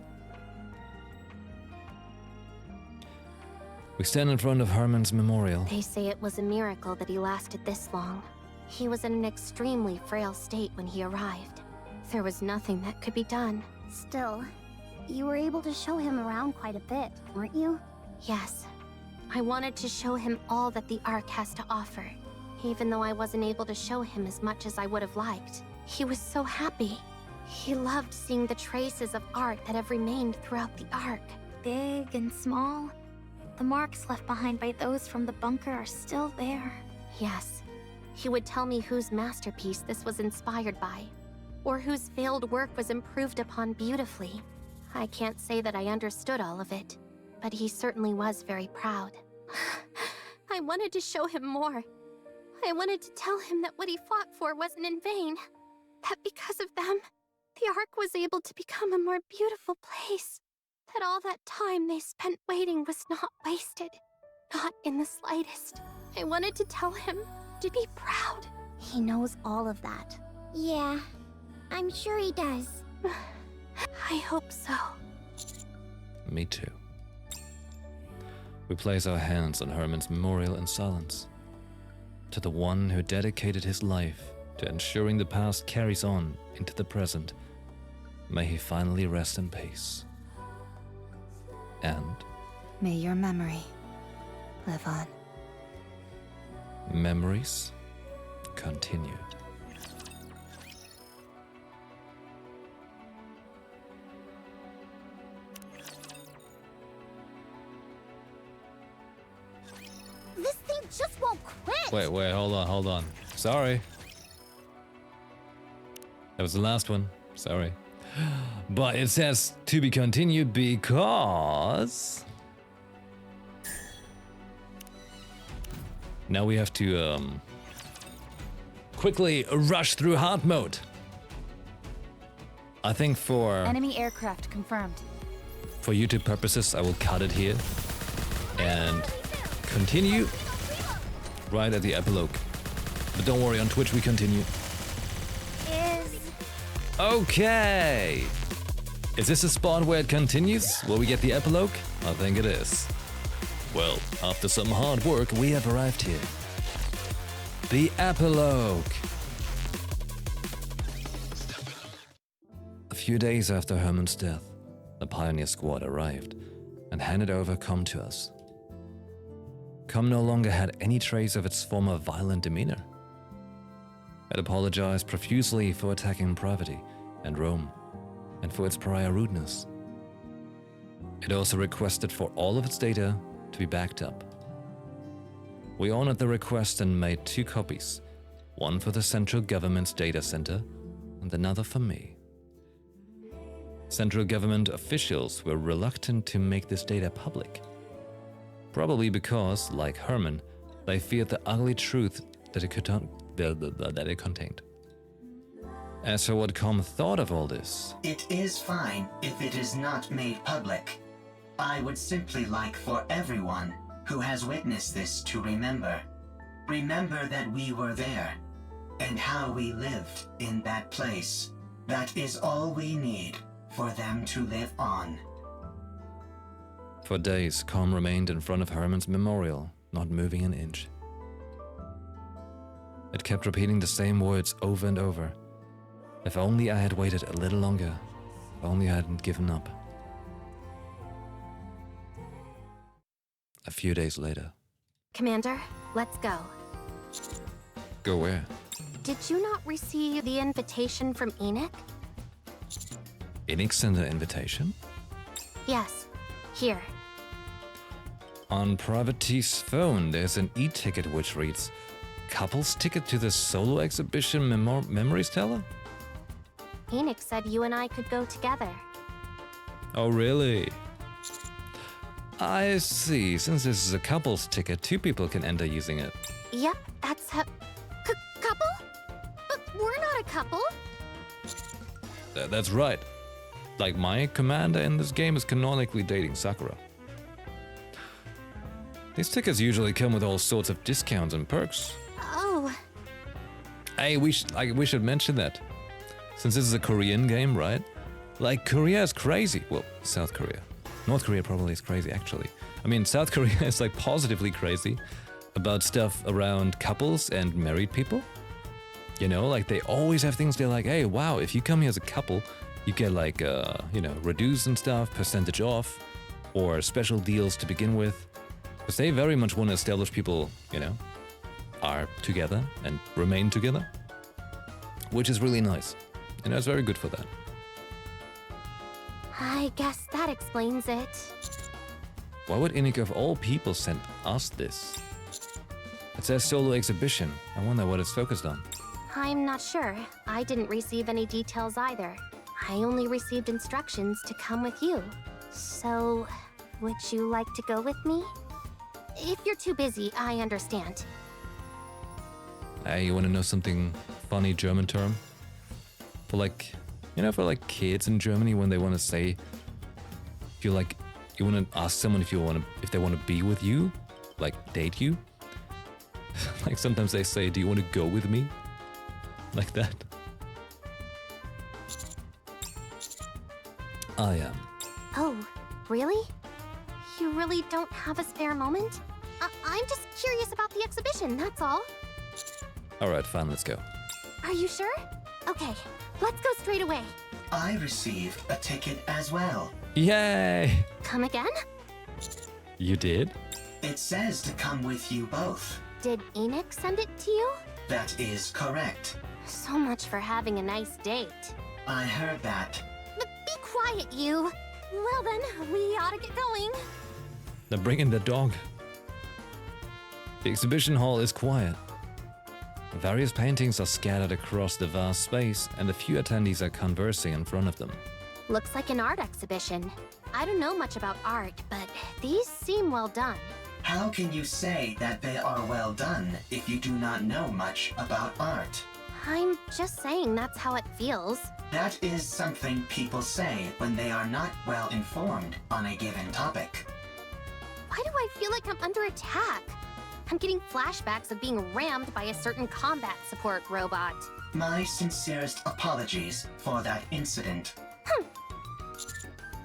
S1: We stand in front of Herman's memorial.
S11: They say it was a miracle that he lasted this long. He was in an extremely frail state when he arrived. There was nothing that could be done.
S8: Still, you were able to show him around quite a bit, weren't you?
S11: Yes. I wanted to show him all that the Ark has to offer, even though I wasn't able to show him as much as I would have liked. He was so happy. He loved seeing the traces of art that have remained throughout the Ark.
S8: Big and small. The marks left behind by those from the bunker are still there.
S11: Yes. He would tell me whose masterpiece this was inspired by, or whose failed work was improved upon beautifully. I can't say that I understood all of it, but he certainly was very proud. I wanted to show him more. I wanted to tell him that what he fought for wasn't in vain. That because of them, the Ark was able to become a more beautiful place. That all that time they spent waiting was not wasted. Not in the slightest. I wanted to tell him to be proud.
S8: He knows all of that.
S9: Yeah, I'm sure he does.
S11: I hope so.
S1: Me too. We place our hands on Herman's memorial in silence. To the one who dedicated his life to ensuring the past carries on into the present, may he finally rest in peace. And
S5: may your memory live on.
S1: Memories continued.
S9: This thing just won't quit!
S1: Wait, hold on. Sorry. That was the last one. Sorry. But it says to be continued because... Now we have to quickly rush through hard mode. I think for
S5: Enemy aircraft confirmed.
S1: For YouTube purposes, I will cut it here and continue right at the epilogue. But don't worry, on Twitch we continue. Okay. Is this a spot where it continues? Will we get the epilogue? I think it is. Well, after some hard work, we have arrived here. The epilogue. A few days after Herman's death, the Pioneer Squad arrived and handed over Com to us. Com no longer had any trace of its former violent demeanor. It apologized profusely for attacking Pravity and Rome, and for its prior rudeness. It also requested for all of its data to be backed up. We honored the request and made 2 copies, one for the central government's data center and another for me. Central government officials were reluctant to make this data public, probably because, like Herman, they feared the ugly truth that it contained. As for what Com thought of all this...
S10: It is fine if it is not made public. I would simply like for everyone who has witnessed this to remember. Remember that we were there, and how we lived in that place. That is all we need for them to live on.
S1: For days, Com remained in front of Herman's memorial, not moving an inch. It kept repeating the same words over and over. If only I had waited a little longer. If only I hadn't given up. A few days later.
S11: Commander, let's go.
S1: Go where?
S11: Did you not receive the invitation from Enoch?
S1: Enoch sent an invitation?
S11: Yes. Here.
S1: On Pravity's phone, there's an e-ticket which reads, Couples ticket to the solo exhibition Memories Teller?
S11: Enoch said you and I could go together.
S1: Oh, really? I see. Since this is a couples ticket, 2 people can enter using it.
S11: Yep, that's how... couple? But we're not a couple.
S1: That's right. Like, my commander in this game is canonically dating Sakura. These tickets usually come with all sorts of discounts and perks.
S11: Oh.
S1: Hey, we should mention that. Since this is a Korean game, right? Like, Korea is crazy. Well, South Korea. North Korea probably is crazy, actually. I mean, South Korea is like positively crazy about stuff around couples and married people. You know, like they always have things they're like, hey, wow, if you come here as a couple, you get like, you know, reduced and stuff, percentage off, or special deals to begin with. Because they very much want to establish people, you know, are together and remain together. Which is really nice. You know, it's very good for that.
S11: I guess that explains it.
S1: Why would Enoch of all people send us this? It says solo exhibition. I wonder what it's focused on.
S11: I'm not sure. I didn't receive any details either. I only received instructions to come with you. So, would you like to go with me? If you're too busy, I understand.
S1: Hey, you want to know something funny German term? For like, you know, for like kids in Germany when they want to say, if you like, you want to ask someone if they want to be with you, like date you. Like sometimes they say, do you want to go with me? Like that. I am.
S11: Oh, really? You really don't have a spare moment? I'm just curious about the exhibition, that's all.
S1: Alright, fine, let's go.
S11: Are you sure? Okay, let's go straight away.
S10: I received a ticket as well.
S1: Yay!
S11: Come again?
S1: You did?
S10: It says to come with you both.
S11: Did Enoch send it to you?
S10: That is correct.
S11: So much for having a nice date.
S10: I heard that.
S11: Be quiet, you. Well then, we ought to get going.
S1: Now bring in the dog. The exhibition hall is quiet. Various paintings are scattered across the vast space, and a few attendees are conversing in front of them.
S11: Looks like an art exhibition. I don't know much about art, but these seem well done.
S10: How can you say that they are well done if you do not know much about art?
S11: I'm just saying that's how it feels.
S10: That is something people say when they are not well informed on a given topic.
S11: Why do I feel like I'm under attack? I'm getting flashbacks of being rammed by a certain combat support robot.
S10: My sincerest apologies for that incident.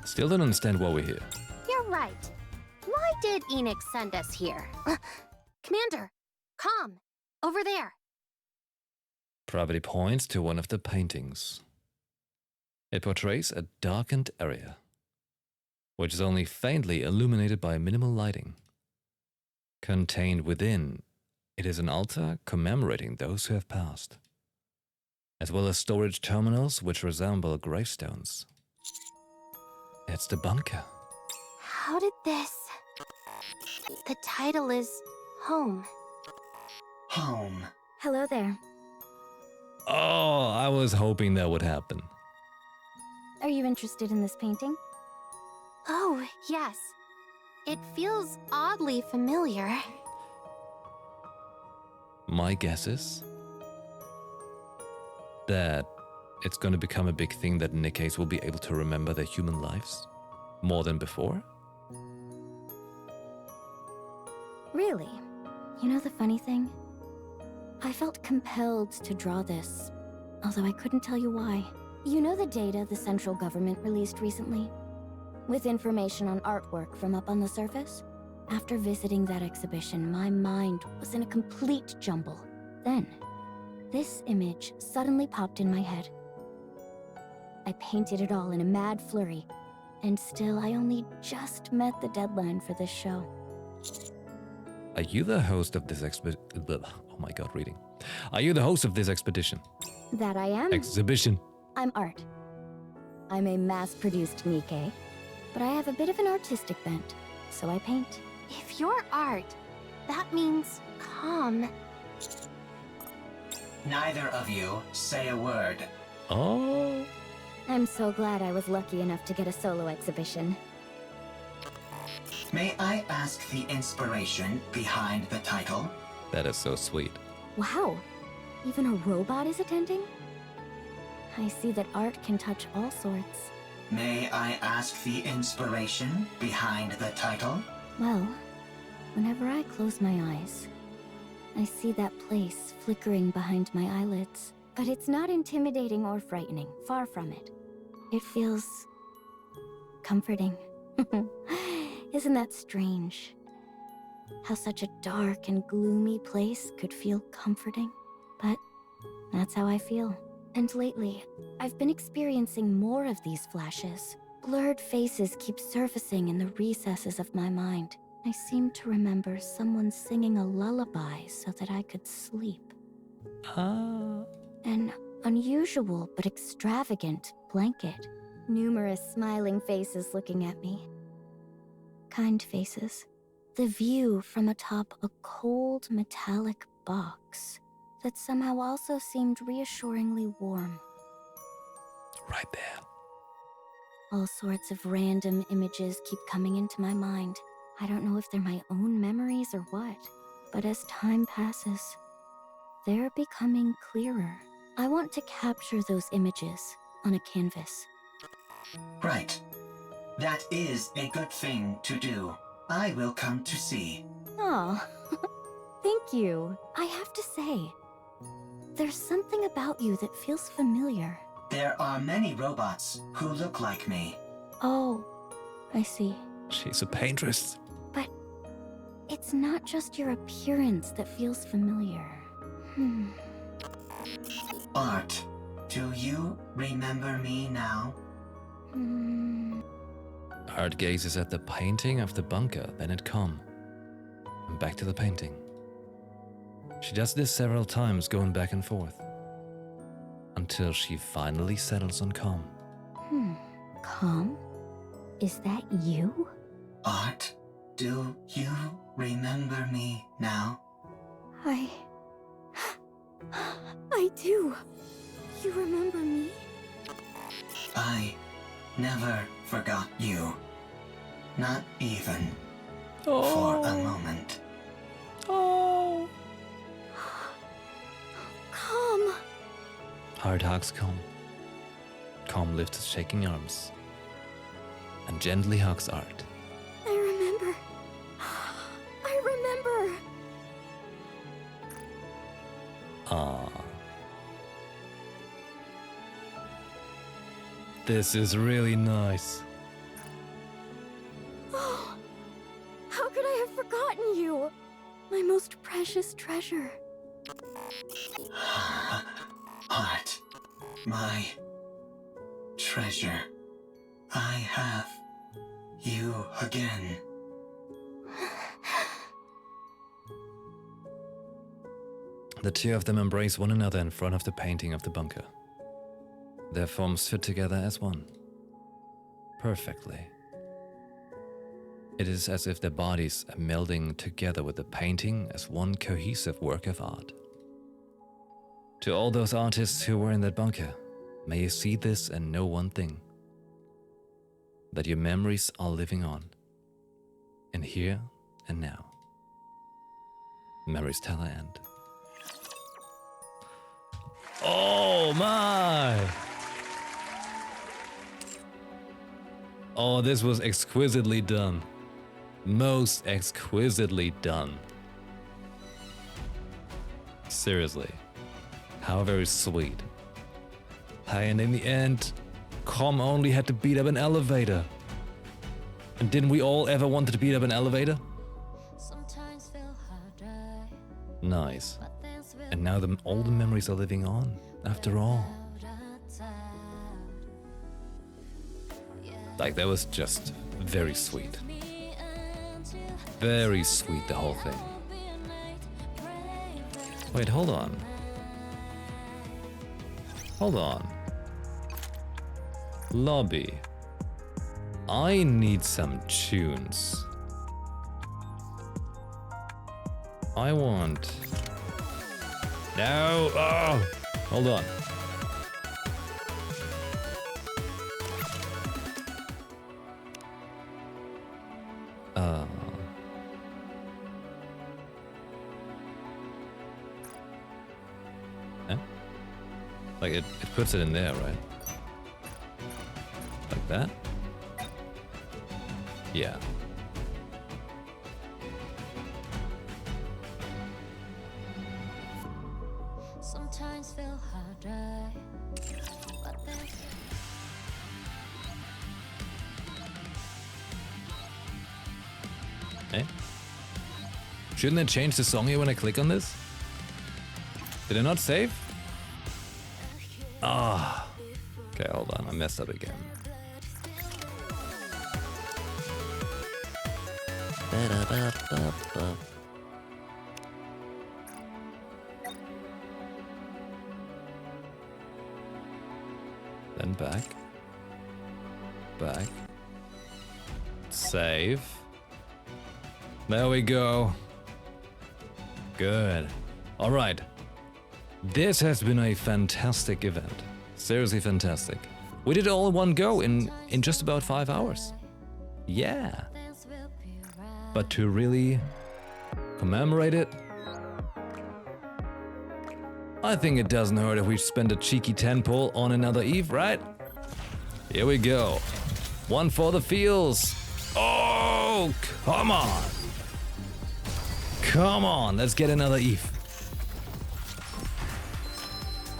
S1: Still don't understand why we're here.
S11: You're right. Why did Enix send us here? Commander, calm. Over there.
S1: Pravity points to one of the paintings. It portrays a darkened area, which is only faintly illuminated by minimal lighting. Contained within, it is an altar commemorating those who have passed, as well as storage terminals which resemble gravestones. It's the bunker.
S11: How did this... The title is Home.
S10: Home.
S4: Hello there.
S1: Oh, I was hoping that would happen.
S4: Are you interested in this painting?
S11: Oh, yes. It feels oddly familiar.
S1: My guess is that it's going to become a big thing that NIKKEs will be able to remember their human lives more than before.
S4: Really? You know the funny thing? I felt compelled to draw this, although I couldn't tell you why. You know the data the central government released recently? With information on artwork from up on the surface? After visiting that exhibition, my mind was in a complete jumble. Then, this image suddenly popped in my head. I painted it all in a mad flurry, and still I only just met the deadline for this show.
S1: Are you the host of this Oh my god, reading. Are you the host of this expedition?
S4: That I am.
S1: Exhibition.
S4: I'm art. I'm a mass-produced NIKKE, but I have a bit of an artistic bent, so I paint.
S11: If you're art, that means calm.
S10: Neither of you say a word.
S1: Oh.
S4: I'm so glad I was lucky enough to get a solo exhibition.
S10: May I ask the inspiration behind the title?
S1: That is so sweet.
S4: Wow, even a robot is attending? I see that art can touch all sorts.
S10: May I ask the inspiration behind the title?
S4: Well, whenever I close my eyes, I see that place flickering behind my eyelids. But it's not intimidating or frightening, far from it. It feels... comforting. Isn't that strange? How such a dark and gloomy place could feel comforting. But that's how I feel. And lately, I've been experiencing more of these flashes. Blurred faces keep surfacing in the recesses of my mind. I seem to remember someone singing a lullaby so that I could sleep. An unusual but extravagant blanket. Numerous smiling faces looking at me. Kind faces. The view from atop a cold metallic box that somehow also seemed reassuringly warm.
S1: Right there.
S4: All sorts of random images keep coming into my mind. I don't know if they're my own memories or what, but as time passes, they're becoming clearer. I want to capture those images on a canvas.
S10: Right. That is a good thing to do. I will come to see.
S4: Aw, thank you. I have to say, there's something about you that feels familiar.
S10: There are many robots who look like me.
S4: Oh, I see.
S1: She's a paintress.
S4: But it's not just your appearance that feels familiar.
S10: Art, do you remember me now?
S1: Art gazes at the painting of the bunker, then at Com. And back to the painting. She does this several times, going back and forth, until she finally settles on Com.
S4: Com? Is that you?
S10: Art, do you remember me now?
S4: I do. You remember me?
S10: I never forgot you. Not even for a moment.
S1: Oh.
S4: Calm.
S1: Heart hugs Calm. Calm lifts his shaking arms and gently hugs Art.
S4: I remember. I remember.
S1: Ah. This is really nice.
S4: Oh, how could I have forgotten you? My most precious treasure.
S10: Art, my treasure. I have you again.
S1: The two of them embrace one another in front of the painting of the bunker. Their forms fit together as one. Perfectly. It is as if their bodies are melding together with the painting as one cohesive work of art. To all those artists who were in that bunker, may you see this and know one thing. That your memories are living on. In here and now. Memories Teller end. Oh my! Oh, this was exquisitely done. Most exquisitely done. Seriously. How very sweet. Hey, and in the end, Com only had to beat up an elevator. And didn't we all ever want to beat up an elevator? Nice. And now all the memories are living on, after all. Like, that was just very sweet. Very sweet, the whole thing. Wait, hold on. Hold on. Lobby. I need some tunes. I want... No! Oh! Hold on. Like it puts it in there, right? Like that? Yeah. Sometimes feel harder, but then... Eh? Shouldn't I change the song here when I click on this? Did I not save? Ah. Okay, hold on. I messed up again. Then back. Back. Save. There we go. Good. All right. This has been a fantastic event. Seriously fantastic. We did it all in one go in just about 5 hours. Yeah. But to really commemorate it, I think it doesn't hurt if we spend a cheeky 10 pull on another Eve, right? Here we go. One for the feels. Oh, come on. Come on, let's get another Eve.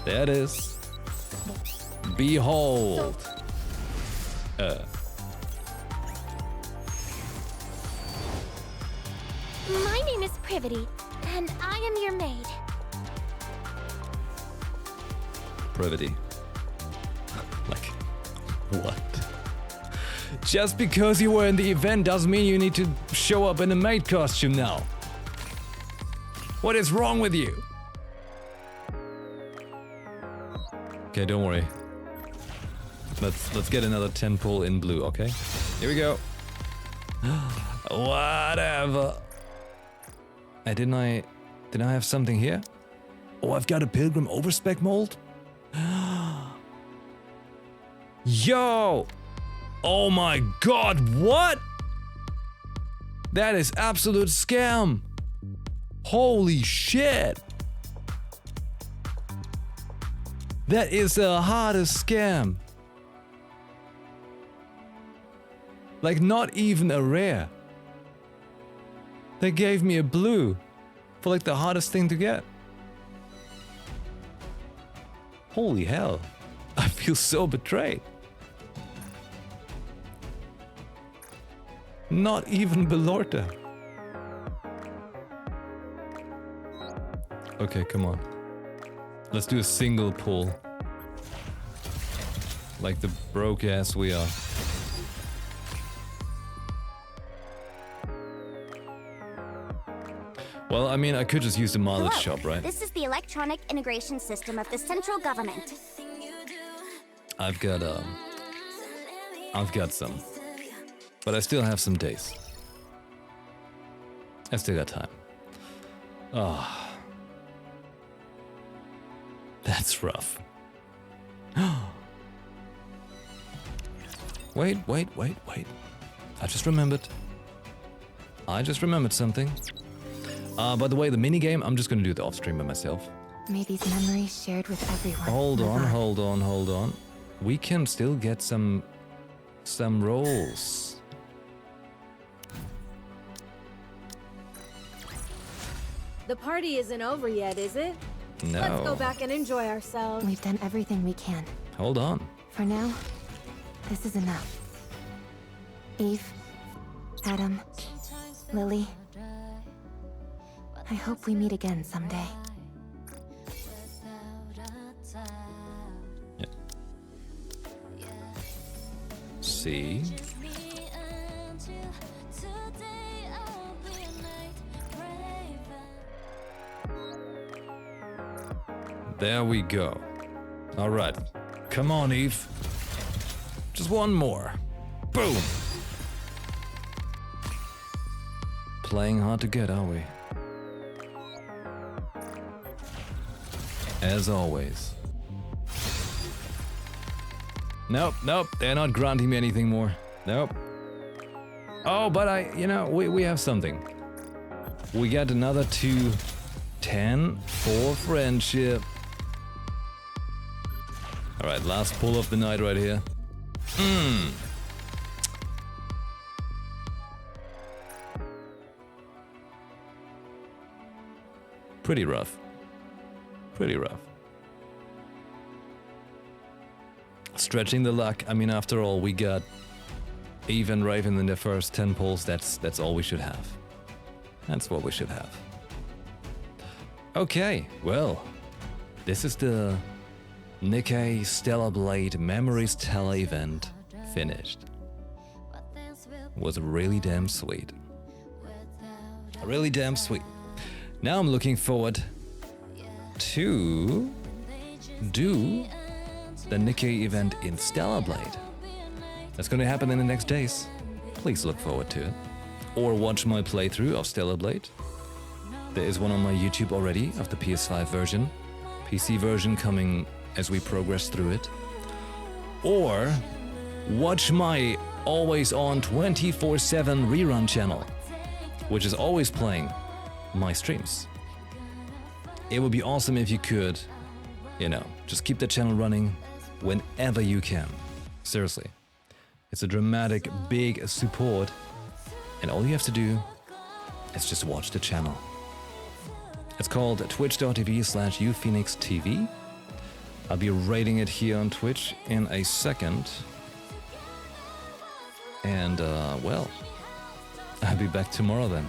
S1: There it is. Behold.
S9: My name is Privity, and I am your maid.
S1: Privity. Like, what? Just because you were in the event doesn't mean you need to show up in a maid costume now. What is wrong with you? Okay, don't worry. Let's get another 10 pull in blue, okay? Here we go. Whatever. Didn't I have something here? Oh, I've got a Pilgrim overspec mold? Yo! Oh my god, what? That is absolute scam. Holy shit. That is the hardest scam. Like, not even a rare. They gave me a blue for like the hardest thing to get. Holy hell. I feel so betrayed. Not even Belorta. Okay, come on. Let's do a single pull. Like the broke ass we are. Well, I mean, I could just use the mileage shop, right?
S9: This is the electronic integration system of the central government.
S1: I've got some. But I still have some days. I still got time. Oh. That's rough. Wait. I just remembered something. By the way, the minigame, I'm just gonna do it off stream by myself.
S4: May these memories shared with everyone.
S1: Hold on. We can still get some rolls.
S19: The party isn't over yet, is it?
S1: No.
S19: Let's go back and enjoy ourselves.
S4: We've done everything we can.
S1: Hold on.
S4: For now, this is enough. Eve, Adam, Lily, I hope we meet again someday.
S1: Yeah. See? There we go. All right. Come on, Eve. Just one more. Boom. Playing hard to get, are we? As always. Nope. They're not granting me anything more. Nope. Oh, but we have something. We got another 210 for friendship. All right, last pull of the night right here. Pretty rough. Stretching the luck. I mean, after all, we got Eve and Raven in the first 10 pulls. That's all we should have. That's what we should have. Okay, well, this is the NIKKE Stellar Blade Memories Teller event finished. Was really damn sweet. Really damn sweet. Now I'm looking forward to do the NIKKE event in Stellar Blade. That's going to happen in the next days. Please look forward to it. Or watch my playthrough of Stellar Blade. There is one on my YouTube already of the PS5 version. PC version coming as we progress through it. Or watch my always on 24/7 rerun channel, which is always playing my streams. It would be awesome if you could, just keep the channel running whenever you can. Seriously. It's a dramatic, big support, and all you have to do is just watch the channel. It's called twitch.tv/uphoenixtv. I'll be rating it here on Twitch in a second. And, well, I'll be back tomorrow then.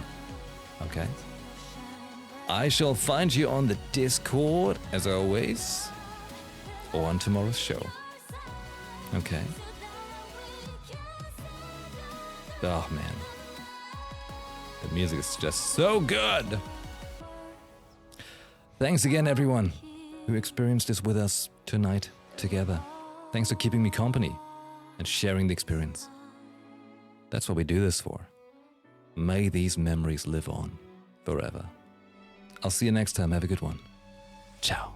S1: Okay? I shall find you on the Discord, as always, or on tomorrow's show. Okay? Oh, man. The music is just so good! Thanks again, everyone who experienced this with us tonight together. Thanks for keeping me company and sharing the experience. That's what we do this for. May these memories live on forever. I'll see you next time. Have a good one. Ciao.